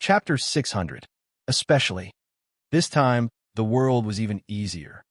Chapter 600. Especially. This time, the world was even easier.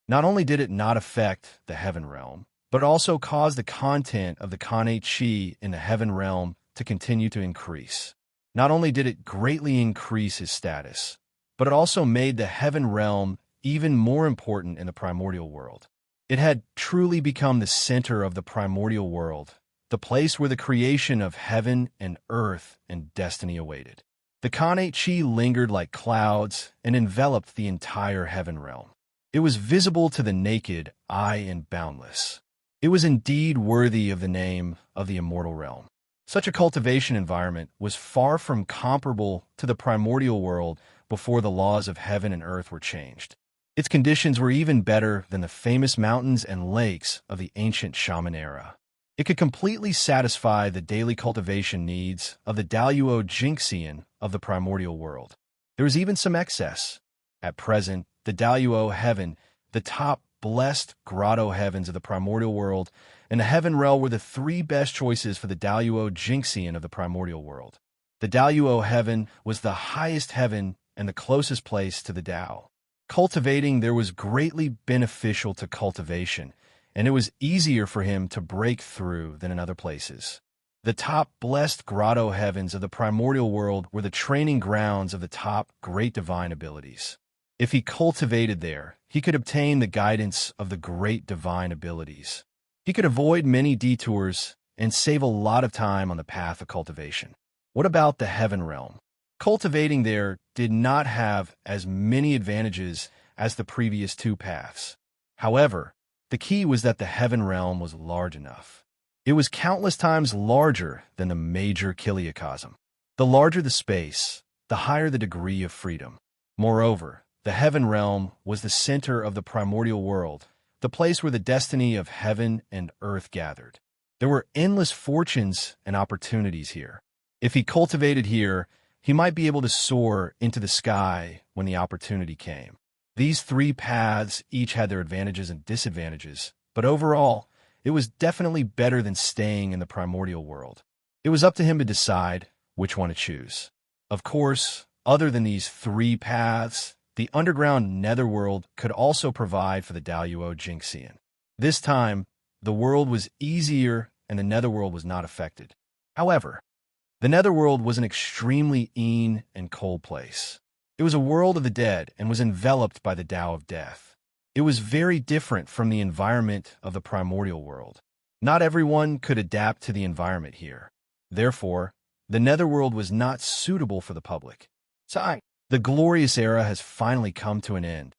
Not only did it not affect the heaven realm, but it also caused the content of the Kane Chi in the heaven realm to continue to increase. Not only did it greatly increase his status, but it also made the heaven realm even more important in the primordial world. It had truly become the center of the primordial world, the place where the creation of heaven and earth and destiny awaited. The Kane Chi lingered like clouds and enveloped the entire heaven realm. It was visible to the naked eye and boundless. It was indeed worthy of the name of the immortal realm. Such a cultivation environment was far from comparable to the primordial world before the laws of heaven and earth were changed. Its conditions were even better than the famous mountains and lakes of the ancient shaman era. It could completely satisfy the daily cultivation needs of the Daluo Jinxian of the primordial world. There was even some excess. At present, the Daluo heaven, the top blessed grotto heavens of the primordial world, and the heaven realm were the three best choices for the Daluo Jinxian of the primordial world. The Daluo heaven was the highest heaven and the closest place to the Tao. Cultivating there was greatly beneficial to cultivation, and it was easier for him to break through than in other places. The top blessed grotto heavens of the primordial world were the training grounds of the top great divine abilities. If he cultivated there, he could obtain the guidance of the great divine abilities. He could avoid many detours and save a lot of time on the path of cultivation. What about the heaven realm? Cultivating there did not have as many advantages as the previous two paths. However, the key was that the heaven realm was large enough. It was countless times larger than the major kiliocosm. The larger the space, the higher the degree of freedom. Moreover, the heaven realm was the center of the primordial world, the place where the destiny of heaven and earth gathered. There were endless fortunes and opportunities here. If he cultivated here, he might be able to soar into the sky when the opportunity came. These three paths each had their advantages and disadvantages, but overall, it was definitely better than staying in the primordial world. It was up to him to decide which one to choose. Of course, other than these three paths, the underground netherworld could also provide for the Daluo Jinxian. This time, the world was easier and the netherworld was not affected. However, the netherworld was an extremely and cold place. It was a world of the dead and was enveloped by the Tao of death. It was very different from the environment of the primordial world. Not everyone could adapt to the environment here. Therefore, the netherworld was not suitable for the public. The glorious era has finally come to an end.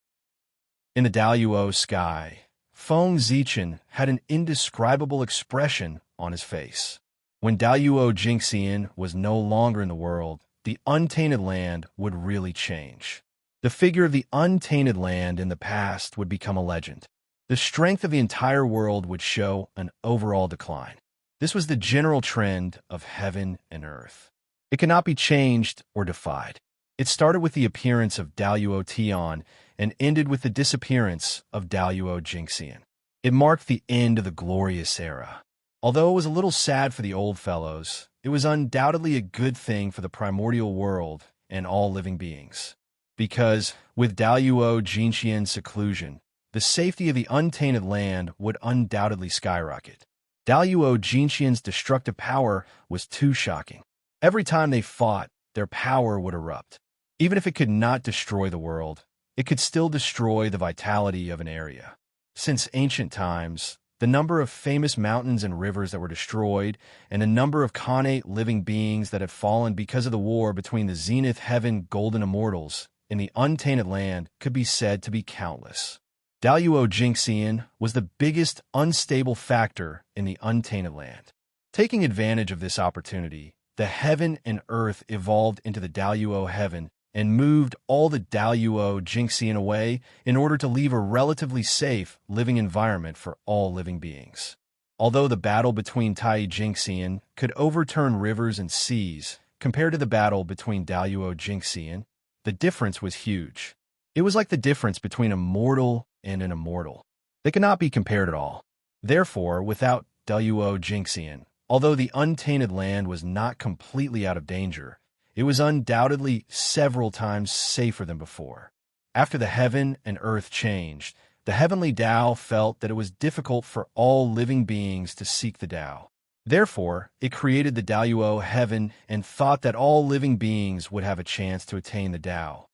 In the Daluo sky, Feng Zichen had an indescribable expression on his face. When Daluo Jinxian was no longer in the world, the untainted land would really change. The figure of the untainted land in the past would become a legend. The strength of the entire world would show an overall decline. This was the general trend of heaven and earth. It cannot be changed or defied. It started with the appearance of Daluo Tian and ended with the disappearance of Daluo Jinxian. It marked the end of the glorious era. Although it was a little sad for the old fellows, it was undoubtedly a good thing for the primordial world and all living beings. Because, with Daluo Jinxian's seclusion, the safety of the untainted land would undoubtedly skyrocket. Daluo Jinxian's destructive power was too shocking. Every time they fought, their power would erupt. Even if it could not destroy the world, it could still destroy the vitality of an area. Since ancient times, the number of famous mountains and rivers that were destroyed, and the number of Khanate living beings that had fallen because of the war between the Zenith Heaven Golden Immortals and the Untainted Land could be said to be countless. Daluo Jinxian was the biggest unstable factor in the Untainted Land. Taking advantage of this opportunity, the heaven and earth evolved into the Daluo Heaven and moved all the Daluo Jinxian away in order to leave a relatively safe living environment for all living beings. Although the battle between Tai Jinxian could overturn rivers and seas compared to the battle between Daluo Jinxian, the difference was huge. It was like the difference between a mortal and an immortal. They could not be compared at all. Therefore, without Daluo Jinxian, although the untainted land was not completely out of danger, it was undoubtedly several times safer than before. After the heaven and earth changed, the heavenly Tao felt that it was difficult for all living beings to seek the Tao. Therefore, it created the Daoyuo heaven and thought that all living beings would have a chance to attain the Tao.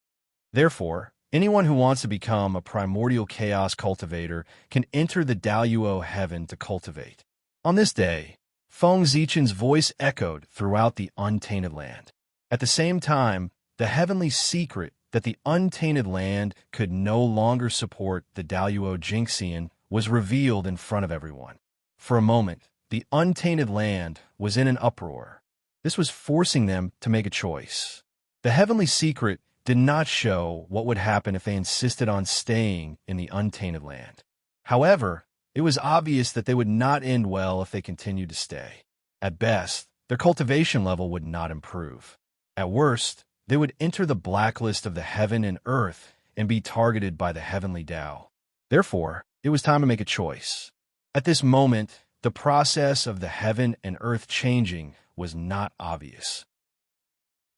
Therefore, anyone who wants to become a primordial chaos cultivator can enter the Daoyuo heaven to cultivate. On this day, Feng Zichen's voice echoed throughout the untainted land. At the same time, the heavenly secret that the untainted land could no longer support the Daoyuo Jingxian was revealed in front of everyone. For a moment, the untainted land was in an uproar. This was forcing them to make a choice. The heavenly secret did not show what would happen if they insisted on staying in the untainted land. However, it was obvious that they would not end well if they continued to stay. At best, their cultivation level would not improve. At worst, they would enter the blacklist of the heaven and earth and be targeted by the heavenly Tao. Therefore, it was time to make a choice. At this moment, the process of the heaven and earth changing was not obvious.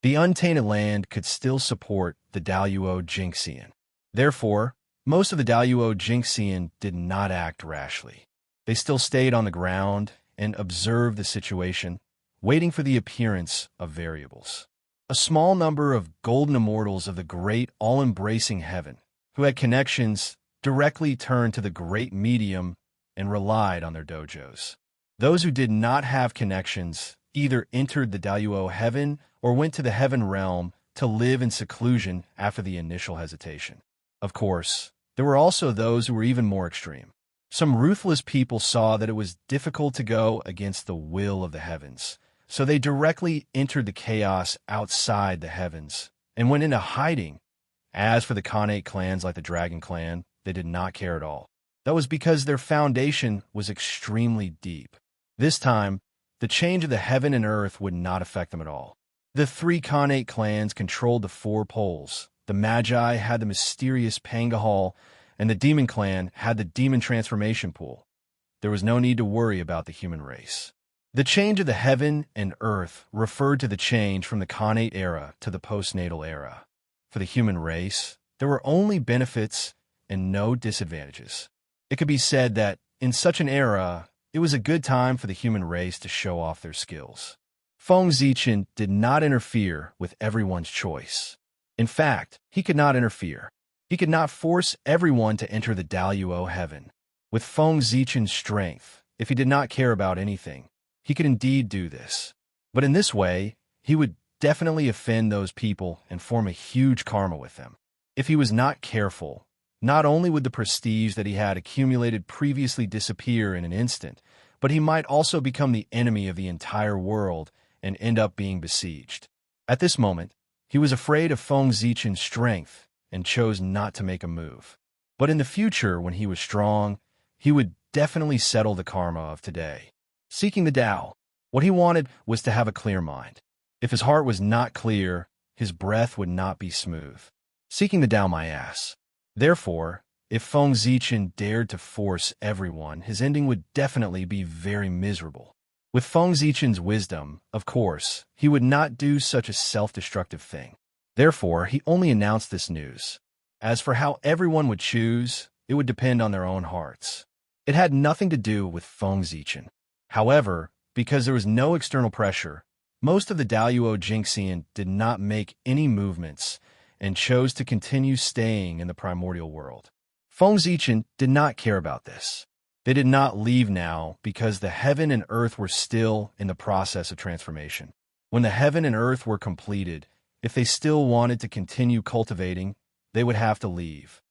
The untainted land could still support the Daoyuo Jingxian. Therefore, most of the Daoyuo Jingxian did not act rashly. They still stayed on the ground and observed the situation, waiting for the appearance of variables. A small number of golden immortals of the great all-embracing heaven, who had connections, directly turned to the great medium and relied on their dojos. Those who did not have connections either entered the Daoyuo heaven or went to the heaven realm to live in seclusion after the initial hesitation. Of course, there were also those who were even more extreme. Some ruthless people saw that it was difficult to go against the will of the heavens, so they directly entered the chaos outside the heavens and went into hiding. As for the Khanate clans like the Dragon Clan, they did not care at all. That was because their foundation was extremely deep. This time, the change of the heaven and earth would not affect them at all. The three Khanate clans controlled the four poles. The Magi had the mysterious Pangahal, and the Demon Clan had the Demon Transformation Pool. There was no need to worry about the human race. The change of the heaven and earth referred to the change from the Khanate era to the postnatal era. For the human race, there were only benefits and no disadvantages. It could be said that, in such an era, it was a good time for the human race to show off their skills. Feng Zichen did not interfere with everyone's choice. In fact, he could not interfere. He could not force everyone to enter the Daoyuo heaven. With Feng Zichen's strength, if he did not care about anything, he could indeed do this. But in this way, he would definitely offend those people and form a huge karma with them. If he was not careful, not only would the prestige that he had accumulated previously disappear in an instant, but he might also become the enemy of the entire world and end up being besieged. At this moment, he was afraid of Feng Zichen's strength and chose not to make a move. But in the future, when he was strong, he would definitely settle the karma of today. Seeking the Tao, what he wanted was to have a clear mind. If his heart was not clear, his breath would not be smooth. Seeking the Tao my ass. Therefore, if Feng Zichen dared to force everyone, his ending would definitely be very miserable. With Feng Zichen's wisdom, of course, he would not do such a self-destructive thing. Therefore, he only announced this news. As for how everyone would choose, it would depend on their own hearts. It had nothing to do with Feng Zichen. However, because there was no external pressure, most of the Daoyuo Jingxian did not make any movements and chose to continue staying in the primordial world. Feng Zichen did not care about this. They did not leave now because the heaven and earth were still in the process of transformation. When the heaven and earth were completed, if they still wanted to continue cultivating, they would have to leave.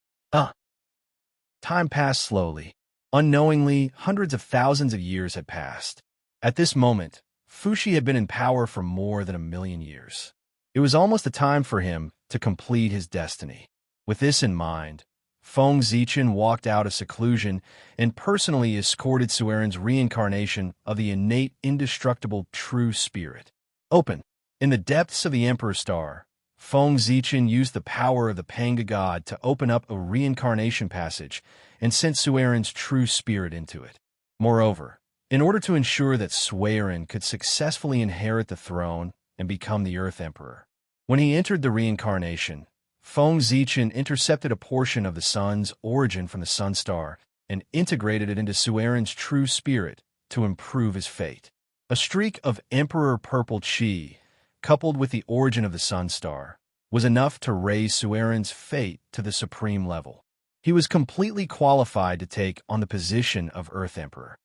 Time passed slowly. Unknowingly, hundreds of thousands of years had passed. At this moment, Fuxi had been in power for more than 1,000,000 years. It was almost the time for him to complete his destiny. With this in mind, Feng Zichen walked out of seclusion and personally escorted Sueren's reincarnation of the innate, indestructible true spirit. Open. In the depths of the Emperor Star, Feng Zichen used the power of the Panga God to open up a reincarnation passage and sent Sueren's true spirit into it. Moreover, in order to ensure that Sueren could successfully inherit the throne and become the Earth Emperor. When he entered the reincarnation, Feng Zichen intercepted a portion of the sun's origin from the sun star and integrated it into Sueren's true spirit to improve his fate. A streak of Emperor Purple Qi, coupled with the origin of the sun star, was enough to raise Sueren's fate to the supreme level. He was completely qualified to take on the position of Earth Emperor.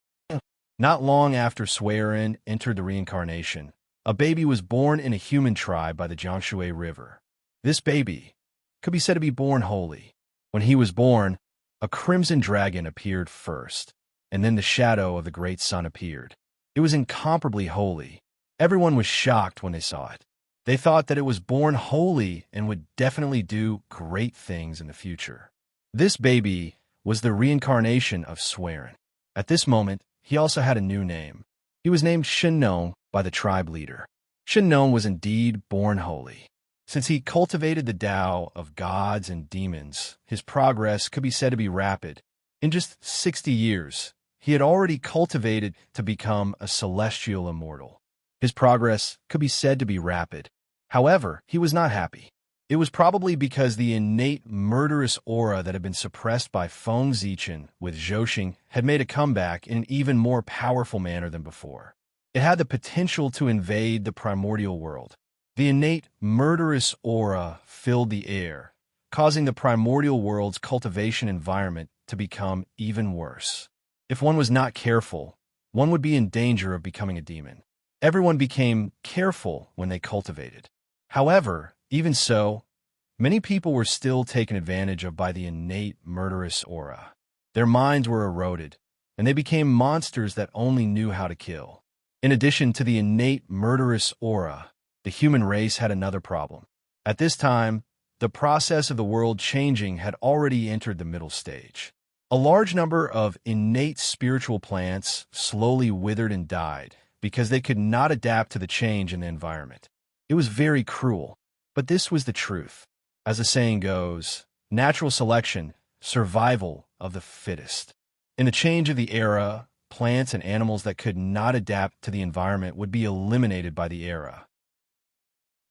Not long after Sueren entered the reincarnation, a baby was born in a human tribe by the Jiangshui River. This baby could be said to be born holy. When he was born, a crimson dragon appeared first, and then the shadow of the great sun appeared. It was incomparably holy. Everyone was shocked when they saw it. They thought that it was born holy and would definitely do great things in the future. This baby was the reincarnation of Sueren. At this moment, he also had a new name. He was named Shinnong by the tribe leader. Shinnong was indeed born holy. Since he cultivated the Tao of gods and demons, his progress could be said to be rapid. In just 60 years, he had already cultivated to become a celestial immortal. His progress could be said to be rapid. However, he was not happy. It was probably because the innate murderous aura that had been suppressed by Feng Zichen with Zhouxing had made a comeback in an even more powerful manner than before. It had the potential to invade the primordial world. The innate murderous aura filled the air, causing the primordial world's cultivation environment to become even worse. If one was not careful, one would be in danger of becoming a demon. Everyone became careful when they cultivated. However, even so, many people were still taken advantage of by the innate murderous aura. Their minds were eroded, and they became monsters that only knew how to kill. In addition to the innate murderous aura, the human race had another problem. At this time, the process of the world changing had already entered the middle stage. A large number of innate spiritual plants slowly withered and died because they could not adapt to the change in the environment. It was very cruel, but this was the truth. As the saying goes, natural selection, survival of the fittest. In the change of the era, plants and animals that could not adapt to the environment would be eliminated by the era.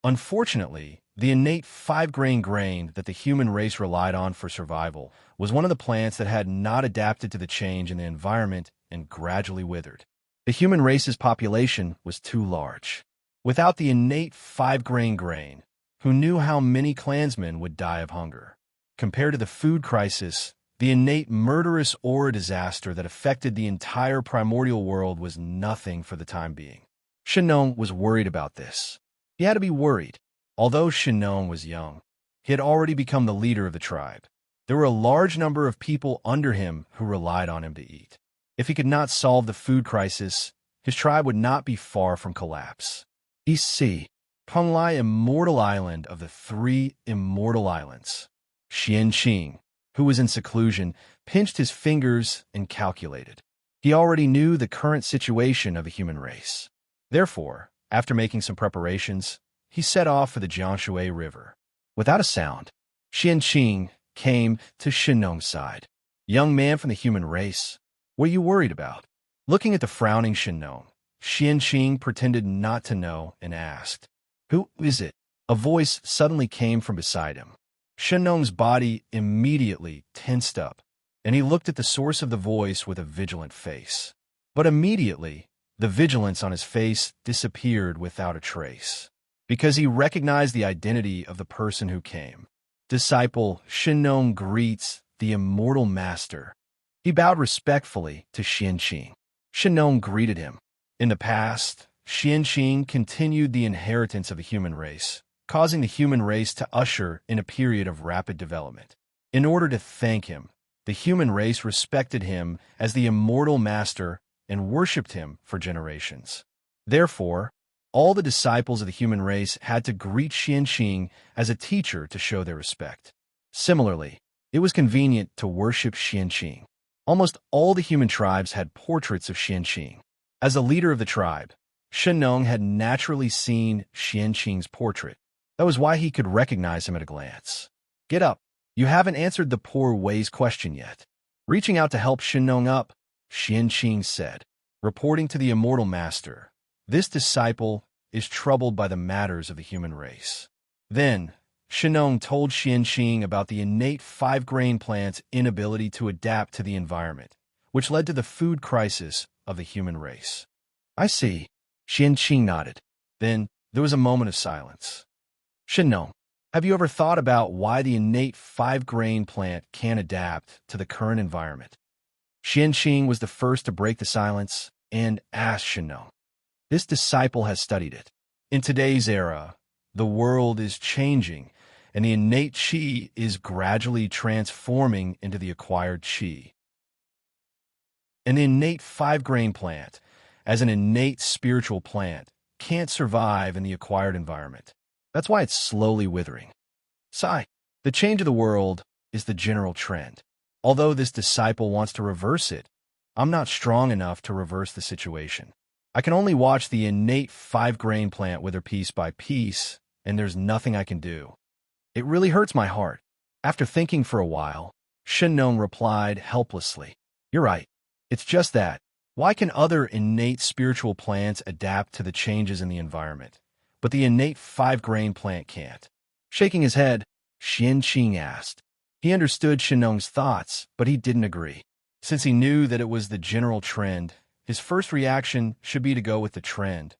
Unfortunately, the innate five-grain grain that the human race relied on for survival was one of the plants that had not adapted to the change in the environment and gradually withered. The human race's population was too large. Without the innate five-grain grain, who knew how many clansmen would die of hunger? Compared to the food crisis, the innate murderous aura disaster that affected the entire primordial world was nothing for the time being. Shinnong was worried about this. He had to be worried. Although Shinnong was young, he had already become the leader of the tribe. There were a large number of people under him who relied on him to eat. If he could not solve the food crisis, his tribe would not be far from collapse. East Sea, Penglai Immortal Island of the three immortal islands. Xianqing, who was in seclusion, pinched his fingers and calculated. He already knew the current situation of the human race. Therefore, after making some preparations, he set off for the Jiangshui River. Without a sound, Xianqing came to Shinnong's side. "Young man from the human race, what are you worried about?" Looking at the frowning Shinnong, Xianqing pretended not to know and asked, "Who is it?" A voice suddenly came from beside him. Shinnong's body immediately tensed up, and he looked at the source of the voice with a vigilant face. But immediately, the vigilance on his face disappeared without a trace, because he recognized the identity of the person who came. Disciple Shinnong greets the immortal master. He bowed respectfully to Xianqing. Shinnong greeted him. In the past, Xianqing continued the inheritance of the human race, causing the human race to usher in a period of rapid development. In order to thank him, the human race respected him as the immortal master and worshipped him for generations. Therefore, all the disciples of the human race had to greet Xianqing as a teacher to show their respect. Similarly, it was convenient to worship Xianqing. Almost all the human tribes had portraits of Xianqing. As a leader of the tribe, Shinnong had naturally seen Xianqing's portrait. That was why he could recognize him at a glance. "Get up. You haven't answered the poor Wei's question yet." Reaching out to help Shinnong up, Xianqing said, reporting to the immortal master, "This disciple is troubled by the matters of the human race. Then, Shennong told Xianqing about the innate five-grain plant's inability to adapt to the environment, which led to the food crisis of the human race. I see. Xianqing nodded. Then, there was a moment of silence. Shennong, have you ever thought about why the innate five-grain plant can't adapt to the current environment? Xianqing was the first to break the silence and asked Shennong. This disciple has studied it. In today's era, the world is changing, and the innate qi is gradually transforming into the acquired qi. An innate five-grain plant, as an innate spiritual plant, can't survive in the acquired environment. That's why it's slowly withering. Sigh. The change of the world is the general trend. Although this disciple wants to reverse it, I'm not strong enough to reverse the situation. I can only watch the innate five-grain plant wither piece by piece, and there's nothing I can do. It really hurts my heart. After thinking for a while, Shennong replied helplessly, You're right. It's just that. Why can other innate spiritual plants adapt to the changes in the environment, but the innate five-grain plant can't? Shaking his head, Xianqing asked. He understood Shennong's thoughts, but he didn't agree. Since he knew that it was the general trend, his first reaction should be to go with the trend,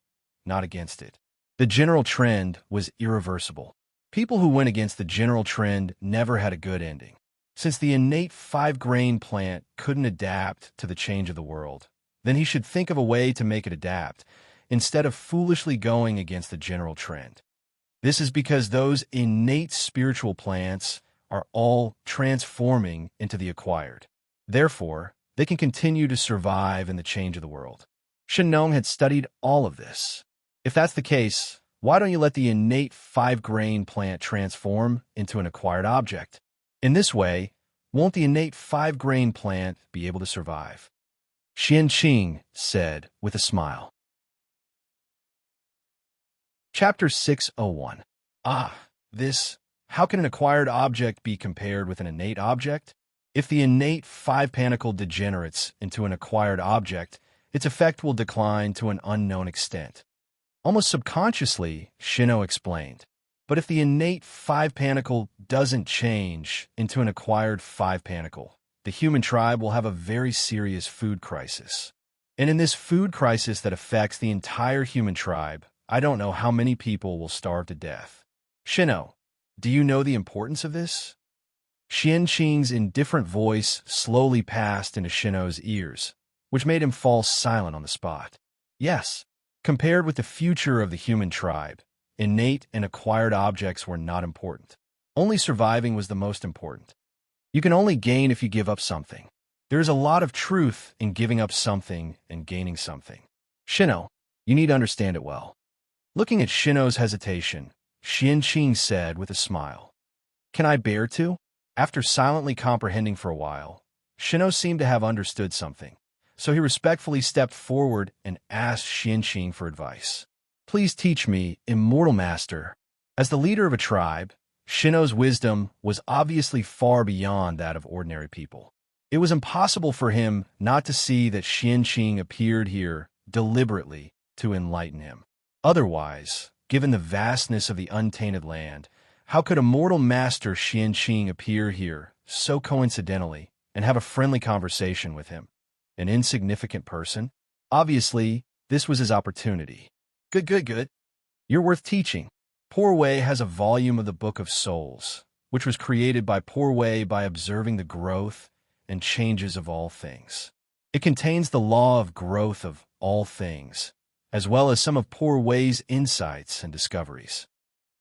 not against it. The general trend was irreversible. People who went against the general trend never had a good ending. Since the innate five-grain plant couldn't adapt to the change of the world, then he should think of a way to make it adapt, instead of foolishly going against the general trend. This is because those innate spiritual plants are all transforming into the acquired. Therefore, they can continue to survive in the change of the world. Shennong had studied all of this. If that's the case, why don't you let the innate five-grain plant transform into an acquired object? In this way, won't the innate five-grain plant be able to survive? Xianqing said with a smile. Chapter 601. How can an acquired object be compared with an innate object? If the innate five-pentacle degenerates into an acquired object, its effect will decline to an unknown extent. Almost subconsciously, Shino explained. But if the innate five-pentacle doesn't change into an acquired five-pentacle, the human tribe will have a very serious food crisis. And in this food crisis that affects the entire human tribe, I don't know how many people will starve to death. Shino, do you know the importance of this? Xianqing's indifferent voice slowly passed into Shino's ears, which made him fall silent on the spot. Yes, compared with the future of the human tribe, innate and acquired objects were not important. Only surviving was the most important. You can only gain if you give up something. There is a lot of truth in giving up something and gaining something. Shino, you need to understand it well. Looking at Shino's hesitation, Xianqing said with a smile, Can I bear to? After silently comprehending for a while, Shino seemed to have understood something, so he respectfully stepped forward and asked Xianqing for advice. Please teach me, immortal master. As the leader of a tribe, Shino's wisdom was obviously far beyond that of ordinary people. It was impossible for him not to see that Xianqing appeared here deliberately to enlighten him. Otherwise, given the vastness of the untainted land, how could immortal master Xianqing appear here so coincidentally and have a friendly conversation with him? An insignificant person? Obviously, this was his opportunity. Good. You're worth teaching. Poor Wei has a volume of the Book of Souls, which was created by Poor Wei by observing the growth and changes of all things. It contains the law of growth of all things, as well as some of Poor Wei's insights and discoveries.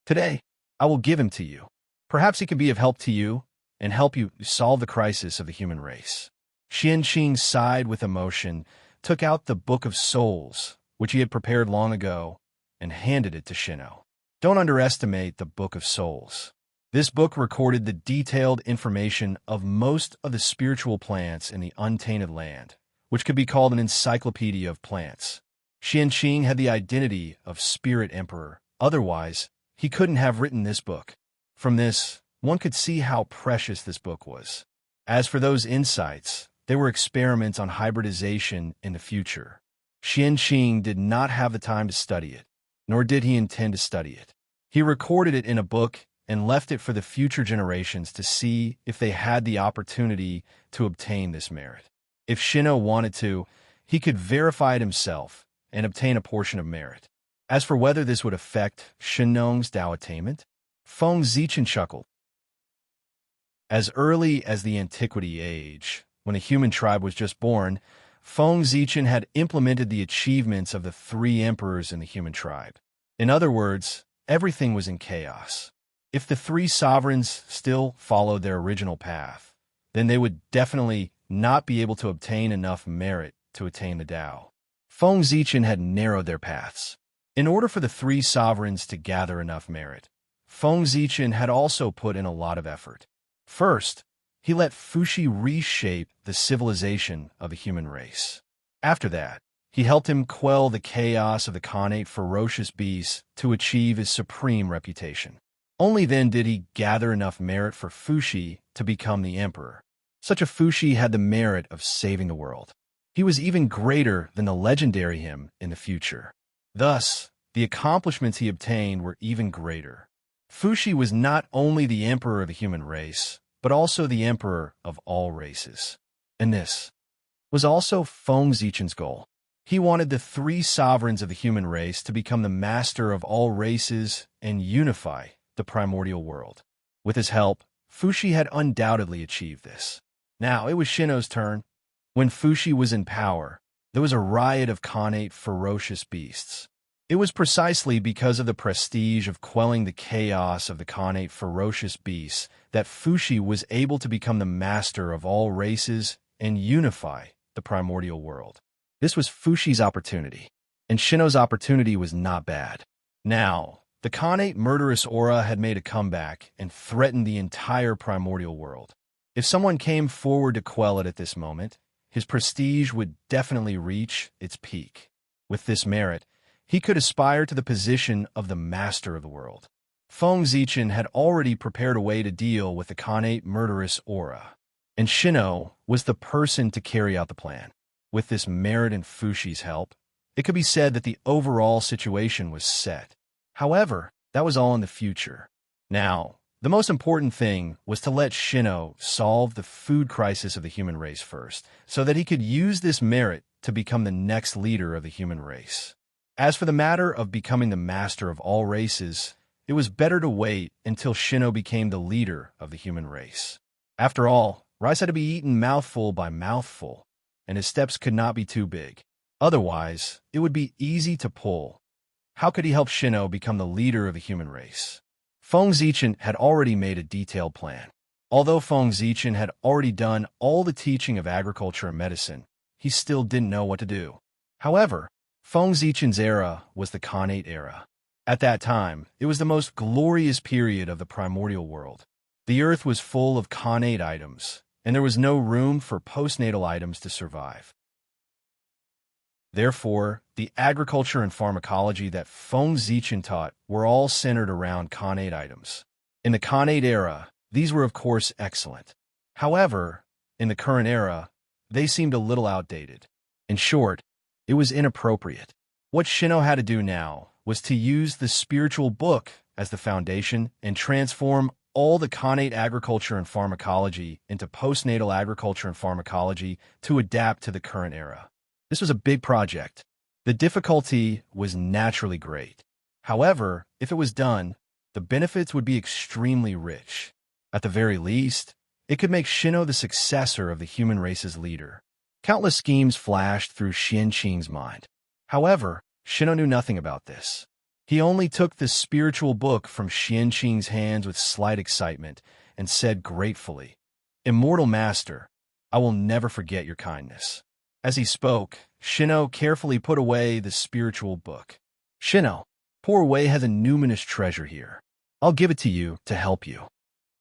Today, I will give him to you. Perhaps he can be of help to you and help you solve the crisis of the human race. Xianqing sighed with emotion, took out the Book of Souls, which he had prepared long ago, and handed it to Shino. Don't underestimate the Book of Souls. This book recorded the detailed information of most of the spiritual plants in the untainted land, which could be called an encyclopedia of plants. Xianqing had the identity of Spirit Emperor. Otherwise, he couldn't have written this book. From this, one could see how precious this book was. As for those insights, they were experiments on hybridization in the future. Xianqing did not have the time to study it, nor did he intend to study it. He recorded it in a book and left it for the future generations to see if they had the opportunity to obtain this merit. If Shino wanted to, he could verify it himself and obtain a portion of merit. As for whether this would affect Shenong's Dao attainment, Feng Zichen chuckled. As early as the Antiquity Age, when a human tribe was just born, Feng Zichen had implemented the achievements of the 3 emperors in the human tribe. In other words, everything was in chaos. If the 3 sovereigns still followed their original path, then they would definitely not be able to obtain enough merit to attain the Tao. Feng Zichen had narrowed their paths. In order for the 3 sovereigns to gather enough merit, Feng Zichen had also put in a lot of effort. First, he let Fuxi reshape the civilization of the human race. After that, he helped him quell the chaos of the Khanate ferocious beasts to achieve his supreme reputation. Only then did he gather enough merit for Fuxi to become the emperor. Such a Fuxi had the merit of saving the world. He was even greater than the legendary him in the future. Thus, the accomplishments he obtained were even greater. Fuxi was not only the emperor of the human race, but also the emperor of all races. And this was also Feng Zichen's goal. He wanted the 3 sovereigns of the human race to become the master of all races and unify the primordial world. With his help, Fuxi had undoubtedly achieved this. Now it was Shino's turn. When Fuxi was in power, there was a riot of Khanate ferocious beasts. It was precisely because of the prestige of quelling the chaos of the Khanate ferocious beasts that Fuxi was able to become the master of all races and unify the primordial world. This was Fuxi's opportunity, and Shino's opportunity was not bad. Now, the Khanate murderous aura had made a comeback and threatened the entire primordial world. If someone came forward to quell it at this moment, his prestige would definitely reach its peak. With this merit, he could aspire to the position of the master of the world. Feng Zichen had already prepared a way to deal with the Khanate murderous aura, and Shino was the person to carry out the plan. With this merit and Fuxi's help, it could be said that the overall situation was set. However, that was all in the future. Now, the most important thing was to let Shino solve the food crisis of the human race first, so that he could use this merit to become the next leader of the human race. As for the matter of becoming the master of all races, it was better to wait until Shino became the leader of the human race. After all, rice had to be eaten mouthful by mouthful, and his steps could not be too big. Otherwise, it would be easy to pull. How could he help Shino become the leader of the human race? Feng Zichen had already made a detailed plan. Although Feng Zichen had already done all the teaching of agriculture and medicine, he still didn't know what to do. However, Feng Zichen's era was the Khanate era. At that time, it was the most glorious period of the primordial world. The earth was full of Khanate items, and there was no room for postnatal items to survive. Therefore, the agriculture and pharmacology that Feng Zichen taught were all centered around Khanate items. In the Khanate era, these were of course excellent. However, in the current era, they seemed a little outdated. In short, it was inappropriate. What Shino had to do now was to use the spiritual book as the foundation and transform all the Khanate agriculture and pharmacology into postnatal agriculture and pharmacology to adapt to the current era. This was a big project. The difficulty was naturally great. However, if it was done, the benefits would be extremely rich. At the very least, it could make Shino the successor of the human race's leader. Countless schemes flashed through Xianqing's mind. However, Shino knew nothing about this. He only took the spiritual book from Xianqing's hands with slight excitement and said gratefully, "Immortal Master, I will never forget your kindness." As he spoke, Shino carefully put away the spiritual book. "Shino, poor Wei has a numinous treasure here. I'll give it to you to help you."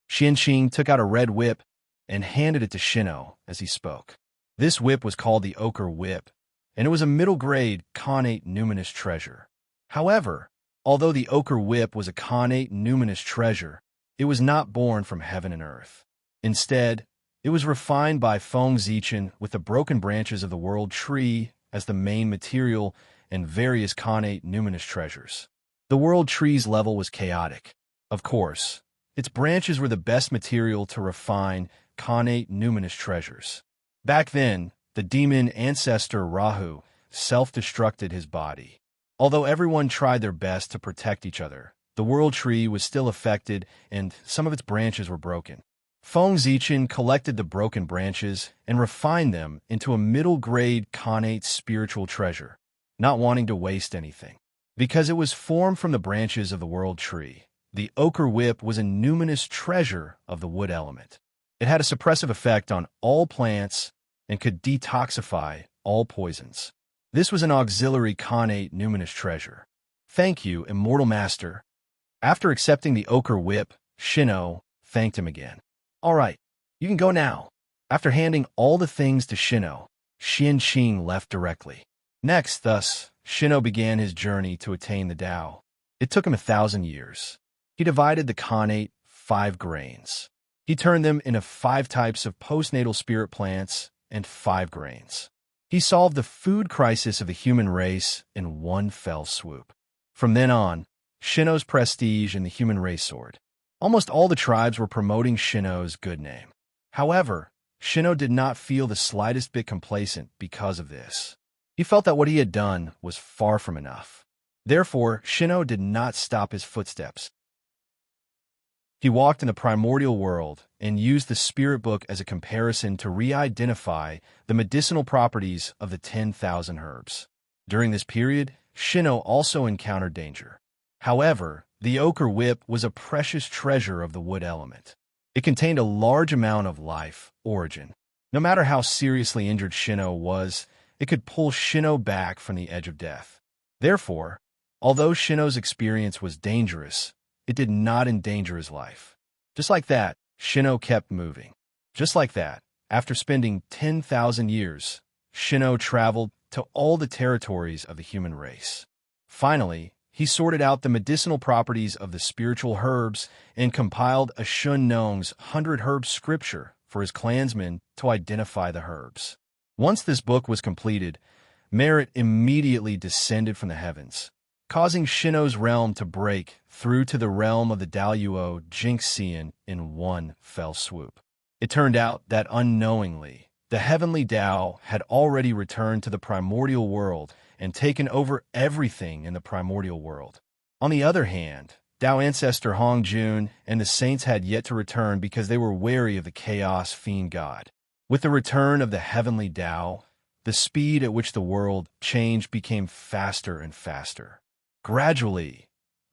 Xianqing took out a red whip and handed it to Shino as he spoke. This whip was called the Ochre Whip, and it was a middle-grade Khanate numinous treasure. However, although the Ochre Whip was a Khanate numinous treasure, it was not born from heaven and earth. Instead, it was refined by Feng Zichen with the broken branches of the world tree as the main material and various Khanate numinous treasures. The world tree's level was chaotic. Of course, its branches were the best material to refine connate numinous treasures. Back then, the demon ancestor Rahu self-destructed his body. Although everyone tried their best to protect each other, the world tree was still affected and some of its branches were broken. Feng Zichen collected the broken branches and refined them into a middle-grade connate spiritual treasure, not wanting to waste anything. Because it was formed from the branches of the world tree, the ochre whip was a numinous treasure of the wood element. It had a suppressive effect on all plants and could detoxify all poisons. This was an auxiliary connate numinous treasure. Thank you, immortal master. After accepting the ochre whip, Shino thanked him again. All right, you can go now. After handing all the things to Shino, Xian Qing left directly. Next, thus, Shino began his journey to attain the Tao. It took him 1,000 years. He divided the connate 5 grains. He turned them into 5 types of postnatal spirit plants and 5 grains. He solved the food crisis of the human race in one fell swoop. From then on, Shino's prestige in the human race soared. Almost all the tribes were promoting Shino's good name. However, Shino did not feel the slightest bit complacent because of this. He felt that what he had done was far from enough. Therefore, Shino did not stop his footsteps. He walked in the primordial world and used the spirit book as a comparison to re-identify the medicinal properties of the 10,000 herbs. During this period, Shino also encountered danger. However, the ochre whip was a precious treasure of the wood element. It contained a large amount of life origin. No matter how seriously injured Shino was, it could pull Shino back from the edge of death. Therefore, although Shino's experience was dangerous, it did not endanger his life. Just like that, Shino kept moving. Just like that, after spending 10,000 years, Shino traveled to all the territories of the human race. Finally, he sorted out the medicinal properties of the spiritual herbs and compiled a Shun Nong's 100 herb scripture for his clansmen to identify the herbs. Once this book was completed, merit immediately descended from the heavens, causing Shino's realm to break through to the realm of the Daluo Jingxian in one fell swoop. It turned out that unknowingly, the heavenly Tao had already returned to the primordial world and taken over everything in the primordial world. On the other hand, Tao ancestor Hong Jun and the saints had yet to return because they were wary of the chaos fiend god. With the return of the heavenly Tao, the speed at which the world changed became faster and faster. Gradually,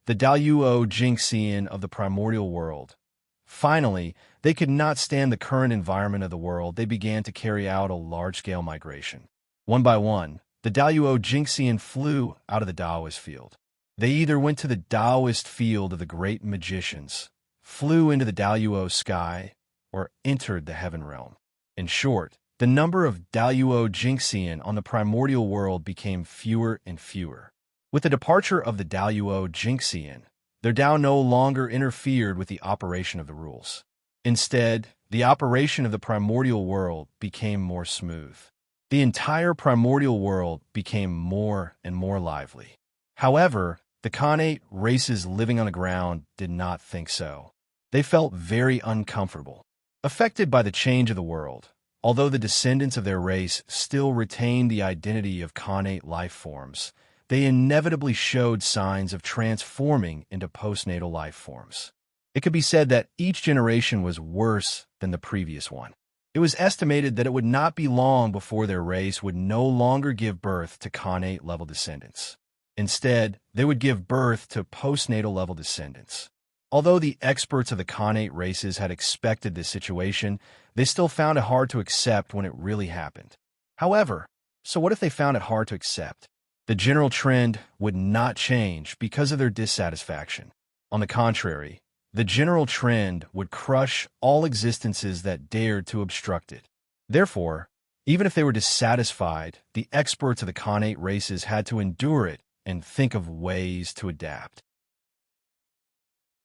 the Daluo Jingxian of the primordial world. Finally, they could not stand the current environment of the world. They began to carry out a large-scale migration. One by one, the Daluo Jingxian flew out of the Taoist field. They either went to the Taoist field of the great magicians, flew into the Daluo sky, or entered the heaven realm. In short, the number of Daluo Jingxian on the primordial world became fewer and fewer. With the departure of the Daluo Jingxian, their Tao no longer interfered with the operation of the rules. Instead, the operation of the primordial world became more smooth. The entire primordial world became more and more lively. However, the connate races living on the ground did not think so. They felt very uncomfortable. Affected by the change of the world, although the descendants of their race still retained the identity of connate life forms, they inevitably showed signs of transforming into postnatal life forms. It could be said that each generation was worse than the previous one. It was estimated that it would not be long before their race would no longer give birth to connate-level descendants. Instead, they would give birth to postnatal-level descendants. Although the experts of the connate races had expected this situation, they still found it hard to accept when it really happened. However, so what if they found it hard to accept? The general trend would not change because of their dissatisfaction. On the contrary, the general trend would crush all existences that dared to obstruct it. Therefore, even if they were dissatisfied, the experts of the connate races had to endure it and think of ways to adapt.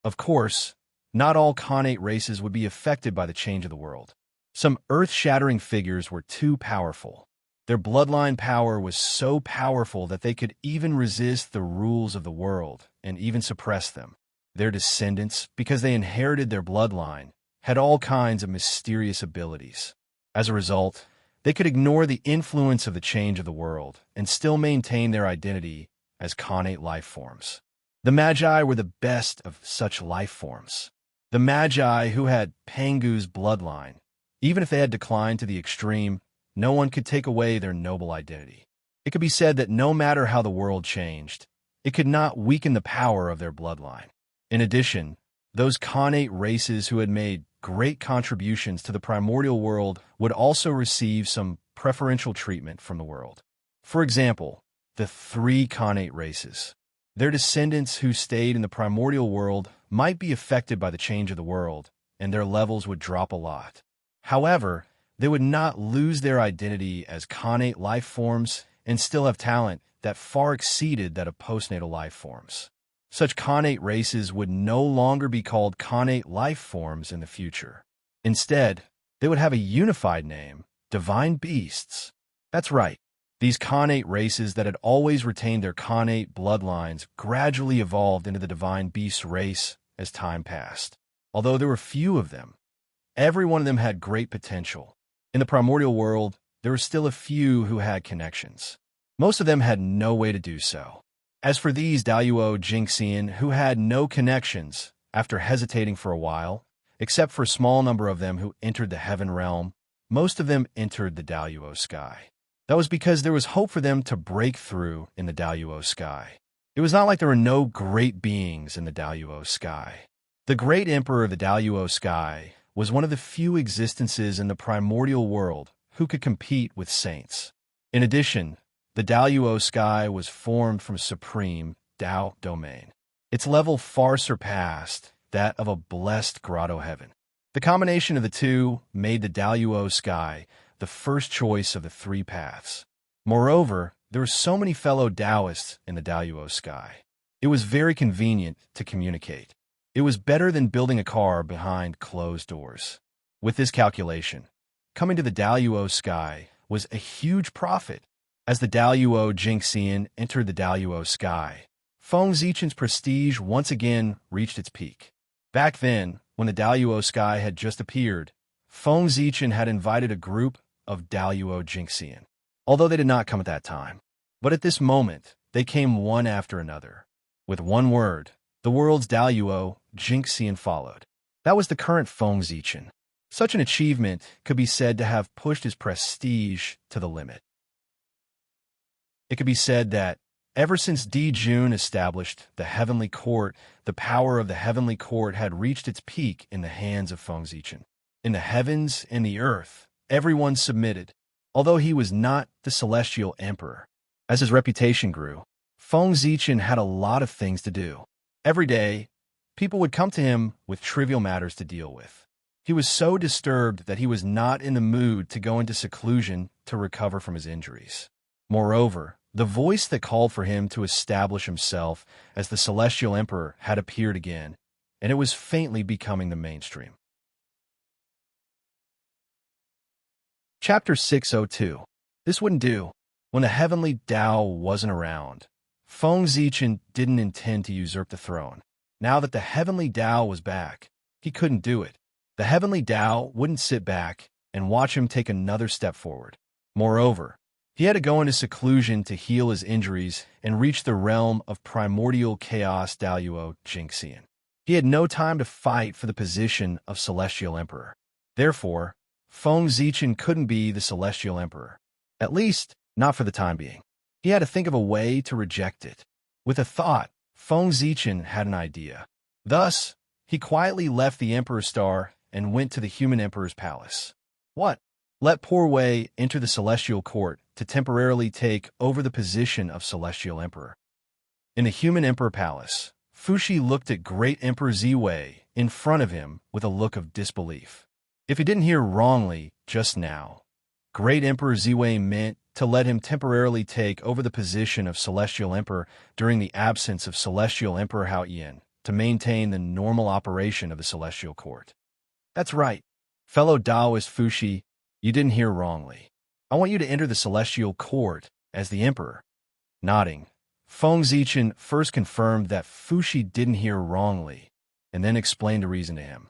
Of course, not all connate races would be affected by the change of the world. Some earth-shattering figures were too powerful. Their bloodline power was so powerful that they could even resist the rules of the world and even suppress them. Their descendants, because they inherited their bloodline, had all kinds of mysterious abilities. As a result, they could ignore the influence of the change of the world and still maintain their identity as connate life forms. The Magi were the best of such life forms. The Magi who had Pangu's bloodline, even if they had declined to the extreme, no one could take away their noble identity. It could be said that no matter how the world changed, it could not weaken the power of their bloodline. In addition, those connate races who had made great contributions to the primordial world would also receive some preferential treatment from the world. For example, the 3 connate races. Their descendants who stayed in the primordial world might be affected by the change of the world, and their levels would drop a lot. However, they would not lose their identity as connate life forms and still have talent that far exceeded that of postnatal life forms. Such connate races would no longer be called connate life forms in the future. Instead, they would have a unified name, divine beasts. That's right. These connate races that had always retained their connate bloodlines gradually evolved into the divine beast race as time passed. Although there were few of them, every one of them had great potential. In the primordial world, there were still a few who had connections. Most of them had no way to do so. As for these Daluo Jinxian who had no connections, after hesitating for a while, except for a small number of them who entered the heaven realm, most of them entered the Daluo sky. That was because there was hope for them to break through in the Daluo sky. It was not like there were no great beings in the Daluo sky. The great emperor of the Daluo sky was one of the few existences in the primordial world who could compete with saints. In addition, the Daluo sky was formed from supreme Dao domain. Its level far surpassed that of a blessed grotto heaven. The combination of the two made the Daluo sky the first choice of the 3 paths. Moreover, there were so many fellow Taoists in the Daluo sky. It was very convenient to communicate. It was better than building a car behind closed doors. With this calculation, coming to the Daluo sky was a huge profit. As the Daluo Jinxian entered the Daluo sky, Feng Zichen's prestige once again reached its peak. Back then, when the Daluo sky had just appeared, Feng Zichen had invited a group of Daluo Jinxian, although they did not come at that time. But at this moment, they came one after another. With one word, the world's Daluo Jinxian followed. That was the current Feng Zichen. Such an achievement could be said to have pushed his prestige to the limit. It could be said that ever since Di Jun established the Heavenly Court, the power of the Heavenly Court had reached its peak in the hands of Feng Zichen. In the heavens and the earth, everyone submitted, although he was not the celestial emperor. As his reputation grew, Feng Zichen had a lot of things to do. Every day, people would come to him with trivial matters to deal with. He was so disturbed that he was not in the mood to go into seclusion to recover from his injuries. Moreover, the voice that called for him to establish himself as the celestial emperor had appeared again, and it was faintly becoming the mainstream. Chapter 602. This wouldn't do. When the heavenly Tao wasn't around, Feng Zichen didn't intend to usurp the throne. Now that the heavenly Tao was back, he couldn't do it. The heavenly Tao wouldn't sit back and watch him take another step forward. Moreover, he had to go into seclusion to heal his injuries and reach the realm of primordial chaos Daluo Jinxian. He had no time to fight for the position of celestial emperor. Therefore, Feng Zichen couldn't be the celestial emperor. At least, not for the time being. He had to think of a way to reject it. With a thought, Feng Zichen had an idea. Thus, he quietly left the emperor's star and went to the human emperor's palace. What? Let poor Wei enter the celestial court to temporarily take over the position of celestial emperor. In the human emperor palace, Fuxi looked at great Emperor Ziwei in front of him with a look of disbelief. If he didn't hear wrongly just now, great Emperor Ziwei meant to let him temporarily take over the position of celestial emperor during the absence of celestial emperor Hao Yin to maintain the normal operation of the celestial court. That's right, fellow Taoist Fuxi, you didn't hear wrongly. I want you to enter the celestial court as the emperor. Nodding, Feng Zichen first confirmed that Fushi didn't hear wrongly, and then explained the reason to him.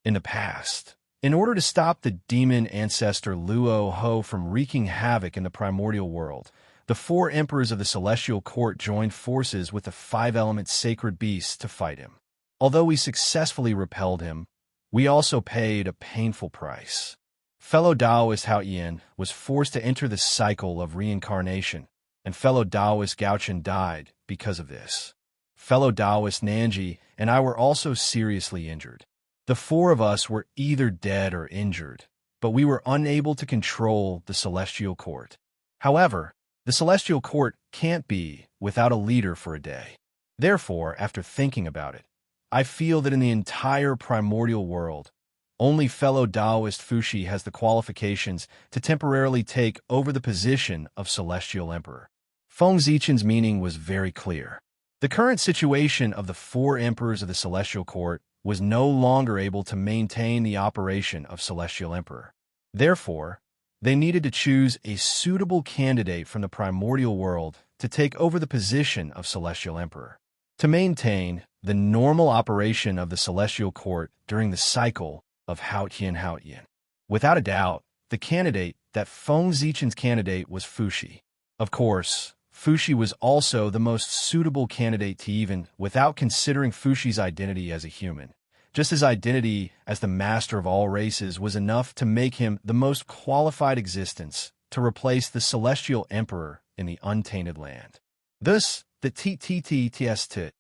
In the past, in order to stop the demon ancestor Luo Ho from wreaking havoc in the primordial world, the 4 emperors of the celestial court joined forces with the 5-element sacred beasts to fight him. Although we successfully repelled him, we also paid a painful price. Fellow Taoist Hao Yin was forced to enter the cycle of reincarnation, and fellow Taoist Gao Chen died because of this. Fellow Taoist Nanji and I were also seriously injured. The 4 of us were either dead or injured, but we were unable to control the celestial court. However, the celestial court can't be without a leader for a day. Therefore, after thinking about it, I feel that in the entire primordial world, only fellow Taoist Fushi has the qualifications to temporarily take over the position of Celestial Emperor. Feng Zichen's meaning was very clear. The current situation of the 4 emperors of the Celestial Court was no longer able to maintain the operation of Celestial Emperor. Therefore, they needed to choose a suitable candidate from the primordial world to take over the position of Celestial Emperor, to maintain the normal operation of the Celestial Court during the cycle of Hao-Yin. Without a doubt, the candidate that Feng Zichen's candidate was Fushi. Of course, Fushi was also the most suitable candidate to even without considering Fushi's identity as a human. Just his identity as the master of all races was enough to make him the most qualified existence to replace the Celestial Emperor in the untainted land. Thus, the TTTTST.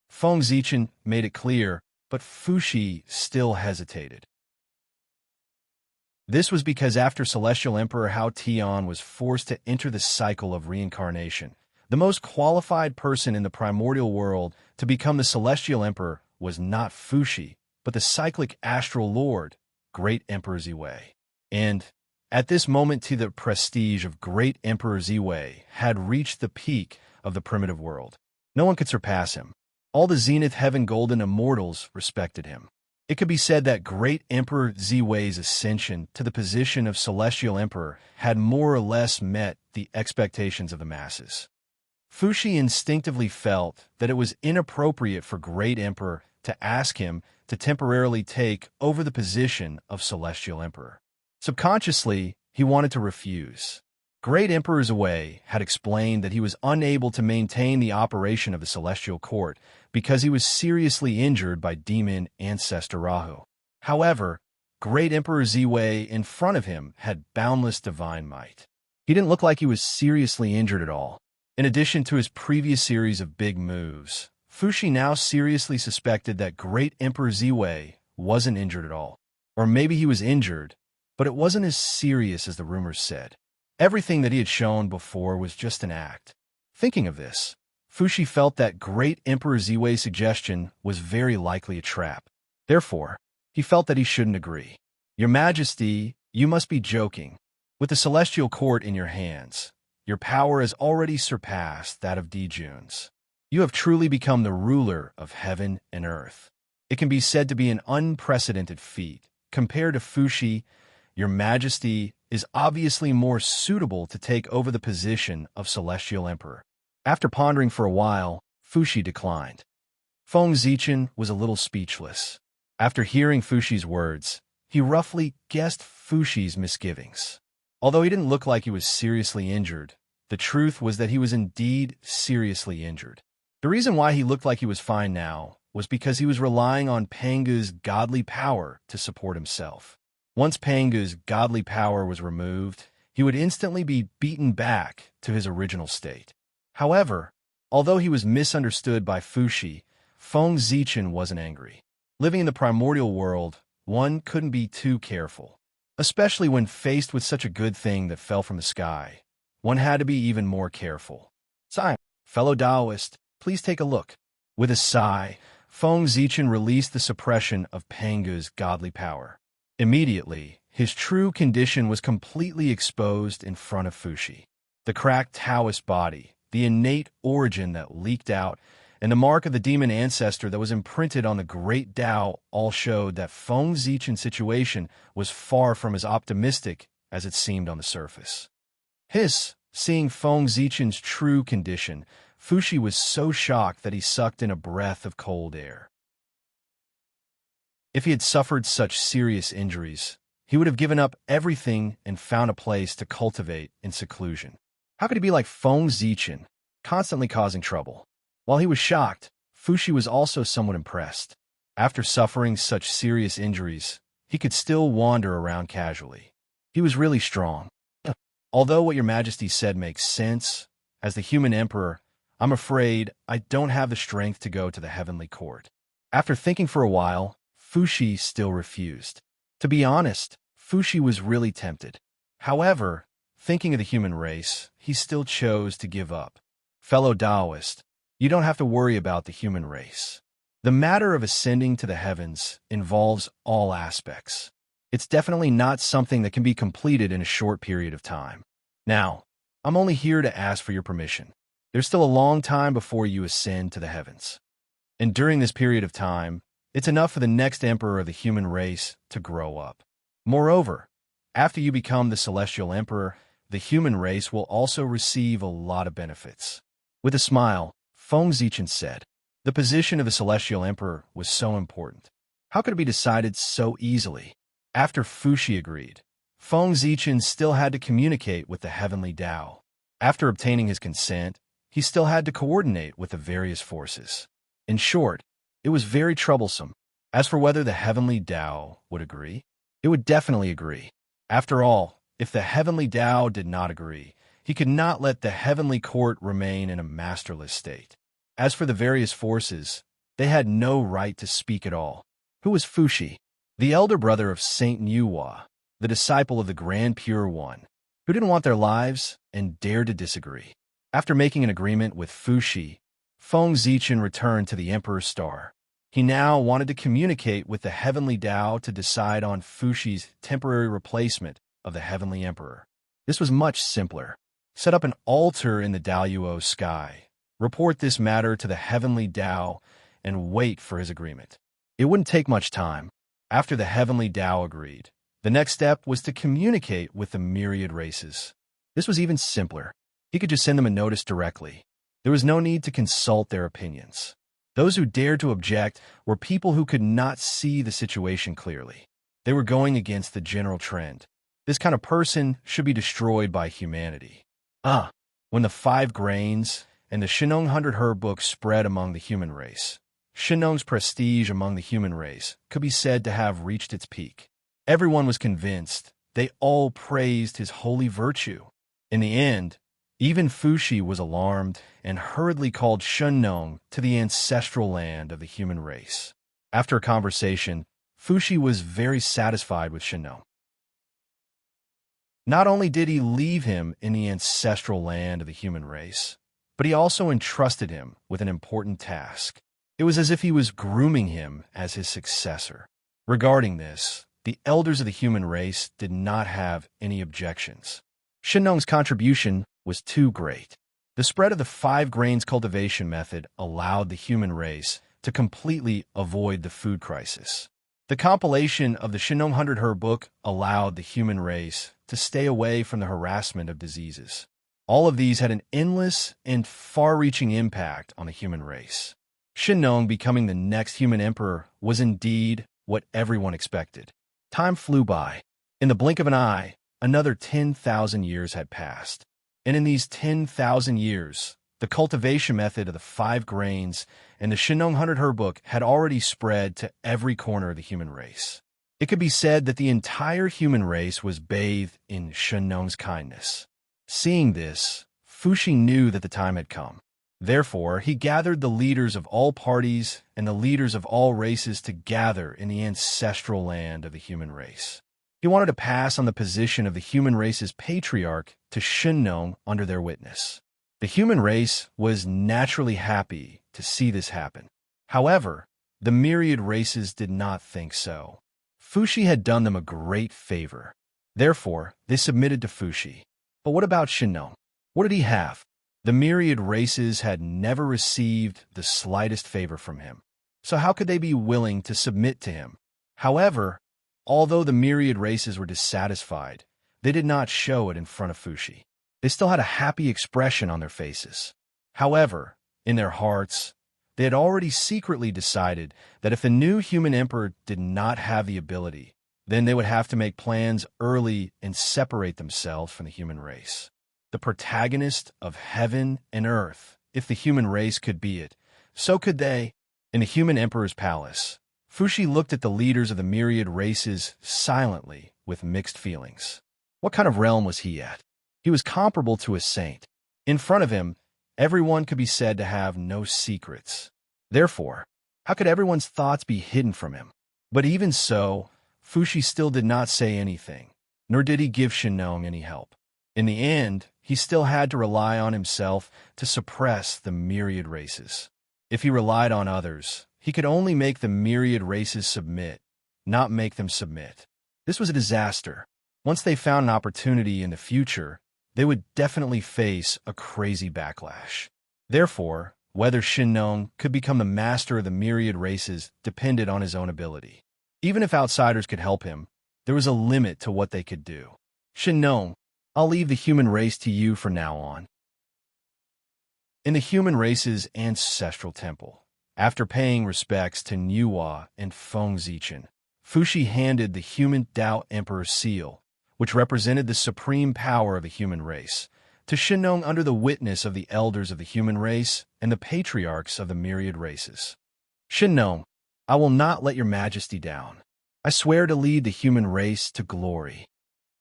Feng Zichen made it clear, but Fushi still hesitated. This was because after Celestial Emperor Hao Tian was forced to enter the cycle of reincarnation, the most qualified person in the primordial world to become the Celestial Emperor was not Fushi, but the cyclic astral lord, Great Emperor Ziwei. And, at this moment the prestige of Great Emperor Ziwei had reached the peak of the primitive world. No one could surpass him. All the Zenith Heaven Golden Immortals respected him. It could be said that Great Emperor Ziwei's ascension to the position of Celestial Emperor had more or less met the expectations of the masses. Fushi instinctively felt that it was inappropriate for Great Emperor to ask him to temporarily take over the position of Celestial Emperor. Subconsciously, he wanted to refuse. Great Emperor Ziwei had explained that he was unable to maintain the operation of the Celestial Court because he was seriously injured by demon ancestor Rahu. However, Great Emperor Ziwei in front of him had boundless divine might. He didn't look like he was seriously injured at all. In addition to his previous series of big moves, Fushi now seriously suspected that Great Emperor Ziwei wasn't injured at all. Or maybe he was injured, but it wasn't as serious as the rumors said. Everything that he had shown before was just an act. Thinking of this, Fushi felt that Great Emperor Ziwei's suggestion was very likely a trap. Therefore, he felt that he shouldn't agree. Your Majesty, you must be joking. With the Celestial Court in your hands, your power has already surpassed that of Dijun's. You have truly become the ruler of heaven and earth. It can be said to be an unprecedented feat. Compared to Fushi, your Majesty is obviously more suitable to take over the position of Celestial Emperor. After pondering for a while, Fushi declined. Feng Zichen was a little speechless. After hearing Fushi's words, he roughly guessed Fushi's misgivings. Although he didn't look like he was seriously injured, the truth was that he was indeed seriously injured. The reason why he looked like he was fine now was because he was relying on Pangu's godly power to support himself. Once Pangu's godly power was removed, he would instantly be beaten back to his original state. However, although he was misunderstood by Fushi, Feng Zichen wasn't angry. Living in the primordial world, one couldn't be too careful. Especially when faced with such a good thing that fell from the sky, one had to be even more careful. Sigh, fellow Taoist, please take a look. With a sigh, Feng Zichen released the suppression of Pangu's godly power. Immediately, his true condition was completely exposed in front of Fushi. The cracked Taoist body, the innate origin that leaked out, and the mark of the demon ancestor that was imprinted on the great Tao all showed that Feng Zichen's situation was far from as optimistic as it seemed on the surface. Seeing Feng Zichen's true condition, Fushi was so shocked that he sucked in a breath of cold air. If he had suffered such serious injuries, he would have given up everything and found a place to cultivate in seclusion. How could he be like Feng Zichen, constantly causing trouble? While he was shocked, Fushi was also somewhat impressed. After suffering such serious injuries, he could still wander around casually. He was really strong. Although what your majesty said makes sense, as the human emperor, I'm afraid I don't have the strength to go to the heavenly court. After thinking for a while, Fushi still refused. To be honest, Fushi was really tempted. However, thinking of the human race, he still chose to give up. Fellow Taoist, you don't have to worry about the human race. The matter of ascending to the heavens involves all aspects. It's definitely not something that can be completed in a short period of time. Now, I'm only here to ask for your permission. There's still a long time before you ascend to the heavens. And during this period of time, it's enough for the next emperor of the human race to grow up. Moreover, after you become the celestial emperor, the human race will also receive a lot of benefits. With a smile, Feng Zichen said, the position of the celestial emperor was so important. How could it be decided so easily? After Fushi agreed, Feng Zichen still had to communicate with the heavenly Tao. After obtaining his consent, he still had to coordinate with the various forces. In short, it was very troublesome. As for whether the heavenly Tao would agree, it would definitely agree. After all, if the heavenly Tao did not agree, he could not let the heavenly court remain in a masterless state. As for the various forces, they had no right to speak at all. Who was Fushi? The elder brother of Saint Nuwa, the disciple of the Grand Pure One, who didn't want their lives and dared to disagree. After making an agreement with Fushi, Feng Zichen returned to the Emperor's Star. He now wanted to communicate with the heavenly Tao to decide on Fushi's temporary replacement of the heavenly emperor. This was much simpler. Set up an altar in the Daoyuo sky, report this matter to the heavenly Tao, and wait for his agreement. It wouldn't take much time. After the heavenly Tao agreed, the next step was to communicate with the myriad races. This was even simpler. He could just send them a notice directly. There was no need to consult their opinions. Those who dared to object were people who could not see the situation clearly. They were going against the general trend. This kind of person should be destroyed by humanity. When the 5 grains and the Shenong 100 Herb book spread among the human race, Shenong's prestige among the human race could be said to have reached its peak. Everyone was convinced. They all praised his holy virtue. In the end, even Fushi was alarmed and hurriedly called Shenong to the ancestral land of the human race. After a conversation, Fushi was very satisfied with Shenong. Not only did he leave him in the ancestral land of the human race, but he also entrusted him with an important task. It was as if he was grooming him as his successor. Regarding this, the elders of the human race did not have any objections. Shenong's contribution was too great. The spread of the 5 grains cultivation method allowed the human race to completely avoid the food crisis. The compilation of the Shenong 100 Herb book allowed the human race to stay away from the harassment of diseases. All of these had an endless and far-reaching impact on the human race. Shenong becoming the next human emperor was indeed what everyone expected. Time flew by. In the blink of an eye, another 10,000 years had passed. And in these 10,000 years, the cultivation method of the 5 grains and the Shenong 100 Herb book had already spread to every corner of the human race. It could be said that the entire human race was bathed in Shenong's kindness. Seeing this, Fushi knew that the time had come. Therefore, he gathered the leaders of all parties and the leaders of all races to gather in the ancestral land of the human race. He wanted to pass on the position of the human race's patriarch to Shenong under their witness. The human race was naturally happy to see this happen. However, the myriad races did not think so. Fushi had done them a great favor. Therefore, they submitted to Fushi. But what about Shenong? What did he have? The myriad races had never received the slightest favor from him. So how could they be willing to submit to him? However, although the myriad races were dissatisfied, they did not show it in front of Fushi. They still had a happy expression on their faces. However, in their hearts, they had already secretly decided that if the new human emperor did not have the ability, then they would have to make plans early and separate themselves from the human race. The protagonist of heaven and earth, if the human race could be it, so could they. In the human emperor's palace, Fushi looked at the leaders of the myriad races silently with mixed feelings. What kind of realm was he at? He was comparable to a saint. In front of him, everyone could be said to have no secrets. Therefore, how could everyone's thoughts be hidden from him? But even so, Fushi still did not say anything, nor did he give Shinnong any help. In the end, he still had to rely on himself to suppress the myriad races. If he relied on others, he could only make the myriad races submit, not make them submit. This was a disaster. Once they found an opportunity in the future, they would definitely face a crazy backlash. Therefore, whether Shinnong could become the master of the myriad races depended on his own ability. Even if outsiders could help him, there was a limit to what they could do. Shinnong, I'll leave the human race to you from now on. In the human race's ancestral temple, after paying respects to Nuwa and Feng Zichen, Fushi handed the human Tao Emperor's seal, which represented the supreme power of the human race, to Shinnong under the witness of the elders of the human race and the patriarchs of the myriad races. Shinnong, I will not let your majesty down. I swear to lead the human race to glory.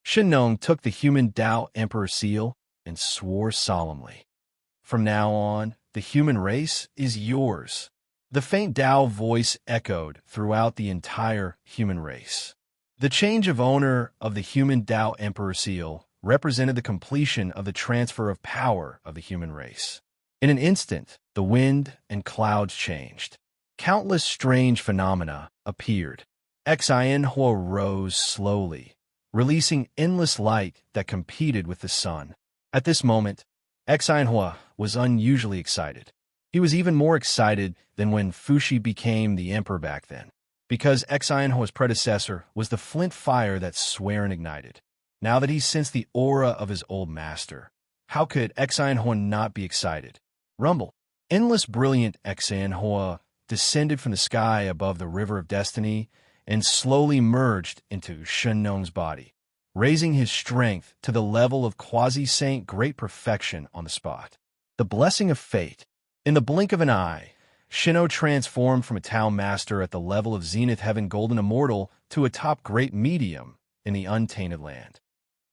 Shinnong took the human Tao Emperor seal and swore solemnly. From now on, the human race is yours. The faint Tao voice echoed throughout the entire human race. The change of owner of the human Tao Emperor seal represented the completion of the transfer of power of the human race. In an instant, the wind and clouds changed. Countless strange phenomena appeared. Xianhua rose slowly, releasing endless light that competed with the sun. At this moment, Xianhua was unusually excited. He was even more excited than when Fushi became the emperor back then, because Xianhua's predecessor was the flint fire that Swearin ignited. Now that he sensed the aura of his old master, how could Xianhua not be excited? Rumble. Endless brilliant Xianhua descended from the sky above the river of destiny and slowly merged into Shinnong's body, raising his strength to the level of quasi-saint great perfection on the spot. The blessing of fate. In the blink of an eye, Shinnong transformed from a Tao master at the level of Zenith Heaven Golden Immortal to a top great medium in the untainted land.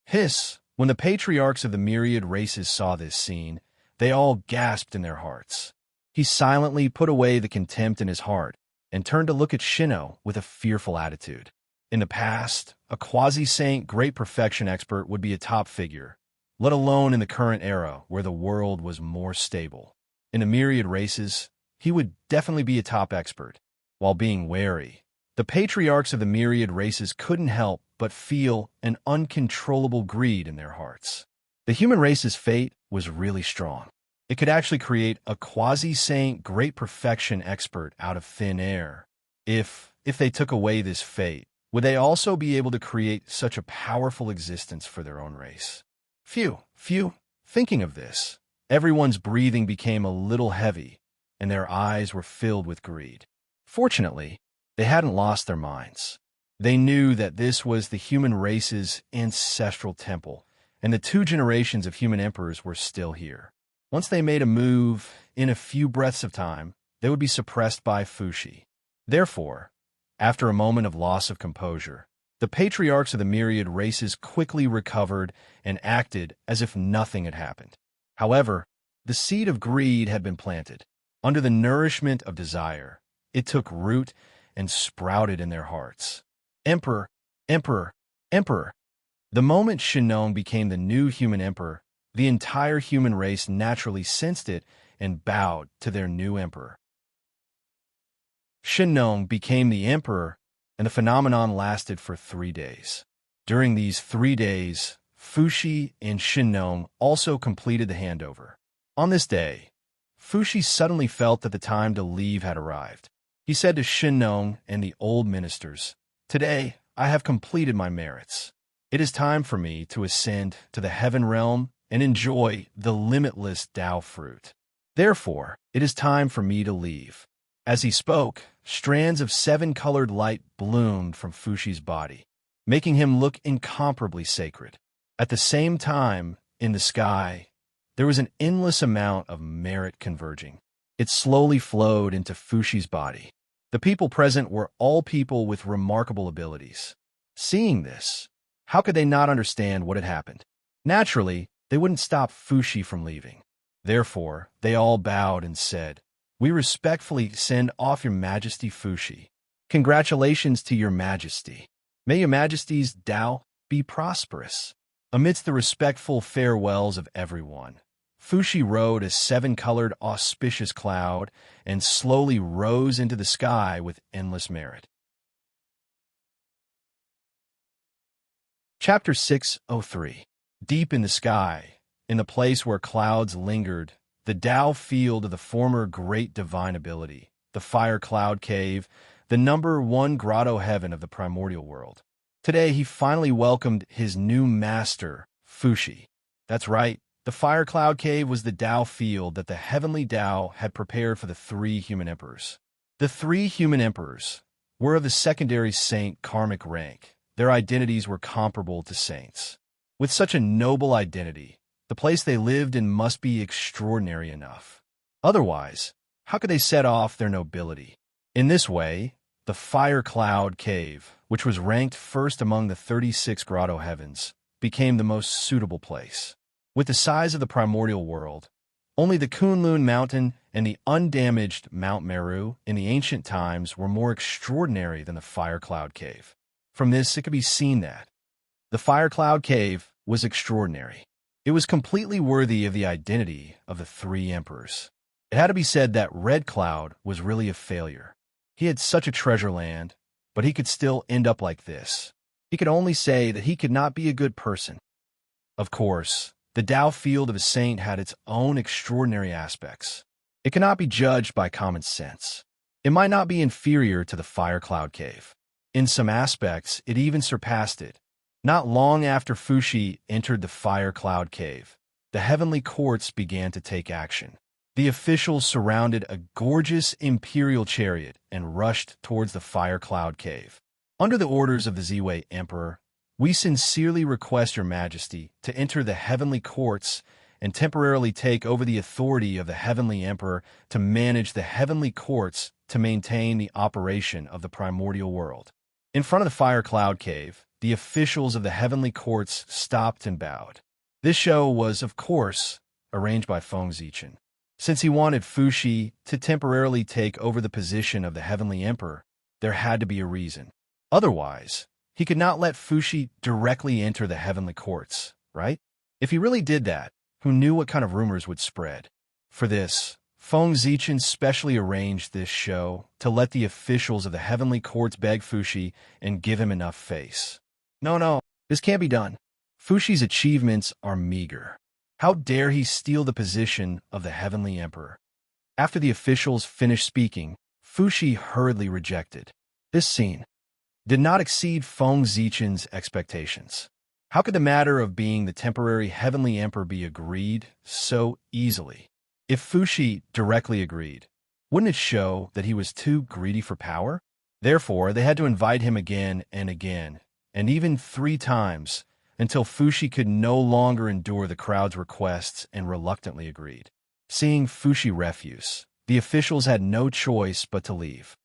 Hiss! When the patriarchs of the myriad races saw this scene, they all gasped in their hearts. He silently put away the contempt in his heart and turned to look at Shinnong with a fearful attitude. In the past, a quasi-saint great perfection expert would be a top figure, let alone in the current era where the world was more stable. In the myriad races, he would definitely be a top expert. While being wary, the patriarchs of the myriad races couldn't help but feel an uncontrollable greed in their hearts. The human race's fate was really strong. It could actually create a quasi-saint great perfection expert out of thin air. If they took away this fate, would they also be able to create such a powerful existence for their own race? Phew. Thinking of this, everyone's breathing became a little heavy, and their eyes were filled with greed. Fortunately, they hadn't lost their minds. They knew that this was the human race's ancestral temple, and the 2 generations of human emperors were still here. Once they made a move, in a few breaths of time, they would be suppressed by Fushi. Therefore, after a moment of loss of composure, the patriarchs of the myriad races quickly recovered and acted as if nothing had happened. However, the seed of greed had been planted. Under the nourishment of desire, it took root and sprouted in their hearts. Emperor, Emperor, Emperor. The moment Shinnong became the new human emperor, the entire human race naturally sensed it and bowed to their new emperor. Shinnong became the emperor, and the phenomenon lasted for 3 days. During these 3 days, Fushi and Shinnong also completed the handover. On this day, Fushi suddenly felt that the time to leave had arrived. He said to Shinnong and the old ministers, "Today, I have completed my merits. It is time for me to ascend to the heaven realm and enjoy the limitless Tao fruit." Therefore, it is time for me to leave." As he spoke, strands of seven-colored light bloomed from Fushi's body, making him look incomparably sacred. At the same time, in the sky, there was an endless amount of merit converging. It slowly flowed into Fushi's body. The people present were all people with remarkable abilities. Seeing this, how could they not understand what had happened? Naturally, they wouldn't stop Fushi from leaving. Therefore, they all bowed and said, "We respectfully send off Your Majesty Fushi. Congratulations to Your Majesty. May Your Majesty's Tao be prosperous." Amidst the respectful farewells of everyone, Fushi rode a seven-colored auspicious cloud and slowly rose into the sky with endless merit. Chapter 603. Deep in the sky, in the place where clouds lingered, the Tao field of the former great divine ability, the Fire Cloud Cave, the #1 grotto heaven of the primordial world. Today he finally welcomed his new master, Fushi. That's right, the Fire Cloud Cave was the Tao field that the heavenly Tao had prepared for the three human emperors. The three human emperors were of the secondary saint karmic rank. Their identities were comparable to saints. With such a noble identity, the place they lived in must be extraordinary enough. Otherwise, how could they set off their nobility? In this way, the Fire Cloud Cave, which was ranked first among the 36 grotto heavens, became the most suitable place. With the size of the primordial world, only the Kunlun Mountain and the undamaged Mount Meru in the ancient times were more extraordinary than the Fire Cloud Cave. From this, it could be seen that the Fire Cloud Cave was extraordinary. It was completely worthy of the identity of the three emperors. It had to be said that Red Cloud was really a failure. He had such a treasure land, but he could still end up like this. He could only say that he could not be a good person. Of course, the Tao field of a saint had its own extraordinary aspects. It cannot be judged by common sense. It might not be inferior to the Fire Cloud Cave. In some aspects, it even surpassed it. Not long after Fushi entered the Fire Cloud Cave, the heavenly courts began to take action. The officials surrounded a gorgeous imperial chariot and rushed towards the Fire Cloud Cave. Under the orders of the Ziwei Emperor, we sincerely request Your Majesty to enter the heavenly courts and temporarily take over the authority of the heavenly emperor to manage the heavenly courts to maintain the operation of the primordial world. In front of the Fire Cloud Cave, the officials of the heavenly courts stopped and bowed. This show was, of course, arranged by Feng Zichen. Since he wanted Fushi to temporarily take over the position of the heavenly emperor, there had to be a reason. Otherwise, he could not let Fushi directly enter the heavenly courts, right? If he really did that, who knew what kind of rumors would spread? For this, Feng Zichen specially arranged this show to let the officials of the heavenly courts beg Fushi and give him enough face. No, this can't be done. Fushi's achievements are meager. How dare he steal the position of the heavenly emperor? After the officials finished speaking, Fushi hurriedly rejected. This scene did not exceed Feng Zichen's expectations. How could the matter of being the temporary heavenly emperor be agreed so easily? If Fushi directly agreed, wouldn't it show that he was too greedy for power? Therefore, they had to invite him again, and even 3 times, until Fushi could no longer endure the crowd's requests and reluctantly agreed. Seeing Fushi refuse, the officials had no choice but to leave.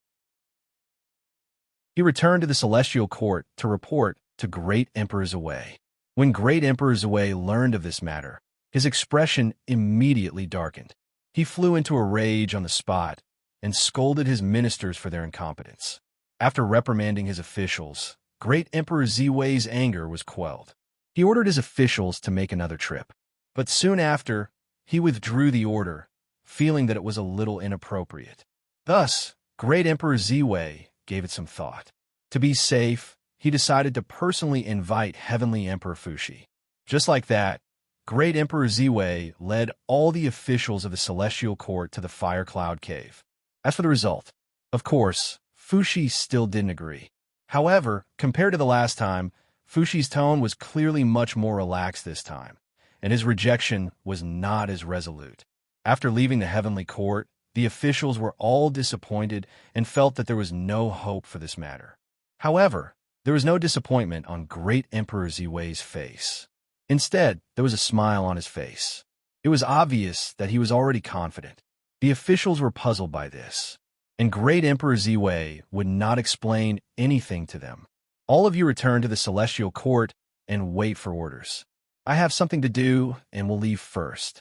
He returned to the celestial court to report to Great Emperor Ziwei. When Great Emperor Ziwei learned of this matter, his expression immediately darkened. He flew into a rage on the spot and scolded his ministers for their incompetence. After reprimanding his officials, Great Emperor Ziwei's anger was quelled. He ordered his officials to make another trip. But soon after, he withdrew the order, feeling that it was a little inappropriate. Thus, Great Emperor Ziwei gave it some thought. To be safe, he decided to personally invite Heavenly Emperor Fushi. Just like that, Great Emperor Ziwei led all the officials of the Celestial Court to the Fire Cloud Cave. As for the result, of course, Fushi still didn't agree. However, compared to the last time, Fushi's tone was clearly much more relaxed this time, and his rejection was not as resolute. After leaving the heavenly court, the officials were all disappointed and felt that there was no hope for this matter. However, there was no disappointment on great Emperor Ziwei's face. Instead, there was a smile on his face. It was obvious that he was already confident. The officials were puzzled by this, and great Emperor Ziwei would not explain anything to them. All of you return to the celestial court and wait for orders. I have something to do and will leave first.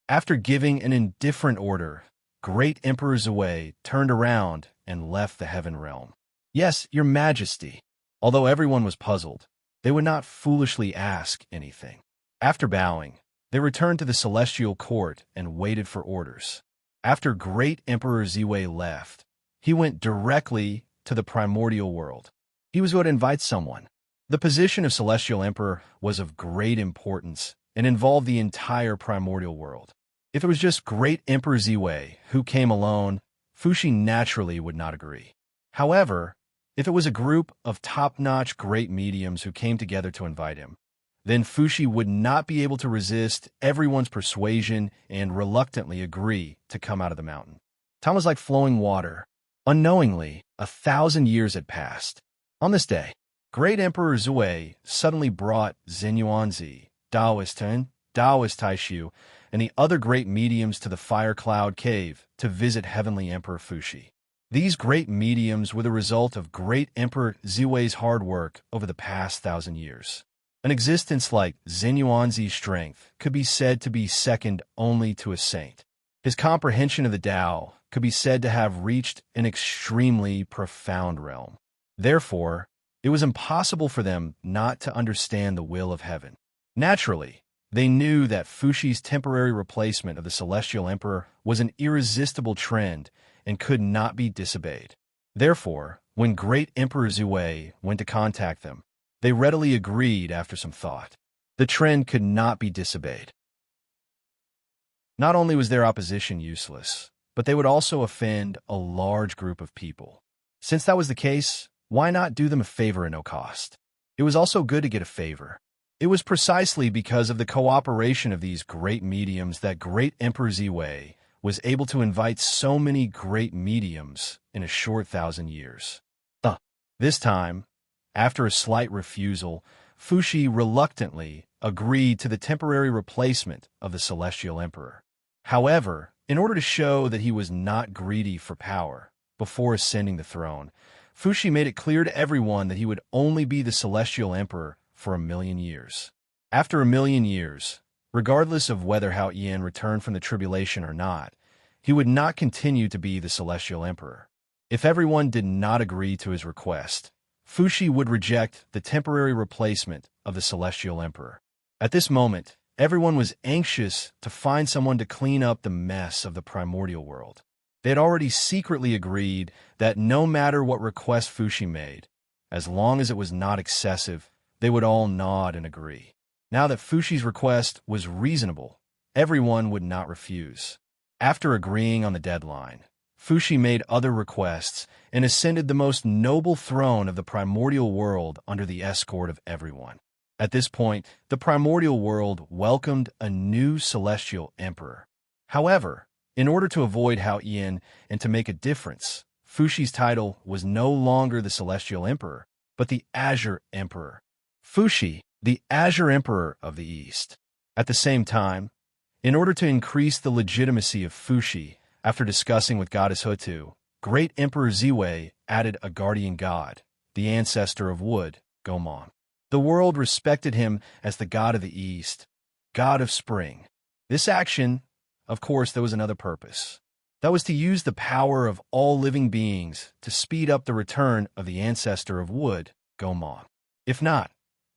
After giving an indifferent order, great Emperor Ziwei turned around and left the heaven realm. Yes, your majesty. Although everyone was puzzled, they would not foolishly ask anything. After bowing, they returned to the celestial court and waited for orders. After great Emperor Ziwei left, he went directly to the primordial world. He was going to invite someone. The position of celestial emperor was of great importance and involved the entire primordial world. If it was just great Emperor Ziwei who came alone, Fuxi naturally would not agree. However, if it was a group of top-notch great mediums who came together to invite him, then Fuxi would not be able to resist everyone's persuasion and reluctantly agree to come out of the mountain. Time was like flowing water. Unknowingly, 1,000 years had passed. On this day, great Emperor Ziwei suddenly brought Xinyuanzi, Daoist Tun, Daoist Taishu, and the other great mediums to the Fire Cloud Cave to visit Heavenly Emperor Fuxi. These great mediums were the result of great Emperor Ziwei's hard work over the past 1,000 years. An existence like Xinyuanzi's strength could be said to be second only to a saint. His comprehension of the Tao could be said to have reached an extremely profound realm. Therefore, it was impossible for them not to understand the will of heaven. Naturally, they knew that Fuxi's temporary replacement of the Celestial Emperor was an irresistible trend and could not be disobeyed. Therefore, when great Emperor Ziwei went to contact them, they readily agreed after some thought. The trend could not be disobeyed. Not only was their opposition useless, but they would also offend a large group of people. Since that was the case, why not do them a favor at no cost? It was also good to get a favor. It was precisely because of the cooperation of these great mediums that great Emperor Ziwei was able to invite so many great mediums in a short 1,000 years. This time, after a slight refusal, Fuxi reluctantly agreed to the temporary replacement of the Celestial Emperor. However, in order to show that he was not greedy for power before ascending the throne, Fuxi made it clear to everyone that he would only be the Celestial Emperor for 1,000,000 years. After 1,000,000 years, regardless of whether Hao Yan returned from the tribulation or not, he would not continue to be the Celestial Emperor. If everyone did not agree to his request, Fuxi would reject the temporary replacement of the Celestial Emperor. At this moment, everyone was anxious to find someone to clean up the mess of the primordial world. They had already secretly agreed that no matter what request Fuxi made, as long as it was not excessive, they would all nod and agree. Now that Fuxi's request was reasonable, everyone would not refuse. After agreeing on the deadline, Fuxi made other requests and ascended the most noble throne of the primordial world under the escort of everyone. At this point, the primordial world welcomed a new celestial emperor. However, in order to avoid Hao Yan and to make a difference, Fuxi's title was no longer the Celestial Emperor, but the Azure Emperor. Fuxi, the Azure Emperor of the East. At the same time, in order to increase the legitimacy of Fuxi, after discussing with Goddess Hutu, great Emperor Ziwei added a guardian god, the ancestor of wood, Gomon. The world respected him as the god of the East, god of spring. This action, of course, there was another purpose. That was to use the power of all living beings to speed up the return of the ancestor of wood, Gomon. If not,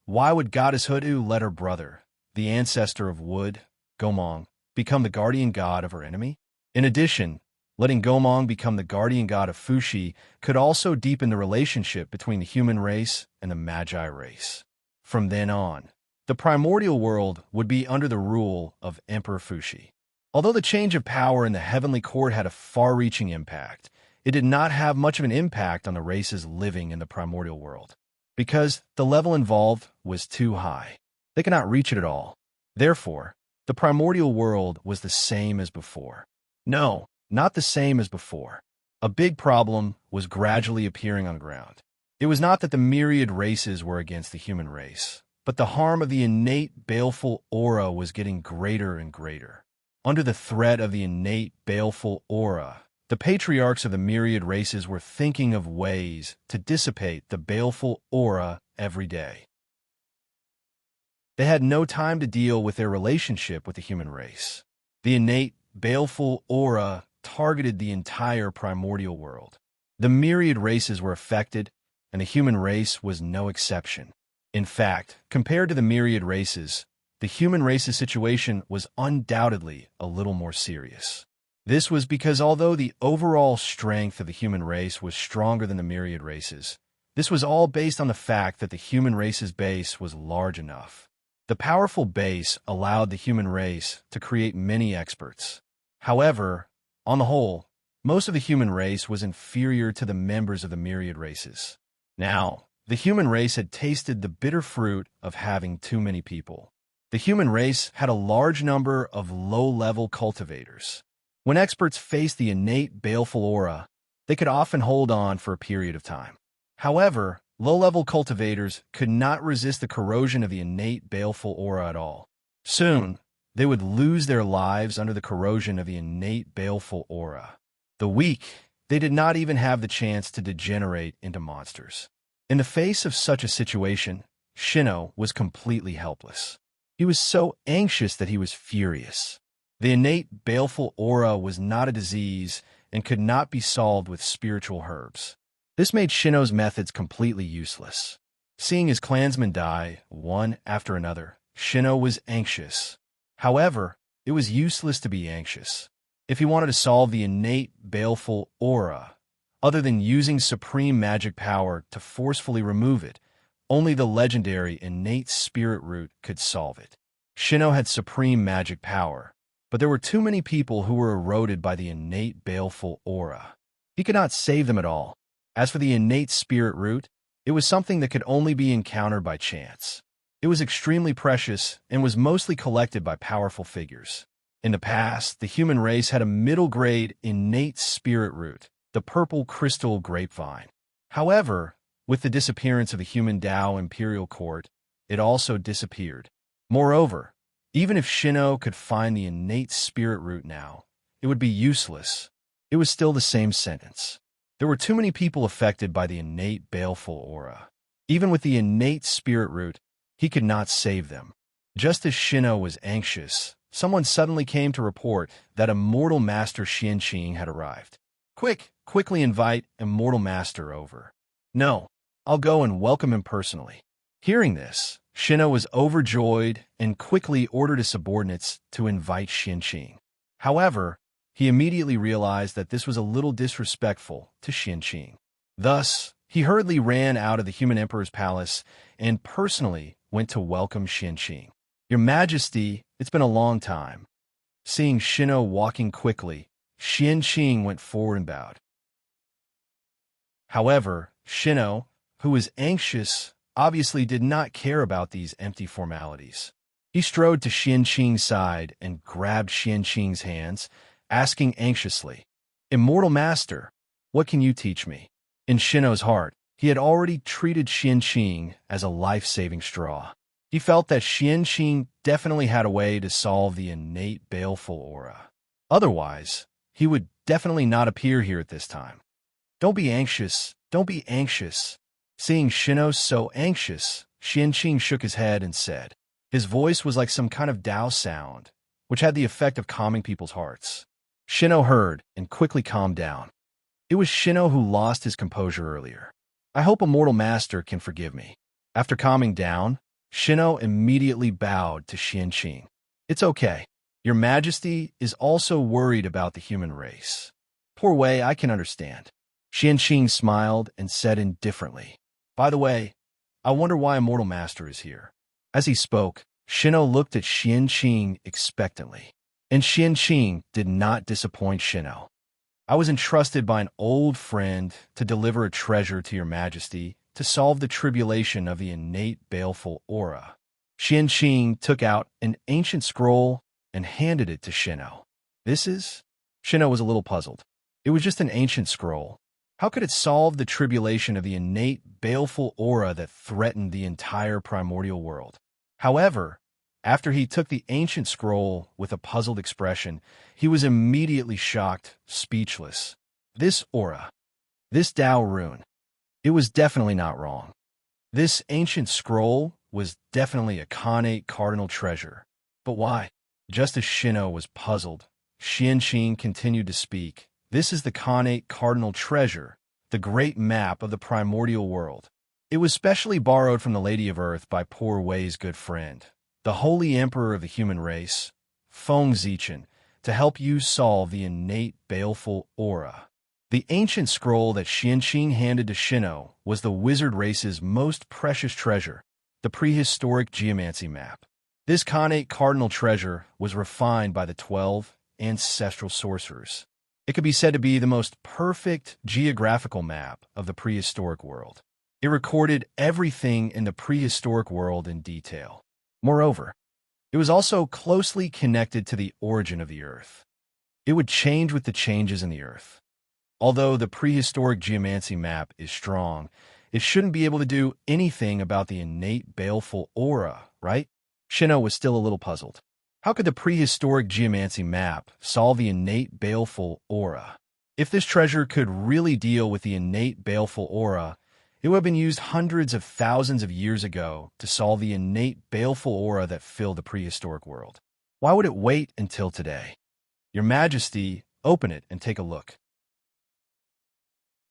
why would Goddess Hutu let her brother, the ancestor of wood, Gomon, become the guardian god of her enemy? In addition, letting Gomon become the guardian god of Fuxi could also deepen the relationship between the human race and the Magi race. From then on, the primordial world would be under the rule of Emperor Fuxi. Although the change of power in the heavenly court had a far-reaching impact, it did not have much of an impact on the races living in the primordial world, because the level involved was too high. They could not reach it at all. Therefore, The primordial world was the same as before. No, not the same as before. A big problem was gradually appearing on the ground. It was not that the myriad races were against the human race, but the harm of the innate baleful aura was getting greater and greater. Under the threat of the innate baleful aura, the patriarchs of the myriad races were thinking of ways to dissipate the baleful aura every day. They had no time to deal with their relationship with the human race. The innate baleful aura targeted the entire primordial world. The myriad races were affected, and the human race was no exception. In fact, compared to the myriad races, the human race's situation was undoubtedly a little more serious. This was because although the overall strength of the human race was stronger than the myriad races, this was all based on the fact that the human race's base was large enough. The powerful base allowed the human race to create many experts. However, on the whole, most of the human race was inferior to the members of the myriad races. Now, the human race had tasted the bitter fruit of having too many people. The human race had a large number of low-level cultivators. When experts faced the innate baleful aura, they could often hold on for a period of time. However, low-level cultivators could not resist the corrosion of the innate baleful aura at all. Soon, they would lose their lives under the corrosion of the innate baleful aura. The weak, they did not even have the chance to degenerate into monsters. In the face of such a situation, Shino was completely helpless. He was so anxious that he was furious. The innate baleful aura was not a disease and could not be solved with spiritual herbs. This made Shino's methods completely useless. Seeing his clansmen die, one after another, Shino was anxious. However, it was useless to be anxious. If he wanted to solve the innate baleful aura, other than using supreme magic power to forcefully remove it, only the legendary innate spirit root could solve it. Shino had supreme magic power, but there were too many people who were eroded by the innate baleful aura. He could not save them at all. As for the innate spirit root, it was something that could only be encountered by chance. It was extremely precious and was mostly collected by powerful figures. In the past, the human race had a middle-grade innate spirit root, the purple crystal grapevine. However, with the disappearance of the human Tao imperial court, it also disappeared. Moreover, even if Shino could find the innate spirit root now, it would be useless. It was still the same sentence. There were too many people affected by the innate baleful aura. Even with the innate spirit root, he could not save them. Just as Shino was anxious, someone suddenly came to report that Immortal Master Xianqing had arrived. Quickly invite Immortal Master over. No, I'll go and welcome him personally. Hearing this, Shino was overjoyed and quickly ordered his subordinates to invite Xianqing. However, he immediately realized that this was a little disrespectful to Xianqing. Thus, he hurriedly ran out of the human emperor's palace and personally went to welcome Xianqing. Your Majesty, it's been a long time. Seeing Shino walking quickly, Xianqing went forward and bowed. However, Shino, who was anxious, obviously did not care about these empty formalities. He strode to Xianqing's side and grabbed Xianqing's hands, asking anxiously, "Immortal Master, what can you teach me?" In Shino's heart, he had already treated Xianqing as a life-saving straw. He felt that Xianqing definitely had a way to solve the innate baleful aura. Otherwise, he would definitely not appear here at this time. Don't be anxious. Seeing Shino so anxious, Xianqing shook his head and said. His voice was like some kind of Tao sound, which had the effect of calming people's hearts. Shino heard and quickly calmed down. It was Shino who lost his composure earlier. I hope Immortal Master can forgive me. After calming down, Shino immediately bowed to Xianqing. It's okay. Your Majesty is also worried about the human race. Poor Wei, I can understand. Xianqing smiled and said indifferently, By the way, I wonder why Immortal Master is here. As he spoke, Shino looked at Xianqing expectantly. And Xianqing did not disappoint Shino. I was entrusted by an old friend to deliver a treasure to your Majesty to solve the tribulation of the innate baleful aura. Xianqing took out an ancient scroll and handed it to Shino. This is? Shino was a little puzzled. It was just an ancient scroll. How could it solve the tribulation of the innate, baleful aura that threatened the entire primordial world? However, after he took the ancient scroll with a puzzled expression, he was immediately shocked, speechless. This aura, this Tao rune, it was definitely not wrong. This ancient scroll was definitely a Khanate cardinal treasure. But why? Just as Shino was puzzled, Xianqing continued to speak. This is the Khanate cardinal treasure, the great map of the primordial world. It was specially borrowed from the Lady of Earth by poor Wei's good friend, the Holy Emperor of the human race, Feng Zichen, to help you solve the innate baleful aura. The ancient scroll that Xianqing handed to Shino was the wizard race's most precious treasure, the prehistoric geomancy map. This Khanate cardinal treasure was refined by the 12 ancestral sorcerers. It could be said to be the most perfect geographical map of the prehistoric world. It recorded everything in the prehistoric world in detail. Moreover, it was also closely connected to the origin of the Earth. It would change with the changes in the Earth. Although the prehistoric geomancy map is strong, it shouldn't be able to do anything about the innate baleful aura, right? Shino was still a little puzzled. How could the prehistoric geomancy map solve the innate baleful aura? If this treasure could really deal with the innate baleful aura, it would have been used hundreds of thousands of years ago to solve the innate baleful aura that filled the prehistoric world. Why would it wait until today? Your Majesty, open it and take a look.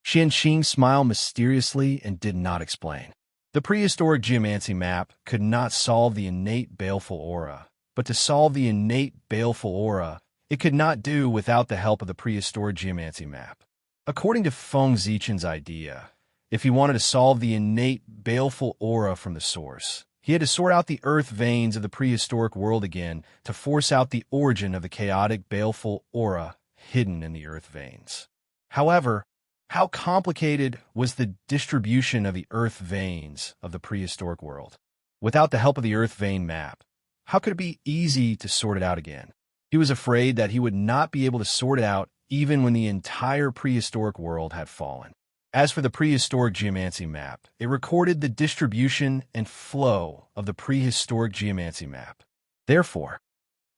Xianqing smiled mysteriously and did not explain. The prehistoric geomancy map could not solve the innate baleful aura, but to solve the innate baleful aura, it could not do without the help of the prehistoric geomancy map. According to Feng Zichen's idea, if he wanted to solve the innate baleful aura from the source, he had to sort out the earth veins of the prehistoric world again to force out the origin of the chaotic baleful aura hidden in the earth veins. However, how complicated was the distribution of the earth veins of the prehistoric world? Without the help of the earth vein map, how could it be easy to sort it out again? He was afraid that he would not be able to sort it out even when the entire prehistoric world had fallen. As for the prehistoric geomancy map, it recorded the distribution and flow of the prehistoric geomancy map. Therefore,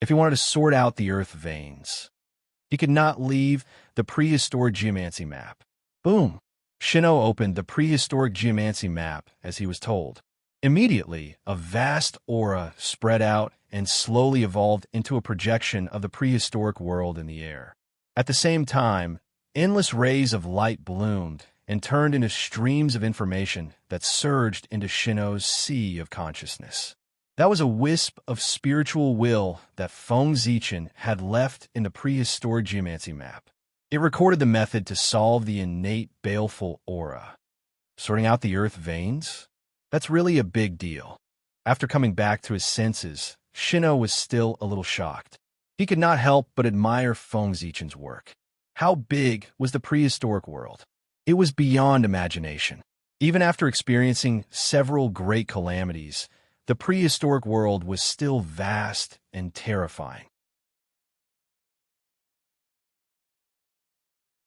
if he wanted to sort out the earth veins, he could not leave the prehistoric geomancy map. Boom! Shino opened the prehistoric geomancy map as he was told. Immediately, a vast aura spread out and slowly evolved into a projection of the prehistoric world in the air. At the same time, endless rays of light bloomed and turned into streams of information that surged into Shino's sea of consciousness. That was a wisp of spiritual will that Feng Zichen had left in the prehistoric geomancy map. It recorded the method to solve the innate baleful aura. Sorting out the earth veins? That's really a big deal. After coming back to his senses, Shino was still a little shocked. He could not help but admire Feng Zichen's work. How big was the prehistoric world? It was beyond imagination. Even after experiencing several great calamities, the prehistoric world was still vast and terrifying.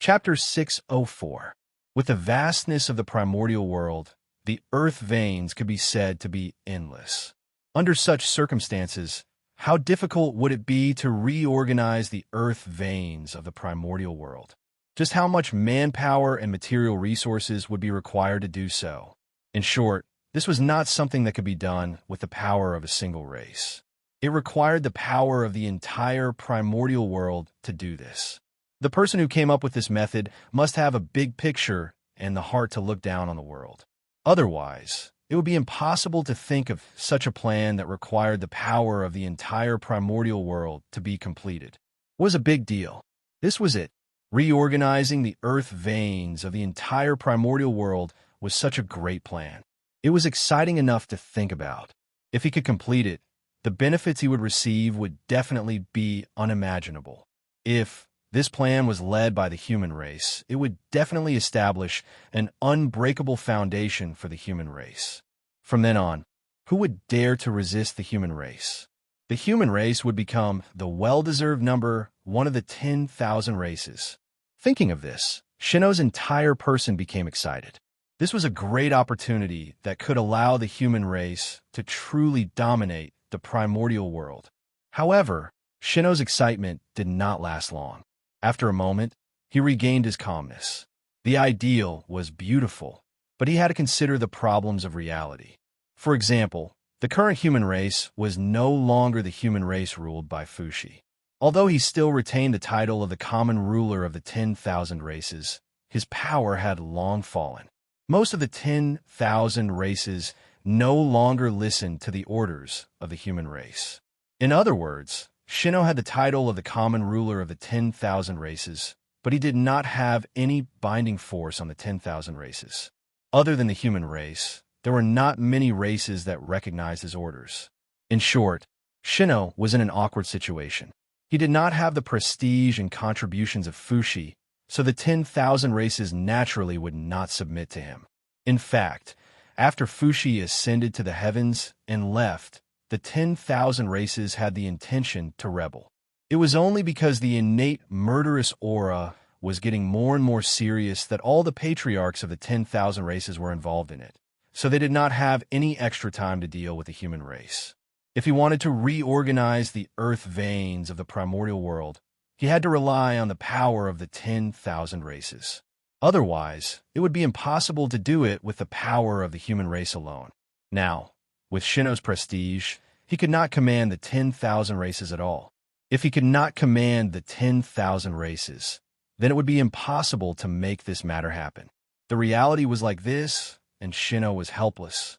Chapter 604. With the vastness of the primordial world, the earth veins could be said to be endless. Under such circumstances, how difficult would it be to reorganize the earth veins of the primordial world? Just how much manpower and material resources would be required to do so? In short, this was not something that could be done with the power of a single race. It required the power of the entire primordial world to do this. The person who came up with this method must have a big picture and the heart to look down on the world. Otherwise, it would be impossible to think of such a plan that required the power of the entire primordial world to be completed. It was a big deal. This was it. Reorganizing the earth veins of the entire primordial world was such a great plan. It was exciting enough to think about. If he could complete it, the benefits he would receive would definitely be unimaginable. If this plan was led by the human race, it would definitely establish an unbreakable foundation for the human race. From then on, who would dare to resist the human race? The human race would become the well-deserved number one of the 10,000 races. Thinking of this, Shinnow's entire person became excited. This was a great opportunity that could allow the human race to truly dominate the primordial world. However, Shinnow's excitement did not last long. After a moment, he regained his calmness. The ideal was beautiful, but he had to consider the problems of reality. For example, the current human race was no longer the human race ruled by Fushi. Although he still retained the title of the common ruler of the 10,000 races, his power had long fallen. Most of the 10,000 races no longer listened to the orders of the human race. In other words, Shinno had the title of the common ruler of the 10,000 races, but he did not have any binding force on the 10,000 races. Other than the human race, there were not many races that recognized his orders. In short, Shinno was in an awkward situation. He did not have the prestige and contributions of Fushi, so the 10,000 races naturally would not submit to him. In fact, after Fushi ascended to the heavens and left, the 10,000 races had the intention to rebel. It was only because the innate murderous aura was getting more and more serious that all the patriarchs of the 10,000 races were involved in it, so they did not have any extra time to deal with the human race. If he wanted to reorganize the earth veins of the primordial world, he had to rely on the power of the 10,000 races. Otherwise, it would be impossible to do it with the power of the human race alone. Now, with Shinno's prestige, he could not command the 10,000 races at all. If he could not command the 10,000 races, then it would be impossible to make this matter happen. The reality was like this, and Shinno was helpless.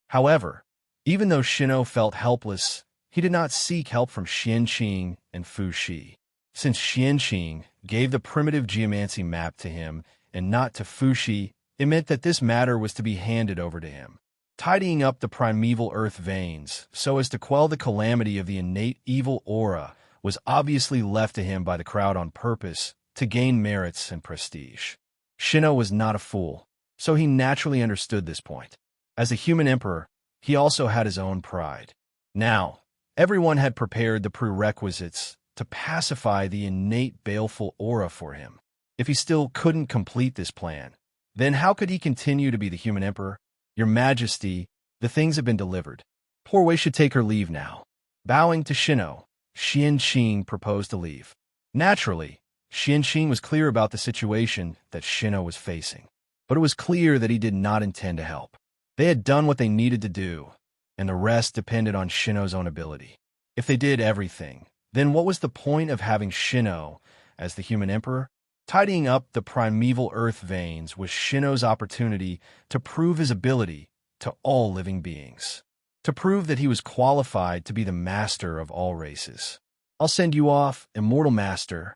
However, even though Shinno felt helpless, he did not seek help from Xianqing and Fushi. Since Xianqing gave the primitive geomancy map to him and not to Fushi, it meant that this matter was to be handed over to him. Tidying up the primeval earth veins so as to quell the calamity of the innate evil aura was obviously left to him by the crowd on purpose to gain merits and prestige. Shinno was not a fool, so he naturally understood this point. As a human emperor, he also had his own pride. Now, everyone had prepared the prerequisites to pacify the innate baleful aura for him. If he still couldn't complete this plan, then how could he continue to be the human emperor? Your Majesty, the things have been delivered. Poor Wei should take her leave now. Bowing to Shinno, Xianqing proposed to leave. Naturally, Xianqing was clear about the situation that Shinno was facing, but it was clear that he did not intend to help. They had done what they needed to do, and the rest depended on Shinno's own ability. If they did everything, then what was the point of having Shinno as the human emperor? Tidying up the primeval earth veins was Shinno's opportunity to prove his ability to all living beings, to prove that he was qualified to be the master of all races. I'll send you off, immortal master.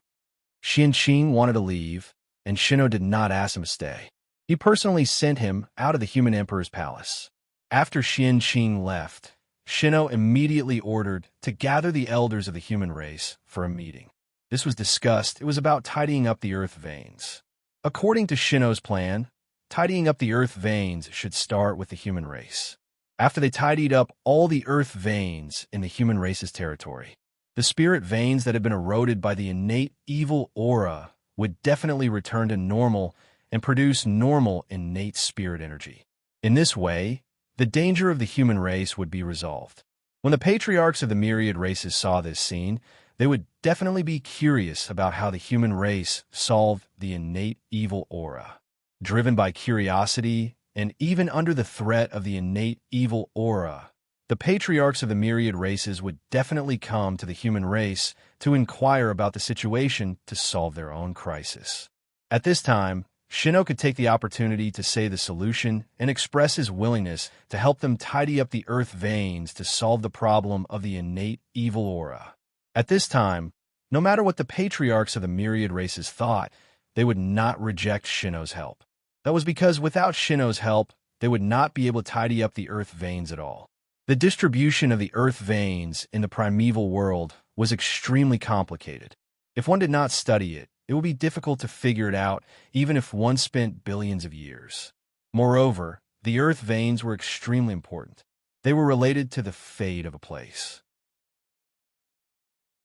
Xianqing wanted to leave, and Shinno did not ask him to stay. He personally sent him out of the human emperor's palace. After Xianqing left, Shinno immediately ordered to gather the elders of the human race for a meeting. This was discussed. It was about tidying up the earth veins. According to Shinno's plan, tidying up the earth veins should start with the human race. After they tidied up all the earth veins in the human race's territory, the spirit veins that had been eroded by the innate evil aura would definitely return to normal and produce normal innate spirit energy. In this way, the danger of the human race would be resolved. When the patriarchs of the myriad races saw this scene, they would definitely be curious about how the human race solved the innate evil aura. Driven by curiosity, and even under the threat of the innate evil aura, the patriarchs of the myriad races would definitely come to the human race to inquire about the situation to solve their own crisis. At this time, Shinno could take the opportunity to say the solution and express his willingness to help them tidy up the earth veins to solve the problem of the innate evil aura. At this time, no matter what the patriarchs of the myriad races thought, they would not reject Shinno's help. That was because without Shinno's help, they would not be able to tidy up the earth veins at all. The distribution of the earth veins in the primeval world was extremely complicated. If one did not study it, it would be difficult to figure it out even if one spent billions of years. Moreover, the earth veins were extremely important. They were related to the fate of a place.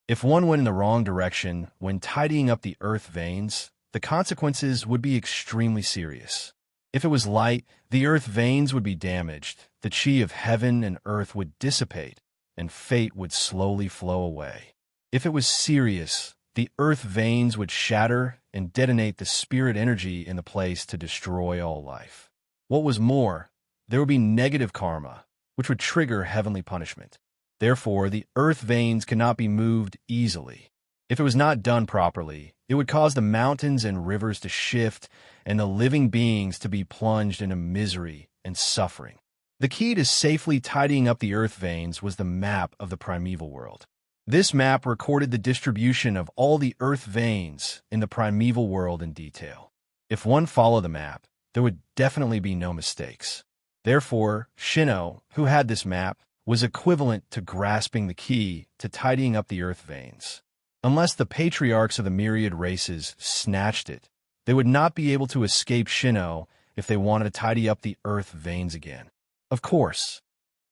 If one went in the wrong direction when tidying up the earth veins, the consequences would be extremely serious. If it was light, the earth veins would be damaged, the chi of heaven and earth would dissipate, and fate would slowly flow away. If it was serious, the earth veins would shatter and detonate the spirit energy in the place to destroy all life. What was more, there would be negative karma, which would trigger heavenly punishment. Therefore, the earth veins cannot be moved easily. If it was not done properly, it would cause the mountains and rivers to shift and the living beings to be plunged into misery and suffering. The key to safely tidying up the earth veins was the map of the primeval world. This map recorded the distribution of all the earth veins in the primeval world in detail. If one followed the map, there would definitely be no mistakes. Therefore, Shino, who had this map, was equivalent to grasping the key to tidying up the earth veins. Unless the patriarchs of the myriad races snatched it, they would not be able to escape Shino if they wanted to tidy up the earth veins again. Of course,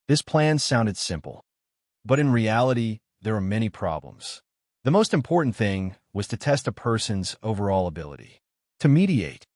this plan sounded simple, but in reality, there were many problems. The most important thing was to test a person's overall ability, to mediate,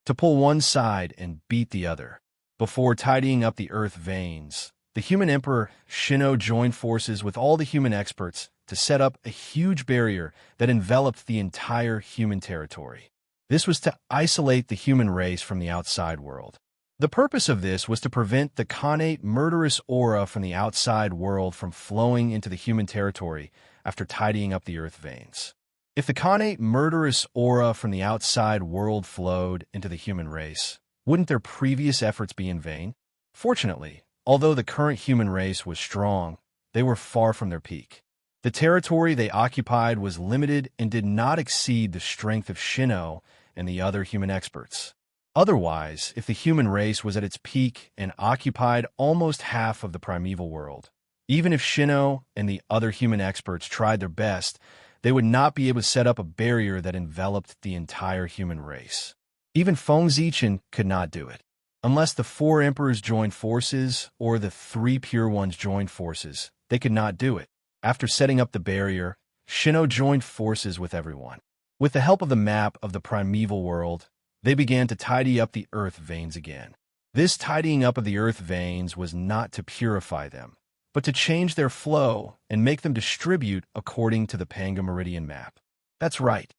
to pull one side and beat the other. Before tidying up the earth veins, the human emperor Shino joined forces with all the human experts to set up a huge barrier that enveloped the entire human territory. This was to isolate the human race from the outside world. The purpose of this was to prevent the connate murderous aura from the outside world from flowing into the human territory after tidying up the earth veins. If the connate murderous aura from the outside world flowed into the human race, wouldn't their previous efforts be in vain? Fortunately, although the current human race was strong, they were far from their peak. The territory they occupied was limited and did not exceed the strength of Shino and the other human experts. Otherwise, if the human race was at its peak and occupied almost half of the primeval world, even if Shino and the other human experts tried their best, they would not be able to set up a barrier that enveloped the entire human race. Even Feng Zichen could not do it. Unless the 4 emperors joined forces or the 3 pure ones joined forces, they could not do it. After setting up the barrier, Shino joined forces with everyone. With the help of the map of the primeval world, they began to tidy up the earth veins again. This tidying up of the earth veins was not to purify them, but to change their flow and make them distribute according to the Pangu Meridian map. That's right.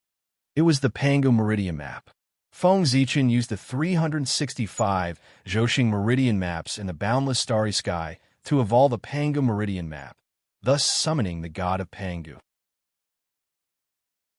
It was the Pangu Meridian map. Feng Zichen used the 365 Zhoxing Meridian maps in the boundless starry sky to evolve the Pangu Meridian map, thus summoning the god of Pangu.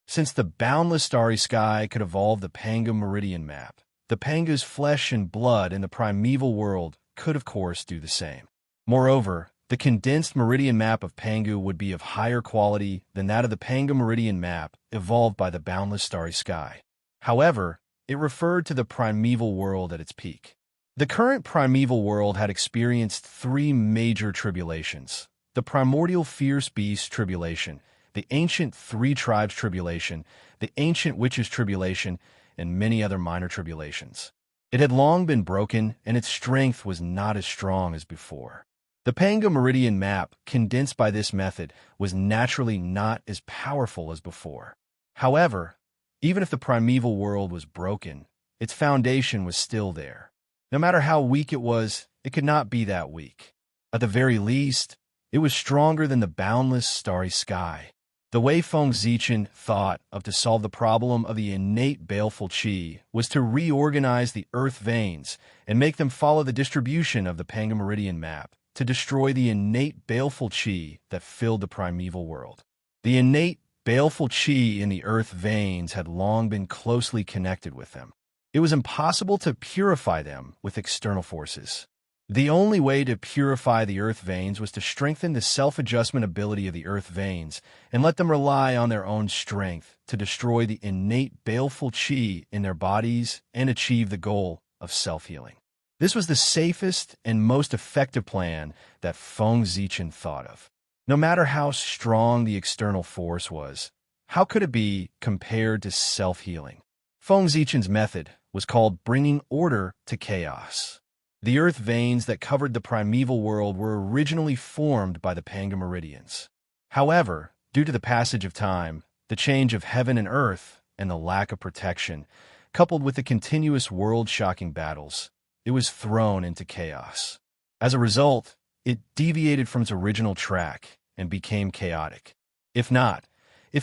Since the boundless starry sky could evolve the Pangu Meridian map, the Pangu's flesh and blood in the primeval world could of course do the same. Moreover, the condensed meridian map of Pangu would be of higher quality than that of the Pangu Meridian map evolved by the boundless starry sky. However, it referred to the primeval world at its peak. The current primeval world had experienced 3 major tribulations: the primordial fierce beast tribulation, the ancient 3 tribes tribulation, the ancient witches tribulation, and many other minor tribulations. It had long been broken, and its strength was not as strong as before. The Pangu Meridian map, condensed by this method, was naturally not as powerful as before. However, even if the primeval world was broken, its foundation was still there. No matter how weak it was, it could not be that weak. At the very least, it was stronger than the boundless starry sky. The way Feng Zichen thought of to solve the problem of the innate baleful qi was to reorganize the earth veins and make them follow the distribution of the Pangu Meridian map to destroy the innate baleful qi that filled the primeval world. The innate baleful qi in the earth veins had long been closely connected with them. It was impossible to purify them with external forces. The only way to purify the earth veins was to strengthen the self-adjustment ability of the earth veins and let them rely on their own strength to destroy the innate baleful qi in their bodies and achieve the goal of self-healing. This was the safest and most effective plan that Feng Zichen thought of. No matter how strong the external force was, how could it be compared to self-healing? Feng Zichen's method was called bringing order to chaos. The earth veins that covered the primeval world were originally formed by the Panga Meridians. However, due to the passage of time, the change of heaven and earth, and the lack of protection, coupled with the continuous world-shocking battles, it was thrown into chaos. As a result, it deviated from its original track and became chaotic. If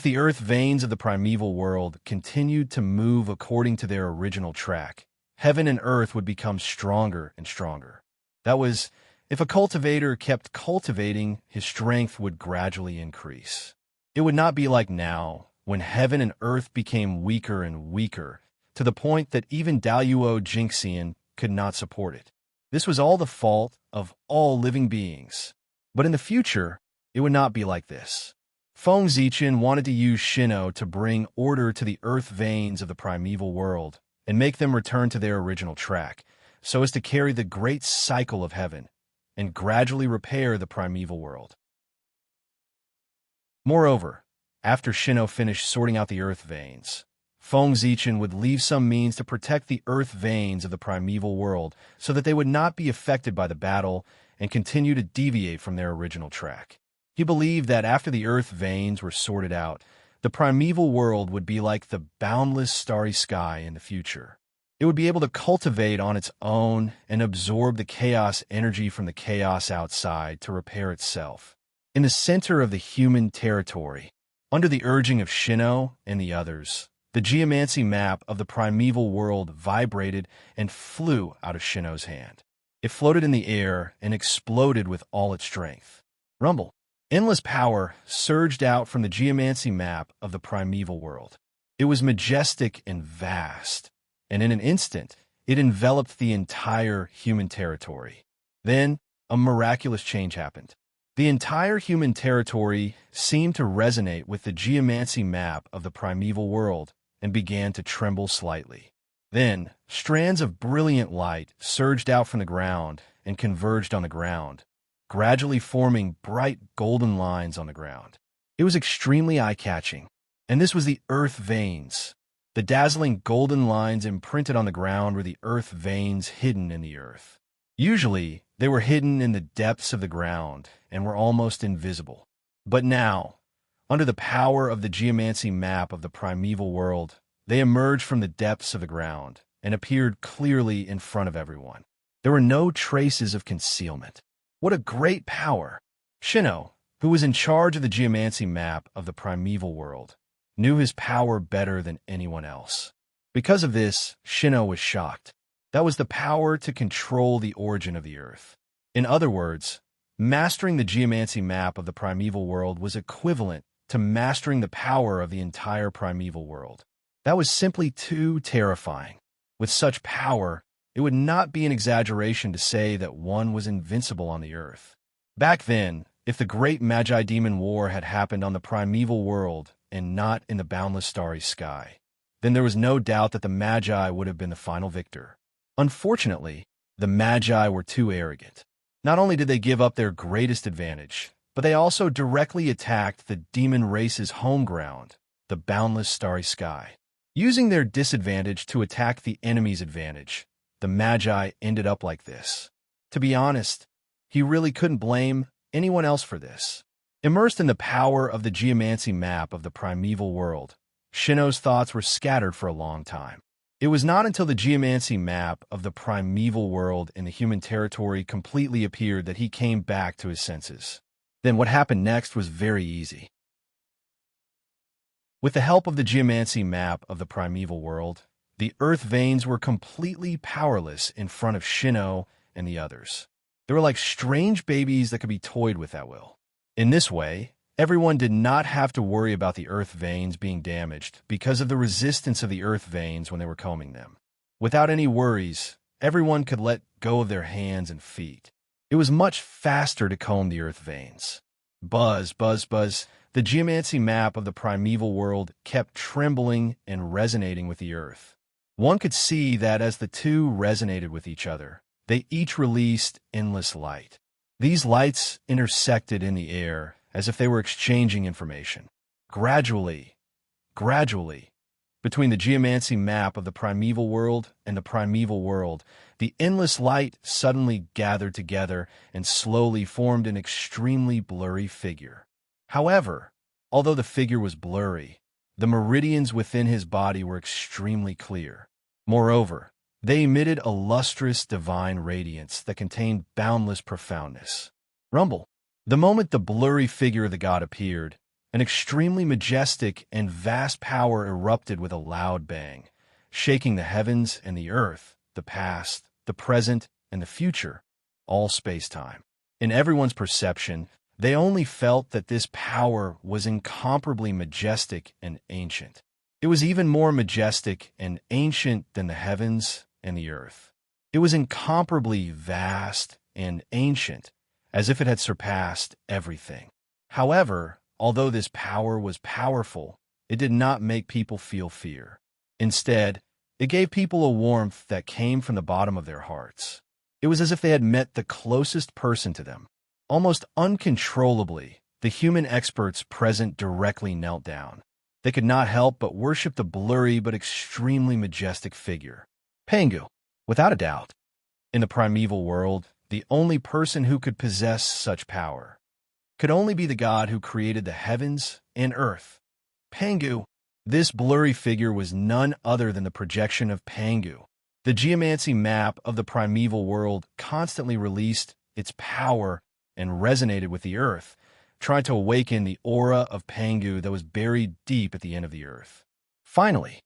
the earth veins of the primeval world continued to move according to their original track, heaven and earth would become stronger and stronger. That was, if a cultivator kept cultivating, his strength would gradually increase. It would not be like now, when heaven and earth became weaker and weaker, to the point that even Daluo Jinxian could not support it. This was all the fault of all living beings. But in the future, it would not be like this. Feng Zichen wanted to use Shino to bring order to the earth veins of the primeval world and make them return to their original track, so as to carry the great cycle of heaven and gradually repair the primeval world. Moreover, after Shino finished sorting out the earth veins, Feng Zichen would leave some means to protect the earth veins of the primeval world so that they would not be affected by the battle and continue to deviate from their original track. He believed that after the earth veins were sorted out, the primeval world would be like the boundless starry sky in the future. It would be able to cultivate on its own and absorb the chaos energy from the chaos outside to repair itself. In the center of the human territory, under the urging of Shino and the others, the geomancy map of the primeval world vibrated and flew out of Shino's hand. It floated in the air and exploded with all its strength. Rumble. Endless power surged out from the geomancy map of the primeval world. It was majestic and vast, and in an instant, it enveloped the entire human territory. Then, a miraculous change happened. The entire human territory seemed to resonate with the geomancy map of the primeval world and began to tremble slightly. Then, strands of brilliant light surged out from the ground and converged on the ground, gradually forming bright golden lines on the ground. It was extremely eye-catching, and this was the earth veins. The dazzling golden lines imprinted on the ground were the earth veins hidden in the earth. Usually, they were hidden in the depths of the ground and were almost invisible. But now, under the power of the geomancy map of the primeval world, they emerged from the depths of the ground and appeared clearly in front of everyone. There were no traces of concealment. What a great power! Shino, who was in charge of the geomancy map of the primeval world, knew his power better than anyone else. Because of this, Shino was shocked. That was the power to control the origin of the earth. In other words, mastering the geomancy map of the primeval world was equivalent to mastering the power of the entire primeval world. That was simply too terrifying. With such power, it would not be an exaggeration to say that one was invincible on the earth. Back then, if the great Magi-Demon War had happened on the primeval world and not in the boundless starry sky, then there was no doubt that the Magi would have been the final victor. Unfortunately, the Magi were too arrogant. Not only did they give up their greatest advantage, but they also directly attacked the demon race's home ground, the boundless starry sky. Using their disadvantage to attack the enemy's advantage, the Magi ended up like this. To be honest, he really couldn't blame anyone else for this. Immersed in the power of the geomancy map of the primeval world, Shino's thoughts were scattered for a long time. It was not until the geomancy map of the primeval world in the human territory completely appeared that he came back to his senses. Then what happened next was very easy. With the help of the geomancy map of the primeval world, the earth veins were completely powerless in front of Shino and the others. They were like strange babies that could be toyed with at will. In this way, everyone did not have to worry about the earth veins being damaged because of the resistance of the earth veins when they were combing them. Without any worries, everyone could let go of their hands and feet. It was much faster to comb the earth veins. Buzz, buzz, buzz. The geomancy map of the primeval world kept trembling and resonating with the earth. One could see that as the two resonated with each other, they each released endless light. These lights intersected in the air as if they were exchanging information. Gradually, Between the geomancy map of the primeval world and the primeval world, the endless light suddenly gathered together and slowly formed an extremely blurry figure. However, although the figure was blurry, the meridians within his body were extremely clear. Moreover, they emitted a lustrous divine radiance that contained boundless profoundness. Rumble. The moment the blurry figure of the god appeared, an extremely majestic and vast power erupted with a loud bang, shaking the heavens and the earth, the past, the present, and the future, all space-time. In everyone's perception, they only felt that this power was incomparably majestic and ancient. It was even more majestic and ancient than the heavens and the earth. It was incomparably vast and ancient, as if it had surpassed everything. However, although this power was powerful, it did not make people feel fear. Instead, it gave people a warmth that came from the bottom of their hearts. It was as if they had met the closest person to them. Almost uncontrollably, the human experts present directly knelt down. They could not help but worship the blurry but extremely majestic figure. Pangu, without a doubt. In the primeval world, the only person who could possess such power could only be the god who created the heavens and earth. Pangu. This blurry figure was none other than the projection of Pangu. The geomancy map of the primeval world constantly released its power and resonated with the earth, trying to awaken the aura of Pangu that was buried deep at the end of the earth. Finally,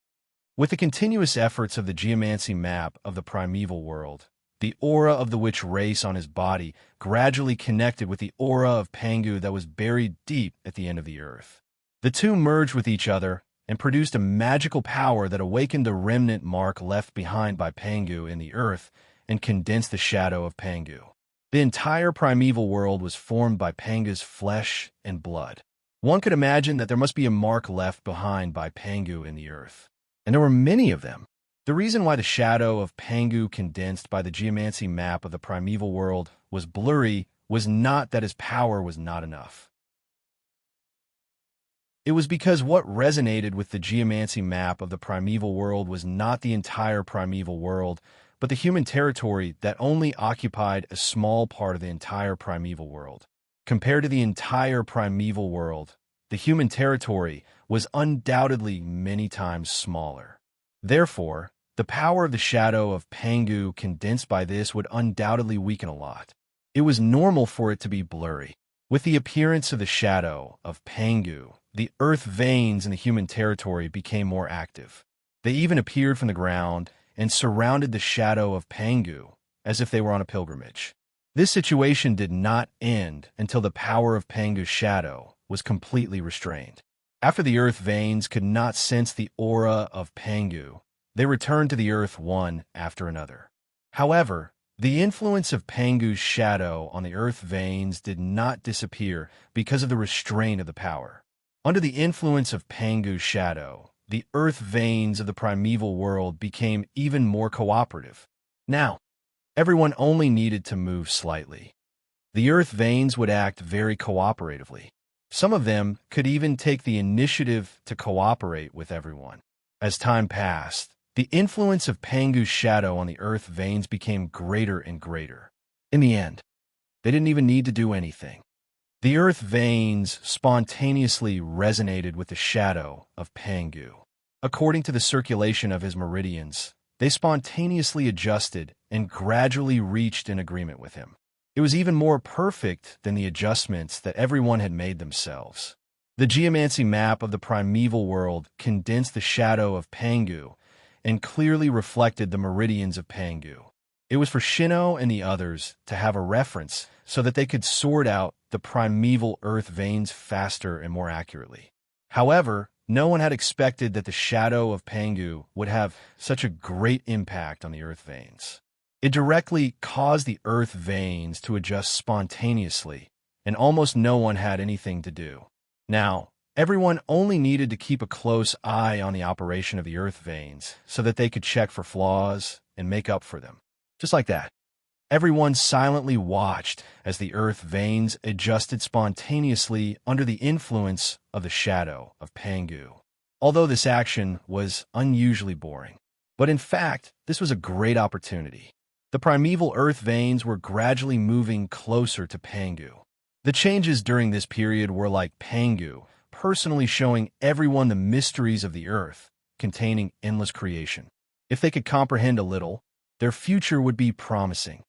with the continuous efforts of the geomancy map of the primeval world, the aura of the witch race on his body gradually connected with the aura of Pangu that was buried deep at the end of the earth. The two merged with each other and produced a magical power that awakened the remnant mark left behind by Pangu in the earth and condensed the shadow of Pangu. The entire primeval world was formed by Pangu's flesh and blood. One could imagine that there must be a mark left behind by Pangu in the earth. And there were many of them. The reason why the shadow of Pangu condensed by the geomancy map of the primeval world was blurry was not that his power was not enough. It was because what resonated with the geomancy map of the primeval world was not the entire primeval world, but the human territory that only occupied a small part of the entire primeval world. Compared to the entire primeval world, the human territory was undoubtedly many times smaller. Therefore, the power of the shadow of Pangu condensed by this would undoubtedly weaken a lot. It was normal for it to be blurry. With the appearance of the shadow of Pangu, the earth veins in the human territory became more active. They even appeared from the ground and surrounded the shadow of Pangu as if they were on a pilgrimage. This situation did not end until the power of Pangu's shadow was completely restrained. After the earth veins could not sense the aura of Pangu, they returned to the earth one after another. However, the influence of Pangu's shadow on the earth veins did not disappear because of the restraint of the power. Under the influence of Pangu's shadow, the earth veins of the primeval world became even more cooperative. Now, everyone only needed to move slightly. The earth veins would act very cooperatively. Some of them could even take the initiative to cooperate with everyone. As time passed, the influence of Pangu's shadow on the earth veins became greater and greater. In the end, they didn't even need to do anything. The earth veins spontaneously resonated with the shadow of Pangu. According to the circulation of his meridians, they spontaneously adjusted and gradually reached an agreement with him. It was even more perfect than the adjustments that everyone had made themselves. The geomancy map of the primeval world condensed the shadow of Pangu and clearly reflected the meridians of Pangu. It was for Shino and the others to have a reference so that they could sort out the primeval earth veins faster and more accurately. However, no one had expected that the shadow of Pangu would have such a great impact on the earth veins. It directly caused the earth veins to adjust spontaneously, and almost no one had anything to do. Now, everyone only needed to keep a close eye on the operation of the earth veins so that they could check for flaws and make up for them. Just like that. Everyone silently watched as the earth veins adjusted spontaneously under the influence of the shadow of Pangu. although this action was unusually boring. But in fact, this was a great opportunity. The primeval earth veins were gradually moving closer to Pangu. The changes during this period were like Pangu, personally showing everyone the mysteries of the earth, containing endless creation. If they could comprehend a little, their future would be promising.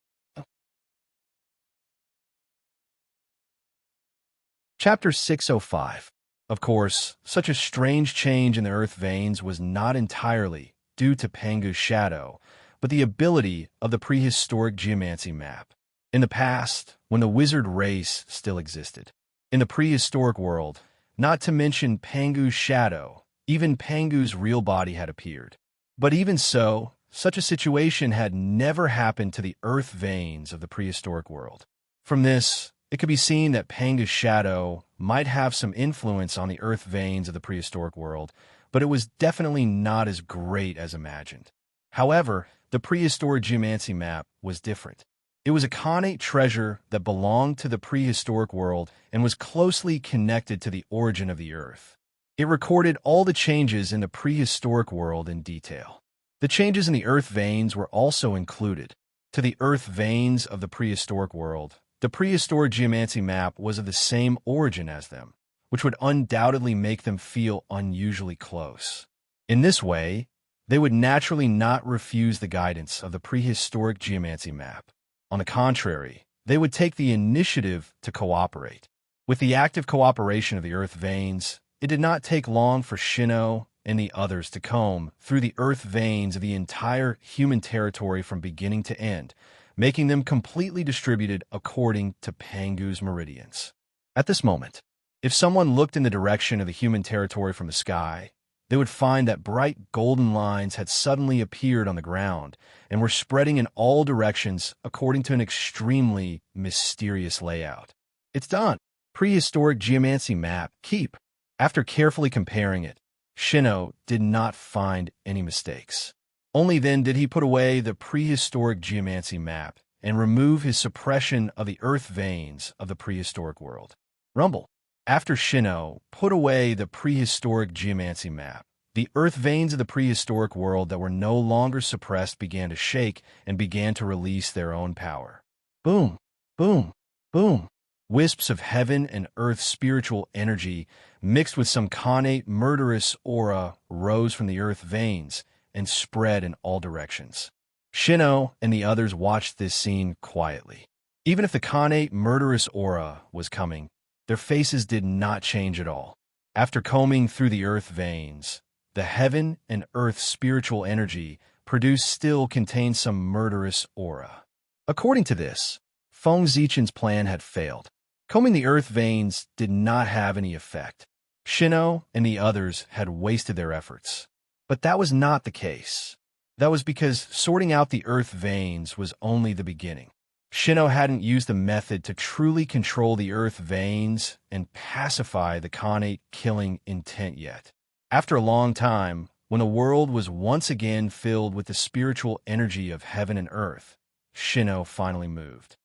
Chapter 605. Of course, such a strange change in the earth veins was not entirely due to Pangu's shadow, but the ability of the prehistoric geomancy map. In the past, when the wizard race still existed. In the prehistoric world, not to mention Pangu's shadow, even Pangu's real body had appeared. But even so, such a situation had never happened to the earth veins of the prehistoric world. From this, it could be seen that Pangu's shadow might have some influence on the earth veins of the prehistoric world, but it was definitely not as great as imagined. However, the prehistoric geomancy map was different. It was a connate treasure that belonged to the prehistoric world and was closely connected to the origin of the earth. It recorded all the changes in the prehistoric world in detail. The changes in the earth veins were also included. To the earth veins of the prehistoric world, the prehistoric geomancy map was of the same origin as them, which would undoubtedly make them feel unusually close. In this way, they would naturally not refuse the guidance of the prehistoric geomancy map. On the contrary, they would take the initiative to cooperate. With the active cooperation of the earth veins, it did not take long for Shino and the others to comb through the earth veins of the entire human territory from beginning to end, making them completely distributed according to Pangu's meridians. At this moment, if someone looked in the direction of the human territory from the sky, they would find that bright golden lines had suddenly appeared on the ground and were spreading in all directions according to an extremely mysterious layout. It's done. Prehistoric geomancy map, keep. After carefully comparing it, Shino did not find any mistakes. Only then did he put away the prehistoric geomancy map and remove his suppression of the earth veins of the prehistoric world. Rumble. After Shino put away the prehistoric geomancy map, the earth veins of the prehistoric world that were no longer suppressed began to shake and began to release their own power. Boom, boom, boom. Wisps of heaven and earth spiritual energy mixed with some connate murderous aura rose from the earth veins and spread in all directions. Shino and the others watched this scene quietly. Even if the connate murderous aura was coming, their faces did not change at all. After combing through the earth veins, the heaven and earth spiritual energy produced still contained some murderous aura. According to this, Feng Zichen's plan had failed. Combing the earth veins did not have any effect. Shino and the others had wasted their efforts. But that was not the case. That was because sorting out the earth veins was only the beginning. Shino hadn't used the method to truly control the earth veins and pacify the connate killing intent yet. After a long time, when the world was once again filled with the spiritual energy of heaven and earth, Shino finally moved.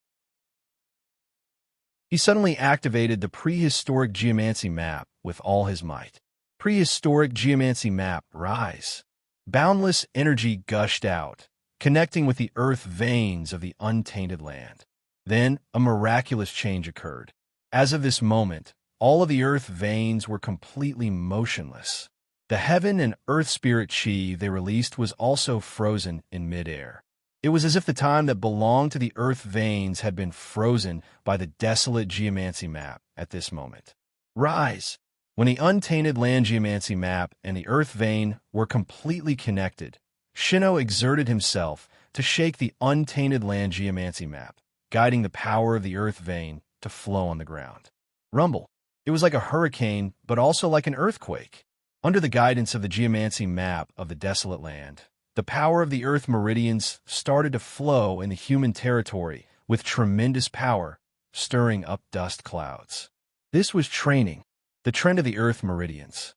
He suddenly activated the prehistoric geomancy map with all his might. Prehistoric geomancy map, rise. Boundless energy gushed out, connecting with the earth veins of the untainted land. Then a miraculous change occurred. As of this moment, all of the earth veins were completely motionless. The heaven and earth spirit chi they released was also frozen in midair. It was as if the time that belonged to the earth veins had been frozen by the desolate geomancy map at this moment. Rise! When the untainted land geomancy map and the earth vein were completely connected, Shino exerted himself to shake the untainted land geomancy map, guiding the power of the earth vein to flow on the ground. Rumble. It was like a hurricane, but also like an earthquake. Under the guidance of the geomancy map of the desolate land, the power of the earth meridians started to flow in the human territory with tremendous power, stirring up dust clouds. This was training. The trend of the earth meridians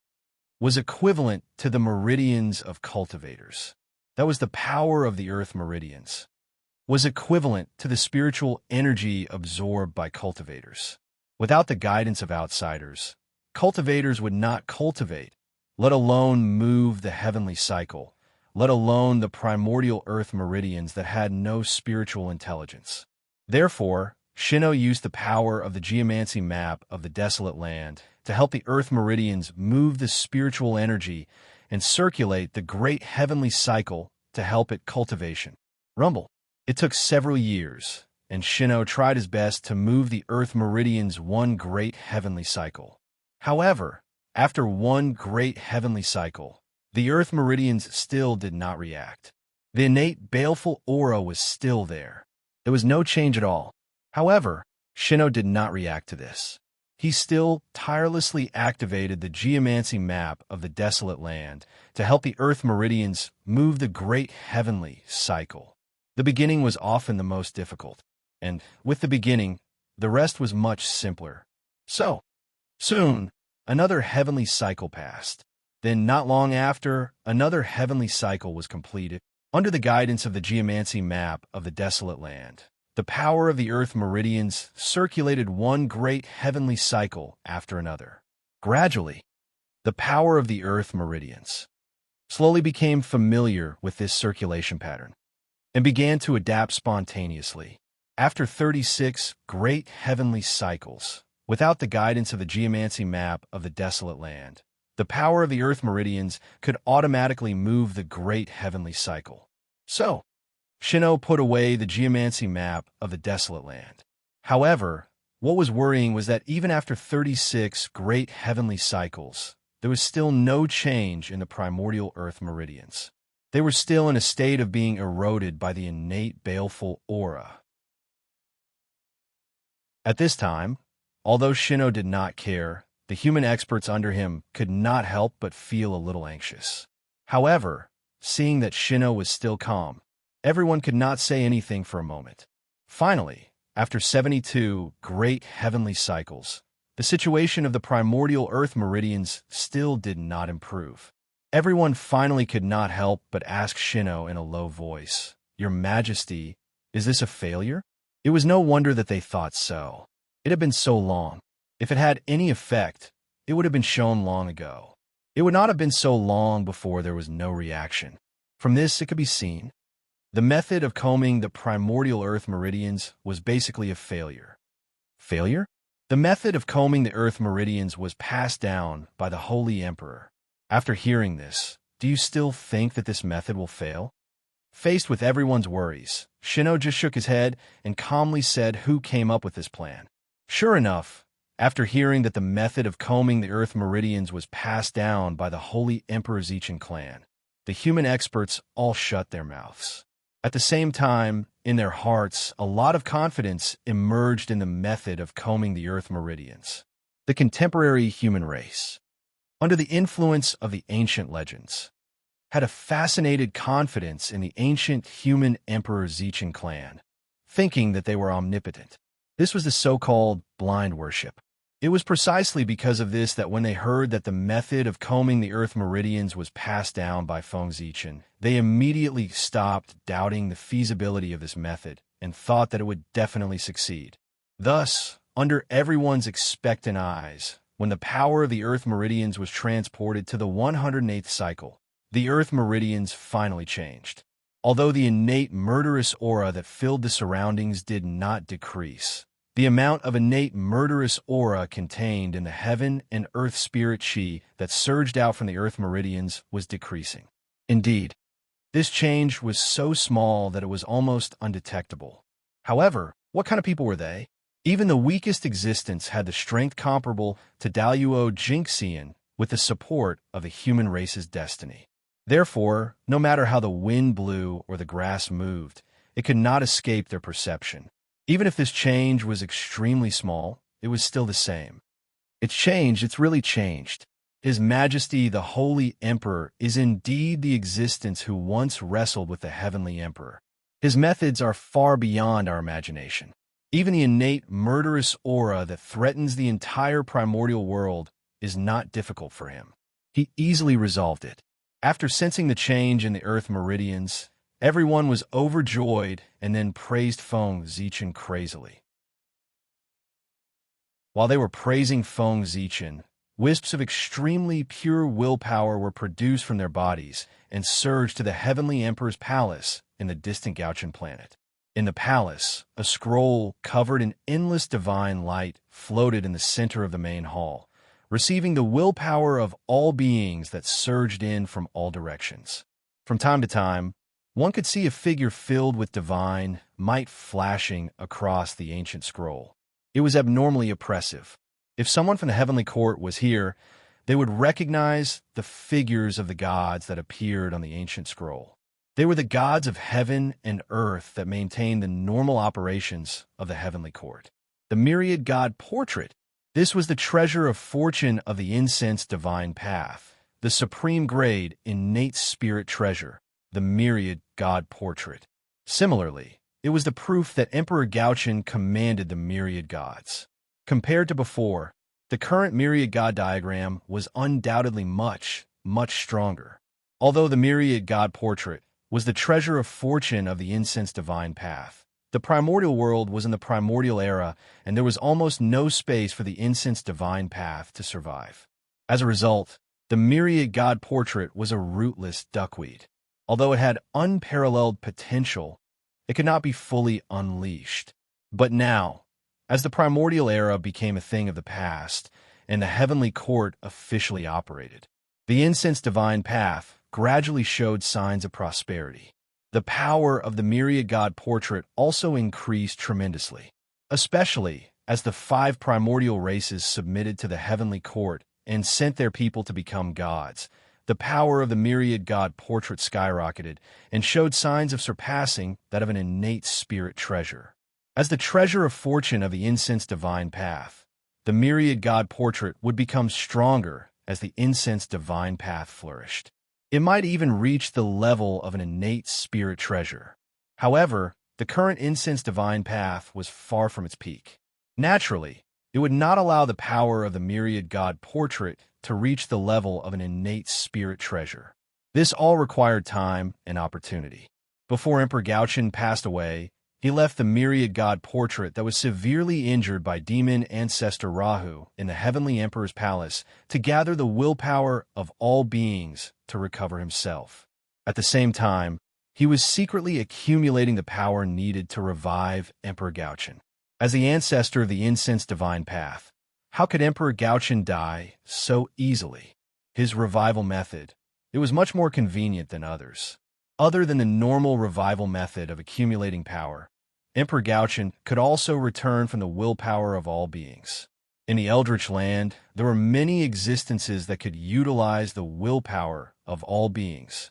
was equivalent to the meridians of cultivators. That was the power of the earth meridians, was equivalent to the spiritual energy absorbed by cultivators. Without the guidance of outsiders, cultivators would not cultivate, let alone move the heavenly cycle, let alone the primordial earth meridians that had no spiritual intelligence. Therefore, Shinnō used the power of the geomancy map of the desolate land to help the earth meridians move the spiritual energy and circulate the great heavenly cycle to help it cultivation. Rumble. It took several years, and Shinnō tried his best to move the earth meridians one great heavenly cycle. However, after one great heavenly cycle, the earth meridians still did not react. The innate baleful aura was still there. There was no change at all. However, Shinnō did not react to this. He still tirelessly activated the geomancy map of the desolate land to help the earth meridians move the great heavenly cycle. The beginning was often the most difficult, and with the beginning, the rest was much simpler. So, soon, another heavenly cycle passed. Then, not long after, another heavenly cycle was completed. Under the guidance of the geomancy map of the desolate land, the power of the earth meridians circulated one great heavenly cycle after another. Gradually, the power of the earth meridians slowly became familiar with this circulation pattern and began to adapt spontaneously. After 36 great heavenly cycles, without the guidance of the geomancy map of the desolate land, the power of the earth meridians could automatically move the great heavenly cycle. So, Shinnō put away the geomancy map of the desolate land. However, what was worrying was that even after 36 great heavenly cycles, there was still no change in the primordial earth meridians. They were still in a state of being eroded by the innate baleful aura. At this time, although Shinnō did not care, the human experts under him could not help but feel a little anxious. However, seeing that Shinnō was still calm, everyone could not say anything for a moment. Finally, after 72 great heavenly cycles, the situation of the primordial earth meridians still did not improve. Everyone finally could not help but ask Shinnō in a low voice, "Your Majesty, is this a failure?" It was no wonder that they thought so. It had been so long. If it had any effect, it would have been shown long ago. It would not have been so long before there was no reaction. From this, it could be seen. The method of combing the primordial earth meridians was basically a failure. Failure? The method of combing the earth meridians was passed down by the Holy Emperor. After hearing this, do you still think that this method will fail? Faced with everyone's worries, Shinnō just shook his head and calmly said who came up with this plan. Sure enough, after hearing that the method of combing the earth meridians was passed down by the Holy Emperor Zichin clan, the human experts all shut their mouths. At the same time, in their hearts, a lot of confidence emerged in the method of combing the earth meridians. The contemporary human race, under the influence of the ancient legends, had a fascinated confidence in the ancient human Emperor Zichin clan, thinking that they were omnipotent. This was the so-called blind worship. It was precisely because of this that when they heard that the method of combing the earth meridians was passed down by Feng Zichin, they immediately stopped doubting the feasibility of this method and thought that it would definitely succeed. Thus, under everyone's expectant eyes, when the power of the earth meridians was transported to the 108th cycle, the earth meridians finally changed. Although the innate murderous aura that filled the surroundings did not decrease, the amount of innate murderous aura contained in the heaven and earth spirit chi that surged out from the earth meridians was decreasing. Indeed, this change was so small that it was almost undetectable. However, what kind of people were they? Even the weakest existence had the strength comparable to Daluo Jinxian with the support of the human race's destiny. Therefore, no matter how the wind blew or the grass moved, it could not escape their perception. Even if this change was extremely small, it was still the same. It's changed, it's really changed. His Majesty the Holy Emperor is indeed the existence who once wrestled with the Heavenly Emperor. His methods are far beyond our imagination. Even the innate murderous aura that threatens the entire primordial world is not difficult for him. He easily resolved it. After sensing the change in the earth meridians, everyone was overjoyed and then praised Feng Zichin crazily. While they were praising Feng Zichin, Wisps of extremely pure willpower were produced from their bodies and surged to the heavenly emperor's palace in the distant Gauchan planet. In the palace, a scroll covered in endless divine light floated in the center of the main hall, receiving the willpower of all beings that surged in from all directions. From time to time, one could see a figure filled with divine might flashing across the ancient scroll. It was abnormally oppressive. If someone from the heavenly court was here, they would recognize the figures of the gods that appeared on the ancient scroll. They were the gods of heaven and earth that maintained the normal operations of the heavenly court. The myriad god portrait. This was the treasure of fortune of the incense divine path, the supreme grade innate spirit treasure, the myriad god portrait. Similarly, it was the proof that Emperor Gauchan commanded the myriad gods. Compared to before, the current myriad god diagram was undoubtedly much, much stronger. Although the myriad god portrait was the treasure of fortune of the incense divine path, the primordial world was in the primordial era, and there was almost no space for the incense divine path to survive. As a result, the myriad god portrait was a rootless duckweed. Although it had unparalleled potential, it could not be fully unleashed. But now, as the primordial era became a thing of the past, and the heavenly court officially operated, the incense divine path gradually showed signs of prosperity. The power of the myriad god portrait also increased tremendously, especially as the 5 primordial races submitted to the heavenly court and sent their people to become gods. The power of the myriad god portrait skyrocketed and showed signs of surpassing that of an innate spirit treasure. As the treasure of fortune of the incense divine path, the myriad god portrait would become stronger as the incense divine path flourished. It might even reach the level of an innate spirit treasure. However, the current incense divine path was far from its peak. Naturally, it would not allow the power of the myriad god portrait to reach the level of an innate spirit treasure. This all required time and opportunity. Before Emperor Gauchan passed away, he left the myriad god portrait that was severely injured by demon ancestor Rahu in the heavenly emperor's palace to gather the willpower of all beings to recover himself. At the same time, he was secretly accumulating the power needed to revive Emperor Gauchan. As the ancestor of the incense divine path, how could Emperor Gauchan die so easily? His revival method, it was much more convenient than others. Other than the normal revival method of accumulating power, Emperor Gauchan could also return from the willpower of all beings. In the Eldritch Land, there were many existences that could utilize the willpower of all beings.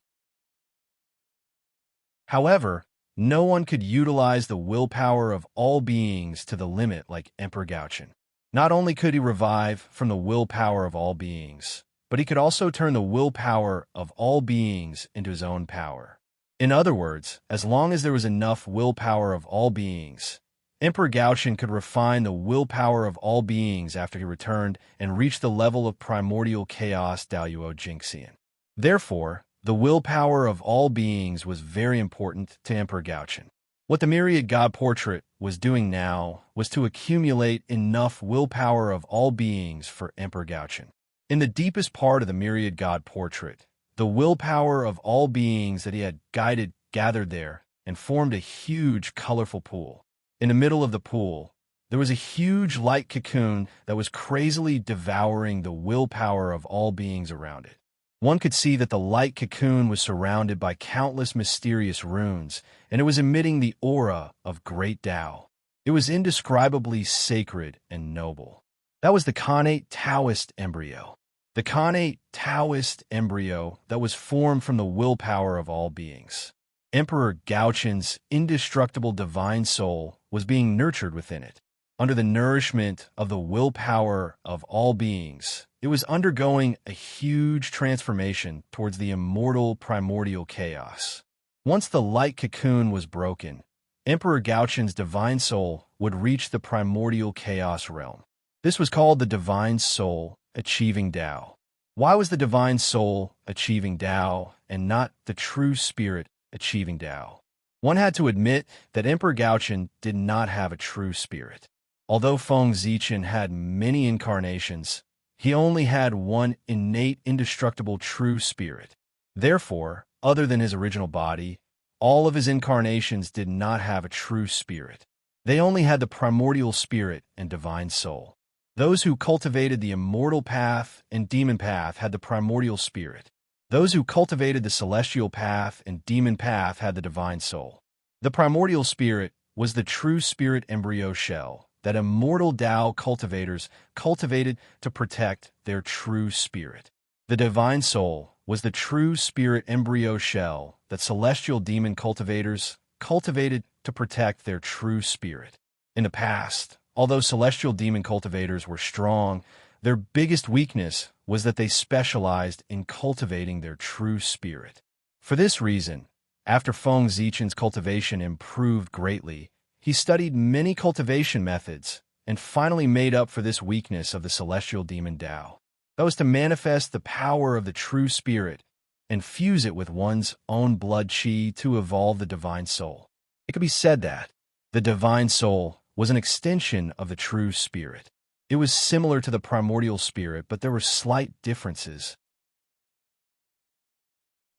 However, no one could utilize the willpower of all beings to the limit like Emperor Gauchan. Not only could he revive from the willpower of all beings, but he could also turn the willpower of all beings into his own power. In other words, as long as there was enough willpower of all beings, Emperor Gauchan could refine the willpower of all beings after he returned and reached the level of primordial chaos Daluo Jinxian. Therefore, the willpower of all beings was very important to Emperor Gauchan. What the myriad god portrait was doing now was to accumulate enough willpower of all beings for Emperor Gauchan. In the deepest part of the myriad god portrait, the willpower of all beings that he had guided gathered there and formed a huge, colorful pool. In the middle of the pool, there was a huge light cocoon that was crazily devouring the willpower of all beings around it. One could see that the light cocoon was surrounded by countless mysterious runes, and it was emitting the aura of great Tao. It was indescribably sacred and noble. That was the Khanate Taoist embryo. The Khanate Taoist embryo that was formed from the willpower of all beings. Emperor Gauchan's indestructible divine soul was being nurtured within it. Under the nourishment of the willpower of all beings, it was undergoing a huge transformation towards the immortal primordial chaos. Once the light cocoon was broken, Emperor Gauchan's divine soul would reach the primordial chaos realm. This was called the divine soul achieving Tao. Why was the divine soul achieving Tao and not the true spirit achieving Tao? One had to admit that Emperor Gauchan did not have a true spirit. Although Feng Zichen had many incarnations, He only had one innate, indestructible, true spirit. Therefore, other than his original body, all of his incarnations did not have a true spirit. They only had the primordial spirit and divine soul. Those who cultivated the immortal path and demon path had the primordial spirit. Those who cultivated the celestial path and demon path had the divine soul. The primordial spirit was the true spirit embryo shell that immortal Tao cultivators cultivated to protect their true spirit. The divine soul was the true spirit embryo shell that celestial demon cultivators cultivated to protect their true spirit. In the past, although celestial demon cultivators were strong, their biggest weakness was that they specialized in cultivating their true spirit. For this reason, after Feng Zichen's cultivation improved greatly, he studied many cultivation methods and finally made up for this weakness of the celestial demon Tao. That was to manifest the power of the true spirit and fuse it with one's own blood qi to evolve the divine soul. It could be said that the divine soul was an extension of the true spirit. It was similar to the primordial spirit, but there were slight differences.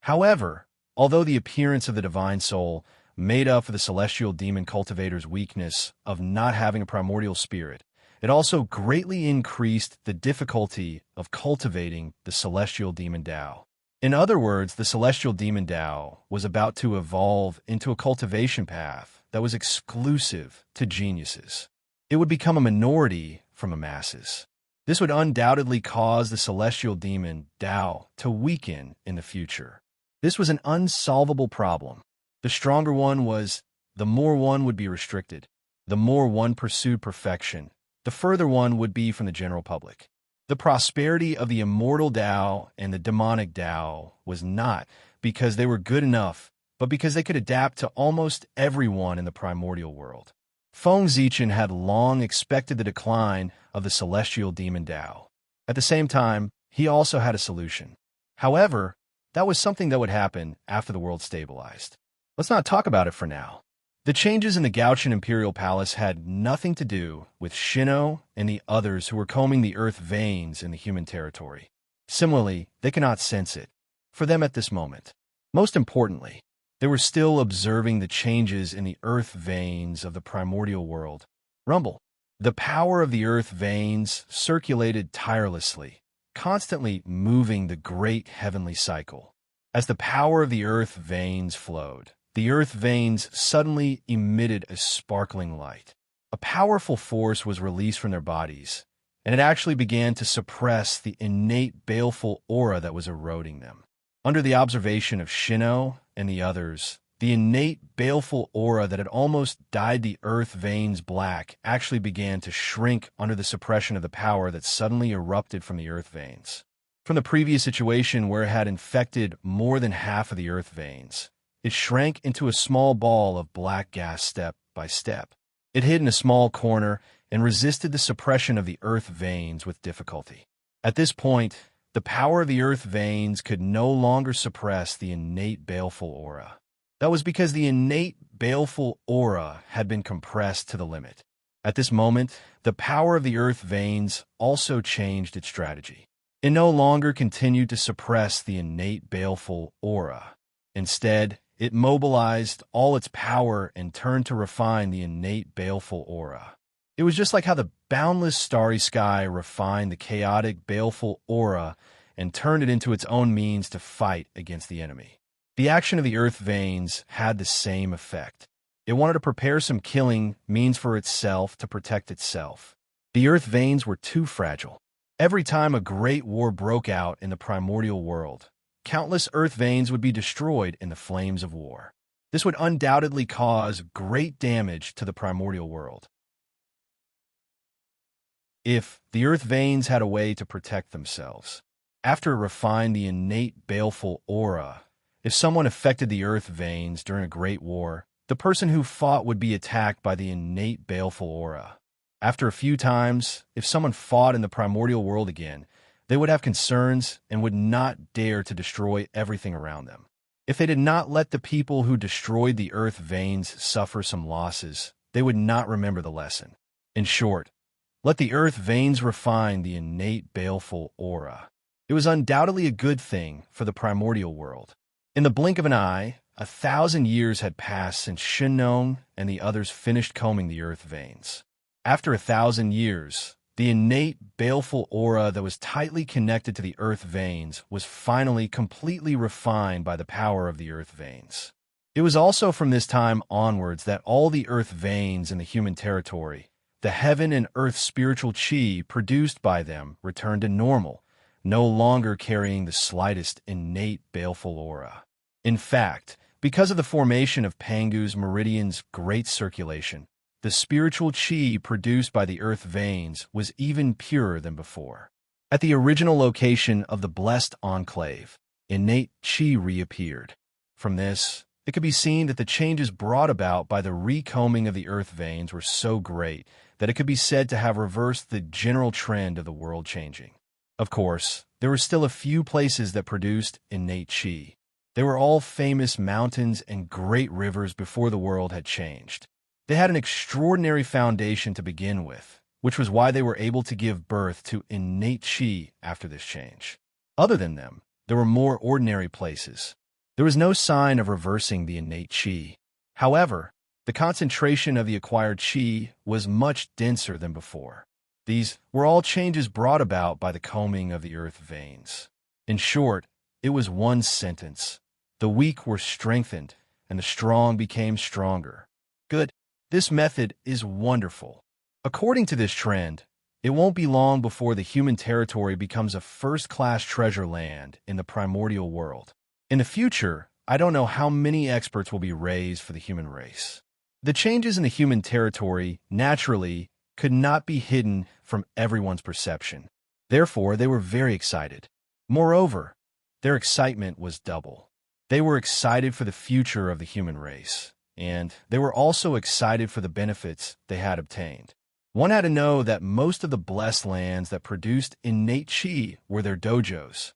However, although the appearance of the divine soul made up for the celestial demon cultivator's weakness of not having a primordial spirit, it also greatly increased the difficulty of cultivating the celestial demon Tao. In other words, the celestial demon Tao was about to evolve into a cultivation path that was exclusive to geniuses. It would become a minority from the masses. This would undoubtedly cause the celestial demon Tao to weaken in the future. This was an unsolvable problem. The stronger one was, the more one would be restricted. The more one pursued perfection, the further one would be from the general public. The prosperity of the immortal Tao and the demonic Tao was not because they were good enough, but because they could adapt to almost everyone in the primordial world. Feng Zichen had long expected the decline of the celestial demon Tao. At the same time, he also had a solution. However, that was something that would happen after the world stabilized. Let's not talk about it for now. The changes in the Gauchian Imperial Palace had nothing to do with Shino and the others who were combing the earth veins in the human territory. Similarly, they cannot sense it for them at this moment. Most importantly, they were still observing the changes in the earth veins of the primordial world. Rumble. The power of the earth veins circulated tirelessly, constantly moving the great heavenly cycle. As the power of the earth veins flowed, the earth veins suddenly emitted a sparkling light. A powerful force was released from their bodies, and it actually began to suppress the innate baleful aura that was eroding them. Under the observation of Shino and the others, the innate baleful aura that had almost dyed the earth veins black actually began to shrink under the suppression of the power that suddenly erupted from the earth veins. From the previous situation where it had infected more than half of the earth veins, it shrank into a small ball of black gas step by step. It hid in a small corner and resisted the suppression of the earth veins with difficulty. At this point, the power of the earth veins could no longer suppress the innate baleful aura. That was because the innate baleful aura had been compressed to the limit. At this moment, the power of the earth veins also changed its strategy. It no longer continued to suppress the innate baleful aura. Instead, it mobilized all its power and turned to refine the innate baleful aura. It was just like how the boundless starry sky refined the chaotic baleful aura and turned it into its own means to fight against the enemy. The action of the earth veins had the same effect. It wanted to prepare some killing means for itself to protect itself. The earth veins were too fragile. Every time a great war broke out in the primordial world, countless earth veins would be destroyed in the flames of war. This would undoubtedly cause great damage to the primordial world. If the earth veins had a way to protect themselves, after it refined the innate baleful aura, if someone affected the earth veins during a great war, the person who fought would be attacked by the innate baleful aura. After a few times, if someone fought in the primordial world again, they would have concerns and would not dare to destroy everything around them. If they did not let the people who destroyed the earth veins suffer some losses, they would not remember the lesson. In short, Let the earth veins refine the innate baleful aura. It was undoubtedly a good thing for the primordial world. In the blink of an eye, 1,000 years had passed since Shinon and the others finished combing the earth veins. After 1,000 years, the innate baleful aura that was tightly connected to the earth veins was finally completely refined by the power of the earth veins. It was also from this time onwards that all the earth veins in the human territory, the heaven and earth spiritual chi produced by them, returned to normal, no longer carrying the slightest innate baleful aura. In fact, because of the formation of Pangu's meridian's great circulation, the spiritual chi produced by the earth veins was even purer than before. At the original location of the blessed enclave, innate chi reappeared. From this, it could be seen that the changes brought about by the recombing of the earth veins were so great that it could be said to have reversed the general trend of the world changing. Of course, there were still a few places that produced innate chi. They were all famous mountains and great rivers before the world had changed. They had an extraordinary foundation to begin with, which was why they were able to give birth to innate chi after this change. Other than them, there were more ordinary places. There was no sign of reversing the innate chi. However, the concentration of the acquired chi was much denser than before. These were all changes brought about by the combing of the earth veins. In short, it was one sentence. The weak were strengthened, and the strong became stronger. Good. This method is wonderful. According to this trend, it won't be long before the human territory becomes a first-class treasure land in the primordial world. In the future, I don't know how many experts will be raised for the human race. The changes in the human territory, naturally, could not be hidden from everyone's perception. Therefore, they were very excited. Moreover, their excitement was double. They were excited for the future of the human race, and they were also excited for the benefits they had obtained. One had to know that most of the blessed lands that produced innate chi were their dojos.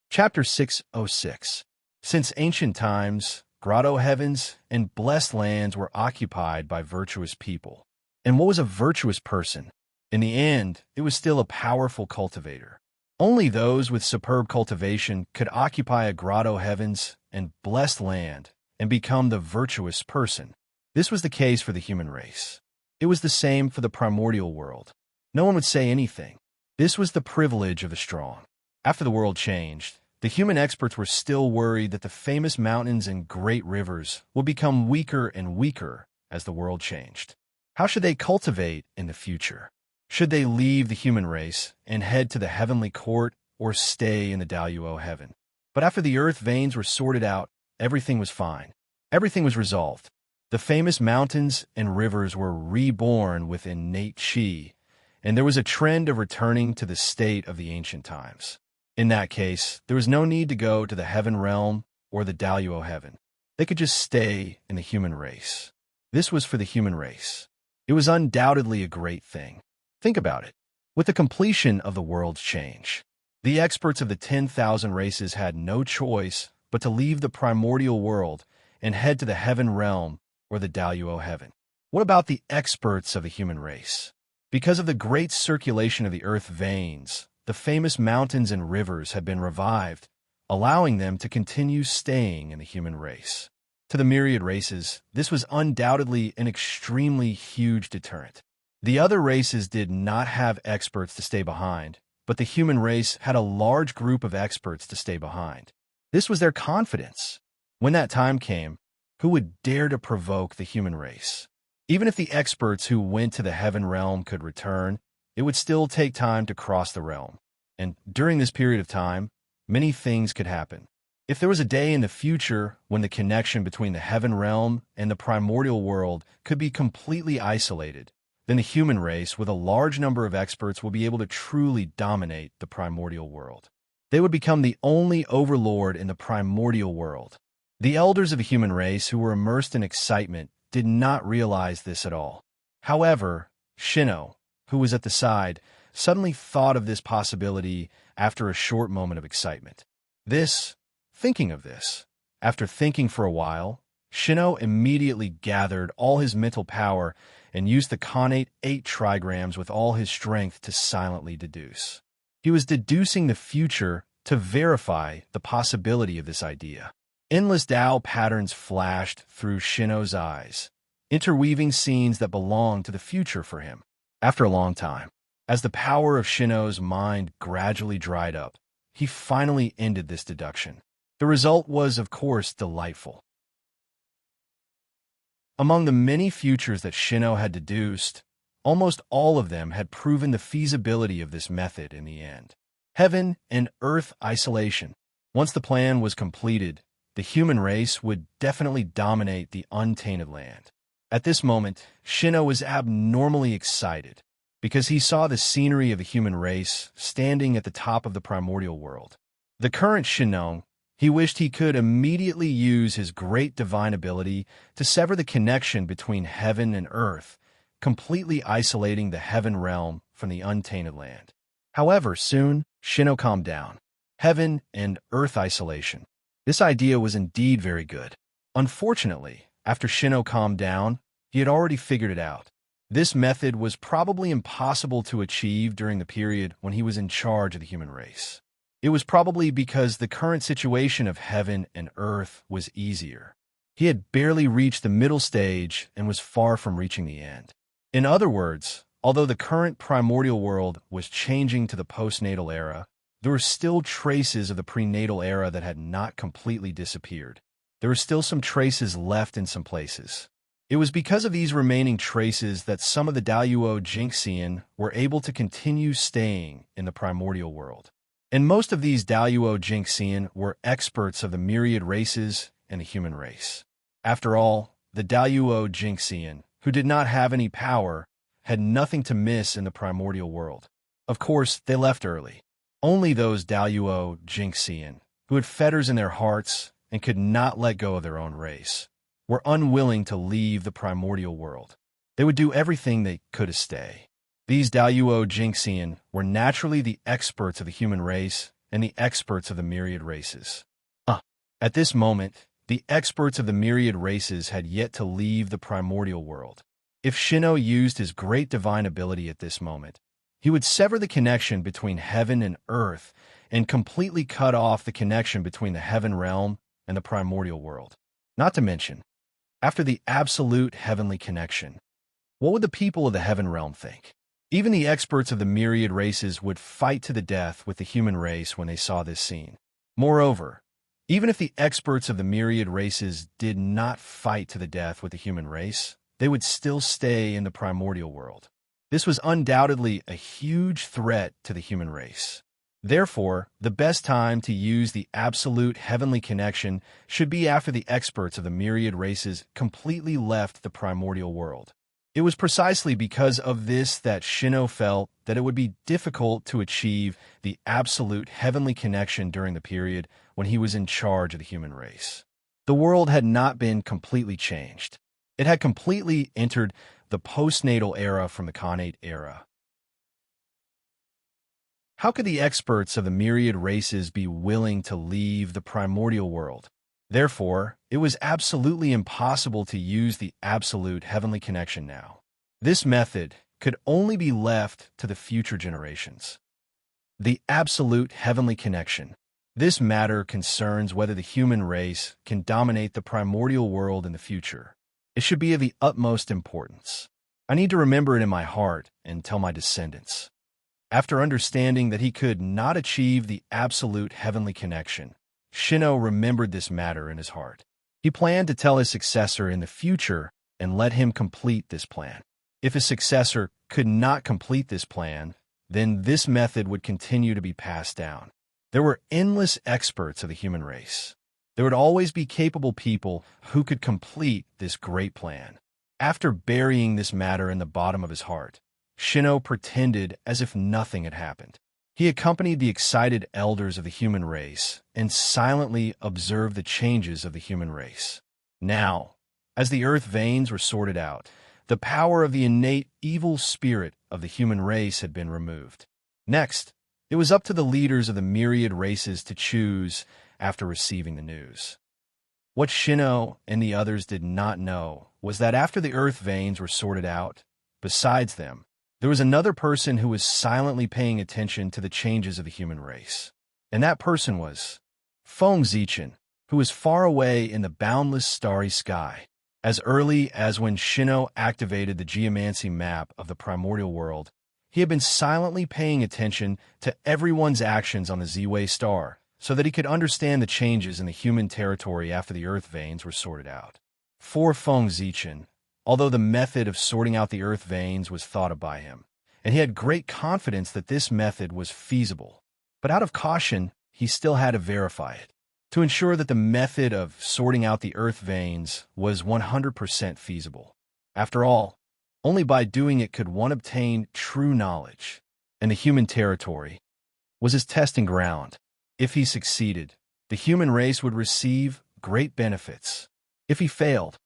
Chapter 606. Since ancient times, grotto heavens and blessed lands were occupied by virtuous people. And what was a virtuous person? In the end, it was still a powerful cultivator. Only those with superb cultivation could occupy a grotto heavens and blessed land and become the virtuous person. This was the case for the human race. It was the same for the primordial world. No one would say anything. This was the privilege of the strong. After the world changed, the human experts were still worried that the famous mountains and great rivers would become weaker and weaker as the world changed. How should they cultivate in the future? Should they leave the human race and head to the heavenly court or stay in the Daluo heaven? But after the earth veins were sorted out, everything was fine. Everything was resolved. The famous mountains and rivers were reborn with innate chi, and there was a trend of returning to the state of the ancient times. In that case, there was no need to go to the heaven realm or the Daluo heaven. They could just stay in the human race. This was for the human race. It was undoubtedly a great thing. Think about it. With the completion of the world's change, the experts of the 10,000 races had no choice but to leave the primordial world and head to the heaven realm or the Daluo heaven. What about the experts of the human race? Because of the great circulation of the earth veins, the famous mountains and rivers had been revived, allowing them to continue staying in the human race. To the myriad races, this was undoubtedly an extremely huge deterrent. The other races did not have experts to stay behind, but the human race had a large group of experts to stay behind. This was their confidence. When that time came, who would dare to provoke the human race? Even if the experts who went to the heaven realm could return, it would still take time to cross the realm. And during this period of time, many things could happen. If there was a day in the future when the connection between the heaven realm and the primordial world could be completely isolated, then the human race with a large number of experts will be able to truly dominate the primordial world. They would become the only overlord in the primordial world. The elders of the human race who were immersed in excitement did not realize this at all. However, Shino, who was at the side, suddenly thought of this possibility after a short moment of excitement. Thinking of this, after thinking for a while, Shino immediately gathered all his mental power and used the connate 8 trigrams with all his strength to silently deduce. He was deducing the future to verify the possibility of this idea. Endless Tao patterns flashed through Shino's eyes, interweaving scenes that belonged to the future for him. After a long time, as the power of Shino's mind gradually dried up, he finally ended this deduction. The result was, of course, delightful. Among the many futures that Shino had deduced, almost all of them had proven the feasibility of this method in the end. Heaven and Earth isolation. Once the plan was completed, the human race would definitely dominate the untainted land. At this moment, Shino was abnormally excited because he saw the scenery of the human race standing at the top of the primordial world. The current Shino, he wished he could immediately use his great divine ability to sever the connection between heaven and earth, completely isolating the heaven realm from the untainted land. However, soon, Shino calmed down. Heaven and earth isolation. This idea was indeed very good. Unfortunately, after Shino calmed down, he had already figured it out. This method was probably impossible to achieve during the period when he was in charge of the human race. It was probably because the current situation of heaven and earth was easier. He had barely reached the middle stage and was far from reaching the end. In other words, although the current primordial world was changing to the postnatal era, there were still traces of the prenatal era that had not completely disappeared. There were still some traces left in some places. It was because of these remaining traces that some of the Daluo Jinxian were able to continue staying in the primordial world. And most of these Daluo Jinxian were experts of the myriad races and the human race. After all, the Daluo Jinxian, who did not have any power, had nothing to miss in the primordial world. Of course, they left early. Only those Daluo Jinxian, who had fetters in their hearts and could not let go of their own race, were unwilling to leave the primordial world. They would do everything they could to stay. These Daluo Jinxian were naturally the experts of the human race and the experts of the myriad races. At this moment, the experts of the myriad races had yet to leave the primordial world. If Shino used his great divine ability at this moment, he would sever the connection between heaven and earth and completely cut off the connection between the heaven realm and the primordial world. Not to mention, after the absolute heavenly connection, what would the people of the heaven realm think? Even the experts of the myriad races would fight to the death with the human race when they saw this scene. Moreover, even if the experts of the myriad races did not fight to the death with the human race, they would still stay in the primordial world. This was undoubtedly a huge threat to the human race. Therefore, the best time to use the absolute heavenly connection should be after the experts of the myriad races completely left the primordial world. It was precisely because of this that Shino felt that it would be difficult to achieve the absolute heavenly connection during the period when he was in charge of the human race. The world had not been completely changed. It had completely entered the postnatal era from the connate era. How could the experts of the myriad races be willing to leave the primordial world? Therefore, it was absolutely impossible to use the absolute heavenly connection now. This method could only be left to the future generations. The absolute heavenly connection. This matter concerns whether the human race can dominate the primordial world in the future. It should be of the utmost importance. I need to remember it in my heart and tell my descendants. After understanding that he could not achieve the absolute heavenly connection, Shino remembered this matter in his heart. He planned to tell his successor in the future and let him complete this plan. If his successor could not complete this plan, then this method would continue to be passed down. There were endless experts of the human race. There would always be capable people who could complete this great plan. After burying this matter in the bottom of his heart, Shino pretended as if nothing had happened. He accompanied the excited elders of the human race and silently observed the changes of the human race. Now, as the earth veins were sorted out, the power of the innate evil spirit of the human race had been removed. Next, it was up to the leaders of the myriad races to choose after receiving the news. What Shino and the others did not know was that after the earth veins were sorted out, besides them, there was another person who was silently paying attention to the changes of the human race. And that person was Feng Zichen, who was far away in the boundless starry sky. As early as when Shino activated the geomancy map of the primordial world, he had been silently paying attention to everyone's actions on the Z-Way star, so that he could understand the changes in the human territory after the earth veins were sorted out. For Feng Zichen, although the method of sorting out the earth veins was thought of by him, and he had great confidence that this method was feasible, but out of caution, he still had to verify it, to ensure that the method of sorting out the earth veins was 100% feasible. After all, only by doing it could one obtain true knowledge, and the human territory was his testing ground. If he succeeded, the human race would receive great benefits. If he failed,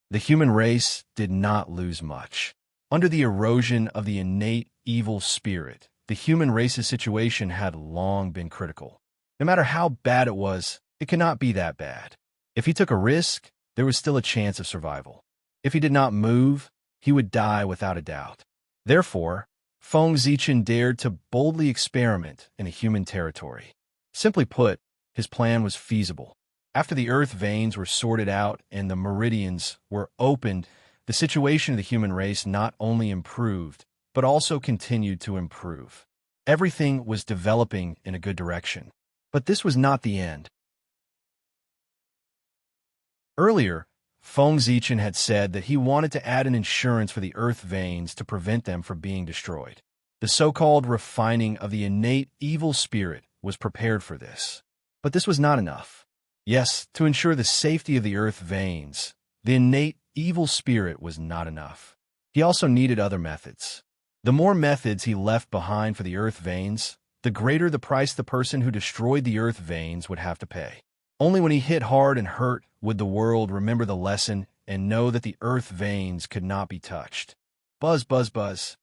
the human race did not lose much. Under the erosion of the innate evil spirit, the human race's situation had long been critical. No matter how bad it was, it could not be that bad. If he took a risk, there was still a chance of survival. If he did not move, he would die without a doubt. Therefore, Feng Zichen dared to boldly experiment in the human territory. Simply put, his plan was feasible. After the earth veins were sorted out and the meridians were opened, the situation of the human race not only improved, but also continued to improve. Everything was developing in a good direction. But this was not the end. Earlier, Feng Zichen had said that he wanted to add an insurance for the earth veins to prevent them from being destroyed. The so-called refining of the innate evil spirit was prepared for this. But this was not enough. Yes, to ensure the safety of the earth veins, the innate evil spirit was not enough. He also needed other methods. The more methods he left behind for the earth veins, the greater the price the person who destroyed the earth veins would have to pay. Only when he hit hard and hurt would the world remember the lesson and know that the earth veins could not be touched. Buzz, buzz, buzz.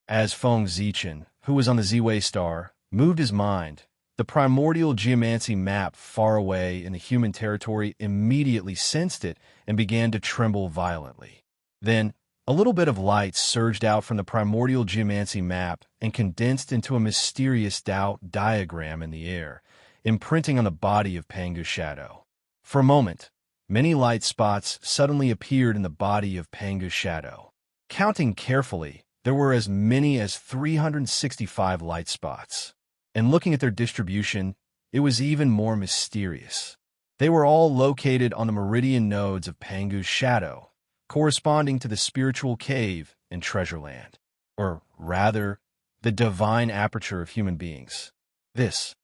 As Feng Zichen, who was on the Z-Way star, moved his mind, the primordial geomancy map far away in the human territory immediately sensed it and began to tremble violently. Then, a little bit of light surged out from the primordial geomancy map and condensed into a mysterious Tao diagram in the air, imprinting on the body of Pangu's shadow. For a moment, many light spots suddenly appeared in the body of Pangu's shadow. Counting carefully, there were as many as 365 light spots. And looking at their distribution, it was even more mysterious. They were all located on the meridian nodes of Pangu's shadow, corresponding to the spiritual cave and treasure land, or rather, the divine aperture of human beings. This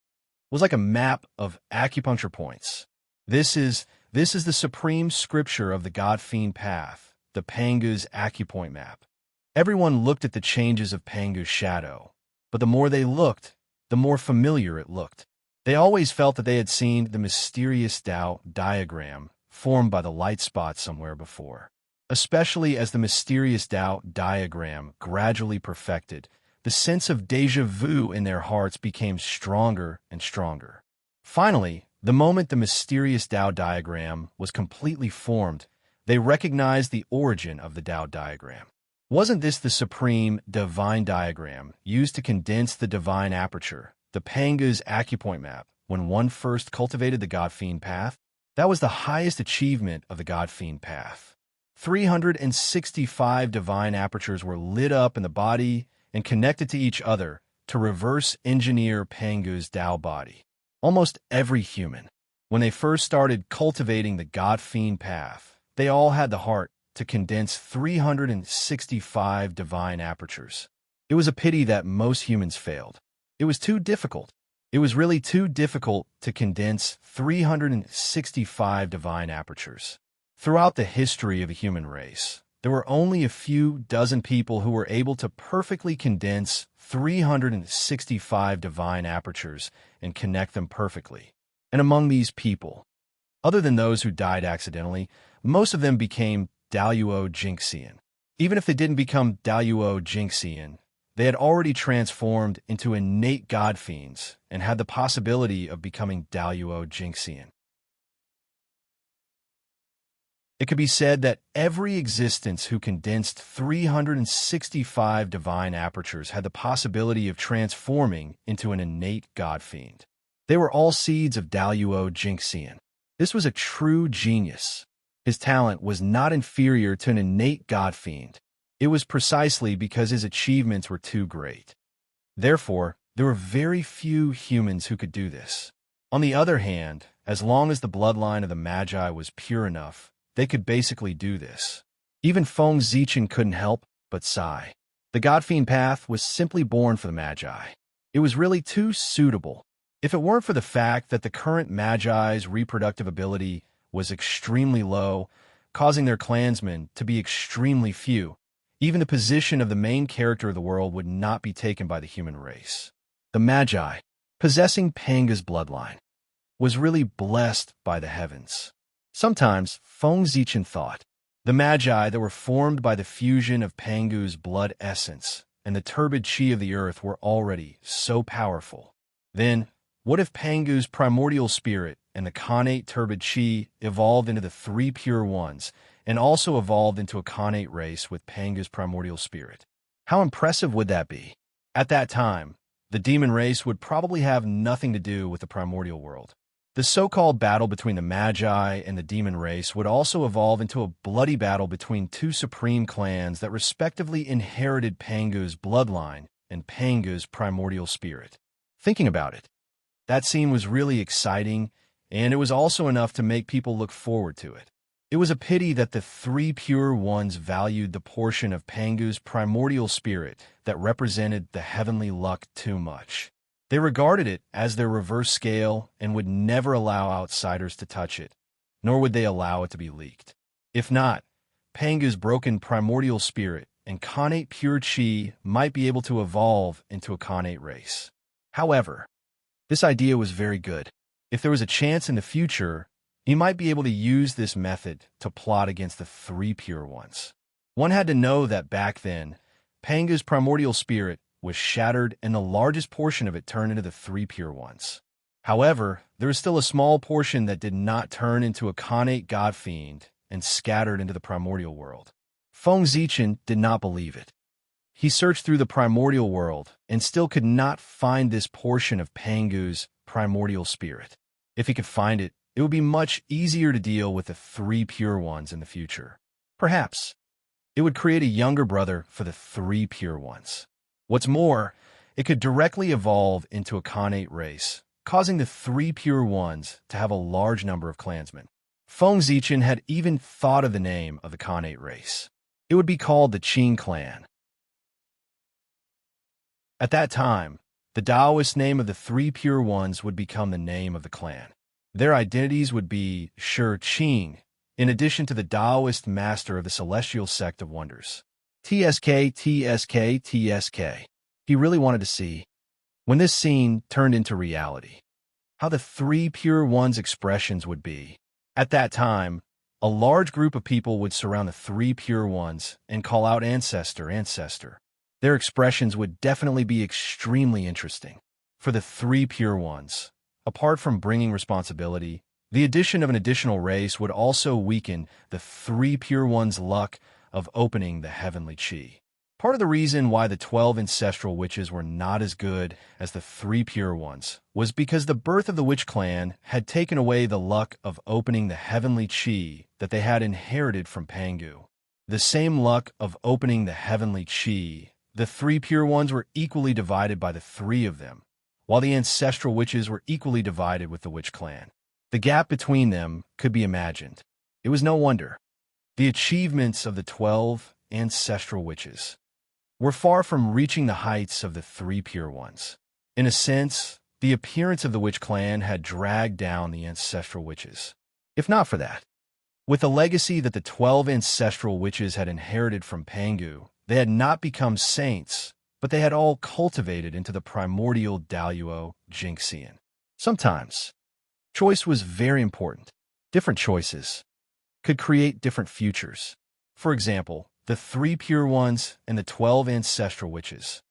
was like a map of acupuncture points. This is the supreme scripture of the God-Fiend path, the Pangu's acupoint map. Everyone looked at the changes of Pangu's shadow, but the more they looked, the more familiar it looked. They always felt that they had seen the mysterious Tao diagram formed by the light spot somewhere before. Especially as the mysterious Tao diagram gradually perfected, the sense of déjà vu in their hearts became stronger and stronger. Finally, the moment the mysterious Tao diagram was completely formed, they recognized the origin of the Tao diagram. Wasn't this the supreme divine diagram used to condense the divine aperture, the Pangu's acupoint map, when one first cultivated the God-Fiend path? That was the highest achievement of the God-Fiend path. 365 divine apertures were lit up in the body and connected to each other to reverse engineer Pangu's Tao body. Almost every human, when they first started cultivating the God-Fiend path, they all had the heart to condense 365 divine apertures. It was a pity that most humans failed. It was too difficult. It was really too difficult to condense 365 divine apertures. Throughout the history of the human race, there were only a few dozen people who were able to perfectly condense 365 divine apertures and connect them perfectly. And among these people, other than those who died accidentally, most of them became Daluo Jinxian. Even if they didn't become Daluo Jinxian, they had already transformed into innate god fiends and had the possibility of becoming Daluo Jinxian. It could be said that every existence who condensed 365 divine apertures had the possibility of transforming into an innate god-fiend. They were all seeds of Daluo Jinxian. This was a true genius. His talent was not inferior to an innate god-fiend. It was precisely because his achievements were too great. Therefore, there were very few humans who could do this. On the other hand, as long as the bloodline of the Magi was pure enough, they could basically do this. Even Feng Zichen couldn't help but sigh. The God-Fiend path was simply born for the Magi. It was really too suitable. If it weren't for the fact that the current Magi's reproductive ability was extremely low, causing their clansmen to be extremely few, even the position of the main character of the world would not be taken by the human race. The Magi, possessing Panga's bloodline, was really blessed by the heavens. Sometimes, Feng Zichen thought, the Magi that were formed by the fusion of Pangu's blood essence and the turbid chi of the earth were already so powerful. Then, what if Pangu's primordial spirit and the Khanate turbid chi evolved into the three pure ones and also evolved into a Khanate race with Pangu's primordial spirit? How impressive would that be? At that time, the demon race would probably have nothing to do with the primordial world. The so-called battle between the Magi and the demon race would also evolve into a bloody battle between two supreme clans that respectively inherited Pangu's bloodline and Pangu's primordial spirit. Thinking about it, that scene was really exciting, and it was also enough to make people look forward to it. It was a pity that the three pure ones valued the portion of Pangu's primordial spirit that represented the heavenly luck too much. They regarded it as their reverse scale and would never allow outsiders to touch it, nor would they allow it to be leaked. If not, Pangu's broken primordial spirit and Khanate pure chi might be able to evolve into a Khanate race. However, this idea was very good. If there was a chance in the future, he might be able to use this method to plot against the three pure ones. One had to know that back then, Pangu's primordial spirit was shattered and the largest portion of it turned into the three pure ones. However, there was still a small portion that did not turn into a Khanate god-fiend and scattered into the primordial world. Feng Zichen did not believe it. He searched through the primordial world and still could not find this portion of Pangu's primordial spirit. If he could find it, it would be much easier to deal with the three pure ones in the future. Perhaps it would create a younger brother for the three pure ones. What's more, it could directly evolve into a Khanate race, causing the three pure ones to have a large number of clansmen. Feng Zichen had even thought of the name of the Khanate race. It would be called the Qing clan. At that time, the Taoist name of the three pure ones would become the name of the clan. Their identities would be Shi Qing, in addition to the Taoist master of the celestial sect of wonders. TSK, TSK, TSK. He really wanted to see, when this scene turned into reality, how the three pure ones' expressions would be. At that time, a large group of people would surround the three pure ones and call out Ancestor, Ancestor. Their expressions would definitely be extremely interesting. For the three pure ones, apart from bringing responsibility, the addition of an additional race would also weaken the three pure ones' luck of opening the heavenly chi. Part of the reason why the 12 ancestral witches were not as good as the three pure ones was because the birth of the witch clan had taken away the luck of opening the heavenly chi that they had inherited from Pangu. The same luck of opening the heavenly chi, the three pure ones were equally divided by the three of them, while the ancestral witches were equally divided with the witch clan. The gap between them could be imagined. It was no wonder. The achievements of the 12 ancestral witches were far from reaching the heights of the three pure ones. In a sense, the appearance of the witch clan had dragged down the ancestral witches. If not for that, with the legacy that the 12 ancestral witches had inherited from Pangu, they had not become saints, but they had all cultivated into the primordial Daluo Jinxian. Sometimes, choice was very important. Different choices could create different futures. For example, the three pure ones and the 12 ancestral witches.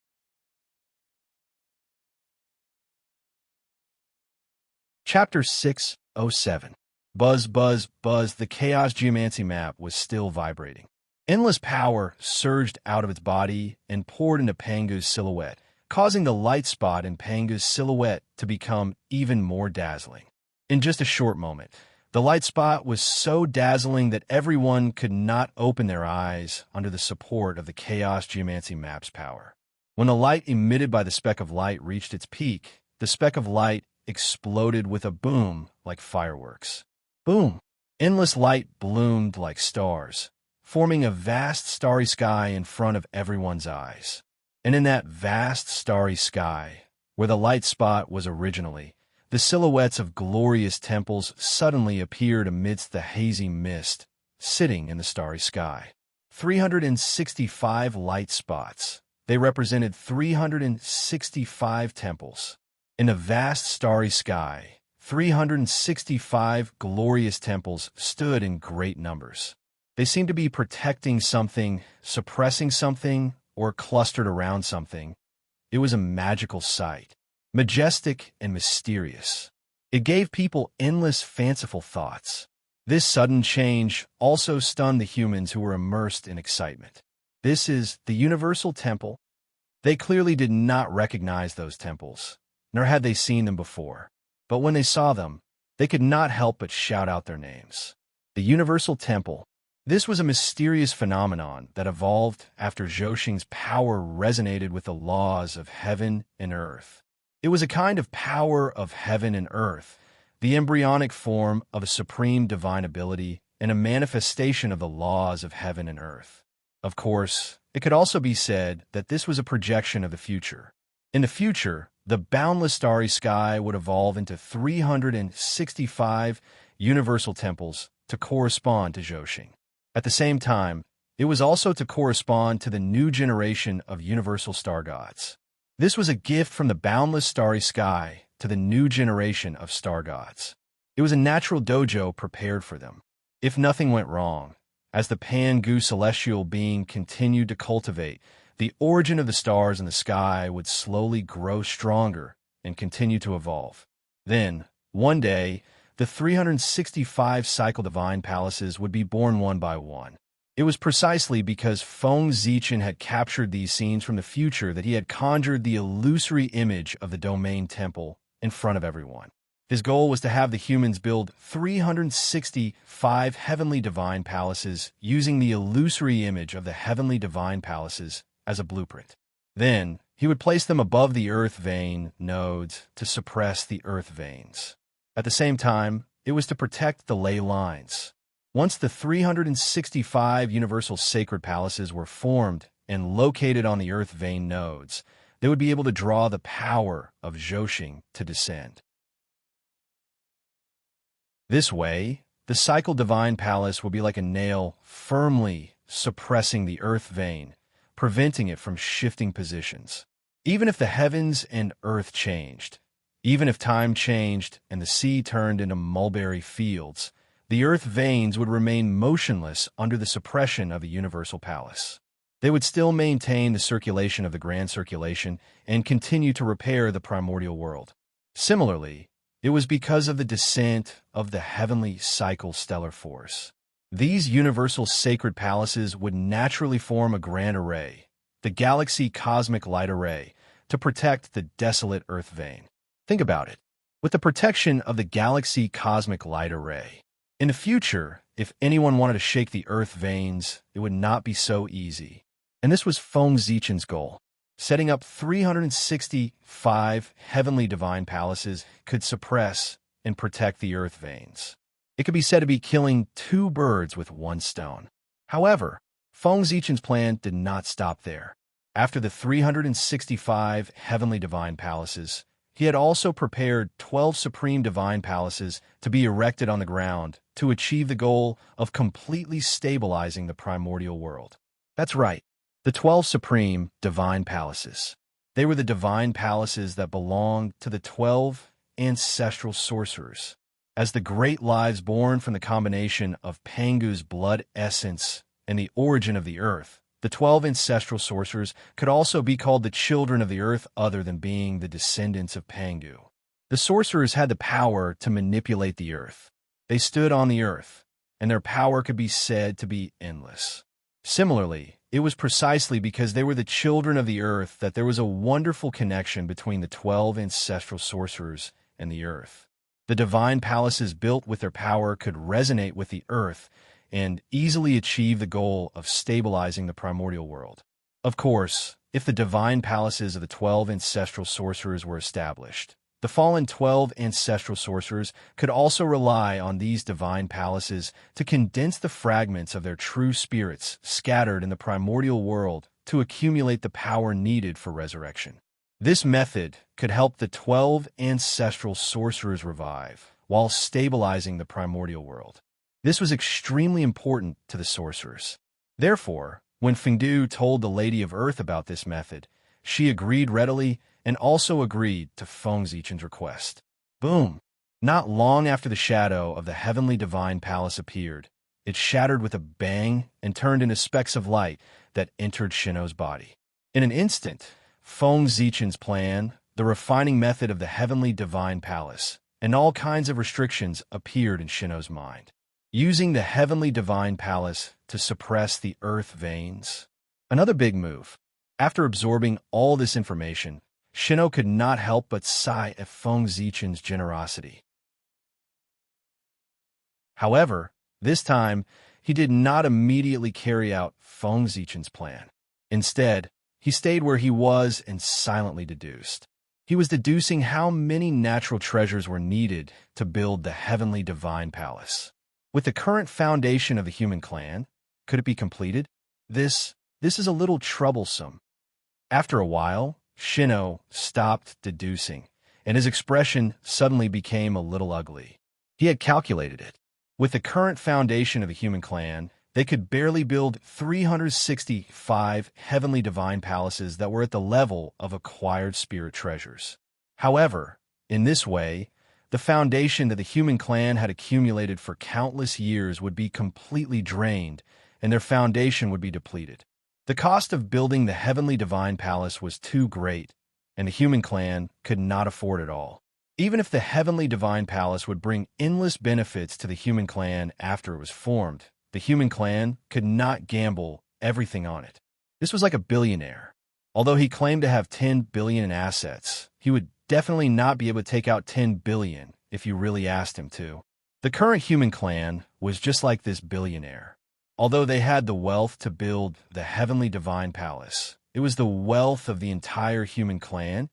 Chapter 607. Buzz, buzz, buzz, the chaos geomancy map was still vibrating. Endless power surged out of its body and poured into Pangu's silhouette, causing the light spot in Pangu's silhouette to become even more dazzling. In just a short moment, the light spot was so dazzling that everyone could not open their eyes under the support of the chaos geomancy map's power. When the light emitted by the speck of light reached its peak, the speck of light exploded with a boom like fireworks. Boom! Endless light bloomed like stars, forming a vast starry sky in front of everyone's eyes. And in that vast starry sky, where the light spot was originally, the silhouettes of glorious temples suddenly appeared amidst the hazy mist, sitting in the starry sky. 365 light spots. They represented 365 temples. In a vast starry sky, 365 glorious temples stood in great numbers. They seemed to be protecting something, suppressing something, or clustered around something. It was a magical sight, majestic and mysterious. It gave people endless fanciful thoughts. This sudden change also stunned the humans who were immersed in excitement. This is the Universal Temple. They clearly did not recognize those temples, nor had they seen them before. But when they saw them, they could not help but shout out their names. The Universal Temple. This was a mysterious phenomenon that evolved after Zhou power resonated with the laws of heaven and earth. It was a kind of power of heaven and earth, the embryonic form of a supreme divine ability and a manifestation of the laws of heaven and earth. Of course, it could also be said that this was a projection of the future. In the future, the boundless starry sky would evolve into 365 universal temples to correspond to Zhou. At the same time, it was also to correspond to the new generation of universal star gods. This was a gift from the boundless starry sky to the new generation of star gods. It was a natural dojo prepared for them. If nothing went wrong, as the Pangu celestial being continued to cultivate, the origin of the stars in the sky would slowly grow stronger and continue to evolve. Then, one day, the 365 cycle divine palaces would be born one by one. It was precisely because Feng Zichen had captured these scenes from the future that he had conjured the illusory image of the domain temple in front of everyone. His goal was to have the humans build 365 heavenly divine palaces using the illusory image of the heavenly divine palaces as a blueprint. Then, he would place them above the earth vein nodes to suppress the earth veins. At the same time, it was to protect the ley lines. Once the 365 universal sacred palaces were formed and located on the earth vein nodes, they would be able to draw the power of Zhou to descend. This way, the cycle divine palace will be like a nail firmly suppressing the earth vein, preventing it from shifting positions. Even if the heavens and earth changed, even if time changed and the sea turned into mulberry fields, the earth veins would remain motionless under the suppression of a universal palace. They would still maintain the circulation of the grand circulation and continue to repair the primordial world. Similarly, it was because of the descent of the heavenly cycle stellar force. These universal sacred palaces would naturally form a grand array, the galaxy cosmic light array, to protect the desolate earth vein. Think about it. With the protection of the galaxy cosmic light array, in the future, if anyone wanted to shake the earth veins, it would not be so easy. And this was Feng Zichen's goal. Setting up 365 heavenly divine palaces could suppress and protect the earth veins. It could be said to be killing two birds with one stone. However, Feng Zichen's plan did not stop there. After the 365 heavenly divine palaces, he had also prepared 12 supreme divine palaces to be erected on the ground to achieve the goal of completely stabilizing the primordial world. That's right, the 12 supreme divine palaces. They were the divine palaces that belonged to the 12 ancestral sorcerers. As the great lives born from the combination of Pangu's blood essence and the origin of the earth, the 12 ancestral sorcerers could also be called the children of the earth other than being the descendants of Pangu. The sorcerers had the power to manipulate the earth. They stood on the earth, and their power could be said to be endless. Similarly, it was precisely because they were the children of the earth that there was a wonderful connection between the 12 ancestral sorcerers and the earth. The divine palaces built with their power could resonate with the earth and easily achieve the goal of stabilizing the primordial world. Of course, if the divine palaces of the 12 ancestral sorcerers were established, the fallen 12 ancestral sorcerers could also rely on these divine palaces to condense the fragments of their true spirits scattered in the primordial world to accumulate the power needed for resurrection. This method could help the 12 ancestral sorcerers revive while stabilizing the primordial world. This was extremely important to the sorcerers. Therefore, when Fengdu told the Lady of Earth about this method, she agreed readily and also agreed to Feng Zichen's request. Boom! Not long after the shadow of the heavenly divine palace appeared, it shattered with a bang and turned into specks of light that entered Shino's body. In an instant, Feng Zichen's plan, the refining method of the heavenly divine palace, and all kinds of restrictions appeared in Shino's mind. Using the heavenly divine palace to suppress the earth veins. Another big move. After absorbing all this information, Shino could not help but sigh at Feng Zichen's generosity. However, this time, he did not immediately carry out Feng Zichen's plan. Instead, he stayed where he was and silently deduced. He was deducing how many natural treasures were needed to build the heavenly divine palace. With the current foundation of the human clan, could it be completed? This is a little troublesome. After a while, Shino stopped deducing, and his expression suddenly became a little ugly. He had calculated it. With the current foundation of the human clan, they could barely build 365 heavenly divine palaces that were at the level of acquired spirit treasures. However, in this way, the foundation that the human clan had accumulated for countless years would be completely drained, and their foundation would be depleted. The cost of building the heavenly divine palace was too great, and the human clan could not afford it all. Even if the heavenly divine palace would bring endless benefits to the human clan after it was formed, the human clan could not gamble everything on it. This was like a billionaire. Although he claimed to have 10 billion in assets, he would definitely not be able to take out 10 billion if you really asked him to. The current human clan was just like this billionaire. Although they had the wealth to build the heavenly divine palace, it was the wealth of the entire human clan,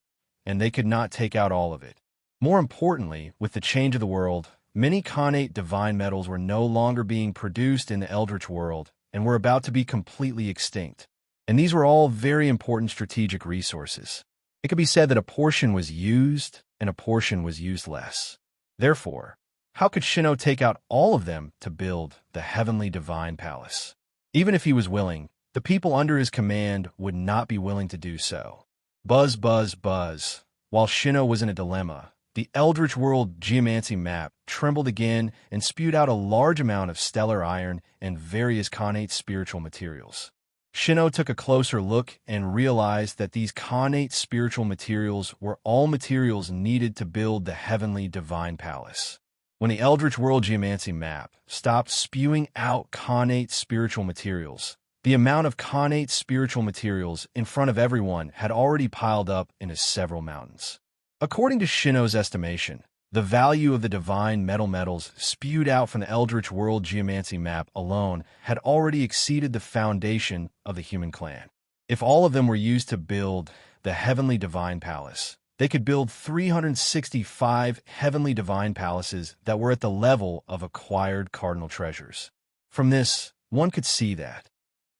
and they could not take out all of it. More importantly, with the change of the world, many connate divine metals were no longer being produced in the Eldritch world and were about to be completely extinct. And these were all very important strategic resources. It could be said that a portion was used and a portion was used less. Therefore, how could Shino take out all of them to build the heavenly divine palace? Even if he was willing, the people under his command would not be willing to do so. Buzz, buzz, buzz. While Shino was in a dilemma, the Eldritch World geomancy map trembled again and spewed out a large amount of stellar iron and various connate spiritual materials. Shino took a closer look and realized that these connate spiritual materials were all materials needed to build the heavenly divine palace. When the Eldritch World geomancy map stopped spewing out connate spiritual materials, the amount of connate spiritual materials in front of everyone had already piled up into several mountains. According to Shino's estimation, the value of the divine metals spewed out from the Eldritch World geomancy map alone had already exceeded the foundation of the human clan. If all of them were used to build the heavenly divine palace, they could build 365 heavenly divine palaces that were at the level of acquired cardinal treasures. From this, one could see that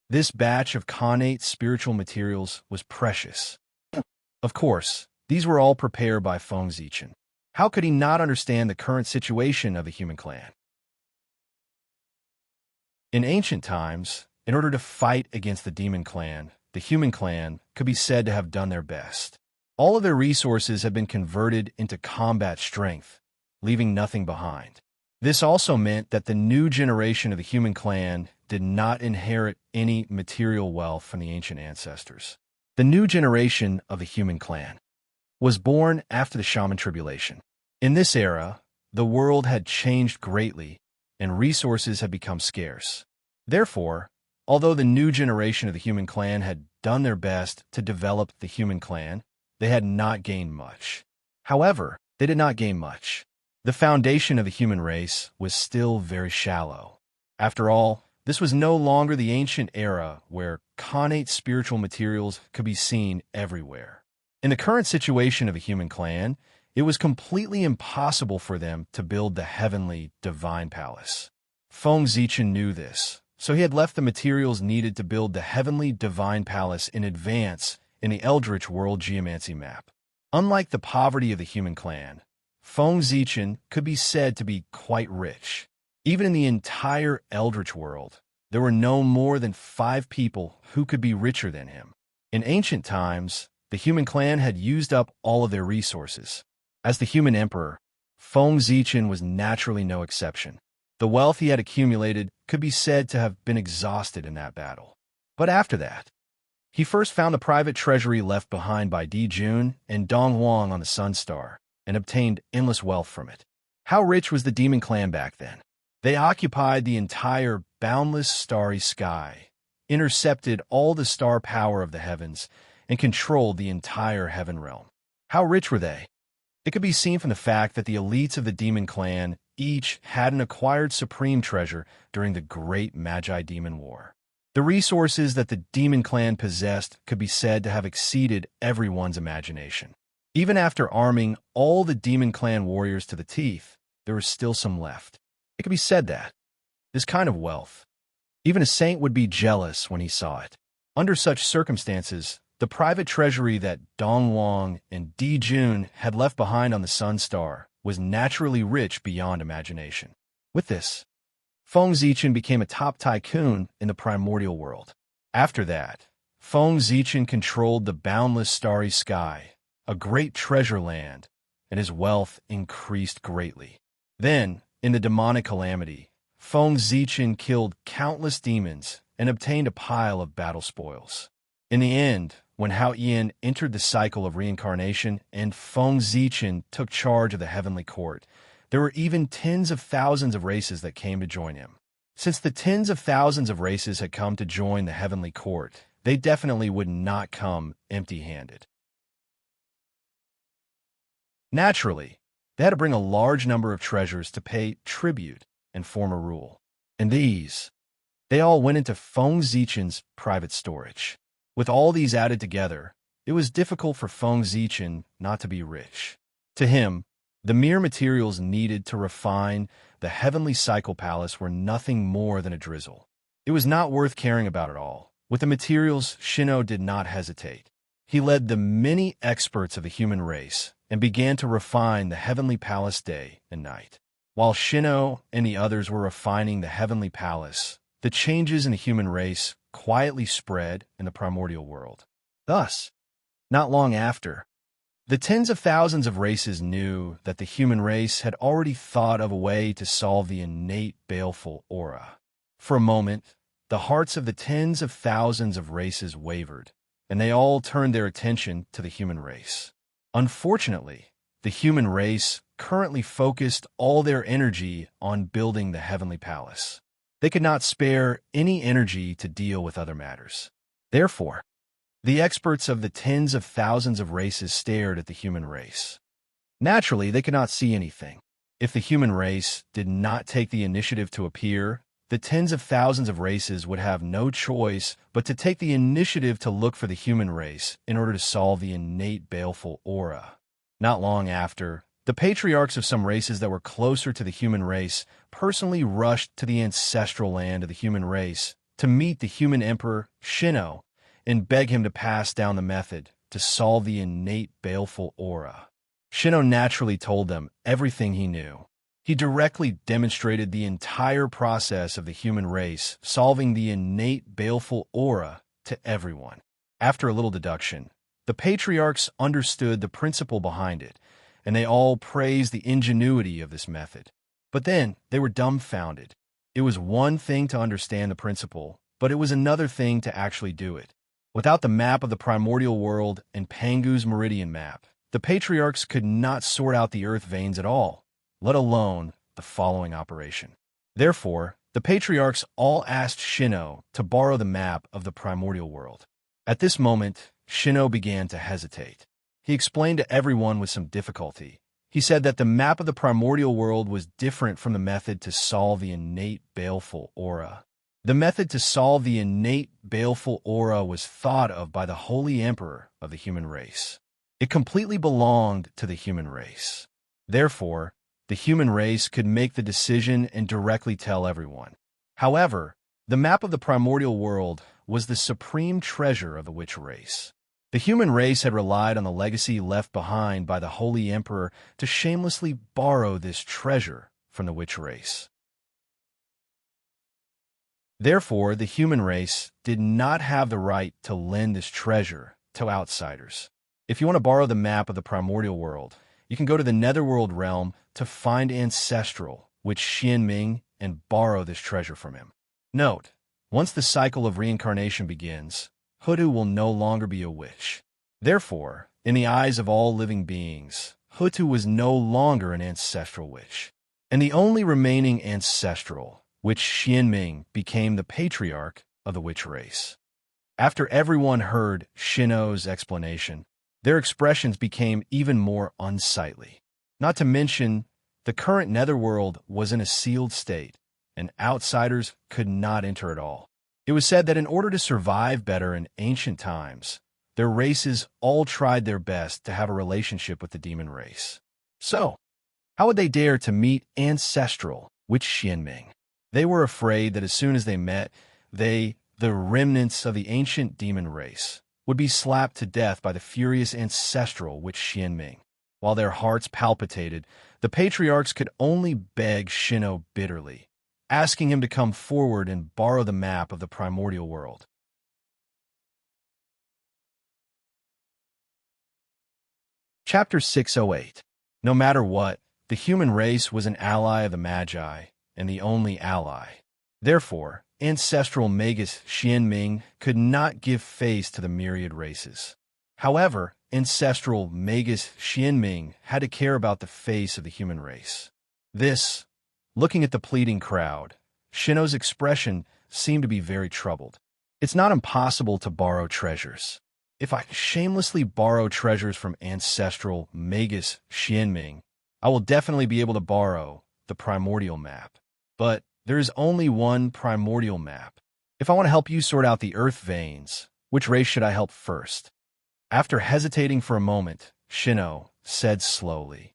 this batch of connate spiritual materials was precious. Of course, these were all prepared by Feng Zichen. How could he not understand the current situation of the human clan? In ancient times, in order to fight against the demon clan, the human clan could be said to have done their best. All of their resources have been converted into combat strength, leaving nothing behind. This also meant that the new generation of the human clan did not inherit any material wealth from the ancient ancestors. The new generation of the human clan was born after the Shaman Tribulation. In this era, the world had changed greatly, and resources had become scarce. Therefore, although the new generation of the human clan had done their best to develop the human clan, they had not gained much. However, they did not gain much. The foundation of the human race was still very shallow. After all, this was no longer the ancient era where connate spiritual materials could be seen everywhere. In the current situation of a human clan, it was completely impossible for them to build the heavenly, divine palace. Feng Zichen knew this, so he had left the materials needed to build the heavenly, divine palace in advance in the Eldritch World Geomancy map. Unlike the poverty of the human clan, Feng Zichen could be said to be quite rich. Even in the entire Eldritch world, there were no more than 5 people who could be richer than him. In ancient times, the human clan had used up all of their resources. As the human emperor, Feng Zichen was naturally no exception. The wealth he had accumulated could be said to have been exhausted in that battle. But after that, he first found the private treasury left behind by Di Jun and Dong Huang on the Sun Star, and obtained endless wealth from it. How rich was the demon clan back then? They occupied the entire boundless starry sky, intercepted all the star power of the heavens, and controlled the entire heaven realm. How rich were they? It could be seen from the fact that the elites of the demon clan each had an acquired supreme treasure during the Great Magi Demon War. The resources that the demon clan possessed could be said to have exceeded everyone's imagination. Even after arming all the demon clan warriors to the teeth, there was still some left. It could be said that this kind of wealth, even a saint would be jealous when he saw it. Under such circumstances, the private treasury that Dong Huang and Di Jun had left behind on the Sun Star was naturally rich beyond imagination. With this, Feng Zichen became a top tycoon in the primordial world. After that, Feng Zichen controlled the boundless starry sky, a great treasure land, and his wealth increased greatly. Then, in the demonic calamity, Feng Zichen killed countless demons and obtained a pile of battle spoils. In the end, when Hao Yan entered the cycle of reincarnation and Feng Zichen took charge of the heavenly court, there were even tens of thousands of races that came to join him. Since the tens of thousands of races had come to join the heavenly court, they definitely would not come empty-handed. Naturally, they had to bring a large number of treasures to pay tribute and form a rule. And these, they all went into Feng Zichen's private storage. With all these added together, it was difficult for Feng Zichen not to be rich. To him, the mere materials needed to refine the heavenly cycle palace were nothing more than a drizzle. It was not worth caring about at all. With the materials, Shino did not hesitate. He led the many experts of the human race and began to refine the heavenly palace day and night. While Shino and the others were refining the heavenly palace, the changes in the human race quietly spread in the primordial world. Thus, not long after, the tens of thousands of races knew that the human race had already thought of a way to solve the innate baleful aura. For a moment, the hearts of the tens of thousands of races wavered, and they all turned their attention to the human race. Unfortunately, the human race currently focused all their energy on building the heavenly palace. They could not spare any energy to deal with other matters. Therefore, the experts of the tens of thousands of races stared at the human race. Naturally, they could not see anything. If the human race did not take the initiative to appear, the tens of thousands of races would have no choice but to take the initiative to look for the human race in order to solve the innate baleful aura. Not long after, the patriarchs of some races that were closer to the human race personally rushed to the ancestral land of the human race to meet the human emperor, Shino, and beg him to pass down the method to solve the innate baleful aura. Shino naturally told them everything he knew. He directly demonstrated the entire process of the human race solving the innate baleful aura to everyone. After a little deduction, the patriarchs understood the principle behind it, and they all praised the ingenuity of this method. But then they were dumbfounded. It was one thing to understand the principle, but it was another thing to actually do it. Without the map of the primordial world and Pangu's meridian map, the patriarchs could not sort out the earth veins at all, let alone the following operation. Therefore, the patriarchs all asked Shino to borrow the map of the primordial world. At this moment, Shino began to hesitate. He explained to everyone with some difficulty. He said that the map of the primordial world was different from the method to solve the innate baleful aura. The method to solve the innate baleful aura was thought of by the Holy Emperor of the human race. It completely belonged to the human race. Therefore, the human race could make the decision and directly tell everyone. However, the map of the primordial world was the supreme treasure of the witch race. The human race had relied on the legacy left behind by the Holy Emperor to shamelessly borrow this treasure from the witch race. Therefore, the human race did not have the right to lend this treasure to outsiders. If you want to borrow the map of the primordial world, you can go to the netherworld realm to find Ancestral, which Xianming, and borrow this treasure from him. Note, once the cycle of reincarnation begins, Hutu will no longer be a witch. Therefore, in the eyes of all living beings, Hutu was no longer an ancestral witch. And the only remaining ancestral, which Xianming, became the patriarch of the witch race. After everyone heard Shino's explanation, their expressions became even more unsightly. Not to mention, the current netherworld was in a sealed state, and outsiders could not enter at all. It was said that in order to survive better in ancient times, their races all tried their best to have a relationship with the demon race. So, how would they dare to meet Ancestral, which Xianming? They were afraid that as soon as they met, the remnants of the ancient demon race, would be slapped to death by the furious Ancestral, which Xianming. While their hearts palpitated, the patriarchs could only beg Shino bitterly, asking him to come forward and borrow the map of the primordial world. Chapter 608. No matter what, the human race was an ally of the Magi, and the only ally. Therefore, Ancestral Magus Xianming could not give face to the myriad races. However, Ancestral Magus Xianming had to care about the face of the human race. This, looking at the pleading crowd, Shino's expression seemed to be very troubled. It's not impossible to borrow treasures. If I shamelessly borrow treasures from Ancestral Magus Xianming, I will definitely be able to borrow the primordial map. But there is only one primordial map. If I want to help you sort out the earth veins, which race should I help first? After hesitating for a moment, Shino said slowly,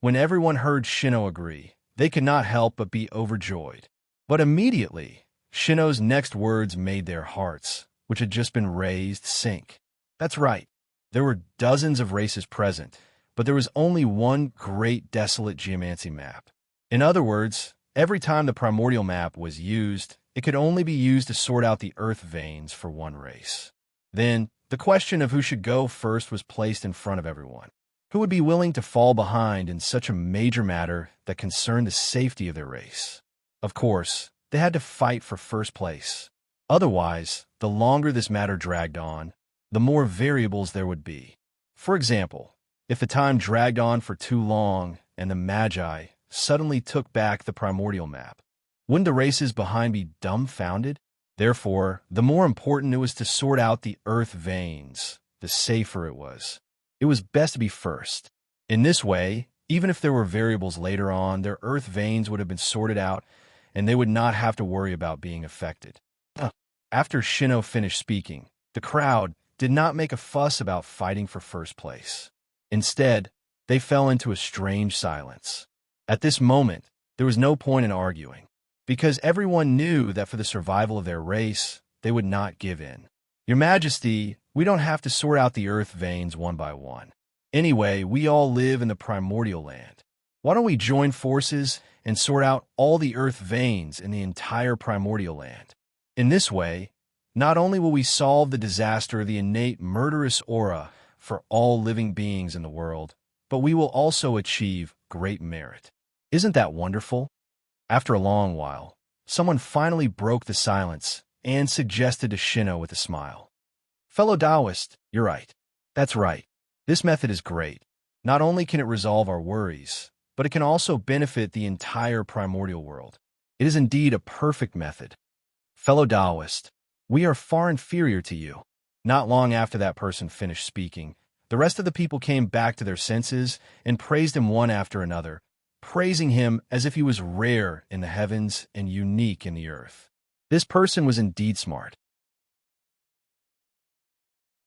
When everyone heard Shino agree, they could not help but be overjoyed. But immediately, Shino's next words made their hearts, which had just been raised, sink. That's right. There were dozens of races present, but there was only one great desolate geomancy map. In other words, every time the primordial map was used, it could only be used to sort out the earth veins for one race. Then, the question of who should go first was placed in front of everyone. Who would be willing to fall behind in such a major matter that concerned the safety of their race? Of course, they had to fight for first place. Otherwise, the longer this matter dragged on, the more variables there would be. For example, if the time dragged on for too long and the Magi suddenly took back the primordial map, wouldn't the races behind be dumbfounded? Therefore, the more important it was to sort out the earth veins, the safer it was. It was best to be first. In this way, even if there were variables later on, their earth veins would have been sorted out, and they would not have to worry about being affected. After Shino finished speaking, the crowd did not make a fuss about fighting for first place. Instead, they fell into a strange silence. At this moment, there was no point in arguing, because everyone knew that for the survival of their race, they would not give in. Your Majesty, we don't have to sort out the earth veins one by one. Anyway, we all live in the primordial land. Why don't we join forces and sort out all the earth veins in the entire primordial land? In this way, not only will we solve the disaster of the innate murderous aura for all living beings in the world, but we will also achieve great merit. Isn't that wonderful? After a long while, someone finally broke the silence and suggested to Shino with a smile. Fellow Taoist, you're right. That's right. This method is great. Not only can it resolve our worries, but it can also benefit the entire primordial world. It is indeed a perfect method. Fellow Taoist, we are far inferior to you. Not long after that person finished speaking, the rest of the people came back to their senses and praised him one after another, praising him as if he was rare in the heavens and unique in the earth. This person was indeed smart.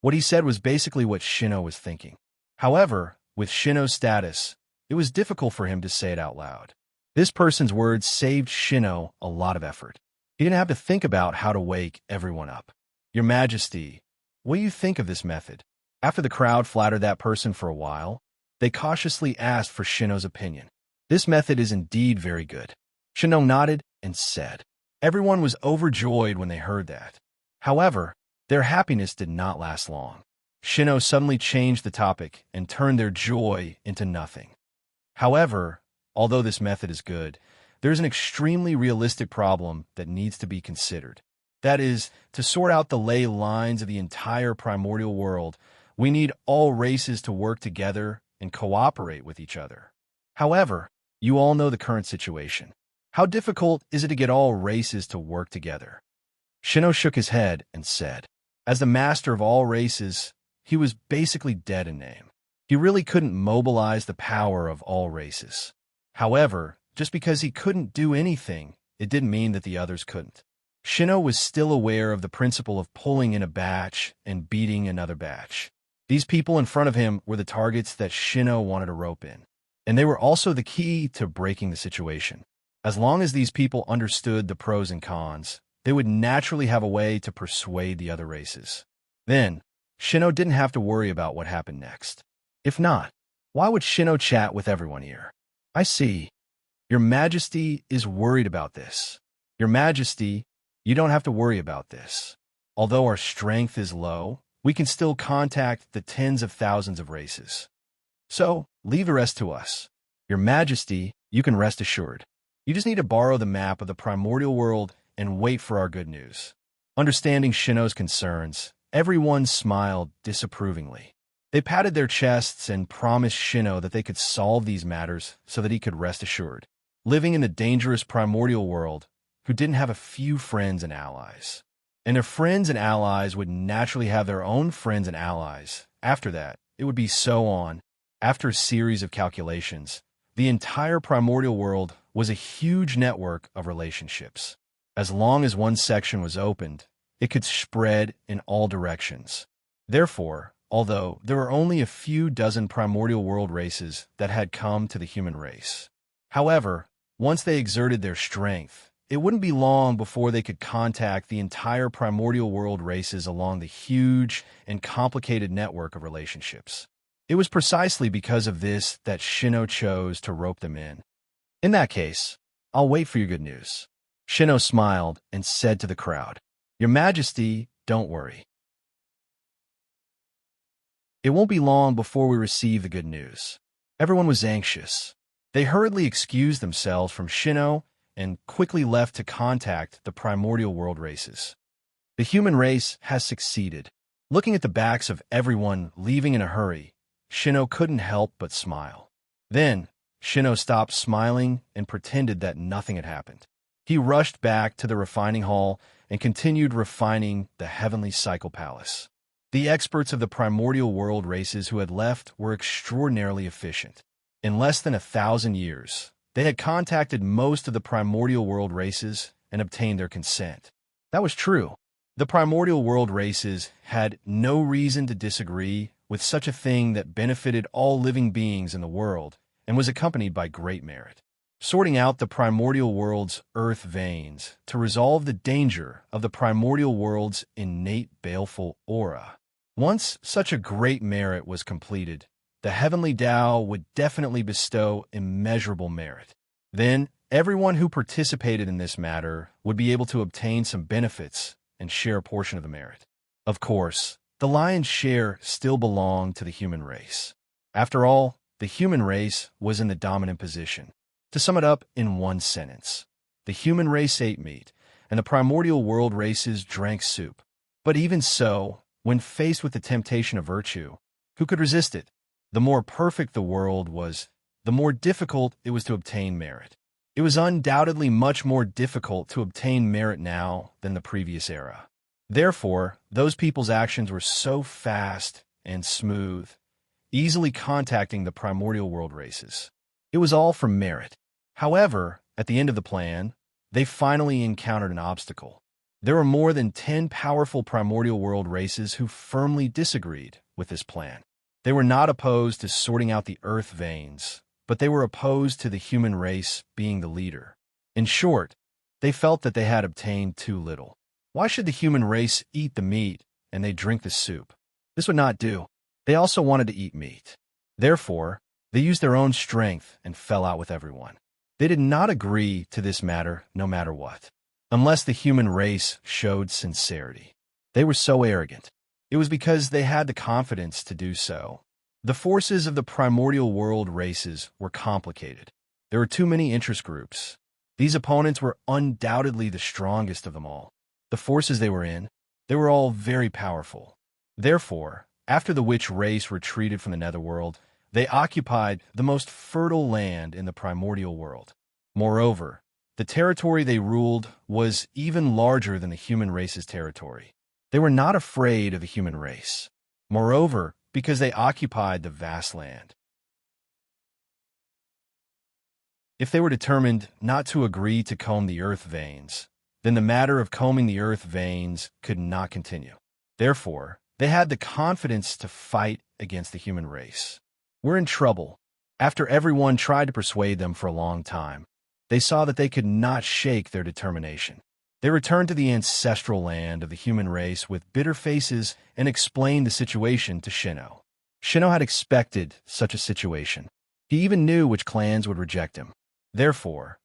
What he said was basically what Shino was thinking. However, with Shino's status, it was difficult for him to say it out loud. This person's words saved Shino a lot of effort. He didn't have to think about how to wake everyone up. Your Majesty, what do you think of this method? After the crowd flattered that person for a while, they cautiously asked for Shino's opinion. This method is indeed very good. Shino nodded and said. Everyone was overjoyed when they heard that. However, their happiness did not last long. Shino suddenly changed the topic and turned their joy into nothing. However, although this method is good, there is an extremely realistic problem that needs to be considered. That is, to sort out the ley lines of the entire primordial world, we need all races to work together and cooperate with each other. However, you all know the current situation. How difficult is it to get all races to work together? Shino shook his head and said, as the master of all races, he was basically dead in name. He really couldn't mobilize the power of all races. However, just because he couldn't do anything, it didn't mean that the others couldn't. Shino was still aware of the principle of pulling in a batch and beating another batch. These people in front of him were the targets that Shino wanted to rope in. And they were also the key to breaking the situation. As long as these people understood the pros and cons, they would naturally have a way to persuade the other races. Then, Shino didn't have to worry about what happened next. If not, why would Shino chat with everyone here? I see. Your Majesty is worried about this. Your Majesty, you don't have to worry about this. Although our strength is low, we can still contact the tens of thousands of races. So, leave the rest to us. Your Majesty, you can rest assured. You just need to borrow the map of the primordial world and wait for our good news. Understanding Shino's concerns, everyone smiled disapprovingly. They patted their chests and promised Shino that they could solve these matters so that he could rest assured. Living in the dangerous primordial world, who didn't have a few friends and allies. And their friends and allies would naturally have their own friends and allies. After that, it would be so on. After a series of calculations, the entire primordial world was a huge network of relationships. As long as one section was opened, it could spread in all directions. Therefore, although there were only a few dozen primordial world races that had come to the human race. However, once they exerted their strength, it wouldn't be long before they could contact the entire primordial world races along the huge and complicated network of relationships. It was precisely because of this that Shino chose to rope them in. In that case, I'll wait for your good news. Shino smiled and said to the crowd, Your Majesty, don't worry. It won't be long before we receive the good news. Everyone was anxious. They hurriedly excused themselves from Shino and quickly left to contact the primordial world races. The human race has succeeded. Looking at the backs of everyone leaving in a hurry, Shino couldn't help but smile. Then, Shino stopped smiling and pretended that nothing had happened. He rushed back to the refining hall and continued refining the heavenly cycle palace. The experts of the primordial world races who had left were extraordinarily efficient. In less than 1,000 years, they had contacted most of the primordial world races and obtained their consent. That was true. The primordial world races had no reason to disagree with such a thing that benefited all living beings in the world and was accompanied by great merit. Sorting out the primordial world's earth veins to resolve the danger of the primordial world's innate baleful aura. Once such a great merit was completed, the heavenly Tao would definitely bestow immeasurable merit. Then, everyone who participated in this matter would be able to obtain some benefits and share a portion of the merit. Of course, the lion's share still belonged to the human race. After all, the human race was in the dominant position. To sum it up in one sentence, the human race ate meat, and the primordial world races drank soup. But even so, when faced with the temptation of virtue, who could resist it? The more perfect the world was, the more difficult it was to obtain merit. It was undoubtedly much more difficult to obtain merit now than the previous era. Therefore, those people's actions were so fast and smooth, easily contacting the primordial world races. It was all for merit. However, at the end of the plan, they finally encountered an obstacle. There were more than 10 powerful primordial world races who firmly disagreed with this plan. They were not opposed to sorting out the earth veins, but they were opposed to the human race being the leader. In short, they felt that they had obtained too little. Why should the human race eat the meat and they drink the soup? This would not do. They also wanted to eat meat. Therefore, they used their own strength and fell out with everyone. They did not agree to this matter no matter what, unless the human race showed sincerity. They were so arrogant. It was because they had the confidence to do so. The forces of the primordial world races were complicated. There were too many interest groups. These opponents were undoubtedly the strongest of them all. The forces they were all very powerful. Therefore, after the witch race retreated from the netherworld, they occupied the most fertile land in the primordial world. Moreover, the territory they ruled was even larger than the human race's territory. They were not afraid of the human race. Moreover, because they occupied the vast land. If they were determined not to agree to comb the earth veins, then the matter of combing the earth veins could not continue. Therefore, they had the confidence to fight against the human race. We're in trouble. After everyone tried to persuade them for a long time, they saw that they could not shake their determination. They returned to the ancestral land of the human race with bitter faces and explained the situation to Shino. Shino had expected such a situation. He even knew which clans would reject him. Therefore,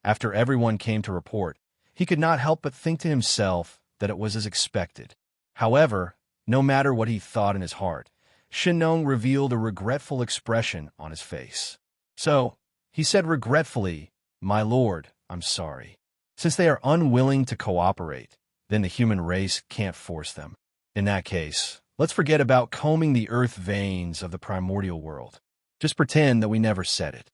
after everyone came to report, he could not help but think to himself that it was as expected. However, no matter what he thought in his heart, Shino revealed a regretful expression on his face. So, he said regretfully, "My lord, I'm sorry. Since they are unwilling to cooperate, then the human race can't force them. In that case, let's forget about combing the earth veins of the primordial world. Just pretend that we never said it.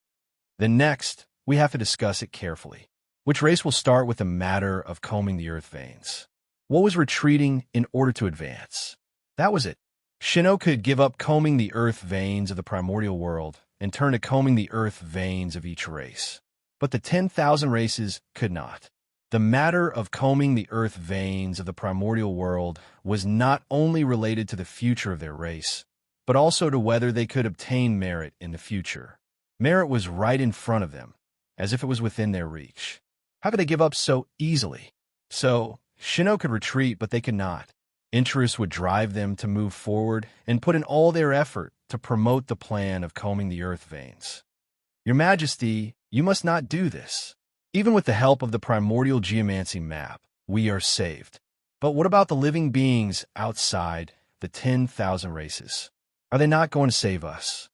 Then next, we have to discuss it carefully. Which race will start with the matter of combing the earth veins? What was retreating in order to advance? That was it. Shino could give up combing the earth veins of the primordial world and turn to combing the earth veins of each race. But the 10,000 races could not. The matter of combing the earth veins of the primordial world was not only related to the future of their race, but also to whether they could obtain merit in the future. Merit was right in front of them, as if it was within their reach. How could they give up so easily? So, Shino could retreat, but they could not. Interest would drive them to move forward and put in all their effort to promote the plan of combing the earth veins. Your Majesty, you must not do this. Even with the help of the primordial geomancy map, we are saved. But what about the living beings outside the 10,000 races? Are they not going to save us?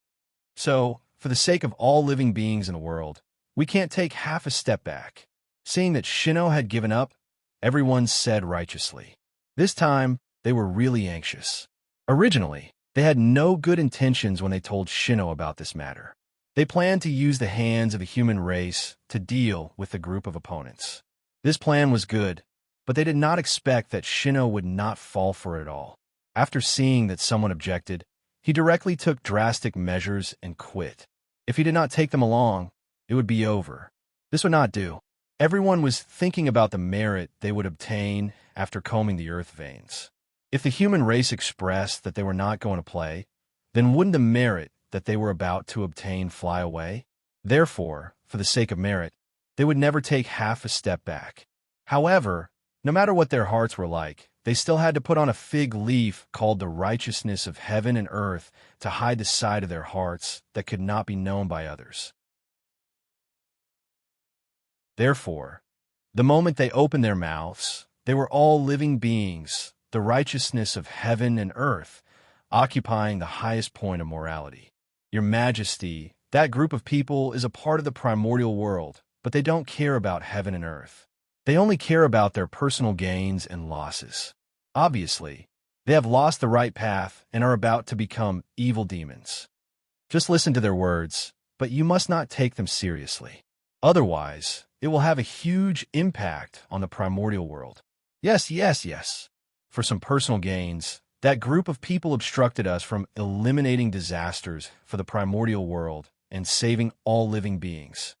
So, for the sake of all living beings in the world, we can't take half a step back. Seeing that Shino had given up, everyone said righteously. This time, they were really anxious. Originally, they had no good intentions when they told Shino about this matter. They planned to use the hands of the human race to deal with the group of opponents. This plan was good, but they did not expect that Shino would not fall for it at all. After seeing that someone objected, he directly took drastic measures and quit. If he did not take them along, it would be over. This would not do. Everyone was thinking about the merit they would obtain after combing the earth veins. If the human race expressed that they were not going to play, then wouldn't the merit that they were about to obtain fly away? Therefore, for the sake of merit, they would never take half a step back. However, no matter what their hearts were like, they still had to put on a fig leaf called the righteousness of heaven and earth to hide the side of their hearts that could not be known by others. Therefore, the moment they opened their mouths, they were all living beings, the righteousness of heaven and earth, occupying the highest point of morality. Your Majesty, that group of people is a part of the primordial world, but they don't care about heaven and earth. They only care about their personal gains and losses. Obviously, they have lost the right path and are about to become evil demons. Just listen to their words, but you must not take them seriously. Otherwise, it will have a huge impact on the primordial world. Yes, yes, yes. For some personal gains, that group of people obstructed us from eliminating disasters for the primordial world and saving all living beings.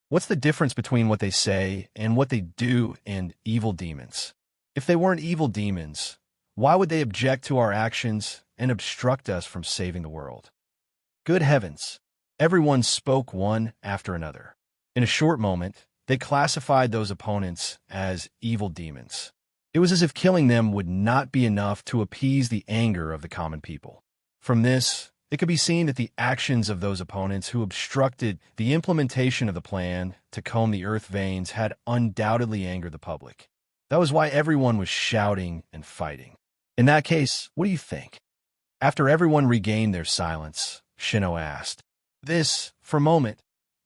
What's the difference between what they say and what they do and evil demons? If they weren't evil demons, why would they object to our actions and obstruct us from saving the world? Good heavens! Everyone spoke one after another. In a short moment, they classified those opponents as evil demons. It was as if killing them would not be enough to appease the anger of the common people. From this, it could be seen that the actions of those opponents who obstructed the implementation of the plan to comb the earth veins had undoubtedly angered the public. That was why everyone was shouting and fighting. In that case, what do you think? After everyone regained their silence, Shino asked. For a moment,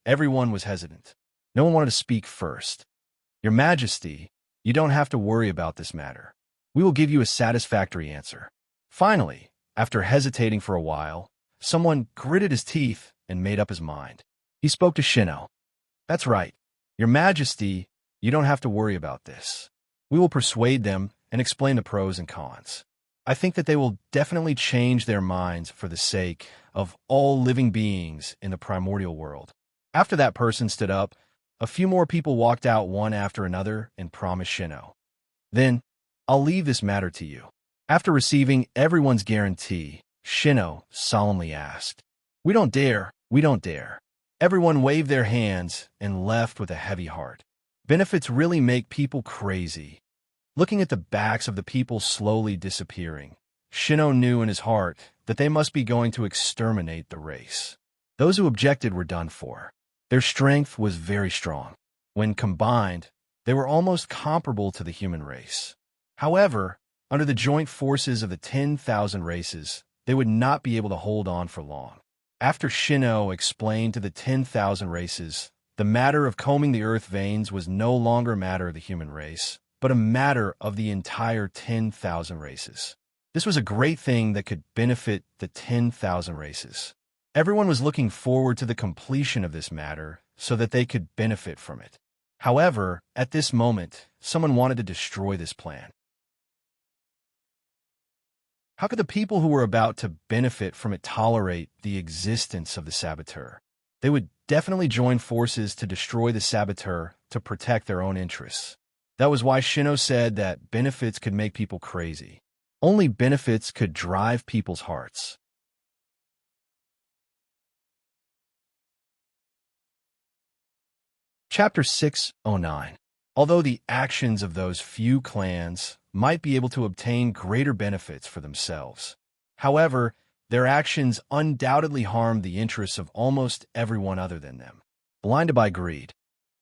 everyone was hesitant. No one wanted to speak first. Your Majesty, you don't have to worry about this matter. We will give you a satisfactory answer. Finally, after hesitating for a while, someone gritted his teeth and made up his mind. He spoke to Shino. That's right. Your Majesty, you don't have to worry about this. We will persuade them and explain the pros and cons. I think that they will definitely change their minds for the sake of all living beings in the primordial world. After that person stood up, a few more people walked out one after another and promised Shino. Then, I'll leave this matter to you. After receiving everyone's guarantee, Shino solemnly asked, We don't dare. Everyone waved their hands and left with a heavy heart. Benefits really make people crazy. Looking at the backs of the people slowly disappearing, Shino knew in his heart that they must be going to exterminate the race. Those who objected were done for. Their strength was very strong. When combined, they were almost comparable to the human race. However, under the joint forces of the 10,000 races, they would not be able to hold on for long. After Shino explained to the 10,000 races, the matter of combing the earth veins was no longer a matter of the human race, but a matter of the entire 10,000 races. This was a great thing that could benefit the 10,000 races. Everyone was looking forward to the completion of this matter so that they could benefit from it. However, at this moment, someone wanted to destroy this plan. How could the people who were about to benefit from it tolerate the existence of the saboteur? They would definitely join forces to destroy the saboteur to protect their own interests. That was why Shino said that benefits could make people crazy. Only benefits could drive people's hearts. Chapter 609. Although the actions of those few clans might be able to obtain greater benefits for themselves, however, their actions undoubtedly harmed the interests of almost everyone other than them, blinded by greed,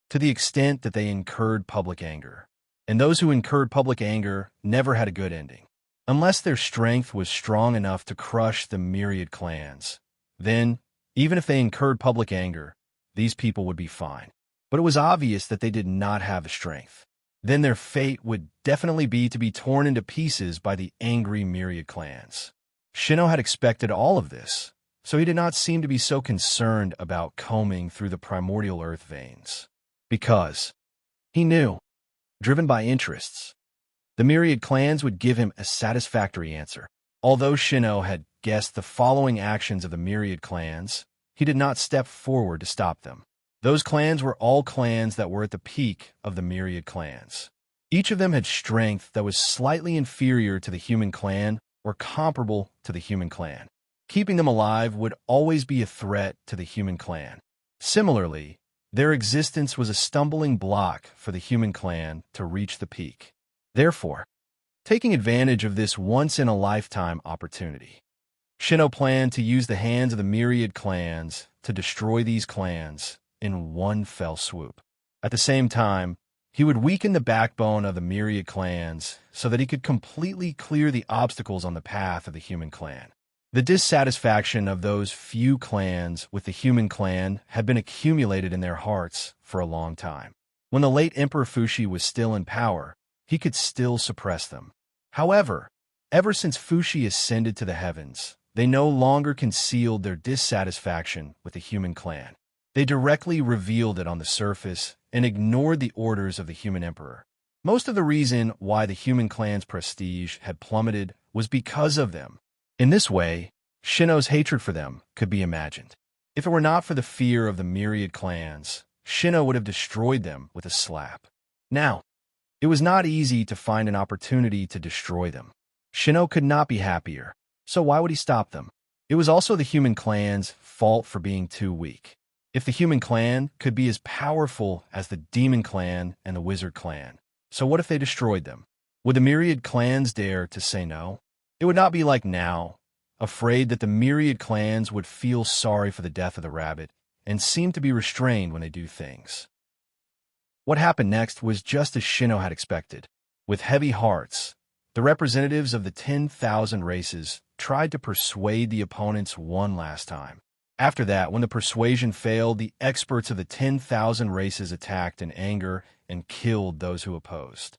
to the extent that they incurred public anger. And those who incurred public anger never had a good ending. Unless their strength was strong enough to crush the myriad clans, then, even if they incurred public anger, these people would be fine. But it was obvious that they did not have the strength. Then their fate would definitely be to be torn into pieces by the angry myriad clans. Shino had expected all of this, so he did not seem to be so concerned about combing through the primordial earth veins. Because he knew, driven by interests, the myriad clans would give him a satisfactory answer. Although Shino had guessed the following actions of the myriad clans, he did not step forward to stop them. Those clans were all clans that were at the peak of the myriad clans. Each of them had strength that was slightly inferior to the human clan or comparable to the human clan. Keeping them alive would always be a threat to the human clan. Similarly, their existence was a stumbling block for the human clan to reach the peak. Therefore, taking advantage of this once-in-a-lifetime opportunity, Shino planned to use the hands of the myriad clans to destroy these clans in one fell swoop. At the same time, he would weaken the backbone of the myriad clans so that he could completely clear the obstacles on the path of the human clan. The dissatisfaction of those few clans with the human clan had been accumulated in their hearts for a long time. When the late Emperor Fushi was still in power, he could still suppress them. However, ever since Fushi ascended to the heavens, They no longer concealed their dissatisfaction with the human clan. They directly revealed it on the surface and ignored the orders of the human emperor. Most of the reason why the human clan's prestige had plummeted was because of them. In this way, Shino's hatred for them could be imagined. If it were not for the fear of the myriad clans, Shino would have destroyed them with a slap. Now, it was not easy to find an opportunity to destroy them. Shino could not be happier, so why would he stop them? It was also the human clan's fault for being too weak. If the human clan could be as powerful as the demon clan and the wizard clan, so what if they destroyed them? Would the myriad clans dare to say no? It would not be like now, afraid that the myriad clans would feel sorry for the death of the rabbit and seem to be restrained when they do things. What happened next was just as Shino had expected. With heavy hearts, the representatives of the 10,000 races tried to persuade the opponents one last time. After that, when the persuasion failed, the experts of the 10,000 races attacked in anger and killed those who opposed.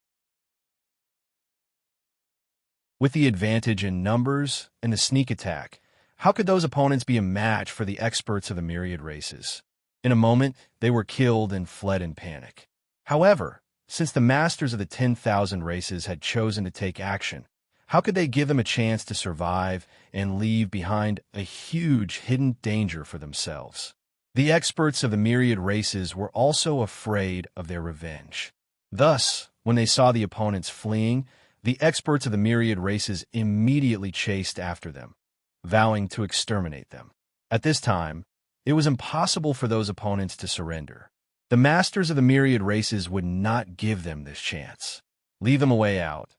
With the advantage in numbers and the sneak attack, how could those opponents be a match for the experts of the myriad races? In a moment, they were killed and fled in panic. However, since the masters of the 10,000 races had chosen to take action, how could they give them a chance to survive and leave behind a huge hidden danger for themselves? The experts of the myriad races were also afraid of their revenge. Thus, when they saw the opponents fleeing, the experts of the myriad races immediately chased after them, vowing to exterminate them. At this time, it was impossible for those opponents to surrender. The masters of the myriad races would not give them this chance. Leave them a way out.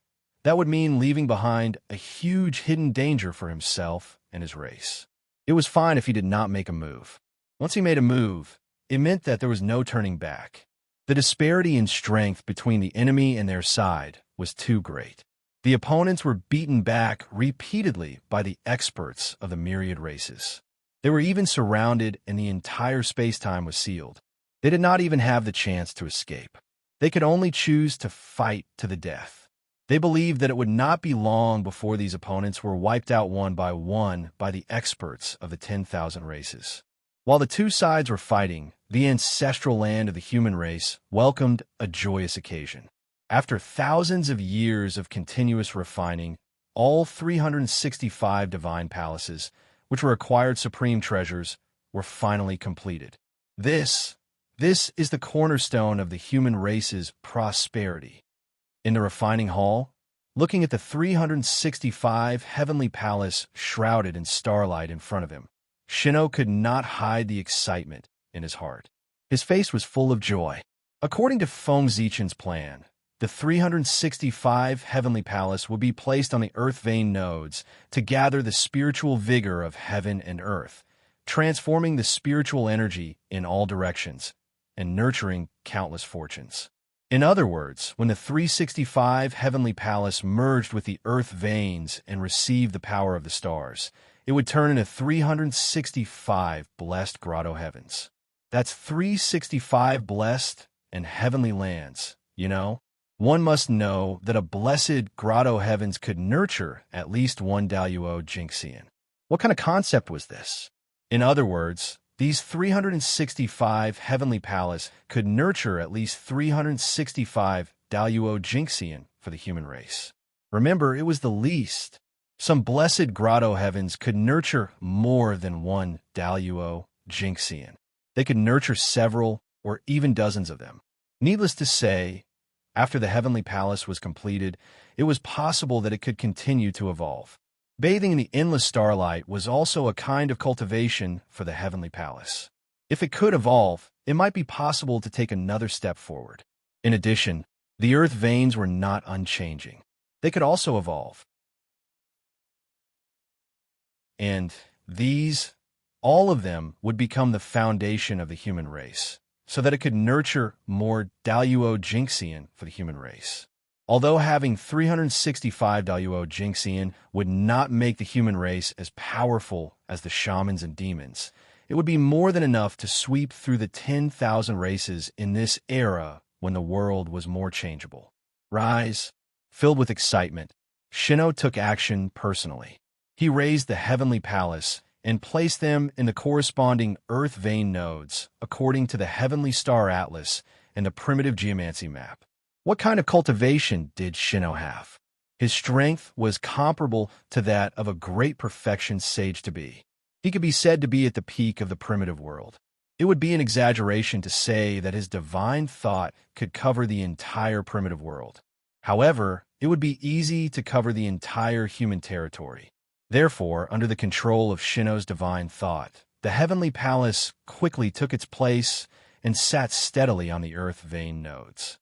That would mean leaving behind a huge hidden danger for himself and his race. It was fine if he did not make a move. Once he made a move, it meant that there was no turning back. The disparity in strength between the enemy and their side was too great. The opponents were beaten back repeatedly by the experts of the myriad races. They were even surrounded and the entire space-time was sealed. They did not even have the chance to escape. They could only choose to fight to the death. They believed that it would not be long before these opponents were wiped out one by the experts of the 10,000 races. While the two sides were fighting, the ancestral land of the human race welcomed a joyous occasion. After thousands of years of continuous refining, all 365 divine palaces, which were acquired supreme treasures, were finally completed. This is the cornerstone of the human race's prosperity. In the refining hall, looking at the 365 heavenly palace shrouded in starlight in front of him, Shino could not hide the excitement in his heart. His face was full of joy. According to Feng Zichen's plan, the 365 heavenly palace would be placed on the earth vein nodes to gather the spiritual vigor of heaven and earth, transforming the spiritual energy in all directions and nurturing countless fortunes. In other words, when the 365 heavenly palace merged with the earth veins and received the power of the stars, it would turn into 365 blessed grotto heavens. That's 365 blessed and heavenly lands, you know? One must know that a blessed grotto heavens could nurture at least one Daluo Jinxian. What kind of concept was this? In other words, these 365 heavenly palace could nurture at least 365 Daluo Jinxian for the human race. Remember, it was the least. Some blessed grotto heavens could nurture more than one Daluo Jinxian. They could nurture several or even dozens of them. Needless to say, after the heavenly palace was completed, it was possible that it could continue to evolve. Bathing in the endless starlight was also a kind of cultivation for the heavenly palace. If it could evolve, it might be possible to take another step forward. In addition, the earth veins were not unchanging. They could also evolve. And these, all of them, would become the foundation of the human race, so that it could nurture more Daluo Jinxian for the human race. Although having 365 Daluo Jinxian would not make the human race as powerful as the shamans and demons, it would be more than enough to sweep through the 10,000 races in this era when the world was more changeable. Rise, filled with excitement, Shino took action personally. He raised the heavenly palace and placed them in the corresponding earth vein nodes according to the heavenly star atlas and the primitive geomancy map. What kind of cultivation did Shino have? His strength was comparable to that of a great perfection sage to be. He could be said to be at the peak of the primitive world. It would be an exaggeration to say that his divine thought could cover the entire primitive world. However, it would be easy to cover the entire human territory. Therefore, under the control of Shino's divine thought, the heavenly palace quickly took its place and sat steadily on the earth vein nodes.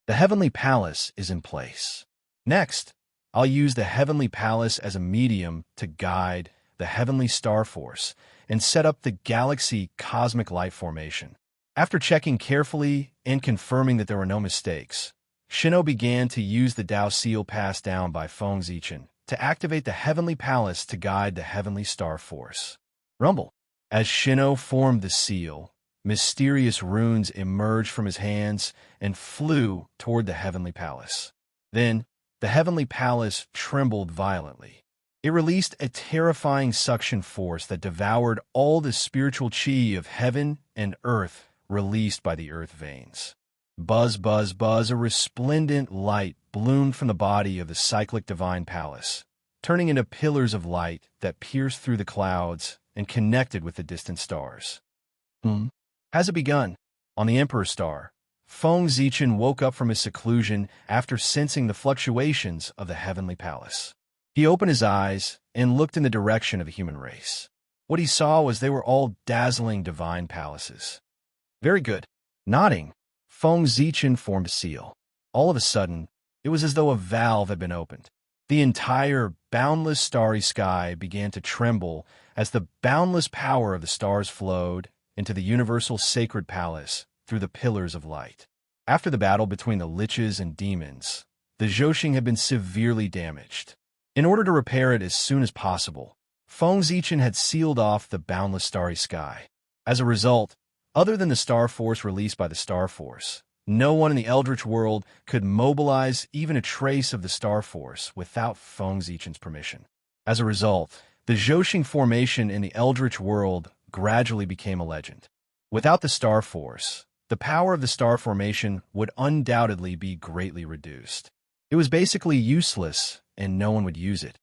The heavenly palace is in place. Next, I'll use the heavenly palace as a medium to guide the heavenly star force and set up the galaxy cosmic light formation. After checking carefully and confirming that there were no mistakes, Shino began to use the Dao seal passed down by Feng Zichen to activate the heavenly palace to guide the heavenly star force. Rumble. As Shino formed the seal, mysterious runes emerged from his hands and flew toward the heavenly palace. Then, the heavenly palace trembled violently. It released a terrifying suction force that devoured all the spiritual chi of heaven and earth released by the earth veins. Buzz, buzz, buzz, a resplendent light bloomed from the body of the cyclic divine palace, turning into pillars of light that pierced through the clouds and connected with the distant stars. Has it begun? On the Emperor Star, Feng Zichen woke up from his seclusion after sensing the fluctuations of the heavenly palace. He opened his eyes and looked in the direction of the human race. What he saw was they were all dazzling divine palaces. Very good. Nodding, Feng Zichen formed a seal. All of a sudden, it was as though a valve had been opened. The entire boundless starry sky began to tremble as the boundless power of the stars flowed into the universal sacred palace through the pillars of light. After the battle between the liches and demons, the Zhoxing had been severely damaged. In order to repair it as soon as possible, Feng Zichen had sealed off the boundless starry sky. As a result, other than the star force released by the star force, no one in the Eldritch world could mobilize even a trace of the star force without Feng Zichen's permission. As a result, the Zhoxing formation in the Eldritch world gradually became a legend. Without the star force, the power of the star formation would undoubtedly be greatly reduced. It was basically useless, and no one would use it.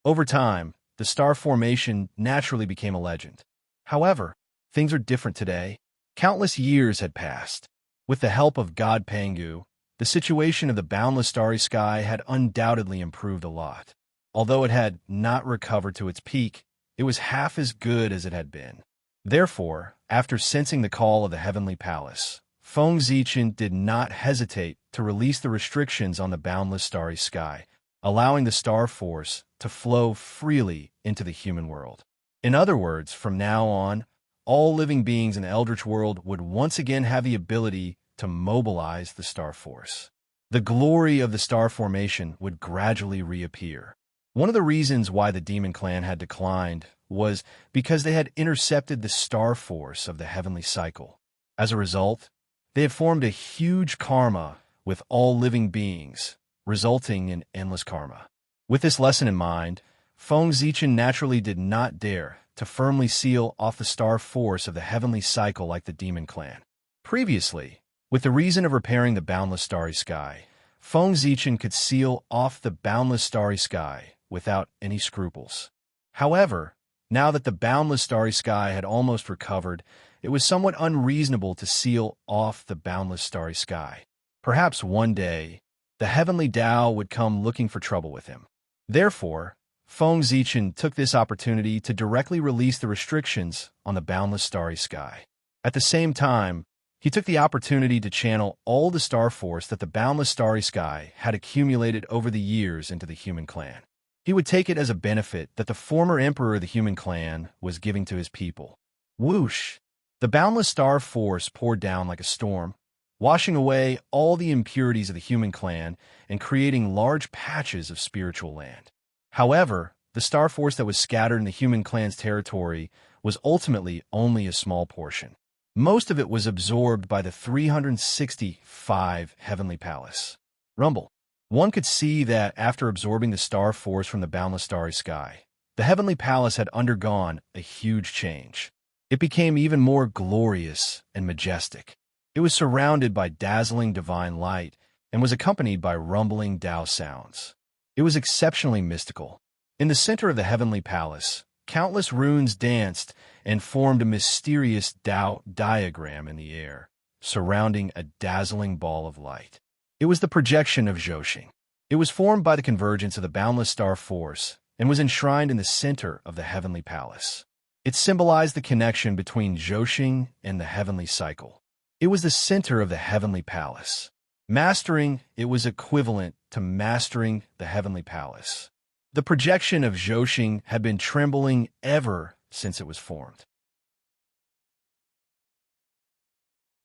Over time, the star formation naturally became a legend. However, things are different today. Countless years had passed. With the help of God Pangu, the situation of the boundless starry sky had undoubtedly improved a lot. Although it had not recovered to its peak, it was half as good as it had been. Therefore, after sensing the call of the heavenly palace, Feng Zichen did not hesitate to release the restrictions on the boundless starry sky, allowing the star force to flow freely into the human world. In other words, from now on, all living beings in the Eldritch world would once again have the ability to mobilize the star force. The glory of the star formation would gradually reappear. One of the reasons why the demon clan had declined was because they had intercepted the star force of the heavenly cycle. As a result, they had formed a huge karma with all living beings, resulting in endless karma. With this lesson in mind, Feng Zichen naturally did not dare to firmly seal off the star force of the heavenly cycle like the demon clan. Previously, with the reason of repairing the boundless starry sky, Feng Zichen could seal off the boundless starry sky without any scruples. However, now that the boundless starry sky had almost recovered, it was somewhat unreasonable to seal off the boundless starry sky. Perhaps one day, the heavenly Tao would come looking for trouble with him. Therefore, Feng Zichen took this opportunity to directly release the restrictions on the boundless starry sky. At the same time, he took the opportunity to channel all the star force that the boundless starry sky had accumulated over the years into the human clan. He would take it as a benefit that the former emperor of the human clan was giving to his people. Whoosh! The boundless star force poured down like a storm, washing away all the impurities of the human clan and creating large patches of spiritual land. However, the star force that was scattered in the human clan's territory was ultimately only a small portion. Most of it was absorbed by the 365 Heavenly Palace. Rumble. One could see that after absorbing the star force from the boundless starry sky, the heavenly palace had undergone a huge change. It became even more glorious and majestic. It was surrounded by dazzling divine light and was accompanied by rumbling Tao sounds. It was exceptionally mystical. In the center of the heavenly palace, countless runes danced and formed a mysterious Tao diagram in the air, surrounding a dazzling ball of light. It was the projection of Zhoxing. It was formed by the convergence of the boundless star force and was enshrined in the center of the heavenly palace. It symbolized the connection between Zhoxing and the heavenly cycle. It was the center of the heavenly palace. Mastering it was equivalent to mastering the heavenly palace. The projection of Zhoxing had been trembling ever since it was formed.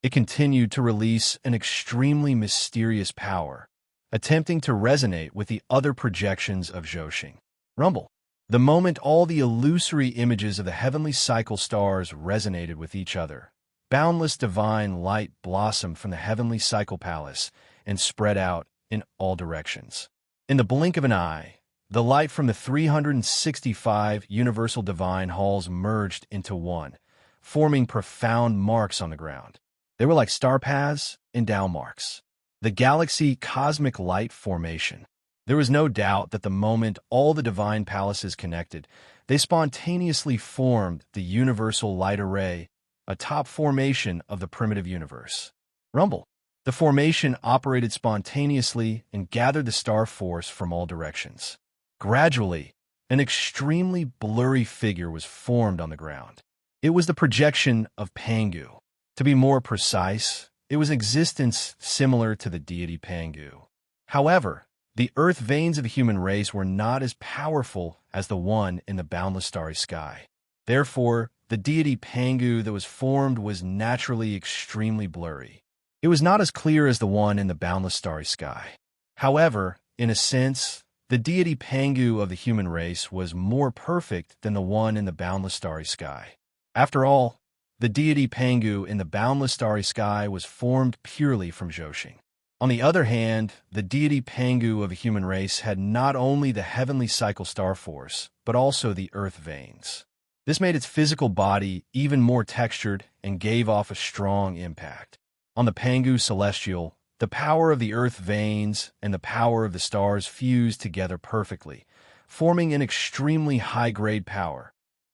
It continued to release an extremely mysterious power, attempting to resonate with the other projections of Zhoxing. Rumble. The moment all the illusory images of the heavenly cycle stars resonated with each other, boundless divine light blossomed from the heavenly cycle palace and spread out in all directions. In the blink of an eye, the light from the 365 universal divine halls merged into one, forming profound marks on the ground. They were like star paths and Tao marks. The galaxy cosmic light formation. There was no doubt that the moment all the divine palaces connected, they spontaneously formed the universal light array, a top formation of the primitive universe. Rumble. The formation operated spontaneously and gathered the star force from all directions. Gradually, an extremely blurry figure was formed on the ground. It was the projection of Pangu. To be more precise, it was existence similar to the deity Pangu. However, the earth veins of the human race were not as powerful as the one in the boundless starry sky. Therefore, the deity Pangu that was formed was naturally extremely blurry. It was not as clear as the one in the boundless starry sky. However, in a sense, the deity Pangu of the human race was more perfect than the one in the boundless starry sky. After all, the deity Pangu in the boundless starry sky was formed purely from Zhoxing. On the other hand, the deity Pangu of the human race had not only the heavenly cycle star force, but also the earth veins. This made its physical body even more textured and gave off a strong impact. On the Pangu celestial, the power of the earth veins and the power of the stars fused together perfectly, forming an extremely high-grade power,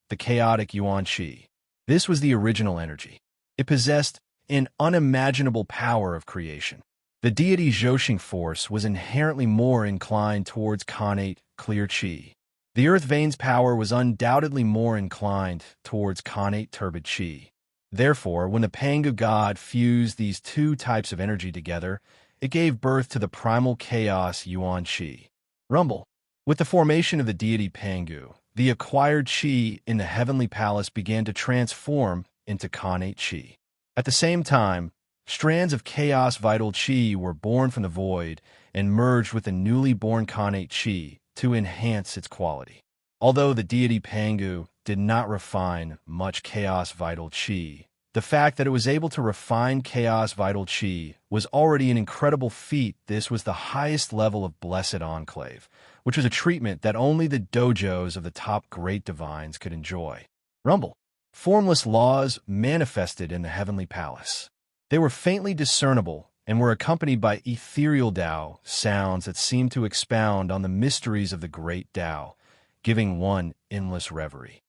the chaotic Yuan Qi. This was the original energy. It possessed an unimaginable power of creation. The deity Zhoxing force was inherently more inclined towards connate, clear qi. The earth veins power was undoubtedly more inclined towards connate, turbid qi. Therefore, when the Pangu god fused these two types of energy together, it gave birth to the primal chaos Yuan Qi. Rumble. With the formation of the deity Pangu, the acquired qi in the heavenly palace began to transform into connate qi. At the same time, strands of chaos vital qi were born from the void and merged with the newly born connate qi to enhance its quality. Although the deity Pangu did not refine much chaos vital qi, the fact that it was able to refine chaos vital qi was already an incredible feat. This was the highest level of blessed enclave, which was a treatment that only the dojos of the top great divines could enjoy. Rumble. Formless laws manifested in the heavenly palace. They were faintly discernible and were accompanied by ethereal Tao sounds that seemed to expound on the mysteries of the great Tao, giving one endless reverie.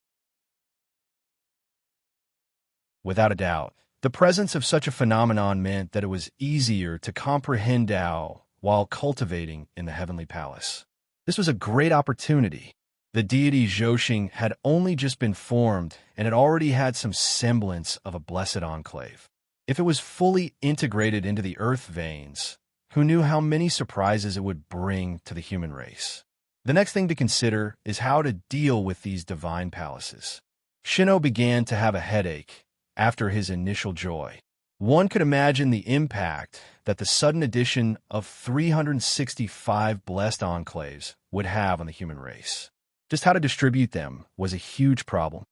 Without a doubt, the presence of such a phenomenon meant that it was easier to comprehend Tao while cultivating in the heavenly palace. This was a great opportunity. The deity Zhoxing had only just been formed and it already had some semblance of a blessed enclave. If it was fully integrated into the earth veins, who knew how many surprises it would bring to the human race? The next thing to consider is how to deal with these divine palaces. Shino began to have a headache after his initial joy. One could imagine the impact that the sudden addition of 365 blessed enclaves would have on the human race. Just how to distribute them was a huge problem.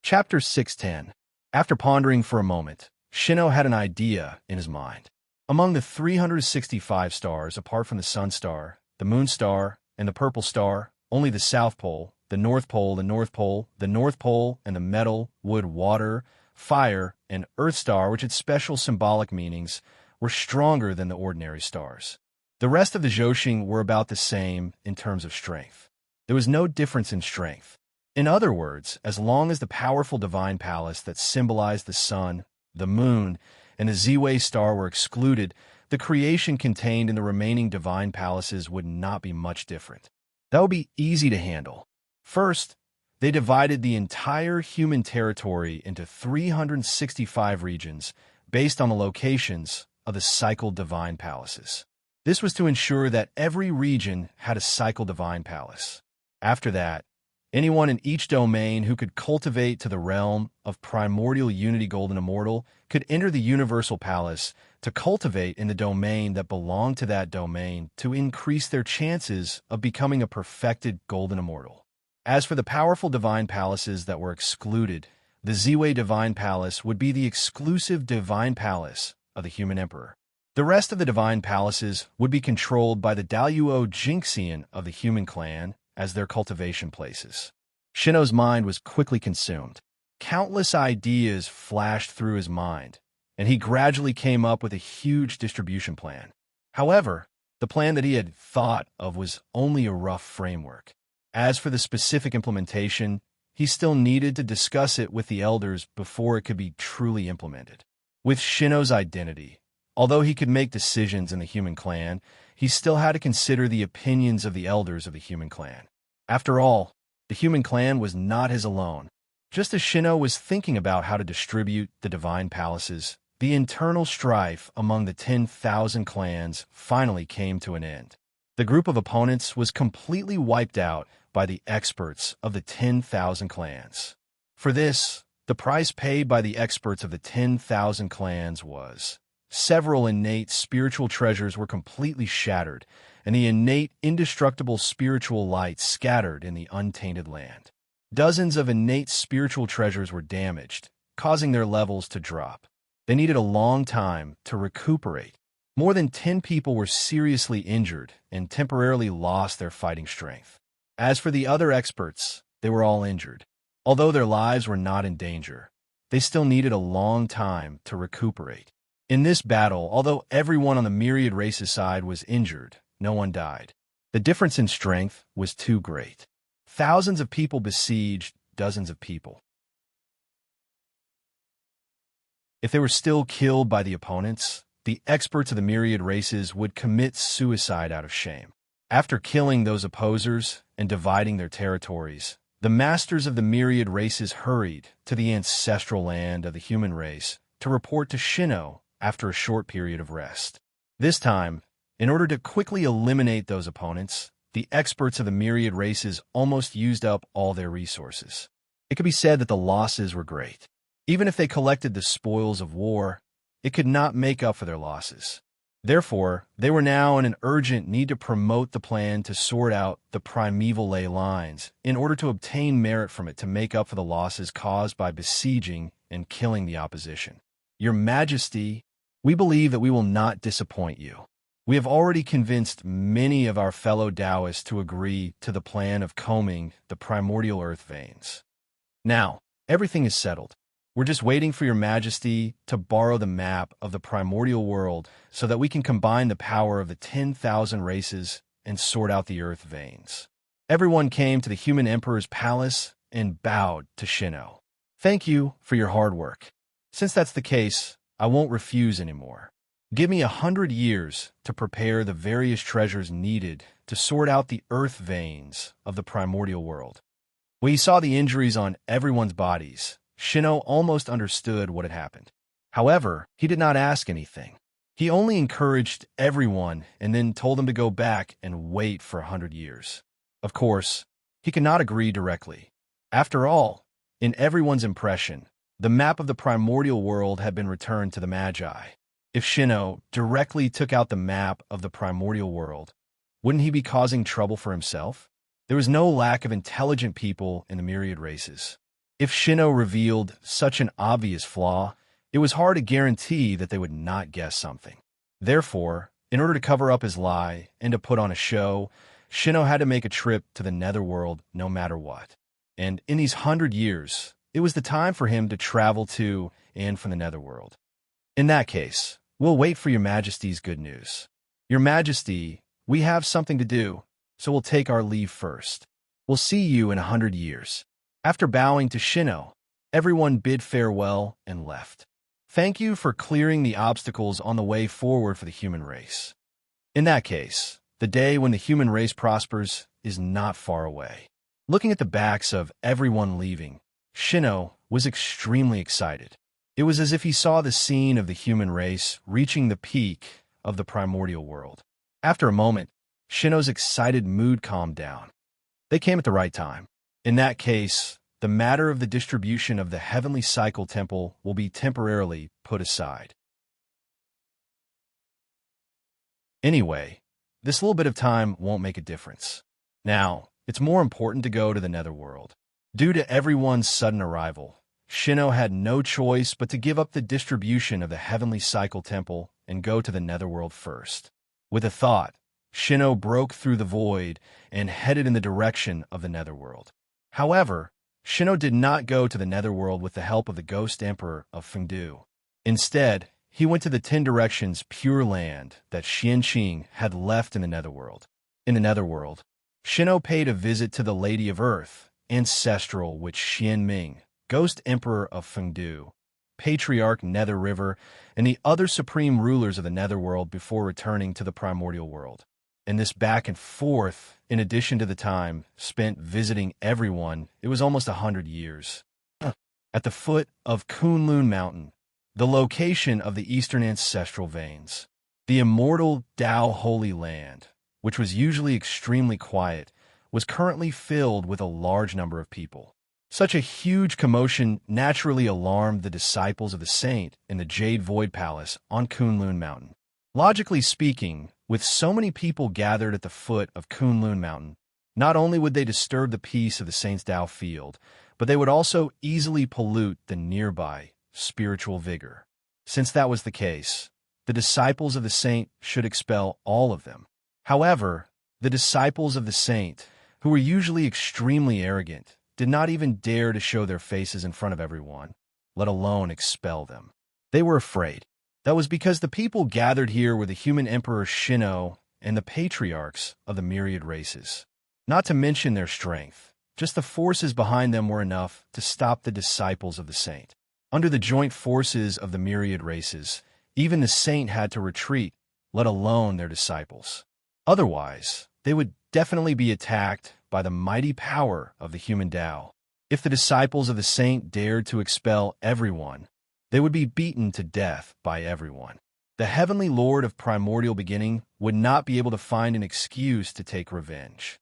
Chapter 610. After pondering for a moment, Shino had an idea in his mind. Among the 365 stars, apart from the Sun Star, the Moon Star, and the Purple Star, only the South Pole, the North Pole, the North Pole, the North Pole, and the Metal, Wood, Water, Fire, and Earth Star, which had special symbolic meanings, were stronger than the ordinary stars. The rest of the Zhousing were about the same in terms of strength. There was no difference in strength. In other words, as long as the powerful divine palace that symbolized the sun, the moon, and the Ziwei star were excluded, the creation contained in the remaining divine palaces would not be much different. That would be easy to handle. First, they divided the entire human territory into 365 regions based on the locations of the cycled divine palaces. This was to ensure that every region had a cycled divine palace. After that, anyone in each domain who could cultivate to the realm of primordial unity golden immortal could enter the universal palace to cultivate in the domain that belonged to that domain to increase their chances of becoming a perfected golden immortal. As for the powerful divine palaces that were excluded, the Ziwei divine palace would be the exclusive divine palace of the human emperor. The rest of the divine palaces would be controlled by the Daluo Jinxian of the human clan as their cultivation places. Shino's mind was quickly consumed. Countless ideas flashed through his mind, and he gradually came up with a huge distribution plan. However, the plan that he had thought of was only a rough framework. As for the specific implementation, he still needed to discuss it with the elders before it could be truly implemented. With Shino's identity, although he could make decisions in the human clan, he still had to consider the opinions of the elders of the human clan. After all, the human clan was not his alone. Just as Shino was thinking about how to distribute the divine palaces, the internal strife among the 10,000 clans finally came to an end. The group of opponents was completely wiped out by the experts of the 10,000 clans. For this, the price paid by the experts of the 10,000 clans was several innate spiritual treasures were completely shattered, and the innate indestructible spiritual light scattered in the untainted land. Dozens of innate spiritual treasures were damaged, causing their levels to drop. They needed a long time to recuperate. More than 10 people were seriously injured and temporarily lost their fighting strength. As for the other experts, they were all injured. Although their lives were not in danger, they still needed a long time to recuperate. In this battle, although everyone on the myriad race's side was injured, no one died. The difference in strength was too great. Thousands of people besieged dozens of people. If they were still killed by the opponents, the experts of the myriad races would commit suicide out of shame. After killing those opposers and dividing their territories, the masters of the myriad races hurried to the ancestral land of the human race to report to Shino after a short period of rest. This time, in order to quickly eliminate those opponents, the experts of the myriad races almost used up all their resources. It could be said that the losses were great. Even if they collected the spoils of war, it could not make up for their losses. Therefore, they were now in an urgent need to promote the plan to sort out the primeval ley lines in order to obtain merit from it to make up for the losses caused by besieging and killing the opposition. Your Majesty, we believe that we will not disappoint you. We have already convinced many of our fellow Taoists to agree to the plan of combing the primordial earth veins. Now, everything is settled. We're just waiting for your Majesty to borrow the map of the primordial world so that we can combine the power of the 10,000 races and sort out the earth veins. Everyone came to the human emperor's palace and bowed to Shino. Thank you for your hard work. Since that's the case, I won't refuse anymore. Give me 100 years to prepare the various treasures needed to sort out the earth veins of the primordial world. When he saw the injuries on everyone's bodies, Shino almost understood what had happened. However, he did not ask anything. He only encouraged everyone and then told them to go back and wait for 100 years. Of course, he could not agree directly. After all, in everyone's impression, the map of the primordial world had been returned to the Magi. If Shino directly took out the map of the primordial world, wouldn't he be causing trouble for himself? There was no lack of intelligent people in the myriad races. If Shino revealed such an obvious flaw, it was hard to guarantee that they would not guess something. Therefore, in order to cover up his lie and to put on a show, Shino had to make a trip to the netherworld no matter what. And in these 100 years, it was the time for him to travel to and from the netherworld. In that case, we'll wait for your Majesty's good news. Your Majesty, we have something to do, so we'll take our leave first. We'll see you in 100 years. After bowing to Shino, everyone bid farewell and left. Thank you for clearing the obstacles on the way forward for the human race. In that case, the day when the human race prospers is not far away. Looking at the backs of everyone leaving, Shino was extremely excited. It was as if he saw the scene of the human race reaching the peak of the primordial world. After a moment, Shino's excited mood calmed down. They came at the right time. In that case, the matter of the distribution of the heavenly cycle temple will be temporarily put aside. Anyway, this little bit of time won't make a difference. Now, it's more important to go to the netherworld. Due to everyone's sudden arrival, Shino had no choice but to give up the distribution of the heavenly cycle temple and go to the netherworld first. With a thought, Shino broke through the void and headed in the direction of the netherworld. However, Shino did not go to the netherworld with the help of the Ghost Emperor of Fengdu. Instead, he went to the 10 directions pure land that Xianqing had left in the netherworld. In the netherworld, Shino paid a visit to the Lady of Earth, Ancestral, which Xianming, Ghost Emperor of Fengdu, Patriarch Nether River, and the other supreme rulers of the netherworld before returning to the primordial world. And this back and forth, in addition to the time spent visiting everyone, it was almost 100 years. At the foot of Kunlun Mountain, the location of the eastern ancestral veins, the immortal Tao Holy Land, which was usually extremely quiet, was currently filled with a large number of people. Such a huge commotion naturally alarmed the disciples of the saint in the Jade Void Palace on Kunlun Mountain. Logically speaking, with so many people gathered at the foot of Kunlun Mountain, not only would they disturb the peace of the saint's Tao field, but they would also easily pollute the nearby spiritual vigor. Since that was the case, the disciples of the saint should expel all of them. However, the disciples of the saint, who were usually extremely arrogant, did not even dare to show their faces in front of everyone, let alone expel them. They were afraid. That was because the people gathered here were the human emperor Shino and the patriarchs of the myriad races. Not to mention their strength, just the forces behind them were enough to stop the disciples of the saint. Under the joint forces of the myriad races, even the saint had to retreat, let alone their disciples. Otherwise, they would definitely be attacked by the mighty power of the human Tao. If the disciples of the saint dared to expel everyone, they would be beaten to death by everyone. The heavenly lord of primordial beginning would not be able to find an excuse to take revenge.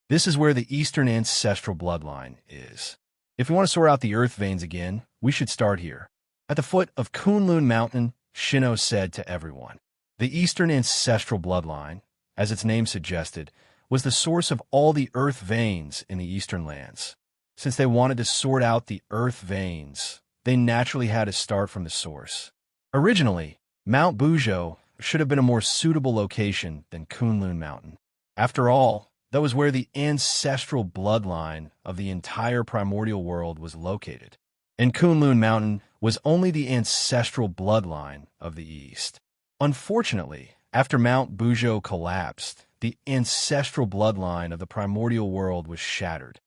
This is where the eastern ancestral bloodline is. If we want to sort out the earth veins again, we should start here. At the foot of Kunlun Mountain, Shino said to everyone, the eastern ancestral bloodline, as its name suggested, was the source of all the earth veins in the eastern lands. Since they wanted to sort out the earth veins, they naturally had to start from the source. Originally, Mount Buzhou should have been a more suitable location than Kunlun Mountain. After all, that was where the ancestral bloodline of the entire primordial world was located. And Kunlun Mountain was only the ancestral bloodline of the East. Unfortunately, after Mount Buzhou collapsed, the ancestral bloodline of the primordial world was shattered.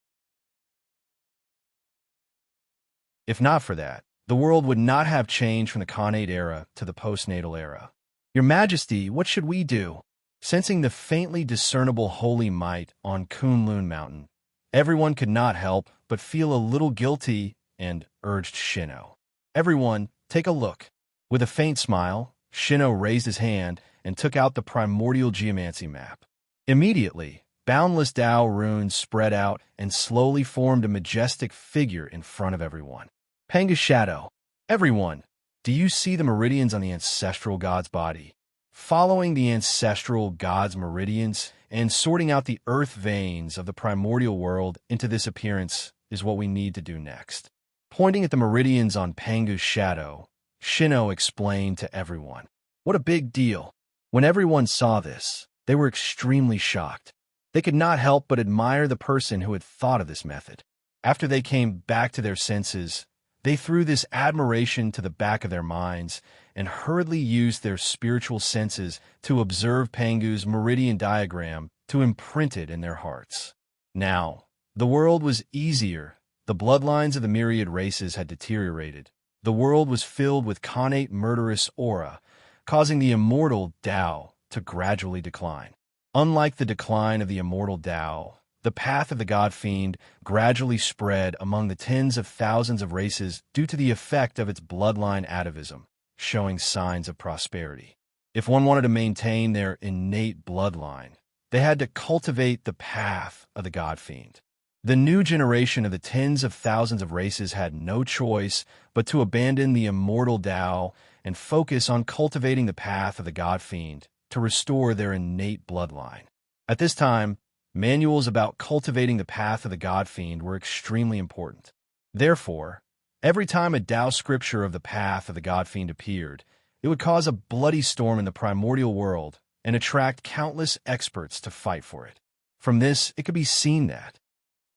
If not for that, the world would not have changed from the Khanate era to the postnatal era. Your Majesty, what should we do? Sensing the faintly discernible holy might on Kunlun Mountain, everyone could not help but feel a little guilty and urged Shino. Everyone, take a look. With a faint smile, Shino raised his hand and took out the primordial geomancy map. Immediately, boundless Tao runes spread out and slowly formed a majestic figure in front of everyone. Panga's shadow. Everyone, do you see the meridians on the ancestral god's body? Following the ancestral god's meridians and sorting out the earth veins of the primordial world into this appearance, is what we need to do next. Pointing at the meridians on Pangu's shadow, Shino explained to everyone. What a big deal. When everyone saw this, they were extremely shocked. They could not help but admire the person who had thought of this method. After they came back to their senses, they threw this admiration to the back of their minds and hurriedly used their spiritual senses to observe Pangu's meridian diagram to imprint it in their hearts. Now, the world was easier. The bloodlines of the myriad races had deteriorated. The world was filled with connate murderous aura, causing the immortal Tao to gradually decline. Unlike the decline of the immortal Tao, the path of the God-Fiend gradually spread among the tens of thousands of races due to the effect of its bloodline atavism, showing signs of prosperity. If one wanted to maintain their innate bloodline, they had to cultivate the path of the God-Fiend. The new generation of the tens of thousands of races had no choice but to abandon the immortal Tao and focus on cultivating the path of the God-Fiend to restore their innate bloodline. At this time, manuals about cultivating the path of the God-Fiend were extremely important. Therefore, every time a Tao scripture of the path of the God-Fiend appeared, it would cause a bloody storm in the primordial world and attract countless experts to fight for it. From this, it could be seen that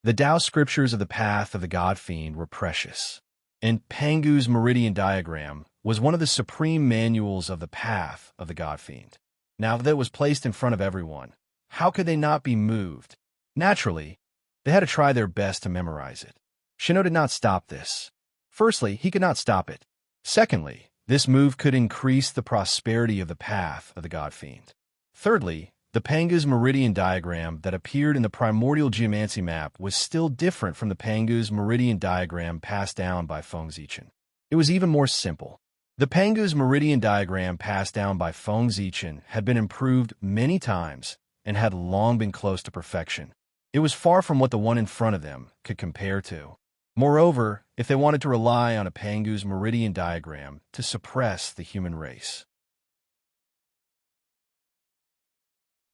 the Tao scriptures of the path of the God-Fiend were precious, and Pangu's meridian diagram was one of the supreme manuals of the path of the God-Fiend. Now that it was placed in front of everyone, how could they not be moved? Naturally, they had to try their best to memorize it. Shino did not stop this. Firstly, he could not stop it. Secondly, this move could increase the prosperity of the path of the God-Fiend. Thirdly, the Pangu's meridian diagram that appeared in the primordial geomancy map was still different from the Pangu's meridian diagram passed down by Feng Zichen. It was even more simple. The Pangu's meridian diagram passed down by Feng Zichen had been improved many times and had long been close to perfection. It was far from what the one in front of them could compare to. Moreover, if they wanted to rely on a Pangu's meridian diagram to suppress the human race,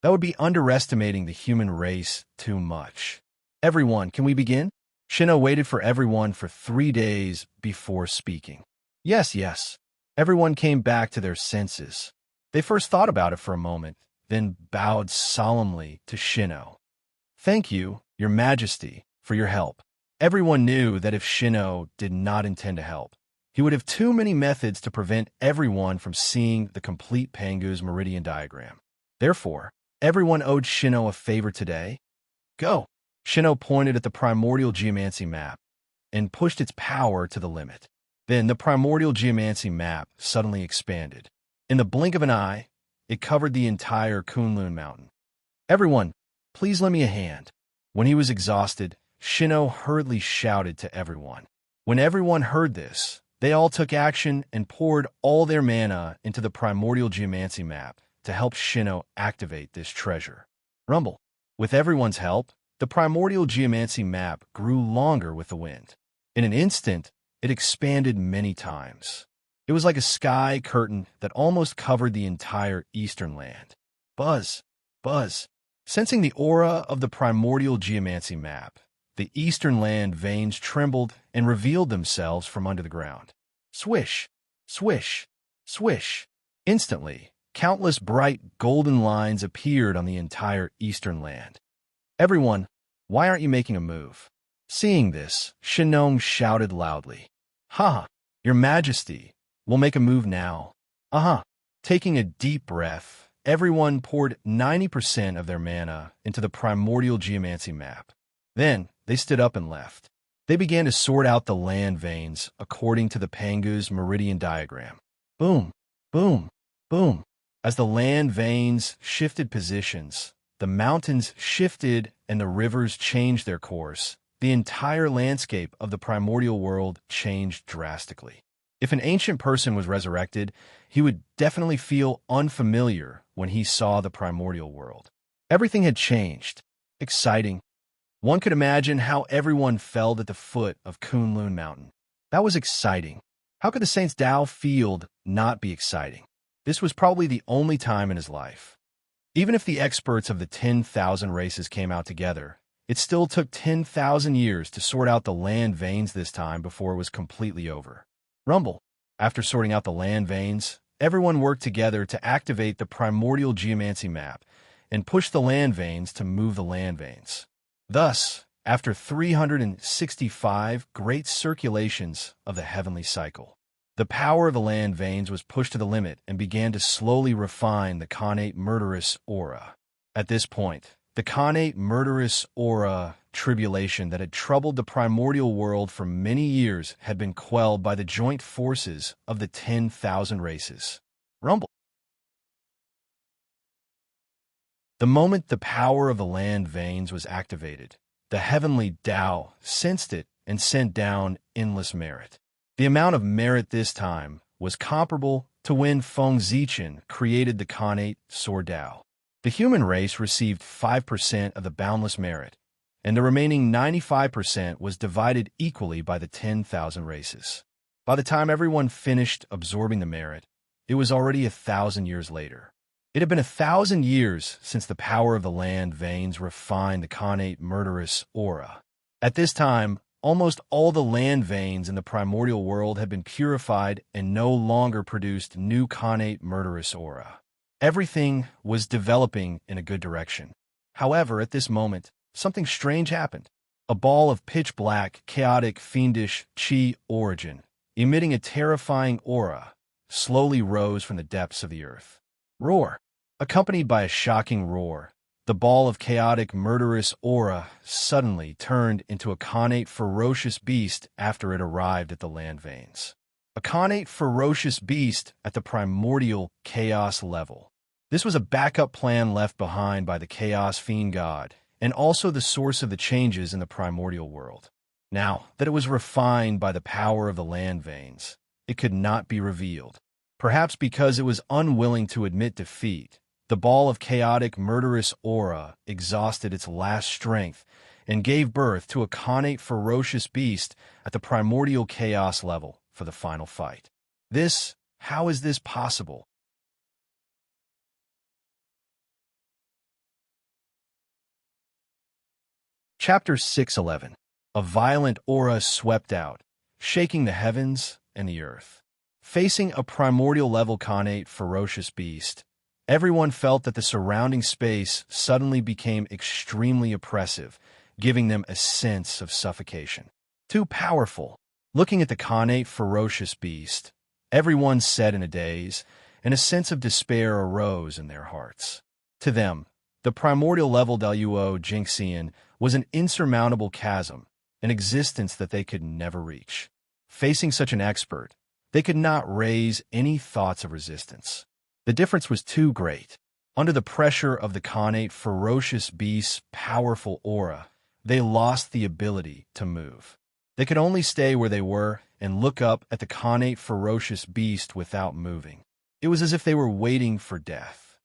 that would be underestimating the human race too much. Everyone, can we begin? Shino waited for everyone for 3 days before speaking. Yes. Everyone came back to their senses. They first thought about it for a moment, then bowed solemnly to Shino. Thank you, Your Majesty, for your help. Everyone knew that if Shino did not intend to help, he would have too many methods to prevent everyone from seeing the complete Pangu's meridian diagram. Therefore, everyone owed Shino a favor today. Go! Shino pointed at the primordial geomancy map and pushed its power to the limit. Then the primordial geomancy map suddenly expanded. In the blink of an eye, it covered the entire Kunlun Mountain. Everyone, please lend me a hand. When he was exhausted, Shino hurriedly shouted to everyone. When everyone heard this, they all took action and poured all their mana into the primordial geomancy map to help Shino activate this treasure. Rumble. With everyone's help, the primordial geomancy map grew longer with the wind. In an instant, it expanded many times. It was like a sky curtain that almost covered the entire eastern land. Buzz. Sensing the aura of the primordial geomancy map, the eastern land veins trembled and revealed themselves from under the ground. Swish. Instantly, countless bright golden lines appeared on the entire eastern land. Everyone, why aren't you making a move? Seeing this, Shino shouted loudly. Ha! Your Majesty, we'll make a move now. Taking a deep breath, everyone poured 90% of their mana into the primordial geomancy map. Then, they stood up and left. They began to sort out the land veins according to the Pangu's meridian diagram. Boom. As the land veins shifted positions, the mountains shifted and the rivers changed their course. The entire landscape of the primordial world changed drastically. If an ancient person was resurrected, he would definitely feel unfamiliar when he saw the primordial world. Everything had changed. Exciting. One could imagine how everyone felt at the foot of Kunlun Mountain. That was exciting. How could the Saint's Tao field not be exciting? This was probably the only time in his life. Even if the experts of the 10,000 races came out together, It still took 10,000 years to sort out the land veins this time before it was completely over. Rumble. After sorting out the land veins, everyone worked together to activate the primordial geomancy map and push the land veins to move the land veins. Thus, after 365 great circulations of the heavenly cycle, the power of the land veins was pushed to the limit and began to slowly refine the connate murderous aura. At this point, the connate murderous aura tribulation that had troubled the primordial world for many years had been quelled by the joint forces of the 10,000 races. Rumble. The moment the power of the land veins was activated, the heavenly Tao sensed it and sent down endless merit. The amount of merit this time was comparable to when Feng Zichen created the connate sword Tao. The human race received 5% of the boundless merit, and the remaining 95% was divided equally by the 10,000 races. By the time everyone finished absorbing the merit, it was already 1,000 years later. It had been 1,000 years since the power of the land veins refined the connate murderous aura. At this time, almost all the land veins in the primordial world had been purified and no longer produced new connate murderous aura. Everything was developing in a good direction. However, at this moment, something strange happened. A ball of pitch-black, chaotic, fiendish chi origin, emitting a terrifying aura, slowly rose from the depths of the earth. Roar! Accompanied by a shocking roar, the ball of chaotic, murderous aura suddenly turned into a connate ferocious beast after it arrived at the land veins. A connate ferocious beast at the primordial chaos level. This was a backup plan left behind by the chaos fiend god, and also the source of the changes in the primordial world. Now that it was refined by the power of the land veins, it could not be revealed. Perhaps because it was unwilling to admit defeat, the ball of chaotic, murderous aura exhausted its last strength and gave birth to a connate ferocious beast at the primordial chaos level for the final fight. How is this possible? Chapter 611. A violent aura swept out, shaking the heavens and the earth. Facing a primordial level connate ferocious beast, everyone felt that the surrounding space suddenly became extremely oppressive, giving them a sense of suffocation. Too powerful. Looking at the connate ferocious beast, everyone sat in a daze, and a sense of despair arose in their hearts. To them, the primordial level Daluo Jinxian was an insurmountable chasm, an existence that they could never reach. Facing such an expert, they could not raise any thoughts of resistance. The difference was too great. Under the pressure of the connate ferocious beast's powerful aura, they lost the ability to move. They could only stay where they were and look up at the connate ferocious beast without moving. It was as if they were waiting for death.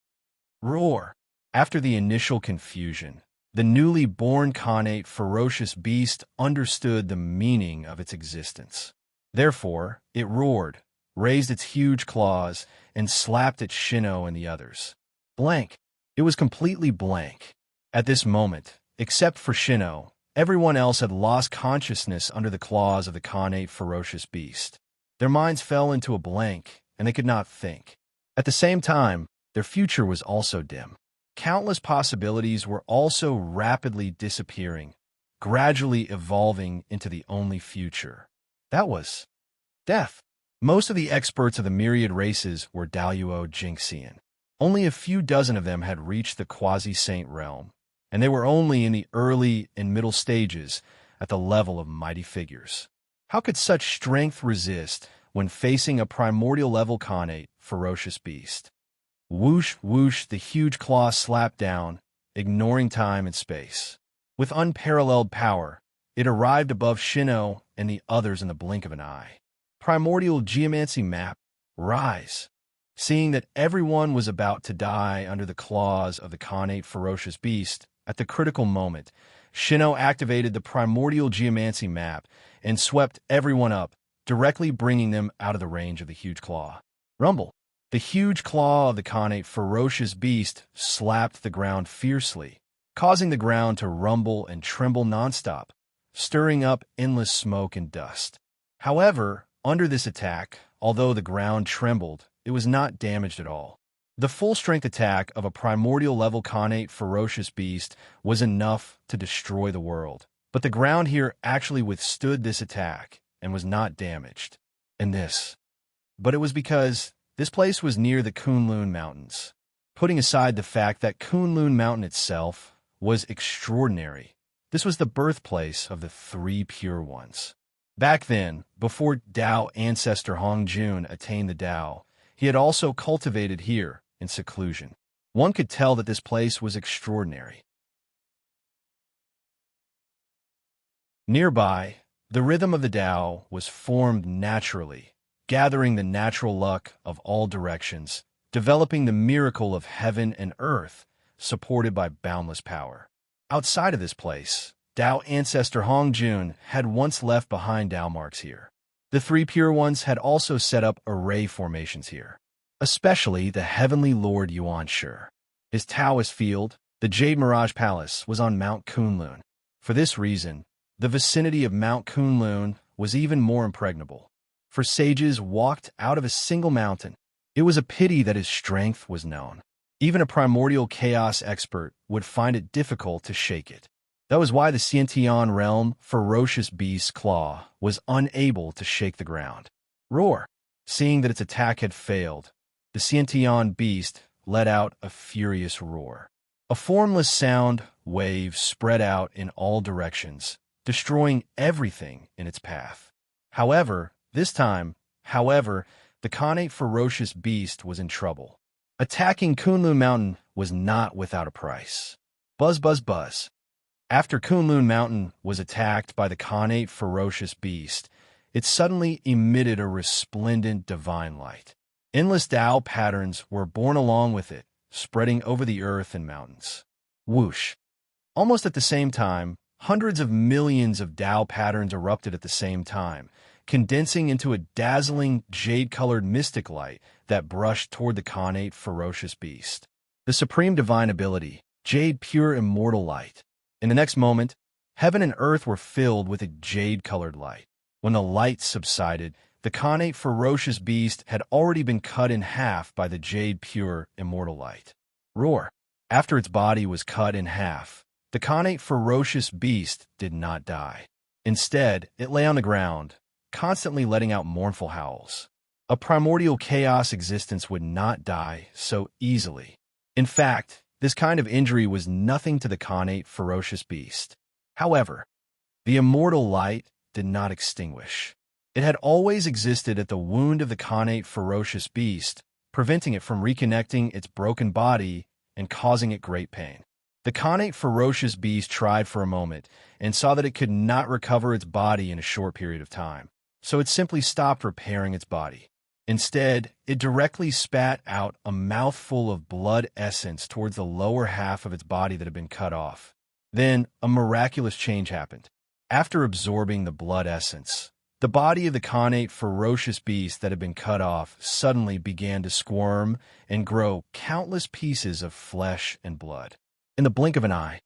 Roar! After the initial confusion, the newly born connate ferocious beast understood the meaning of its existence. Therefore, it roared, raised its huge claws, and slapped at Shino and the others. Blank. It was completely blank. At this moment, except for Shino, everyone else had lost consciousness under the claws of the connate ferocious beast. Their minds fell into a blank, and they could not think. At the same time, their future was also dim. Countless possibilities were also rapidly disappearing, gradually evolving into the only future. That was death. Most of the experts of the myriad races were Daluo Jinxian. Only a few dozen of them had reached the quasi-saint realm, and they were only in the early and middle stages at the level of mighty figures. How could such strength resist when facing a primordial level connate ferocious beast? Whoosh, whoosh, the huge claw slapped down, ignoring time and space. With unparalleled power, it arrived above Shino and the others in the blink of an eye. Primordial geomancy map, rise. Seeing that everyone was about to die under the claws of the connate ferocious beast, at the critical moment, Shino activated the primordial geomancy map and swept everyone up, directly bringing them out of the range of the huge claw. Rumble. The huge claw of the connate ferocious beast slapped the ground fiercely, causing the ground to rumble and tremble nonstop, stirring up endless smoke and dust. However, under this attack, although the ground trembled, it was not damaged at all. The full-strength attack of a primordial-level Khanate ferocious beast was enough to destroy the world. But the ground here actually withstood this attack and was not damaged. But it was because this place was near the Kunlun Mountains. Putting aside the fact that Kunlun Mountain itself was extraordinary, this was the birthplace of the three pure ones. Back then, before Tao ancestor Hongjun attained the Tao, he had also cultivated here in seclusion. One could tell that this place was extraordinary. Nearby, the rhythm of the Tao was formed naturally, gathering the natural luck of all directions, developing the miracle of heaven and earth, supported by boundless power. Outside of this place, Tao ancestor Hongjun had once left behind Tao marks here. The three pure ones had also set up array formations here, especially the heavenly Lord Yuan Shi. His Taoist field, the Jade Mirage Palace, was on Mount Kunlun. For this reason, the vicinity of Mount Kunlun was even more impregnable. For sages walked out of a single mountain. It was a pity that his strength was known. Even a primordial chaos expert would find it difficult to shake it. That was why the Xiantian realm ferocious beast's claw was unable to shake the ground. Roar! Seeing that its attack had failed, the Xiantian beast let out a furious roar. A formless sound wave spread out in all directions, destroying everything in its path. However, the Khanate ferocious beast was in trouble. Attacking Kunlun Mountain was not without a price. Buzz, buzz, buzz. After Kunlun Mountain was attacked by the Khanate ferocious beast, it suddenly emitted a resplendent divine light. Endless Tao patterns were born along with it, spreading over the earth and mountains. Whoosh! Almost at the same time, hundreds of millions of Tao patterns erupted at the same time, condensing into a dazzling jade-colored mystic light that brushed toward the Khanate ferocious beast. The supreme divine ability, jade pure immortal light. In the next moment, heaven and earth were filled with a jade-colored light. When the light subsided, the Khanate ferocious beast had already been cut in half by the jade pure immortal light. Roar! After its body was cut in half, the Khanate ferocious beast did not die. Instead, it lay on the ground, constantly letting out mournful howls. A primordial chaos existence would not die so easily. In fact, this kind of injury was nothing to the Khanate ferocious beast. However, the immortal light did not extinguish. It had always existed at the wound of the Khanate ferocious beast, preventing it from reconnecting its broken body and causing it great pain. The Khanate ferocious beast tried for a moment and saw that it could not recover its body in a short period of time, so it simply stopped repairing its body. Instead, it directly spat out a mouthful of blood essence towards the lower half of its body that had been cut off. Then, a miraculous change happened. After absorbing the blood essence, the body of the Khanate ferocious beast that had been cut off suddenly began to squirm and grow countless pieces of flesh and blood. In the blink of an eye,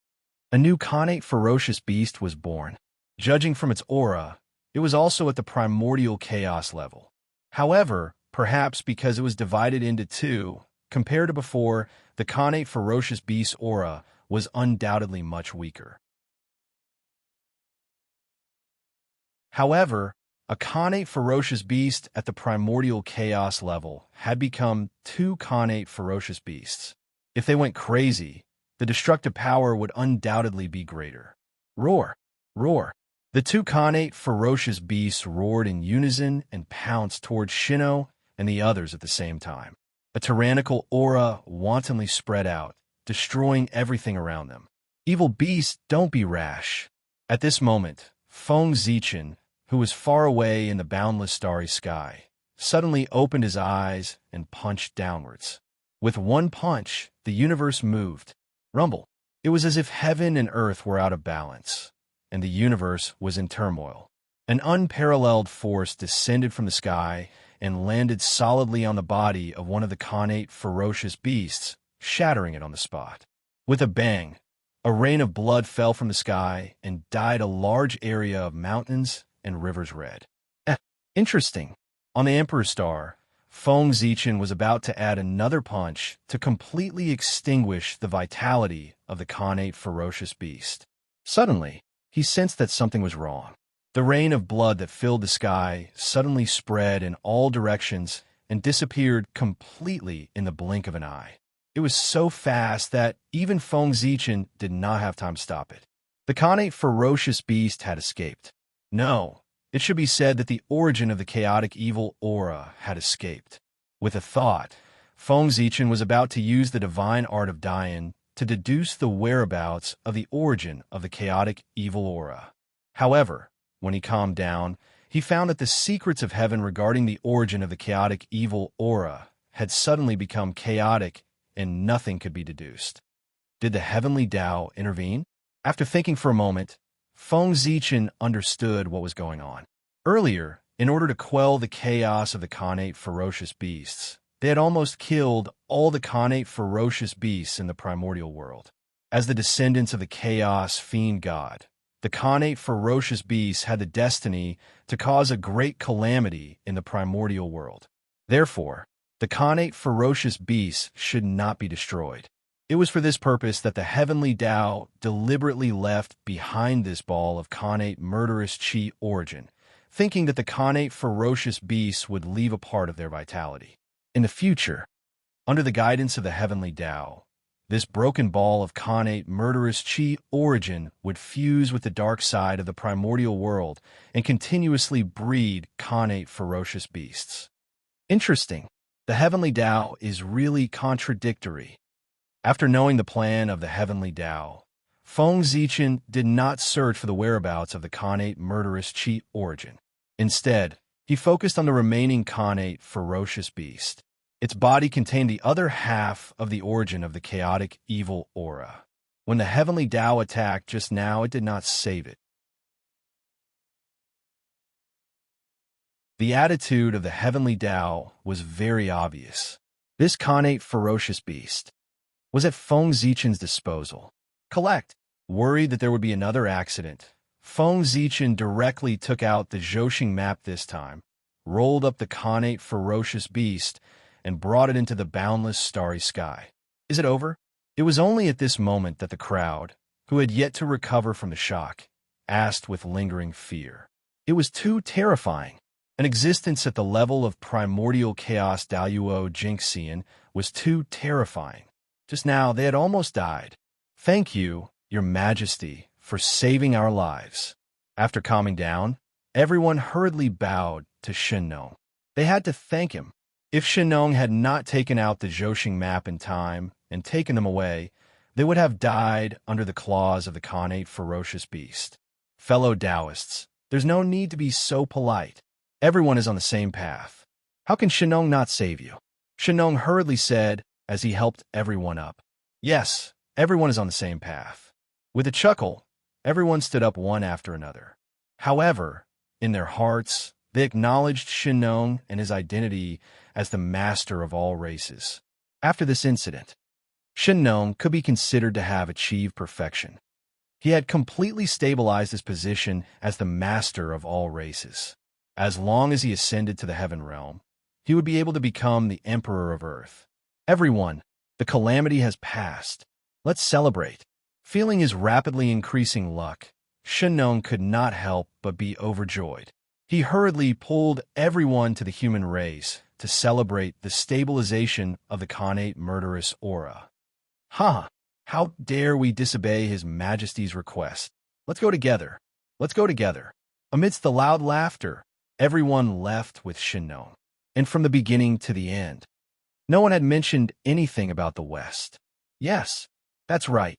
a new Khanate ferocious beast was born. Judging from its aura, it was also at the primordial chaos level. However, perhaps because it was divided into two, compared to before, the Khanate ferocious beast's aura was undoubtedly much weaker. However, a Khanate ferocious beast at the primordial chaos level had become two Khanate ferocious beasts. If they went crazy, the destructive power would undoubtedly be greater. Roar! Roar! The two Khanate ferocious beasts roared in unison and pounced towards Shino and the others at the same time. A tyrannical aura wantonly spread out, destroying everything around them. Evil beasts, don't be rash. At this moment, Feng Zichen, who was far away in the boundless starry sky, suddenly opened his eyes and punched downwards. With one punch, the universe moved. Rumble. It was as if heaven and earth were out of balance, and the universe was in turmoil. An unparalleled force descended from the sky and landed solidly on the body of one of the Khanate ferocious beasts, shattering it on the spot. With a bang, A rain of blood fell from the sky and dyed a large area of mountains and rivers red. Interesting. On the Emperor's star, Feng Zichen was about to add another punch to completely extinguish the vitality of the Khanate ferocious beast. Suddenly, he sensed that something was wrong. The rain of blood that filled the sky suddenly spread in all directions and disappeared completely in the blink of an eye. It was so fast that even Feng Zichen did not have time to stop it. The Khanate ferocious beast had escaped. No, it should be said that the origin of the chaotic evil aura had escaped. With a thought, Feng Zichen was about to use the divine art of Dian to deduce the whereabouts of the origin of the chaotic evil aura. However, when he calmed down, he found that the secrets of heaven regarding the origin of the chaotic evil aura had suddenly become chaotic and nothing could be deduced. Did the heavenly Tao intervene? After thinking for a moment, Feng Zichen understood what was going on. Earlier, in order to quell the chaos of the Khanate ferocious beasts, they had almost killed all the Khanate ferocious beasts in the primordial world. As the descendants of the chaos fiend god, the Khanate ferocious beasts had the destiny to cause a great calamity in the primordial world. Therefore, the Khanate ferocious beasts should not be destroyed. It was for this purpose that the heavenly Tao deliberately left behind this ball of Khanate murderous chi origin, thinking that the Khanate ferocious beasts would leave a part of their vitality. In the future, under the guidance of the heavenly Tao, this broken ball of Khanate murderous chi origin would fuse with the dark side of the primordial world and continuously breed Khanate ferocious beasts. Interesting. The heavenly Tao is really contradictory. After knowing the plan of the heavenly Tao, Feng Zichen did not search for the whereabouts of the Khanate murderous chi origin. Instead, he focused on the remaining Khanate ferocious beast. Its body contained the other half of the origin of the chaotic evil aura. When the heavenly Tao attacked just now, it did not save it. The attitude of the heavenly Tao was very obvious. This Khanate ferocious beast was at Feng Zichen's disposal. Collect. Worried that there would be another accident, Feng Zichen directly took out the Zhoxing map this time, rolled up the Khanate ferocious beast, and brought it into the boundless starry sky. Is it over? It was only at this moment that the crowd, who had yet to recover from the shock, asked with lingering fear. It was too terrifying. An existence at the level of primordial chaos Daluo Jinxian was too terrifying. Just now, they had almost died. Thank you, Your Majesty, for saving our lives. After calming down, everyone hurriedly bowed to Shinnong. They had to thank him. If Shinnong had not taken out the Zhoxing map in time and taken them away, they would have died under the claws of the Khanate ferocious beast. Fellow Taoists, there's no need to be so polite. Everyone is on the same path. How can Shinnong not save you? Shinnong hurriedly said as he helped everyone up. Yes, everyone is on the same path. With a chuckle, everyone stood up one after another. However, in their hearts, they acknowledged Shinnong and his identity as the master of all races. After this incident, Shinnong could be considered to have achieved perfection. He had completely stabilized his position as the master of all races. As long as he ascended to the heaven realm, he would be able to become the emperor of Earth. Everyone, the calamity has passed. Let's celebrate. Feeling his rapidly increasing luck, Shinnong could not help but be overjoyed. He hurriedly pulled everyone to the human race to celebrate the stabilization of the Khanate murderous aura. Ha! How dare we disobey His Majesty's request? Let's go together. Let's go together. Amidst the loud laughter, everyone left with Shinnong. And from the beginning to the end, no one had mentioned anything about the West. Yes, that's right.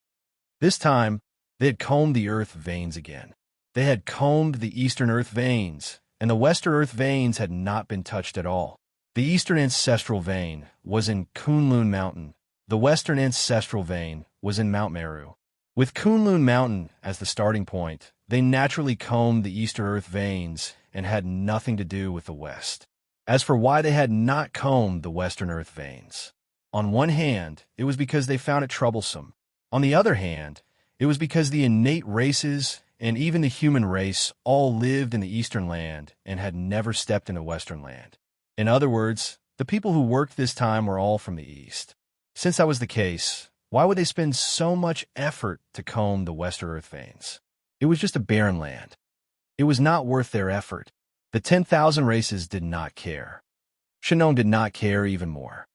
This time, they had combed the Earth veins again. They had combed the Eastern Earth veins, and the Western Earth veins had not been touched at all. The Eastern Ancestral Vein was in Kunlun Mountain. The Western Ancestral Vein was in Mount Meru. With Kunlun Mountain as the starting point, they naturally combed the Eastern Earth veins and had nothing to do with the West. As for why they had not combed the Western Earth veins, on one hand, it was because they found it troublesome. On the other hand, It was because the innate races and even the human race all lived in the Eastern land and had never stepped into Western land. In other words, the people who worked this time were all from the East. Since that was the case, why would they spend so much effort to comb the Western Earth veins? It was just a barren land. It was not worth their effort. The 10,000 races did not care. Shinon did not care even more.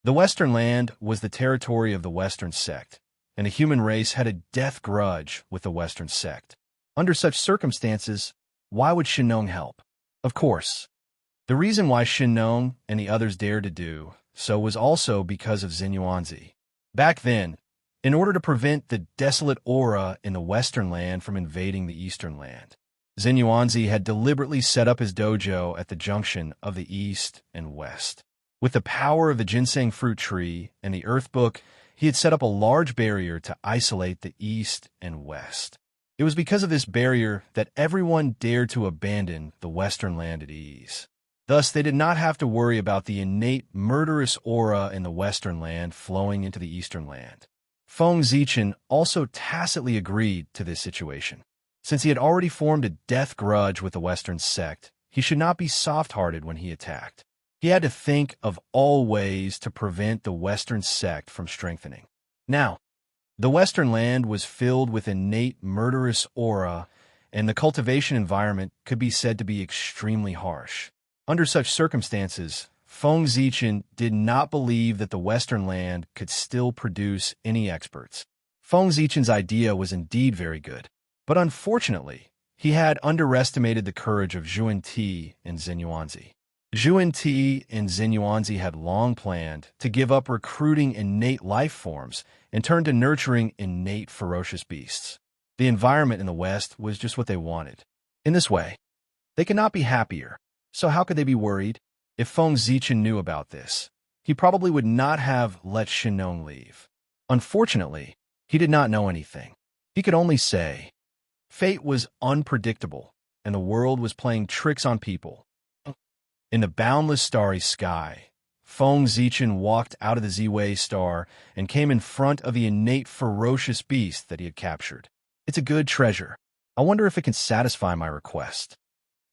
The Western land was the territory of the Western sect, and the human race had a death grudge with the Western sect. Under such circumstances, why would Shinon help? Of course, the reason why Shinon and the others dared to do so was also because of Xinyuanzi. Back then, in order to prevent the desolate aura in the Western land from invading the Eastern land, Xinyuanzi had deliberately set up his dojo at the junction of the East and West. With the power of the ginseng fruit tree and the Earth Book, he had set up a large barrier to isolate the East and West. It was because of this barrier that everyone dared to abandon the Western land at ease. Thus, they did not have to worry about the innate murderous aura in the Western land flowing into the Eastern land. Feng Zichen also tacitly agreed to this situation. Since he had already formed a death grudge with the Western sect, he should not be soft-hearted when he attacked. He had to think of all ways to prevent the Western sect from strengthening. Now, the Western land was filled with innate murderous aura, and the cultivation environment could be said to be extremely harsh. Under such circumstances, Feng Zichen did not believe that the Western land could still produce any experts. Feng Zichen's idea was indeed very good, but unfortunately, he had underestimated the courage of Zhuan Ti and Xinyuanzi. Zhuan Ti and Xinyuanzi had long planned to give up recruiting innate life forms and turn to nurturing innate ferocious beasts. The environment in the West was just what they wanted. In this way, they could not be happier. So how could they be worried? If Feng Zichen knew about this, he probably would not have let Shinon leave. Unfortunately, he did not know anything. He could only say, fate was unpredictable, and the world was playing tricks on people. In the boundless starry sky, Feng Zichen walked out of the Z-Way star and came in front of the innate ferocious beast that he had captured. It's a good treasure. I wonder if it can satisfy my request.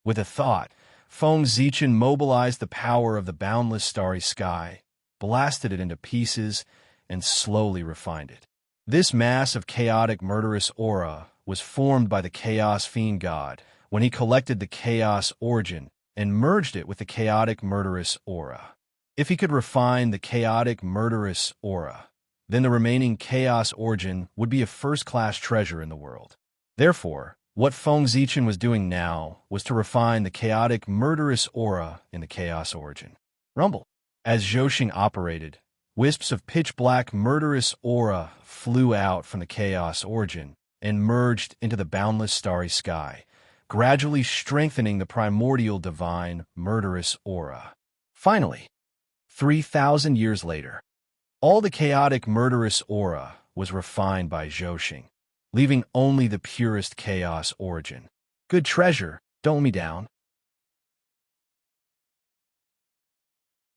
With a thought, Feng Zichen mobilized the power of the boundless starry sky, blasted it into pieces, and slowly refined it. This mass of chaotic murderous aura was formed by the Chaos Fiend God when he collected the Chaos Origin and merged it with the chaotic murderous aura. If he could refine the chaotic murderous aura, then the remaining Chaos Origin would be a first-class treasure in the world. Therefore, what Feng Zichen was doing now was to refine the chaotic murderous aura in the Chaos Origin. Rumble. As Zhou operated, wisps of pitch-black murderous aura flew out from the Chaos Origin and merged into the boundless starry sky, gradually strengthening the primordial divine murderous aura. Finally, 3,000 years later, all the chaotic murderous aura was refined by Zhou, leaving only the purest Chaos Origin. Good treasure, don't let me down.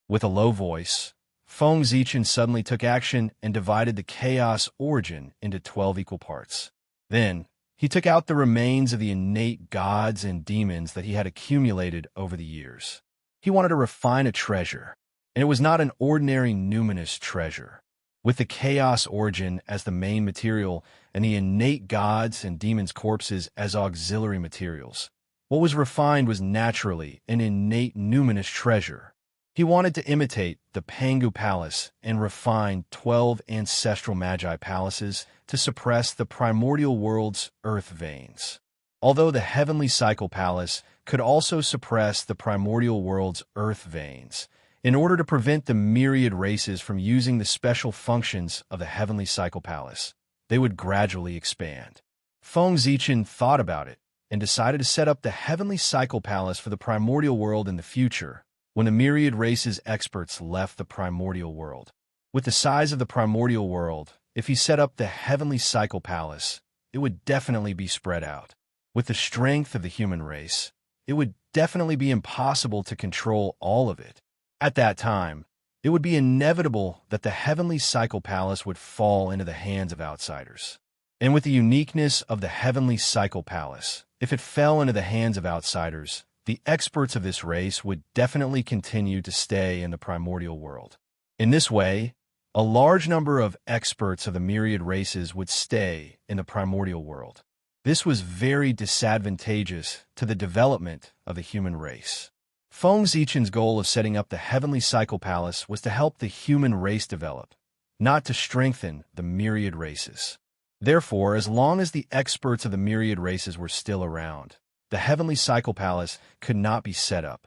With a low voice, Feng Zichen suddenly took action and divided the Chaos Origin into 12 equal parts. Then, he took out the remains of the innate gods and demons that he had accumulated over the years. He wanted to refine a treasure, and it was not an ordinary numinous treasure. With the Chaos Origin as the main material and the innate gods and demons' corpses as auxiliary materials, what was refined was naturally an innate numinous treasure. He wanted to imitate the Pangu Palace and refine 12 ancestral Magi palaces to suppress the primordial world's earth veins. Although the Heavenly Cycle Palace could also suppress the primordial world's earth veins, in order to prevent the myriad races from using the special functions of the Heavenly Cycle Palace, they would gradually expand. Feng Zichen thought about it and decided to set up the Heavenly Cycle Palace for the primordial world in the future, when the myriad races experts left the primordial world. With the size of the primordial world, if he set up the Heavenly Cycle Palace, it would definitely be spread out. With the strength of the human race, it would definitely be impossible to control all of it. At that time, it would be inevitable that the heavenly cycle palace would fall into the hands of outsiders. And with the uniqueness of the heavenly cycle palace, if it fell into the hands of outsiders, the experts of this race would definitely continue to stay in the primordial world. In this way, a large number of experts of the myriad races would stay in the primordial world. This was very disadvantageous to the development of the human race. Feng Zichen's goal of setting up the heavenly cycle palace was to help the human race develop, not to strengthen the myriad races. Therefore, as long as the experts of the myriad races were still around, the heavenly cycle palace could not be set up.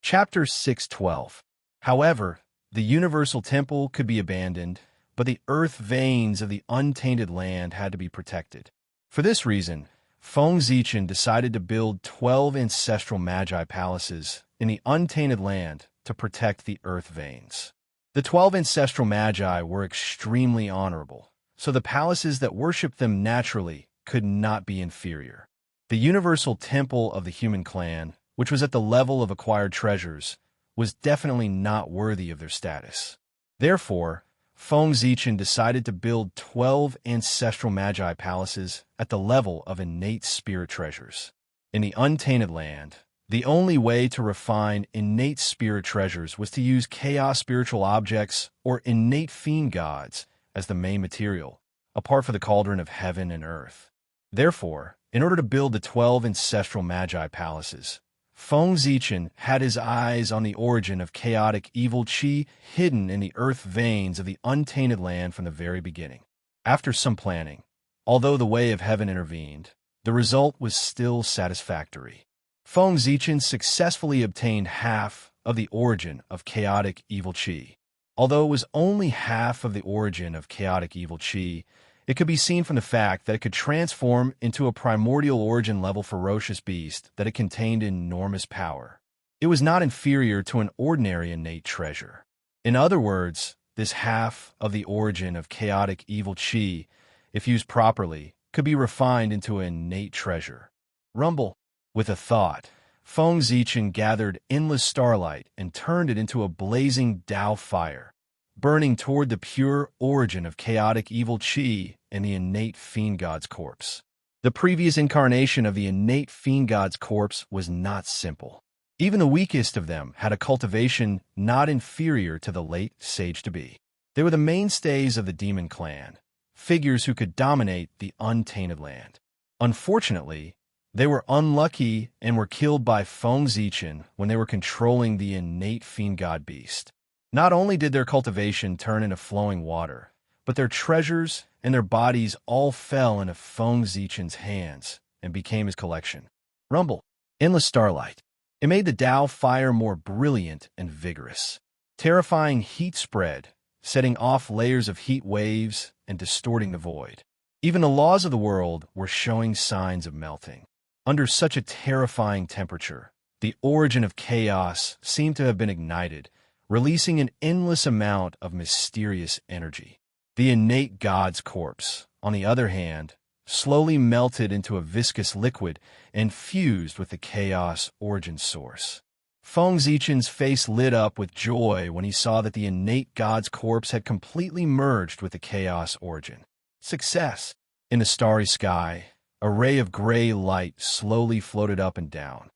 Chapter 6:12. However, the universal temple could be abandoned, but the earth veins of the untainted land had to be protected. For this reason, Feng Zichen decided to build 12 ancestral magi palaces in the untainted land to protect the earth veins. The 12 ancestral magi were extremely honorable, so the palaces that worshipped them naturally could not be inferior. The universal temple of the human clan, which was at the level of acquired treasures, was definitely not worthy of their status. Therefore, Feng Zichen decided to build 12 ancestral magi palaces at the level of innate spirit treasures. In the untainted land, the only way to refine innate spirit treasures was to use chaos spiritual objects or innate fiend gods as the main material, apart from the cauldron of heaven and earth. Therefore, in order to build the 12 ancestral magi palaces, Feng Zichen had his eyes on the origin of chaotic evil qi hidden in the earth veins of the untainted land from the very beginning. After some planning, although the way of heaven intervened, the result was still satisfactory. Feng Zichen successfully obtained half of the origin of chaotic evil qi. Although it was only half of the origin of chaotic evil qi, it could be seen from the fact that it could transform into a primordial origin level ferocious beast that it contained enormous power. It was not inferior to an ordinary innate treasure. In other words, this half of the origin of chaotic evil qi, if used properly, could be refined into an innate treasure. Rumble. With a thought, Feng Zichen gathered endless starlight and turned it into a blazing Tao fire, burning toward the pure origin of chaotic evil qi and the innate fiend god's corpse. The previous incarnation of the innate fiend god's corpse was not simple. Even the weakest of them had a cultivation not inferior to the late sage-to-be. They were the mainstays of the demon clan, figures who could dominate the untainted land. Unfortunately, they were unlucky and were killed by Feng Zichen when they were controlling the innate fiend god beast. Not only did their cultivation turn into flowing water, but their treasures and their bodies all fell into Feng Zichen's hands and became his collection. Rumble. Endless starlight. It made the Tao fire more brilliant and vigorous. Terrifying heat spread, setting off layers of heat waves and distorting the void. Even the laws of the world were showing signs of melting. Under such a terrifying temperature, the origin of chaos seemed to have been ignited, releasing an endless amount of mysterious energy. The innate god's corpse, on the other hand, slowly melted into a viscous liquid and fused with the chaos origin source. Feng Zichen's face lit up with joy when he saw that the innate god's corpse had completely merged with the chaos origin. Success! In the starry sky, a ray of gray light slowly floated up and down.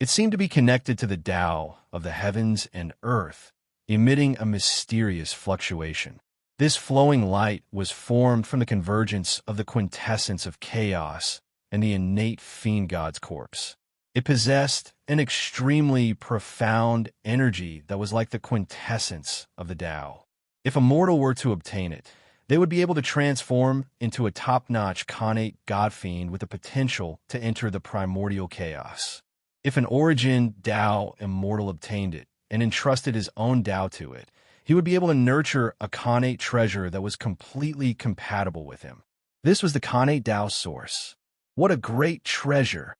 It seemed to be connected to the Tao of the heavens and earth, emitting a mysterious fluctuation. This flowing light was formed from the convergence of the quintessence of chaos and the innate fiend god's corpse. It possessed an extremely profound energy that was like the quintessence of the Tao. If a mortal were to obtain it, they would be able to transform into a top-notch Khanate god-fiend with the potential to enter the primordial chaos. If an origin Tao immortal obtained it and entrusted his own Tao to it, he would be able to nurture a Khanate treasure that was completely compatible with him. This was the Khanate Tao source. What a great treasure!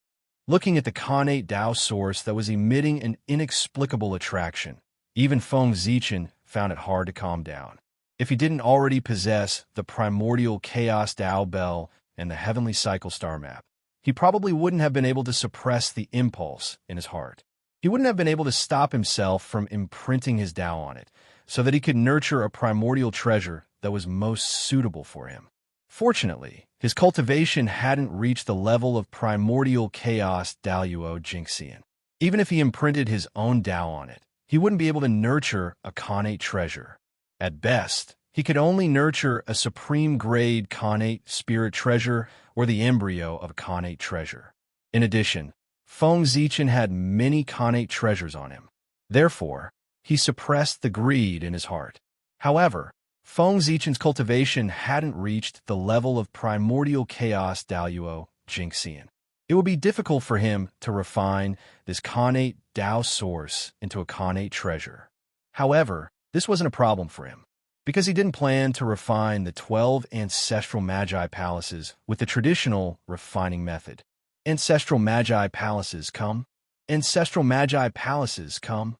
Looking at the Khanate Tao source that was emitting an inexplicable attraction, even Feng Zichen found it hard to calm down. If he didn't already possess the primordial chaos Tao Bell and the heavenly cycle star map, he probably wouldn't have been able to suppress the impulse in his heart. He wouldn't have been able to stop himself from imprinting his Tao on it, so that he could nurture a primordial treasure that was most suitable for him. Fortunately, his cultivation hadn't reached the level of primordial chaos Daluo Jinxian. Even if he imprinted his own Tao on it, he wouldn't be able to nurture a connate treasure. At best, he could only nurture a supreme-grade connate spirit treasure or the embryo of a connate treasure. In addition, Feng Zichen had many connate treasures on him. Therefore, he suppressed the greed in his heart. However, Feng Zichen's cultivation hadn't reached the level of primordial chaos Daluo Jinxian. It would be difficult for him to refine this connate Tao source into a connate treasure. However, this wasn't a problem for him, because he didn't plan to refine the 12 ancestral magi palaces with the traditional refining method. Ancestral magi palaces come. Ancestral magi palaces come.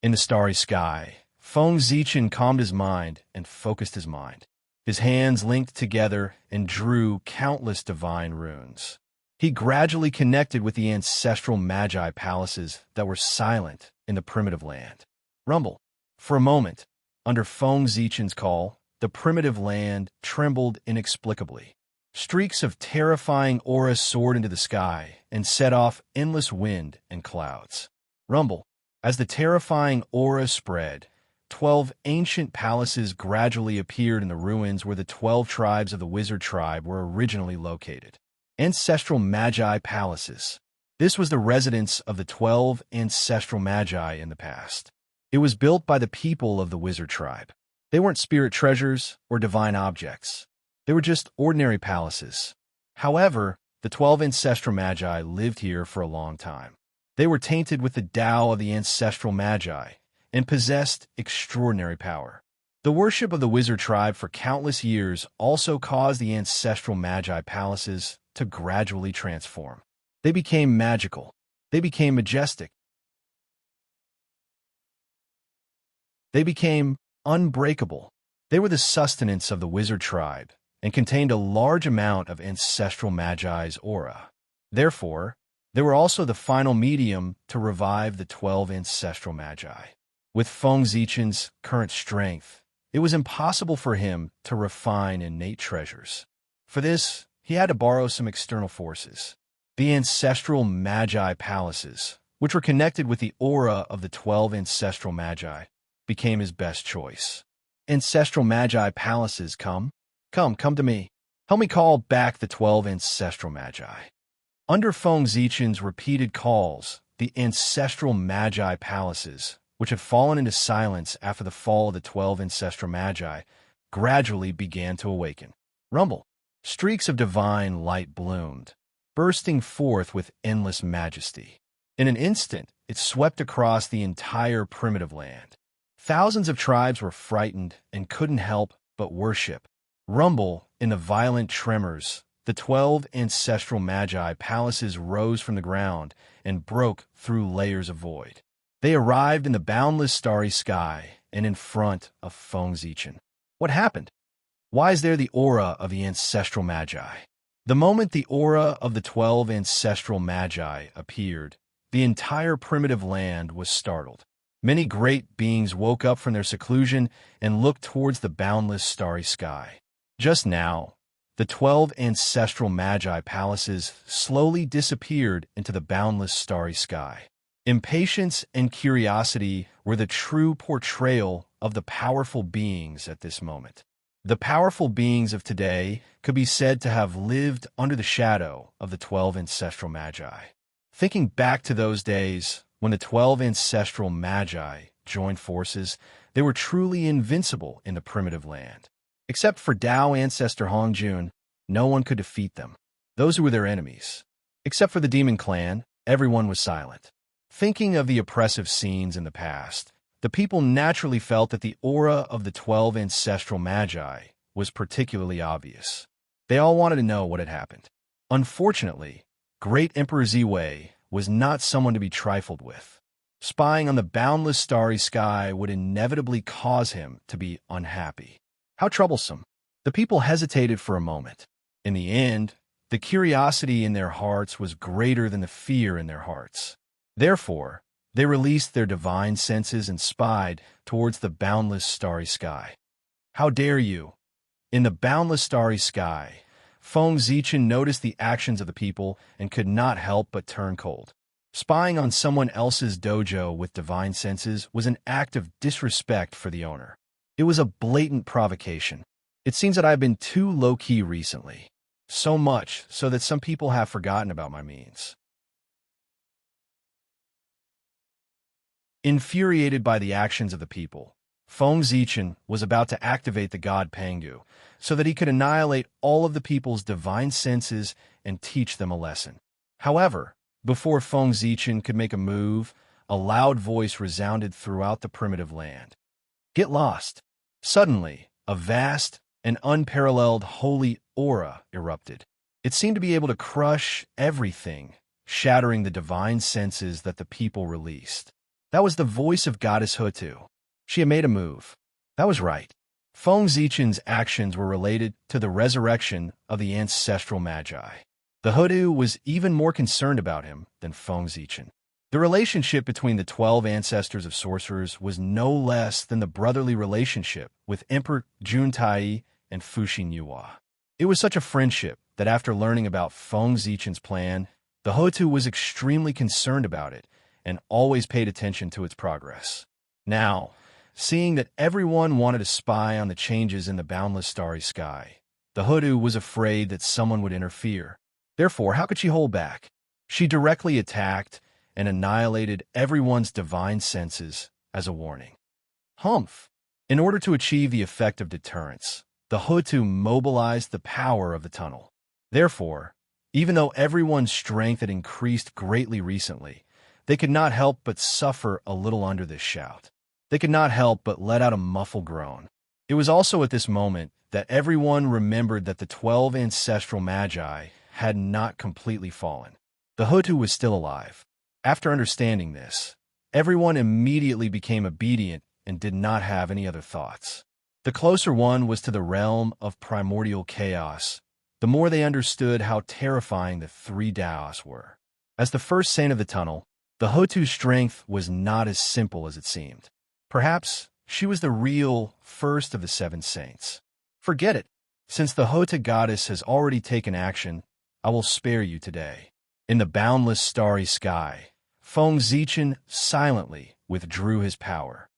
In the starry sky, Feng Zichen calmed his mind and focused his mind. His hands linked together and drew countless divine runes. He gradually connected with the ancestral magi palaces that were silent in the primitive land. Rumble. For a moment, under Feng Zichen's call, the primitive land trembled inexplicably. Streaks of terrifying aura soared into the sky and set off endless wind and clouds. Rumble. As the terrifying aura spread, 12 ancient palaces gradually appeared in the ruins where the 12 tribes of the wizard tribe were originally located. Ancestral Magi Palaces. This was the residence of the 12 ancestral magi in the past. It was built by the people of the wizard tribe. They weren't spirit treasures or divine objects. They were just ordinary palaces. However, the 12 ancestral magi lived here for a long time. They were tainted with the Tao of the ancestral magi and possessed extraordinary power. The worship of the wizard tribe for countless years also caused the ancestral magi palaces to gradually transform. They became magical. They became majestic. They became unbreakable. They were the sustenance of the wizard tribe and contained a large amount of ancestral magi's aura. Therefore, they were also the final medium to revive the 12 ancestral magi. With Feng Zichen's current strength, it was impossible for him to refine innate treasures. For this, he had to borrow some external forces. The ancestral magi palaces, which were connected with the aura of the 12 ancestral magi, became his best choice. Ancestral magi palaces, come to me. Help me call back the 12 ancestral magi. Under Feng Zichen's repeated calls, the ancestral magi palaces, which had fallen into silence after the fall of the 12 ancestral magi, gradually began to awaken. Rumble. Streaks of divine light bloomed, bursting forth with endless majesty. In an instant, it swept across the entire primitive land. Thousands of tribes were frightened and couldn't help but worship. Rumble in the violent tremors, the 12 ancestral magi palaces rose from the ground and broke through layers of void. They arrived in the boundless starry sky and in front of Feng Zichen. What happened? Why is there the aura of the ancestral magi? The moment the aura of the 12 ancestral magi appeared, the entire primitive land was startled. Many great beings woke up from their seclusion and looked towards the boundless starry sky. Just now, the 12 ancestral magi palaces slowly disappeared into the boundless starry sky. Impatience and curiosity were the true portrayal of the powerful beings at this moment. The powerful beings of today could be said to have lived under the shadow of the 12 ancestral magi. Thinking back to those days, when the 12 ancestral magi joined forces, they were truly invincible in the primitive land. Except for Tao ancestor Hongjun, no one could defeat them. Those who were their enemies. Except for the demon clan, everyone was silent. Thinking of the oppressive scenes in the past, the people naturally felt that the aura of the 12 ancestral magi was particularly obvious. They all wanted to know what had happened. Unfortunately, Great Emperor Ziwei was not someone to be trifled with. Spying on the boundless starry sky would inevitably cause him to be unhappy. How troublesome. The people hesitated for a moment. In the end, the curiosity in their hearts was greater than the fear in their hearts. Therefore, they released their divine senses and spied towards the boundless starry sky. How dare you! In the boundless starry sky, Feng Zichen noticed the actions of the people and could not help but turn cold. Spying on someone else's dojo with divine senses was an act of disrespect for the owner. It was a blatant provocation. It seems that I have been too low-key recently. So much so that some people have forgotten about my means. Infuriated by the actions of the people, Feng Zichen was about to activate the god Pangu so that he could annihilate all of the people's divine senses and teach them a lesson. However, before Feng Zichen could make a move, a loud voice resounded throughout the primitive land. Get lost! Suddenly, a vast and unparalleled holy aura erupted. It seemed to be able to crush everything, shattering the divine senses that the people released. That was the voice of Goddess Hutu. She had made a move. That was right. Feng Zichen's actions were related to the resurrection of the ancestral magi. The Hutu was even more concerned about him than Feng Zichen. The relationship between the 12 ancestors of sorcerers was no less than the brotherly relationship with Emperor Juntai and Fuxin Yuhua. It was such a friendship that after learning about Feng Zichen's plan, the Hutu was extremely concerned about it and always paid attention to its progress. Now, seeing that everyone wanted to spy on the changes in the boundless starry sky, the Hutu was afraid that someone would interfere. Therefore, how could she hold back? She directly attacked and annihilated everyone's divine senses as a warning. Humph! In order to achieve the effect of deterrence, the Hutu mobilized the power of the tunnel. Therefore, even though everyone's strength had increased greatly recently, they could not help but suffer a little under this shout. They could not help but let out a muffled groan. It was also at this moment that everyone remembered that the 12 ancestral magi had not completely fallen. The Hutu was still alive. After understanding this, everyone immediately became obedient and did not have any other thoughts. The closer one was to the realm of primordial chaos, the more they understood how terrifying the three Daos were. As the first saint of the tunnel, the Hutu's strength was not as simple as it seemed. Perhaps she was the real first of the 7 saints. Forget it. Since the Hutu goddess has already taken action, I will spare you today. In the boundless starry sky, Feng Zichen silently withdrew his power.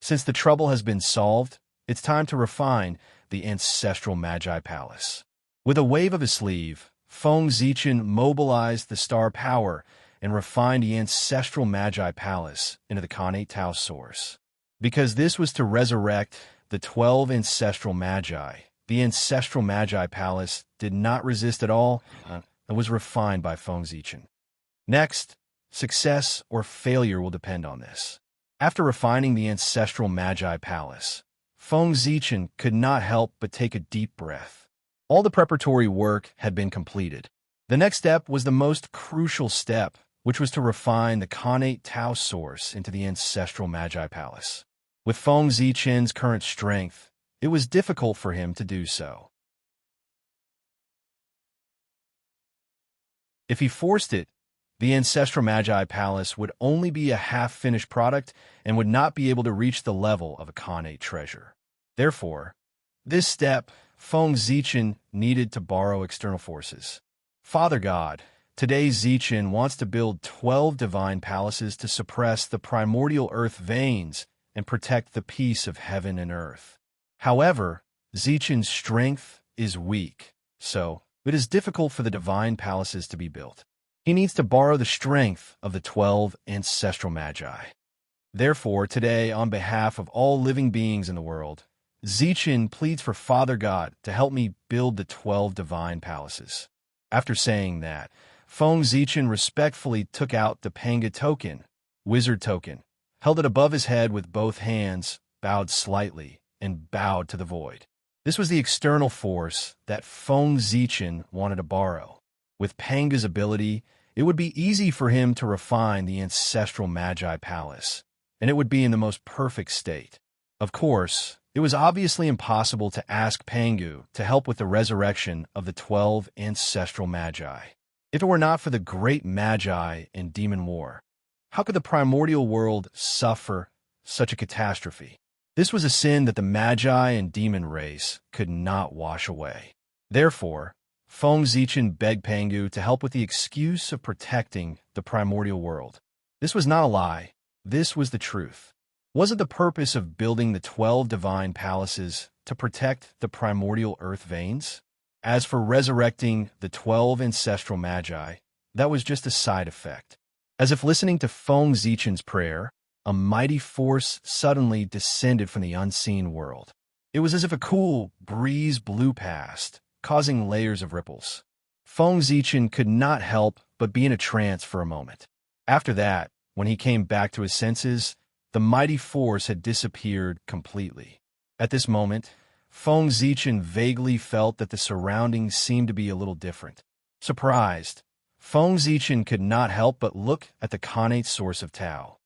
Since the trouble has been solved, it's time to refine the ancestral Magi Palace. With a wave of his sleeve, Feng Zichen mobilized the star power and refined the ancestral Magi Palace into the Khanate Tao source. Because this was to resurrect the 12 ancestral Magi, the ancestral Magi Palace did not resist at all and was refined by Feng Zichen. Next, success or failure will depend on this. After refining the ancestral Magi Palace, Feng Zichen could not help but take a deep breath. All the preparatory work had been completed. The next step was the most crucial step, which was to refine the Khanate Tao source into the ancestral Magi Palace. With Feng Zichen's current strength, it was difficult for him to do so. If he forced it, the ancestral Magi Palace would only be a half-finished product and would not be able to reach the level of a Khanate treasure. Therefore, this step, Feng Zichen needed to borrow external forces. Father God, today Zichen wants to build 12 divine palaces to suppress the primordial earth veins and protect the peace of heaven and earth. However, Zichen's strength is weak, so it is difficult for the divine palaces to be built. He needs to borrow the strength of the 12 ancestral magi. Therefore, today, on behalf of all living beings in the world, Zichen pleads for Father God to help me build the 12 divine palaces. After saying that, Feng Zichen respectfully took out the Panga token, wizard token, held it above his head with both hands, bowed slightly, and bowed to the void. This was the external force that Feng Zichen wanted to borrow. With Panga's ability, it would be easy for him to refine the ancestral Magi Palace, and it would be in the most perfect state. Of course, It was obviously impossible to ask Pangu to help with the resurrection of the 12 ancestral magi. If it were not for the great magi in demon war, how could the primordial world suffer such a catastrophe? This was a sin that the magi and demon race could not wash away. Therefore, Feng Zichen begged Pangu to help with the excuse of protecting the primordial world. This was not a lie. This was the truth. Was it the purpose of building the 12 divine palaces to protect the primordial earth veins? As for resurrecting the 12 ancestral magi, that was just a side effect. As if listening to Feng Zichen's prayer, a mighty force suddenly descended from the unseen world. It was as if a cool breeze blew past, causing layers of ripples. Feng Zichen could not help but be in a trance for a moment. After that, when he came back to his senses, the mighty force had disappeared completely. At this moment, Feng Zichen vaguely felt that the surroundings seemed to be a little different. Surprised, Feng Zichen could not help but look at the connate source of Tao.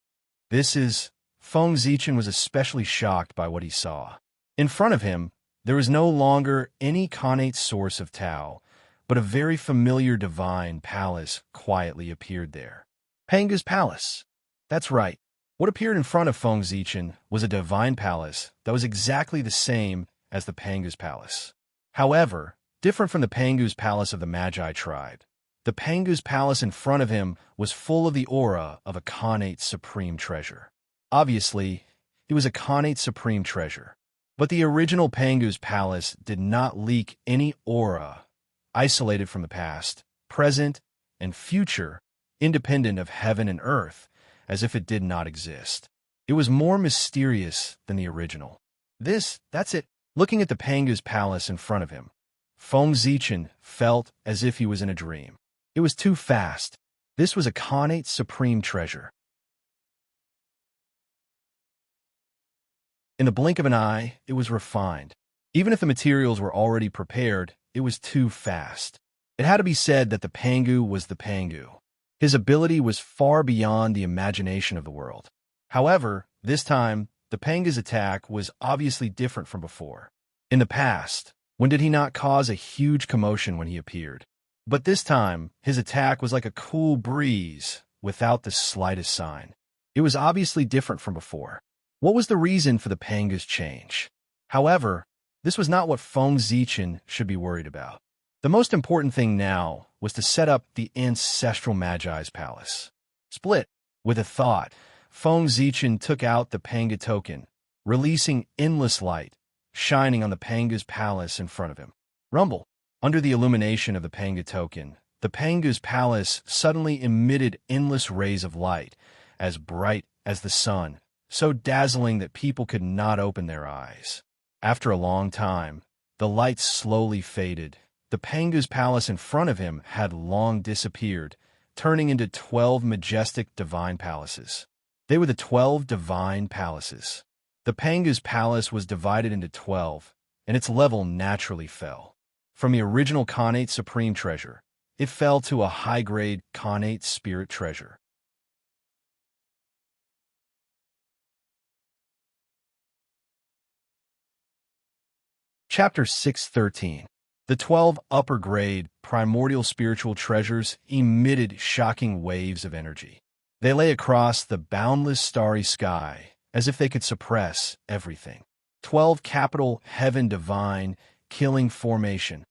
Feng Zichen was especially shocked by what he saw. In front of him, there was no longer any connate source of Tao, but a very familiar divine palace quietly appeared there. Pangu's palace. That's right. What appeared in front of Feng Zichen was a divine palace that was exactly the same as the Pangu's palace. However, different from the Pangu's palace of the Magi tribe, the Pangu's palace in front of him was full of the aura of a connate supreme treasure. Obviously, it was a connate supreme treasure. But the original Pangu's palace did not leak any aura, isolated from the past, present, and future, independent of heaven and earth, as if it did not exist. It was more mysterious than the original. That's it. Looking at the Pangu's palace in front of him, Feng Zichen felt as if he was in a dream. It was too fast. This was a connate supreme treasure. In the blink of an eye, it was refined. Even if the materials were already prepared, it was too fast. It had to be said that the Pangu was the Pangu. His ability was far beyond the imagination of the world. However, this time, the Pangu's attack was obviously different from before. In the past, when did he not cause a huge commotion when he appeared? But this time, his attack was like a cool breeze, without the slightest sign. It was obviously different from before. What was the reason for the Pangu's change? However, this was not what Feng Zichen should be worried about. The most important thing now was to set up the ancestral Magi's palace. Split. With a thought, Feng Zichen took out the Pangu token, releasing endless light, shining on the Pangu's palace in front of him. Rumble. Under the illumination of the Pangu token, the Pangu's palace suddenly emitted endless rays of light, as bright as the sun, so dazzling that people could not open their eyes. After a long time, the light slowly faded. The Pangu's palace in front of him had long disappeared, turning into 12 majestic divine palaces. They were the 12 divine palaces. The Pangu's palace was divided into 12, and its level naturally fell. From the original connate supreme treasure, it fell to a high-grade connate spirit treasure. Chapter 613. The 12 upper-grade, primordial spiritual treasures emitted shocking waves of energy. They lay across the boundless starry sky, as if they could suppress everything. 12 capital heaven divine, killing formation.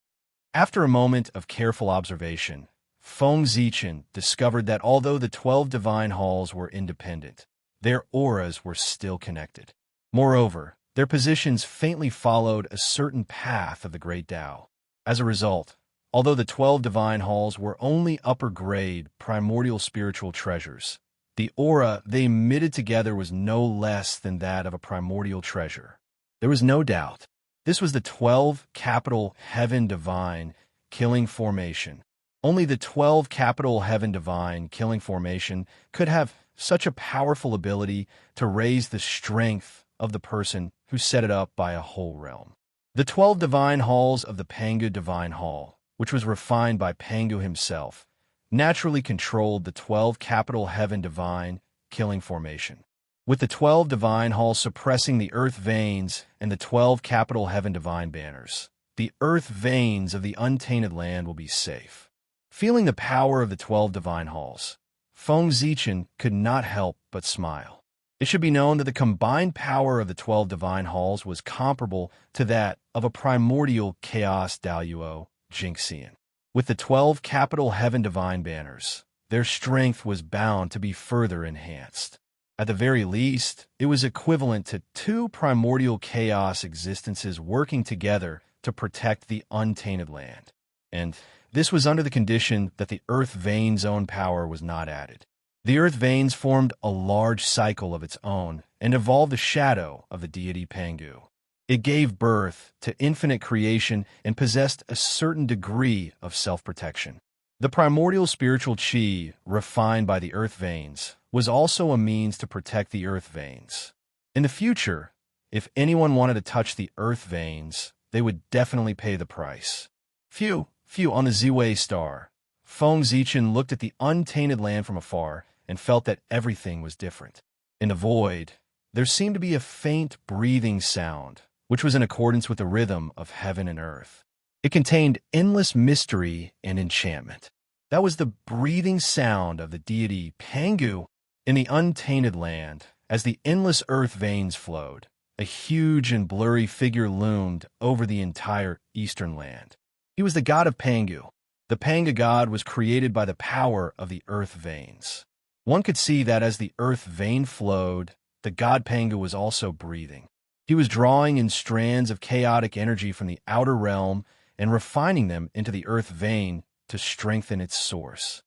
After a moment of careful observation, Feng Zichen discovered that although the 12 divine halls were independent, their auras were still connected. Moreover, their positions faintly followed a certain path of the great Tao. As a result, although the 12 divine halls were only upper-grade, primordial spiritual treasures, the aura they emitted together was no less than that of a primordial treasure. There was no doubt. This was the 12 capital heaven divine killing formation. Only the 12 capital heaven divine killing formation could have such a powerful ability to raise the strength of the person who set it up by a whole realm. The 12 divine halls of the Pangu Divine Hall, which was refined by Pangu himself, naturally controlled the 12 capital heaven divine killing formation. with the 12 divine halls suppressing the earth veins and the 12 capital heaven divine banners. The earth veins of the untainted land will be safe. Feeling the power of the 12 divine halls, Feng Zichen could not help but smile. It should be known that the combined power of the 12 divine halls was comparable to that of a primordial chaos Daluo Jinxian. With the 12 capital heaven divine banners, their strength was bound to be further enhanced. At the very least, it was equivalent to 2 primordial chaos existences working together to protect the untainted land. And this was under the condition that the earth veins' own power was not added. The earth veins formed a large cycle of its own and evolved the shadow of the deity Pangu. It gave birth to infinite creation and possessed a certain degree of self-protection. The primordial spiritual chi, refined by the earth veins, was also a means to protect the earth veins. In the future, if anyone wanted to touch the earth veins, they would definitely pay the price. Phew, on the Ziwei star, Feng Zichen looked at the untainted land from afar and felt that everything was different. In the void, there seemed to be a faint breathing sound, which was in accordance with the rhythm of heaven and earth. It contained endless mystery and enchantment. That was the breathing sound of the deity Pangu. In the untainted land, as the endless earth veins flowed, a huge and blurry figure loomed over the entire eastern land. He was the god of Pangu. The Pangu god was created by the power of the earth veins. One could see that as the earth vein flowed, the god Pangu was also breathing. He was drawing in strands of chaotic energy from the outer realm and refining them into the earth vein to strengthen its source.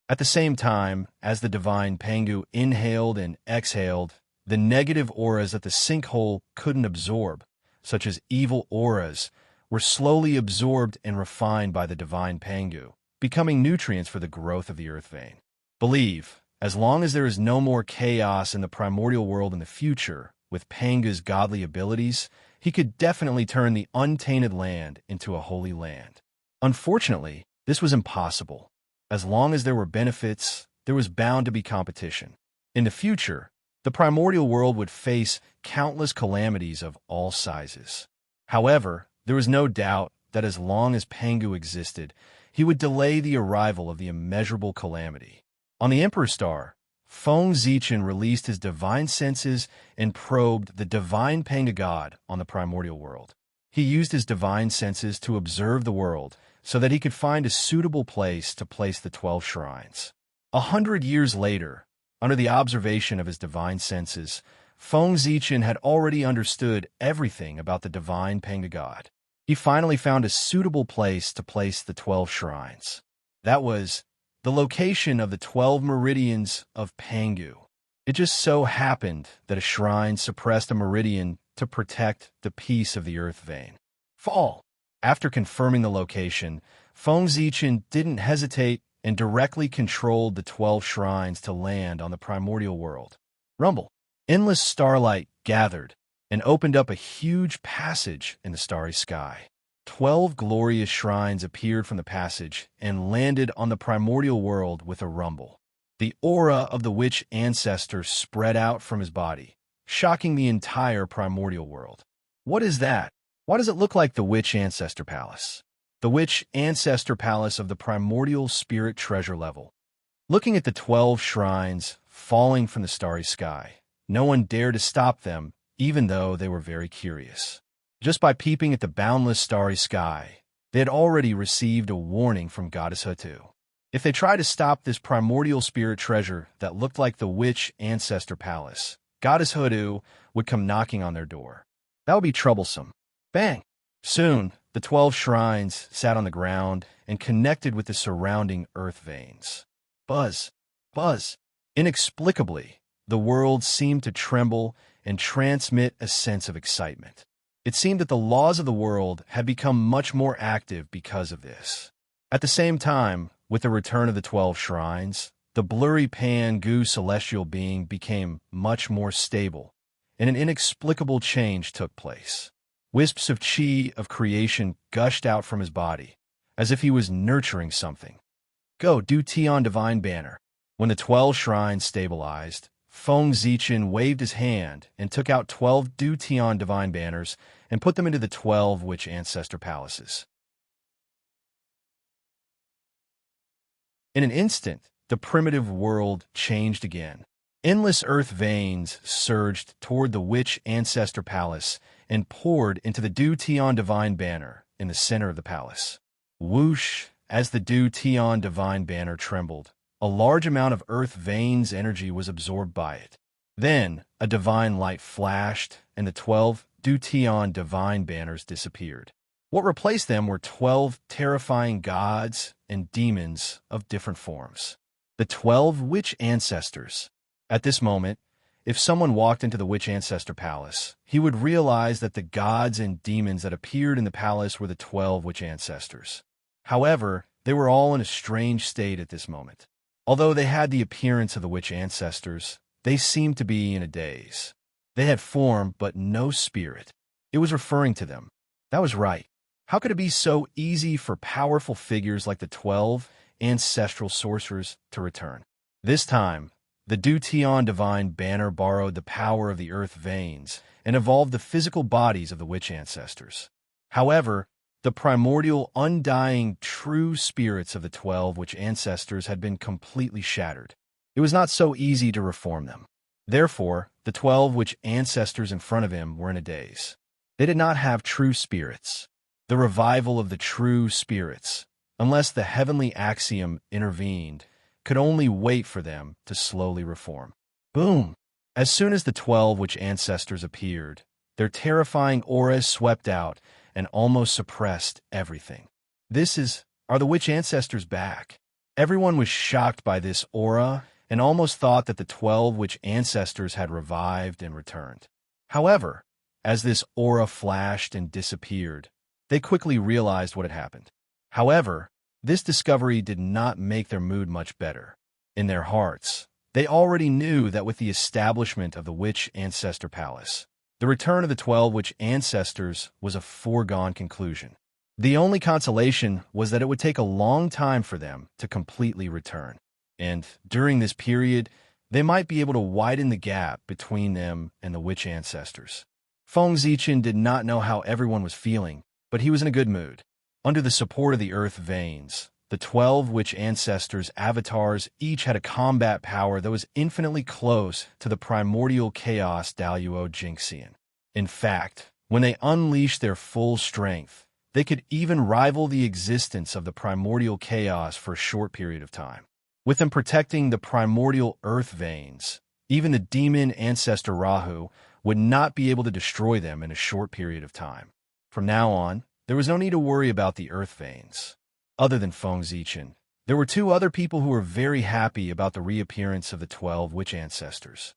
At the same time, as the divine Pangu inhaled and exhaled, the negative auras that the sinkhole couldn't absorb, such as evil auras, were slowly absorbed and refined by the divine Pangu, becoming nutrients for the growth of the earth vein. Believe, as long as there is no more chaos in the primordial world in the future, with Pangu's godly abilities, he could definitely turn the untainted land into a holy land. Unfortunately, this was impossible. As long as there were benefits, there was bound to be competition. In the future, the primordial world would face countless calamities of all sizes. However, there was no doubt that as long as Pangu existed, he would delay the arrival of the immeasurable calamity. On the Emperor Star, Feng Zichen released his divine senses and probed the divine Pangu god on the primordial world. He used his divine senses to observe the world so that he could find a suitable place to place the 12 shrines. 100 years later, under the observation of his divine senses, Feng Zichen had already understood everything about the divine Pangu god. He finally found a suitable place to place the 12 shrines. That was the location of the 12 meridians of Pangu. It just so happened that a shrine suppressed a meridian to protect the peace of the earth vein. Fall. After confirming the location, Feng Zichen didn't hesitate and directly controlled the 12 shrines to land on the primordial world. Rumble. Endless starlight gathered and opened up a huge passage in the starry sky. 12 glorious shrines appeared from the passage and landed on the primordial world with a rumble. The aura of the witch ancestor spread out from his body, shocking the entire primordial world. What is that? Why does it look like the Witch Ancestor Palace? The Witch Ancestor Palace of the primordial spirit treasure level. Looking at the 12 shrines falling from the starry sky, no one dared to stop them, even though they were very curious. Just by peeping at the boundless starry sky, they had already received a warning from Goddess Hutu. If they tried to stop this primordial spirit treasure that looked like the Witch Ancestor Palace, Goddess Hutu would come knocking on their door. That would be troublesome. Bang! Soon, the 12 shrines sat on the ground and connected with the surrounding earth veins. Buzz! Buzz! Inexplicably, the world seemed to tremble and transmit a sense of excitement. It seemed that the laws of the world had become much more active because of this. At the same time, with the return of the 12 shrines, the blurry Pangu celestial being became much more stable, and an inexplicable change took place. Wisps of chi of creation gushed out from his body, as if he was nurturing something. Go, do Tion Divine Banner. When the 12 shrines stabilized, Feng Zichen waved his hand and took out 12 Du Tian divine banners and put them into the 12 witch ancestor palaces. In an instant, the primitive world changed again. Endless earth veins surged toward the witch ancestor palace and poured into the Du Tian divine banner in the center of the palace. Whoosh! As the Du Tian divine banner trembled, a large amount of earth veins' energy was absorbed by it. Then, a divine light flashed, and the 12 Du Tian divine banners disappeared. What replaced them were 12 terrifying gods and demons of different forms. The 12 witch ancestors. At this moment, if someone walked into the witch ancestor palace, he would realize that the gods and demons that appeared in the palace were the 12 witch ancestors. However, they were all in a strange state at this moment. Although they had the appearance of the witch ancestors, they seemed to be in a daze. They had form but no spirit. It was referring to them. That was right. How could it be so easy for powerful figures like the 12 ancestral sorcerers to return? This time, the Du Tian divine banner borrowed the power of the earth veins and evolved the physical bodies of the witch ancestors. However, the primordial, undying, true spirits of the 12 witch ancestors had been completely shattered. It was not so easy to reform them. Therefore, the 12 witch ancestors in front of him were in a daze. They did not have true spirits. The revival of the true spirits, unless the heavenly axiom intervened, could only wait for them to slowly reform. Boom! As soon as the 12 witch ancestors appeared, their terrifying auras swept out and almost suppressed everything. Are the witch ancestors back? Everyone was shocked by this aura and almost thought that the 12 witch ancestors had revived and returned. However, as this aura flashed and disappeared, they quickly realized what had happened. However, this discovery did not make their mood much better. In their hearts, they already knew that with the establishment of the witch ancestor palace, the return of the 12 witch ancestors was a foregone conclusion. The only consolation was that it would take a long time for them to completely return. And during this period, they might be able to widen the gap between them and the witch ancestors. Feng Zichen did not know how everyone was feeling, but he was in a good mood. Under the support of the earth veins, the 12 witch ancestors' avatars each had a combat power that was infinitely close to the primordial chaos Daluo Jingxian. In fact, when they unleashed their full strength, they could even rival the existence of the primordial chaos for a short period of time. With them protecting the primordial earth veins, even the demon ancestor Rahu would not be able to destroy them in a short period of time. From now on, there was no need to worry about the earth veins. Other than Feng Zichen, there were two other people who were very happy about the reappearance of the 12 witch ancestors.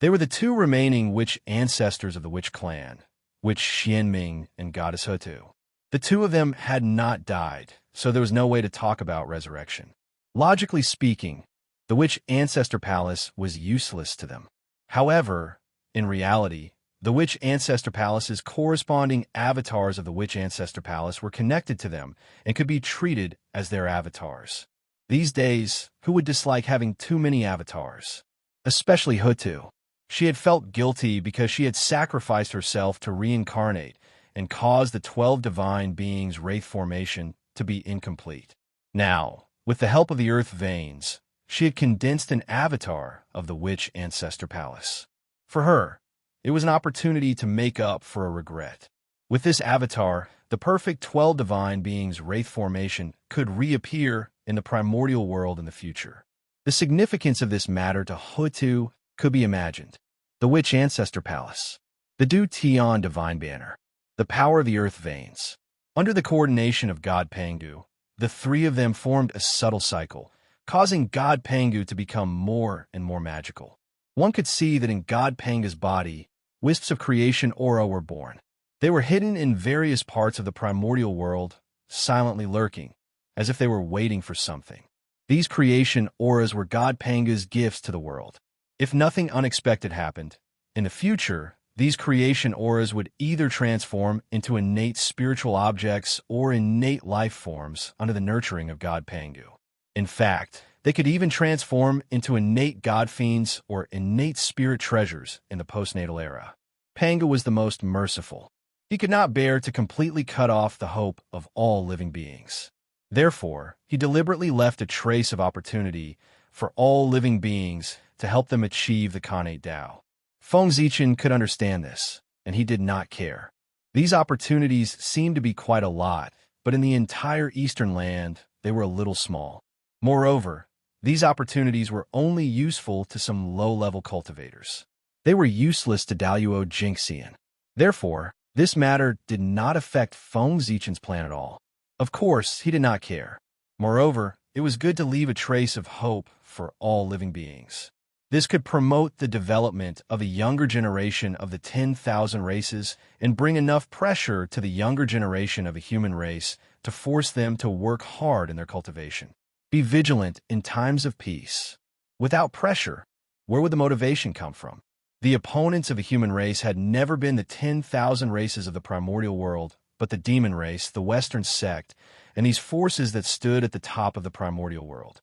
They were the two remaining witch ancestors of the witch clan, Witch Xianming and Goddess Hutu. The two of them had not died, so there was no way to talk about resurrection. Logically speaking, the witch ancestor palace was useless to them. However, in reality, the witch ancestor palace's corresponding avatars of the witch ancestor palace were connected to them and could be treated as their avatars. These days, who would dislike having too many avatars? Especially Hutu. She had felt guilty because she had sacrificed herself to reincarnate and cause the 12 divine beings' wraith formation to be incomplete. Now, with the help of the earth veins, she had condensed an avatar of the witch ancestor palace. For her, it was an opportunity to make up for a regret. With this avatar, the perfect 12 divine beings' wraith formation could reappear in the primordial world in the future. The significance of this matter to Hutu could be imagined. The witch ancestor palace, the Du Tian divine banner, the power of the earth veins. Under the coordination of God Pangu, the three of them formed a subtle cycle, causing God Pangu to become more and more magical. One could see that in God Panga's body, wisps of creation aura were born. They were hidden in various parts of the primordial world, silently lurking, as if they were waiting for something. These creation auras were God Panga's gifts to the world. If nothing unexpected happened, in the future, These creation auras would either transform into innate spiritual objects or innate life forms under the nurturing of God Pangu. In fact, they could even transform into innate god fiends or innate spirit treasures in the postnatal era. Pangu was the most merciful. He could not bear to completely cut off the hope of all living beings. Therefore, he deliberately left a trace of opportunity for all living beings to help them achieve the Khanate Tao. Feng Zichen could understand this, and he did not care. These opportunities seemed to be quite a lot, but in the entire Eastern land, they were a little small. Moreover, these opportunities were only useful to some low-level cultivators. They were useless to Daluo Jingxian. Therefore, this matter did not affect Feng Zichen's plan at all. Of course, he did not care. Moreover, it was good to leave a trace of hope for all living beings. This could promote the development of a younger generation of the 10,000 races and bring enough pressure to the younger generation of a human race to force them to work hard in their cultivation. Be vigilant in times of peace. Without pressure, where would the motivation come from? The opponents of a human race had never been the 10,000 races of the primordial world, but the demon race, the Western sect, and these forces that stood at the top of the primordial world.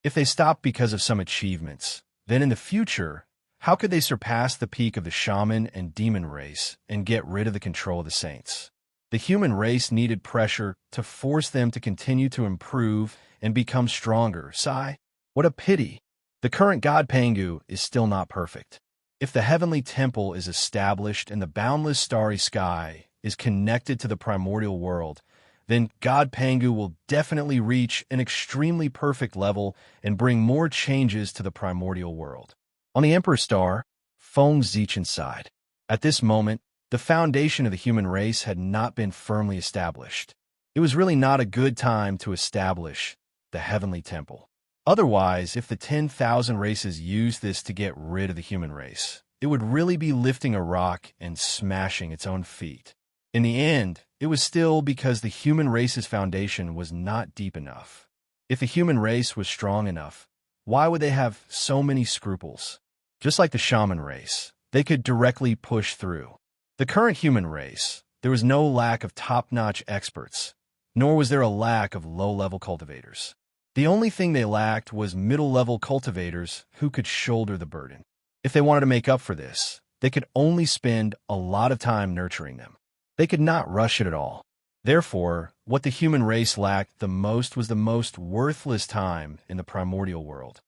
If they stopped because of some achievements, then in the future, how could they surpass the peak of the shaman and demon race and get rid of the control of the saints? The human race needed pressure to force them to continue to improve and become stronger. Sigh. What a pity. The current God Pangu is still not perfect. If the heavenly temple is established and the boundless starry sky is connected to the primordial world, then God Pangu will definitely reach an extremely perfect level and bring more changes to the primordial world. On the Emperor Star, Feng Zichen sighed. At this moment, the foundation of the human race had not been firmly established. It was really not a good time to establish the heavenly temple. Otherwise, if the 10,000 races used this to get rid of the human race, it would really be lifting a rock and smashing its own feet. In the end, it was still because the human race's foundation was not deep enough. If the human race was strong enough, why would they have so many scruples? Just like the shaman race, they could directly push through. The current human race, there was no lack of top-notch experts, nor was there a lack of low-level cultivators. The only thing they lacked was middle-level cultivators who could shoulder the burden. If they wanted to make up for this, they could only spend a lot of time nurturing them. They could not rush it at all. Therefore, what the human race lacked the most was the most worthless time in the primordial world.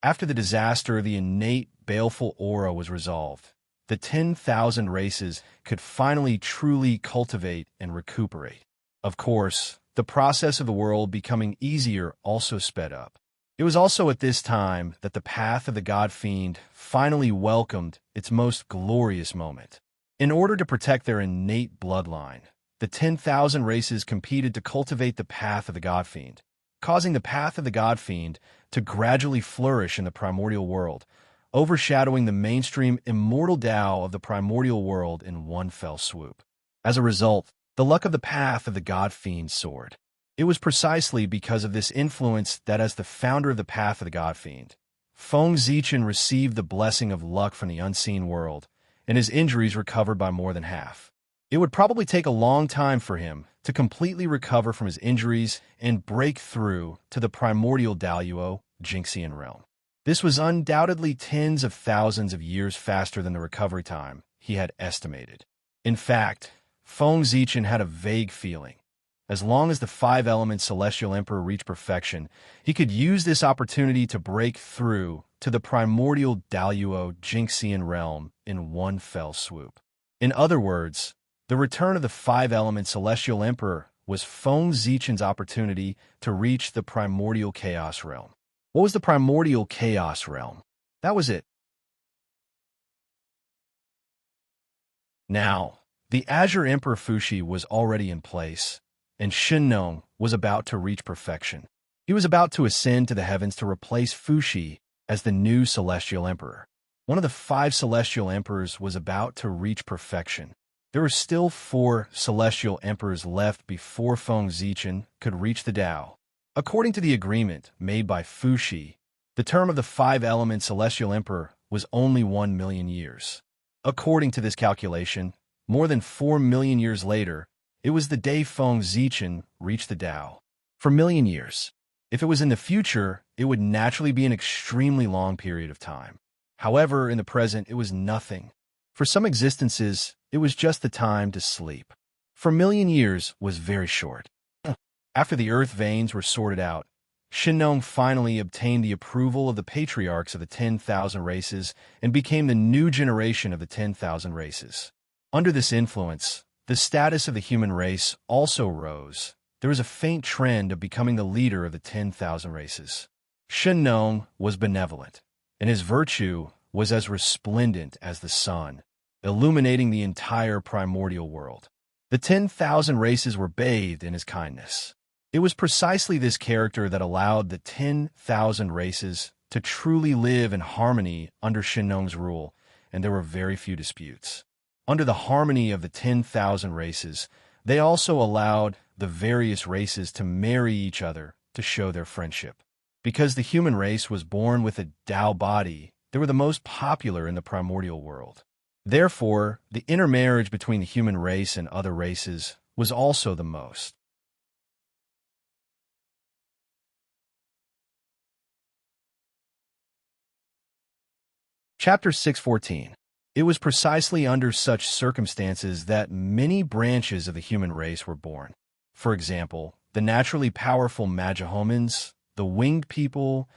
After the disaster, the innate, baleful aura was resolved. The 10,000 races could finally truly cultivate and recuperate. Of course, the process of the world becoming easier also sped up. It was also at this time that the path of the God Fiend finally welcomed its most glorious moment. In order to protect their innate bloodline, the 10,000 races competed to cultivate the path of the God Fiend, causing the path of the God Fiend to gradually flourish in the primordial world, overshadowing the mainstream immortal Tao of the primordial world in one fell swoop. As a result, the luck of the path of the God Fiend soared. It was precisely because of this influence that as the founder of the path of the God Fiend, Feng Zichen received the blessing of luck from the unseen world, and his injuries recovered by more than half. It would probably take a long time for him to completely recover from his injuries and break through to the primordial Daluo Jingxian realm. This was undoubtedly tens of thousands of years faster than the recovery time he had estimated. In fact, Feng Zichen had a vague feeling. As long as the five-element Celestial Emperor reached perfection, he could use this opportunity to break through to the primordial Daluo Jingxian realm in one fell swoop. In other words, the return of the five-element Celestial Emperor was Feng Zichen's opportunity to reach the primordial Chaos realm. What was the primordial Chaos realm? That was it. Now, the Azure Emperor Fuxi was already in place, and Shinnong was about to reach perfection. He was about to ascend to the heavens to replace Fuxi as the new Celestial Emperor. One of the 5 Celestial Emperors was about to reach perfection. There were still 4 Celestial Emperors left before Feng Zichen could reach the Tao. According to the agreement made by Fuxi, The term of the five-element celestial emperor was only 1 million years. According to this calculation, more than 4 million years later, it was the day Feng Zichen reached the Tao. For million years. If it was in the future, it would naturally be an extremely long period of time. However, in the present, it was nothing. For some existences, it was just the time to sleep. For million years was very short. After the earth veins were sorted out, Shinnong finally obtained the approval of the patriarchs of the 10,000 races and became the new generation of the 10,000 races. Under this influence, the status of the human race also rose. There was a faint trend of becoming the leader of the 10,000 races. Shinnong was benevolent, and his virtue was as resplendent as the sun, illuminating the entire primordial world. The 10,000 races were bathed in his kindness. It was precisely this character that allowed the 10,000 races to truly live in harmony under Shinnong's rule, and there were very few disputes. Under the harmony of the 10,000 races, they also allowed the various races to marry each other to show their friendship. Because the human race was born with a Tao body, they were the most popular in the primordial world. Therefore, the intermarriage between the human race and other races was also the most. Chapter 614. It was precisely under such circumstances that many branches of the human race were born. For example, the naturally powerful Magihomins, the winged people,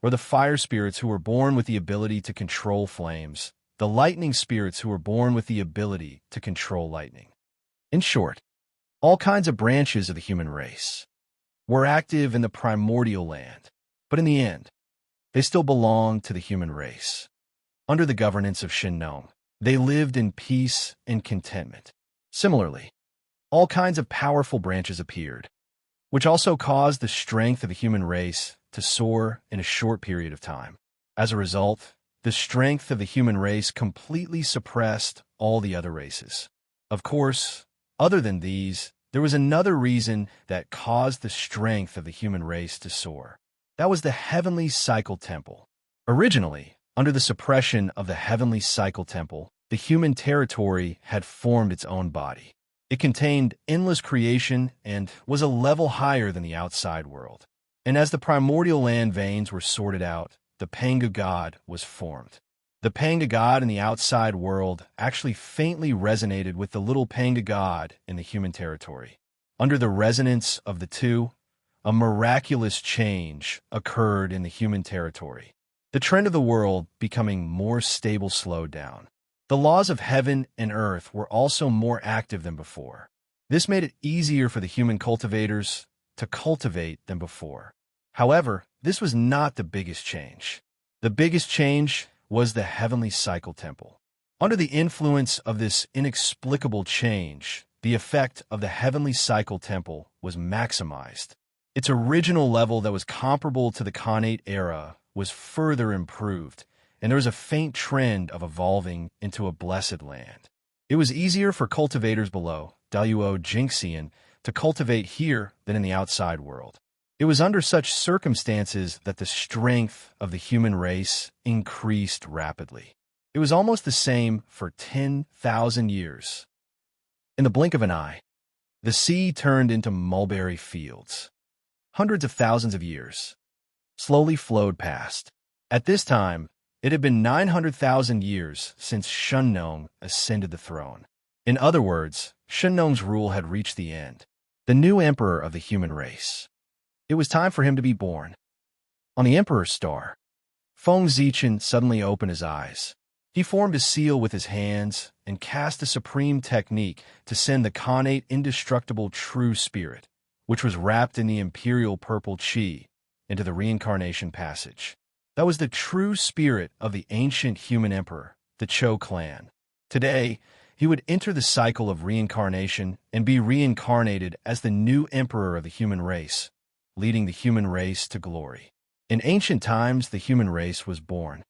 or the fire spirits who were born with the ability to control flames, the lightning spirits who were born with the ability to control lightning. In short, all kinds of branches of the human race were active in the primordial land, but in the end, they still belonged to the human race. Under the governance of Shinnong, they lived in peace and contentment. Similarly, all kinds of powerful branches appeared, which also caused the strength of the human race to soar in a short period of time. As a result, the strength of the human race completely suppressed all the other races. Of course, other than these, there was another reason that caused the strength of the human race to soar. That was the heavenly cycle temple. Originally, under the suppression of the heavenly cycle temple, the human territory had formed its own body. It contained endless creation and was a level higher than the outside world. And as the primordial land veins were sorted out, the Panga God was formed. The Panga God in the outside world actually faintly resonated with the little Panga God in the human territory. Under the resonance of the two, a miraculous change occurred in the human territory. The trend of the world becoming more stable slowed down. The laws of heaven and earth were also more active than before. This made it easier for the human cultivators to cultivate than before. However, this was not the biggest change. The biggest change was the heavenly cycle temple. Under the influence of this inexplicable change, the effect of the heavenly cycle temple was maximized. Its original level that was comparable to the Khanate era was further improved, and there was a faint trend of evolving into a blessed land. It was easier for cultivators below, Daluo Jinxian, to cultivate here than in the outside world. It was under such circumstances that the strength of the human race increased rapidly. It was almost the same for 10,000 years. In the blink of an eye, the sea turned into mulberry fields. Hundreds of thousands of years slowly flowed past. At this time, it had been 900,000 years since Shinnong ascended the throne. In other words, Shinnong's rule had reached the end. The new emperor of the human race. It was time for him to be born. On the emperor's star, Feng Zichen suddenly opened his eyes. He formed a seal with his hands and cast a supreme technique to send the Khanate indestructible true spirit, which was wrapped in the imperial purple chi, into the reincarnation passage. That was the true spirit of the ancient human emperor, the Cho clan. Today, he would enter the cycle of reincarnation and be reincarnated as the new emperor of the human race, leading the human race to glory. In ancient times, the human race was born.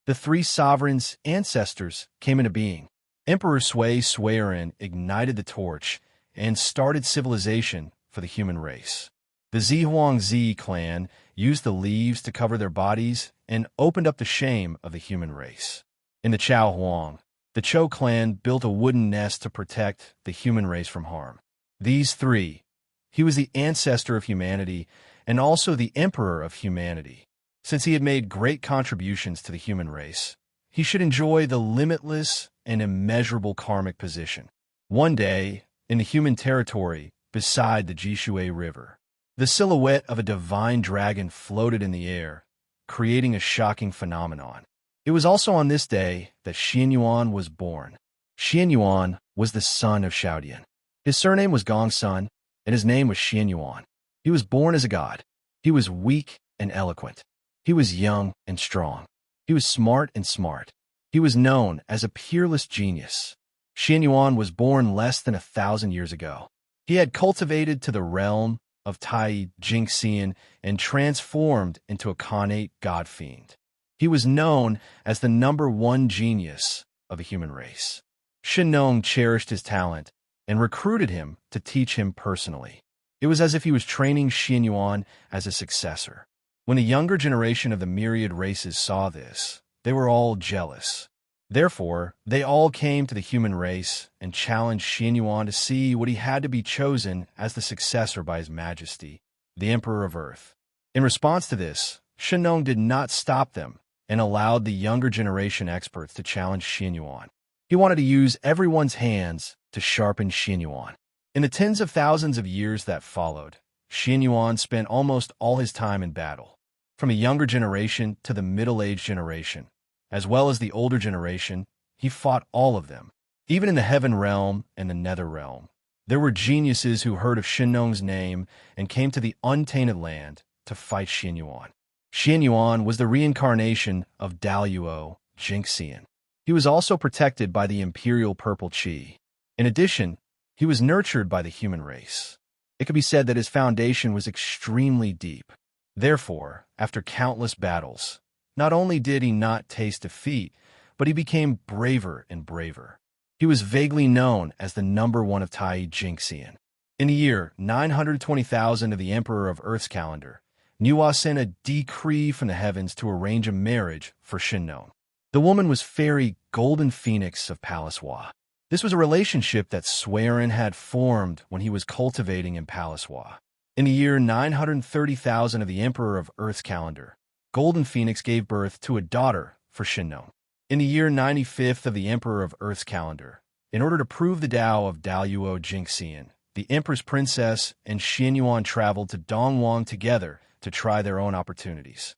The three sovereigns' ancestors came into being. Emperor Sui Suiren ignited the torch and started civilization for the human race. The Zhuangzi clan used the leaves to cover their bodies and opened up the shame of the human race. In the Chao Huang, the Chou clan built a wooden nest to protect the human race from harm. These three, he was the ancestor of humanity and also the emperor of humanity. Since he had made great contributions to the human race, he should enjoy the limitless and immeasurable karmic position. One day, in the human territory beside the Jishui River, the silhouette of a divine dragon floated in the air, creating a shocking phenomenon. It was also on this day that Xianyuan was born. Xianyuan was the son of Xiaodian. His surname was Gongsun, and his name was Xianyuan. He was born as a god. He was weak and eloquent. He was young and strong. He was smart and smart. He was known as a peerless genius. Xianyuan was born less than 1,000 years ago. He had cultivated to the realm of Tai Jingxian and transformed into a Khanate god fiend. He was known as the #1 genius of the human race. Shinnong cherished his talent and recruited him to teach him personally. It was as if he was training Xianyuan as a successor. When the younger generation of the myriad races saw this, they were all jealous. Therefore, they all came to the human race and challenged Xianyuan to see what he had to be chosen as the successor by His Majesty, the Emperor of Earth. In response to this, Shinnong did not stop them and allowed the younger generation experts to challenge Xianyuan. He wanted to use everyone's hands to sharpen Xianyuan. In the tens of thousands of years that followed, Xianyuan spent almost all his time in battle. From a younger generation to the middle-aged generation, as well as the older generation, he fought all of them. Even in the heaven realm and the nether realm, there were geniuses who heard of Shinnong's name and came to the untainted land to fight Xianyuan. Xianyuan was the reincarnation of Daluo Jingxian. He was also protected by the imperial purple qi. In addition, he was nurtured by the human race. It could be said that his foundation was extremely deep. Therefore, after countless battles, not only did he not taste defeat, but he became braver and braver. He was vaguely known as the #1 of Tai Jingxian. In the year 920,000 of the Emperor of Earth's calendar, Nuwa sent a decree from the heavens to arrange a marriage for Shinnong. The woman was Fairy Golden Phoenix of Palace Hua. This was a relationship that Swearin had formed when he was cultivating in Palace Hua. In the year 930,000 of the Emperor of Earth's calendar, Golden Phoenix gave birth to a daughter for Shinnong. In the year 95th of the Emperor of Earth's calendar, in order to prove the Tao of Daluo Jingxian, the Empress Princess and Xianyuan traveled to Dongwang together to try their own opportunities.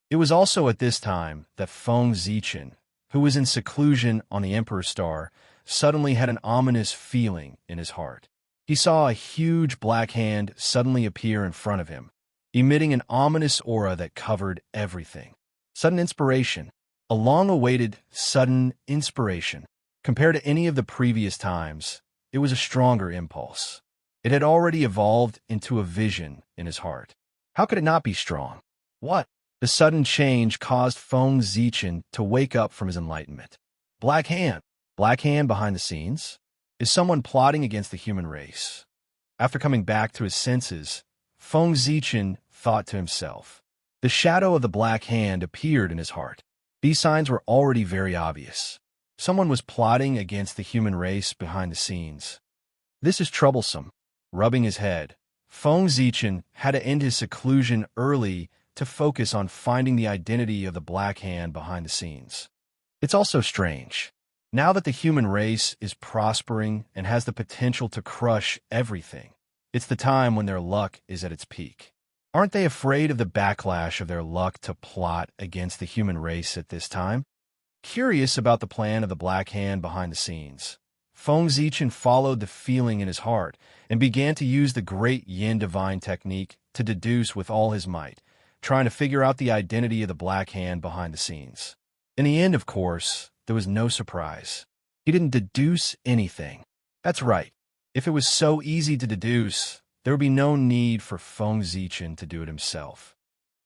It was also at this time that Feng Zichen, who was in seclusion on the Emperor's Star, suddenly had an ominous feeling in his heart. He saw a huge black hand suddenly appear in front of him, emitting an ominous aura that covered everything. Sudden inspiration, a long-awaited sudden inspiration. Compared to any of the previous times, it was a stronger impulse. It had already evolved into a vision in his heart. How could it not be strong? What? The sudden change caused Feng Zichen to wake up from his enlightenment. Black hand behind the scenes? Is someone plotting against the human race? After coming back to his senses, Feng Zichen thought to himself. The shadow of the black hand appeared in his heart. These signs were already very obvious. Someone was plotting against the human race behind the scenes. This is troublesome. Rubbing his head, Feng Zichen had to end his seclusion early to focus on finding the identity of the black hand behind the scenes. It's also strange. Now that the human race is prospering and has the potential to crush everything, it's the time when their luck is at its peak. Aren't they afraid of the backlash of their luck to plot against the human race at this time? Curious about the plan of the black hand behind the scenes, Feng Zichen followed the feeling in his heart and began to use the great yin divine technique to deduce with all his might, trying to figure out the identity of the black hand behind the scenes. In the end, of course, there was no surprise. He didn't deduce anything. That's right. If it was so easy to deduce, there would be no need for Feng Zichen to do it himself.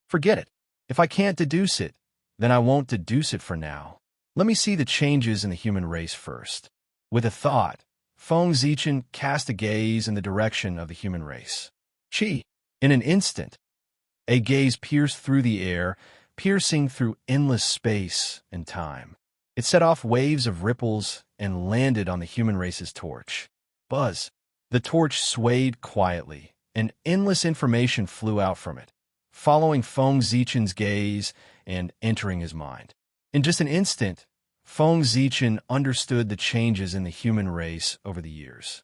Forget it. If I can't deduce it, then I won't deduce it for now. Let me see the changes in the human race first. With a thought, Feng Zichen cast a gaze in the direction of the human race. Chi. In an instant, a gaze pierced through the air, piercing through endless space and time. It set off waves of ripples and landed on the human race's torch. Buzz. The torch swayed quietly, and endless information flew out from it, following Feng Zichen's gaze and entering his mind. In just an instant, Feng Zichen understood the changes in the human race over the years.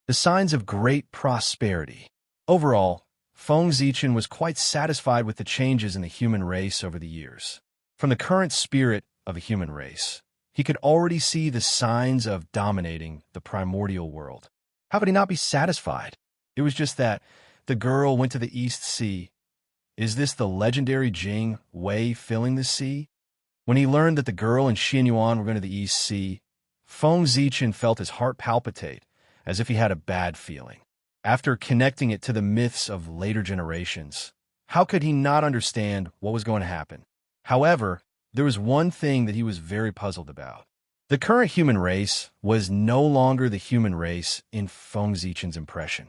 The signs of great prosperity. Overall, Feng Zichen was quite satisfied with the changes in the human race over the years. From the current spirit of the human race, he could already see the signs of dominating the primordial world. How could he not be satisfied? It was just that the girl went to the East Sea. Is this the legendary Jing Wei filling the sea? When he learned that the girl and Xianyuan were going to the East Sea, Feng Zichen felt his heart palpitate, as if he had a bad feeling. After connecting it to the myths of later generations, how could he not understand what was going to happen? However, there was one thing that he was very puzzled about. The current human race was no longer the human race in Feng Zichen's impression.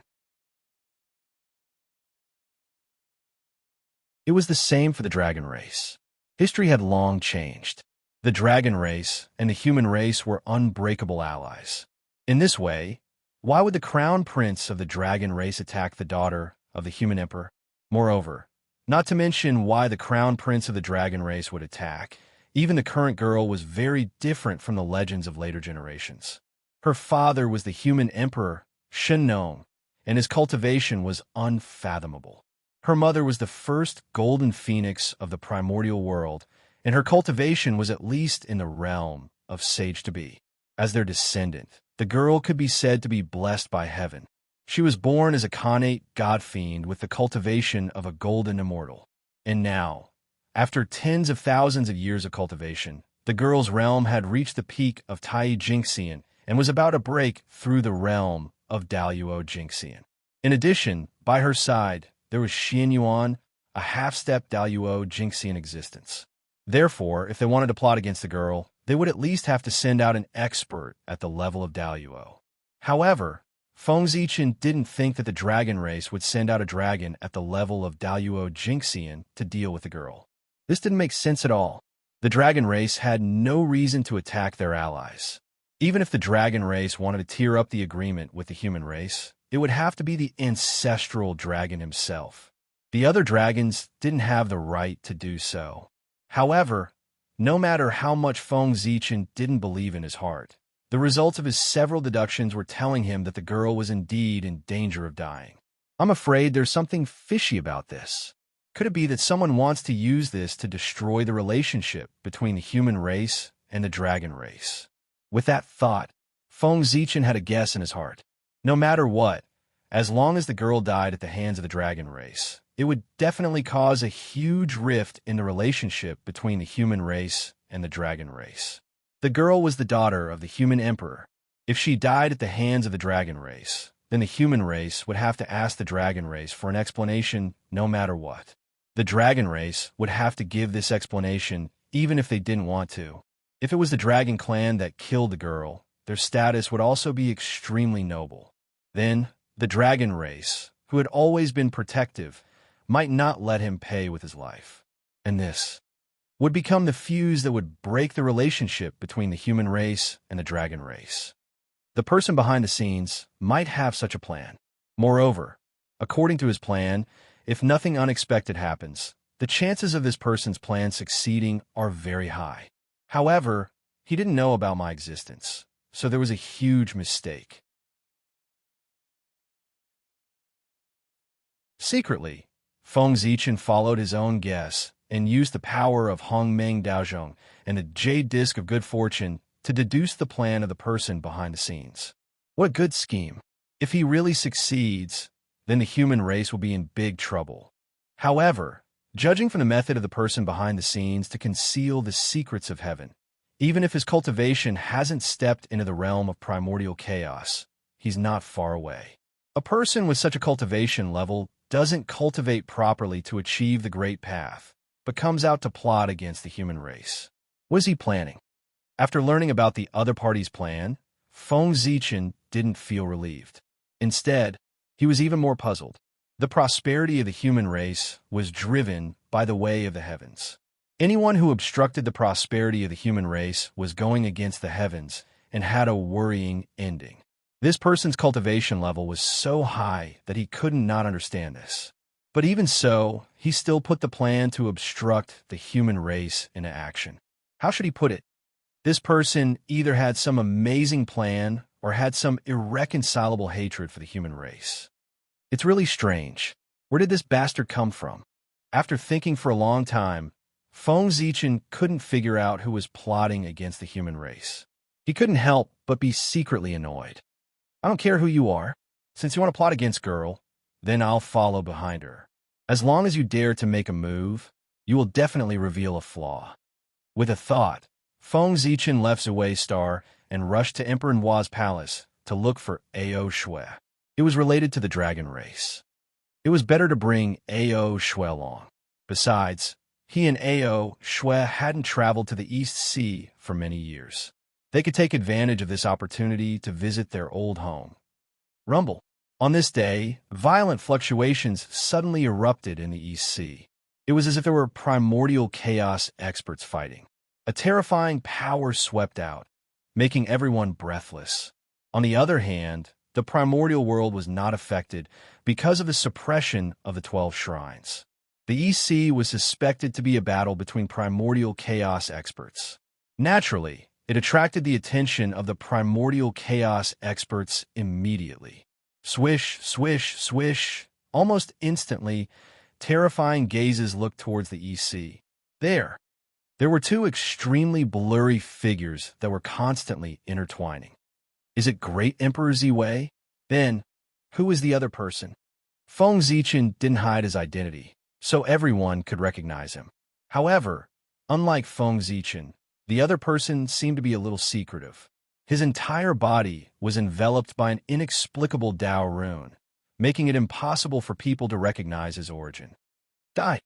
It was the same for the dragon race. History had long changed. The dragon race and the human race were unbreakable allies. In this way, why would the crown prince of the dragon race attack the daughter of the human emperor? Moreover, not to mention why the crown prince of the dragon race would attack, even the current girl was very different from the legends of later generations. Her father was the human emperor, Shen Nong, and his cultivation was unfathomable. Her mother was the first golden phoenix of the primordial world, and her cultivation was at least in the realm of sage-to-be. As their descendant, the girl could be said to be blessed by heaven. She was born as a Khanate god-fiend with the cultivation of a golden immortal. And now, after tens of thousands of years of cultivation, the girl's realm had reached the peak of Tai Jingxian and was about to break through the realm of Daluo Jingxian. In addition, by her side, there was Xianyuan, a half-step Daluo Jingxian existence. Therefore, if they wanted to plot against the girl, they would at least have to send out an expert at the level of Daluo. However, Feng Zichen didn't think that the dragon race would send out a dragon at the level of Daluo Jingxian to deal with the girl. This didn't make sense at all. The dragon race had no reason to attack their allies. Even if the dragon race wanted to tear up the agreement with the human race, it would have to be the ancestral dragon himself. The other dragons didn't have the right to do so. However, no matter how much Feng Zichen didn't believe in his heart, the results of his several deductions were telling him that the girl was indeed in danger of dying. I'm afraid there's something fishy about this. Could it be that someone wants to use this to destroy the relationship between the human race and the dragon race? With that thought, Feng Zichen had a guess in his heart. No matter what, as long as the girl died at the hands of the dragon race, it would definitely cause a huge rift in the relationship between the human race and the dragon race. The girl was the daughter of the human emperor. If she died at the hands of the dragon race, then the human race would have to ask the dragon race for an explanation no matter what. The dragon race would have to give this explanation even if they didn't want to. If it was the dragon clan that killed the girl, their status would also be extremely noble. Then, the dragon race, who had always been protective, might not let him pay with his life. And this would become the fuse that would break the relationship between the human race and the dragon race. The person behind the scenes might have such a plan. Moreover, according to his plan, if nothing unexpected happens, the chances of this person's plan succeeding are very high. However, he didn't know about my existence, so there was a huge mistake. Secretly, Feng Zichen followed his own guess and used the power of Hongmeng Daozhong and the Jade Disc of Good Fortune to deduce the plan of the person behind the scenes. What a good scheme. If he really succeeds, then the human race will be in big trouble. However, judging from the method of the person behind the scenes to conceal the secrets of heaven, even if his cultivation hasn't stepped into the realm of primordial chaos, he's not far away. A person with such a cultivation level doesn't cultivate properly to achieve the great path, but comes out to plot against the human race. What is he planning? After learning about the other party's plan, Feng Zichen didn't feel relieved. Instead, he was even more puzzled. The prosperity of the human race was driven by the way of the heavens. Anyone who obstructed the prosperity of the human race was going against the heavens and had a worrying ending. This person's cultivation level was so high that he couldn't not understand this. But even so, he still put the plan to obstruct the human race into action. How should he put it? This person either had some amazing plan or had some irreconcilable hatred for the human race. It's really strange. Where did this bastard come from? After thinking for a long time, Feng Zichen couldn't figure out who was plotting against the human race. He couldn't help but be secretly annoyed. I don't care who you are. Since you want to plot against girl, then I'll follow behind her. As long as you dare to make a move, you will definitely reveal a flaw. With a thought, Feng Zichen left Zuwei Star and rushed to Emperor Nhua's palace to look for Ao Shui. It was related to the dragon race. It was better to bring Ao Shui along. Besides, he and Ao Shui hadn't traveled to the East Sea for many years. They could take advantage of this opportunity to visit their old home. Rumble. On this day, violent fluctuations suddenly erupted in the East Sea. It was as if there were primordial chaos experts fighting. A terrifying power swept out, making everyone breathless. On the other hand, the primordial world was not affected because of the suppression of the 12 shrines. The East Sea was suspected to be a battle between primordial chaos experts. Naturally, it attracted the attention of the primordial chaos experts immediately. Swish, swish, swish. Almost instantly, terrifying gazes looked towards the East Sea. There were two extremely blurry figures that were constantly intertwining. Is it Great Emperor Ziwei? Then, who is the other person? Feng Zichen didn't hide his identity, so everyone could recognize him. However, unlike Feng Zichen, the other person seemed to be a little secretive. His entire body was enveloped by an inexplicable Dao rune, making it impossible for people to recognize his origin. Die.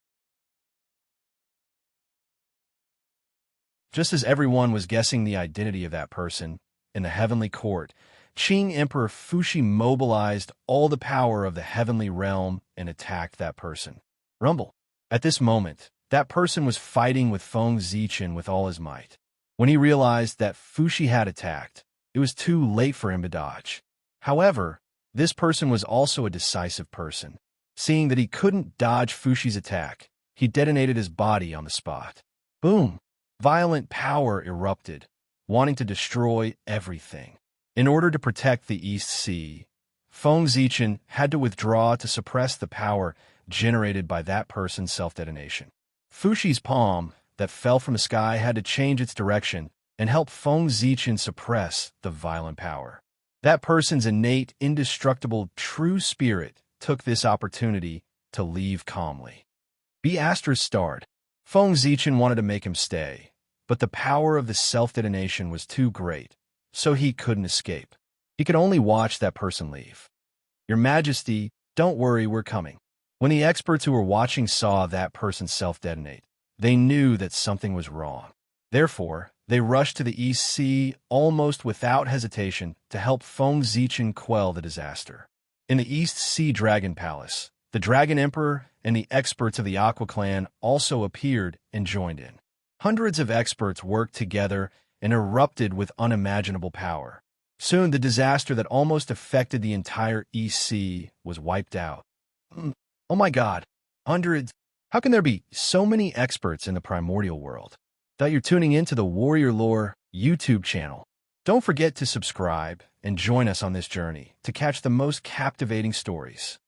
Just as everyone was guessing the identity of that person, in the heavenly court, Qing Emperor Fuxi mobilized all the power of the heavenly realm and attacked that person. Rumble. At this moment, that person was fighting with Feng Zichen with all his might. When he realized that Fuxi had attacked, it was too late for him to dodge. However, this person was also a decisive person. Seeing that he couldn't dodge Fuxi's attack, he detonated his body on the spot. Boom! Violent power erupted, wanting to destroy everything. In order to protect the East Sea, Feng Zichen had to withdraw to suppress the power generated by that person's self-detonation. Fuxi's palm that fell from the sky had to change its direction and help Feng Zichen suppress the violent power. That person's innate, indestructible, true spirit took this opportunity to leave calmly. Be Astra's starred. Feng Zichen wanted to make him stay, but the power of the self-detonation was too great, so he couldn't escape. He could only watch that person leave. Your Majesty, don't worry, we're coming. When the experts who were watching saw that person self-detonate, they knew that something was wrong. Therefore, they rushed to the East Sea almost without hesitation to help Feng Zichen quell the disaster. In the East Sea Dragon Palace, the Dragon Emperor and the experts of the Aqua Clan also appeared and joined in. Hundreds of experts worked together and erupted with unimaginable power. Soon, the disaster that almost affected the entire East Sea was wiped out. Oh my God, hundreds! How can there be so many experts in the primordial world? That you're tuning into the Warrior Lore YouTube channel. Don't forget to subscribe and join us on this journey to catch the most captivating stories.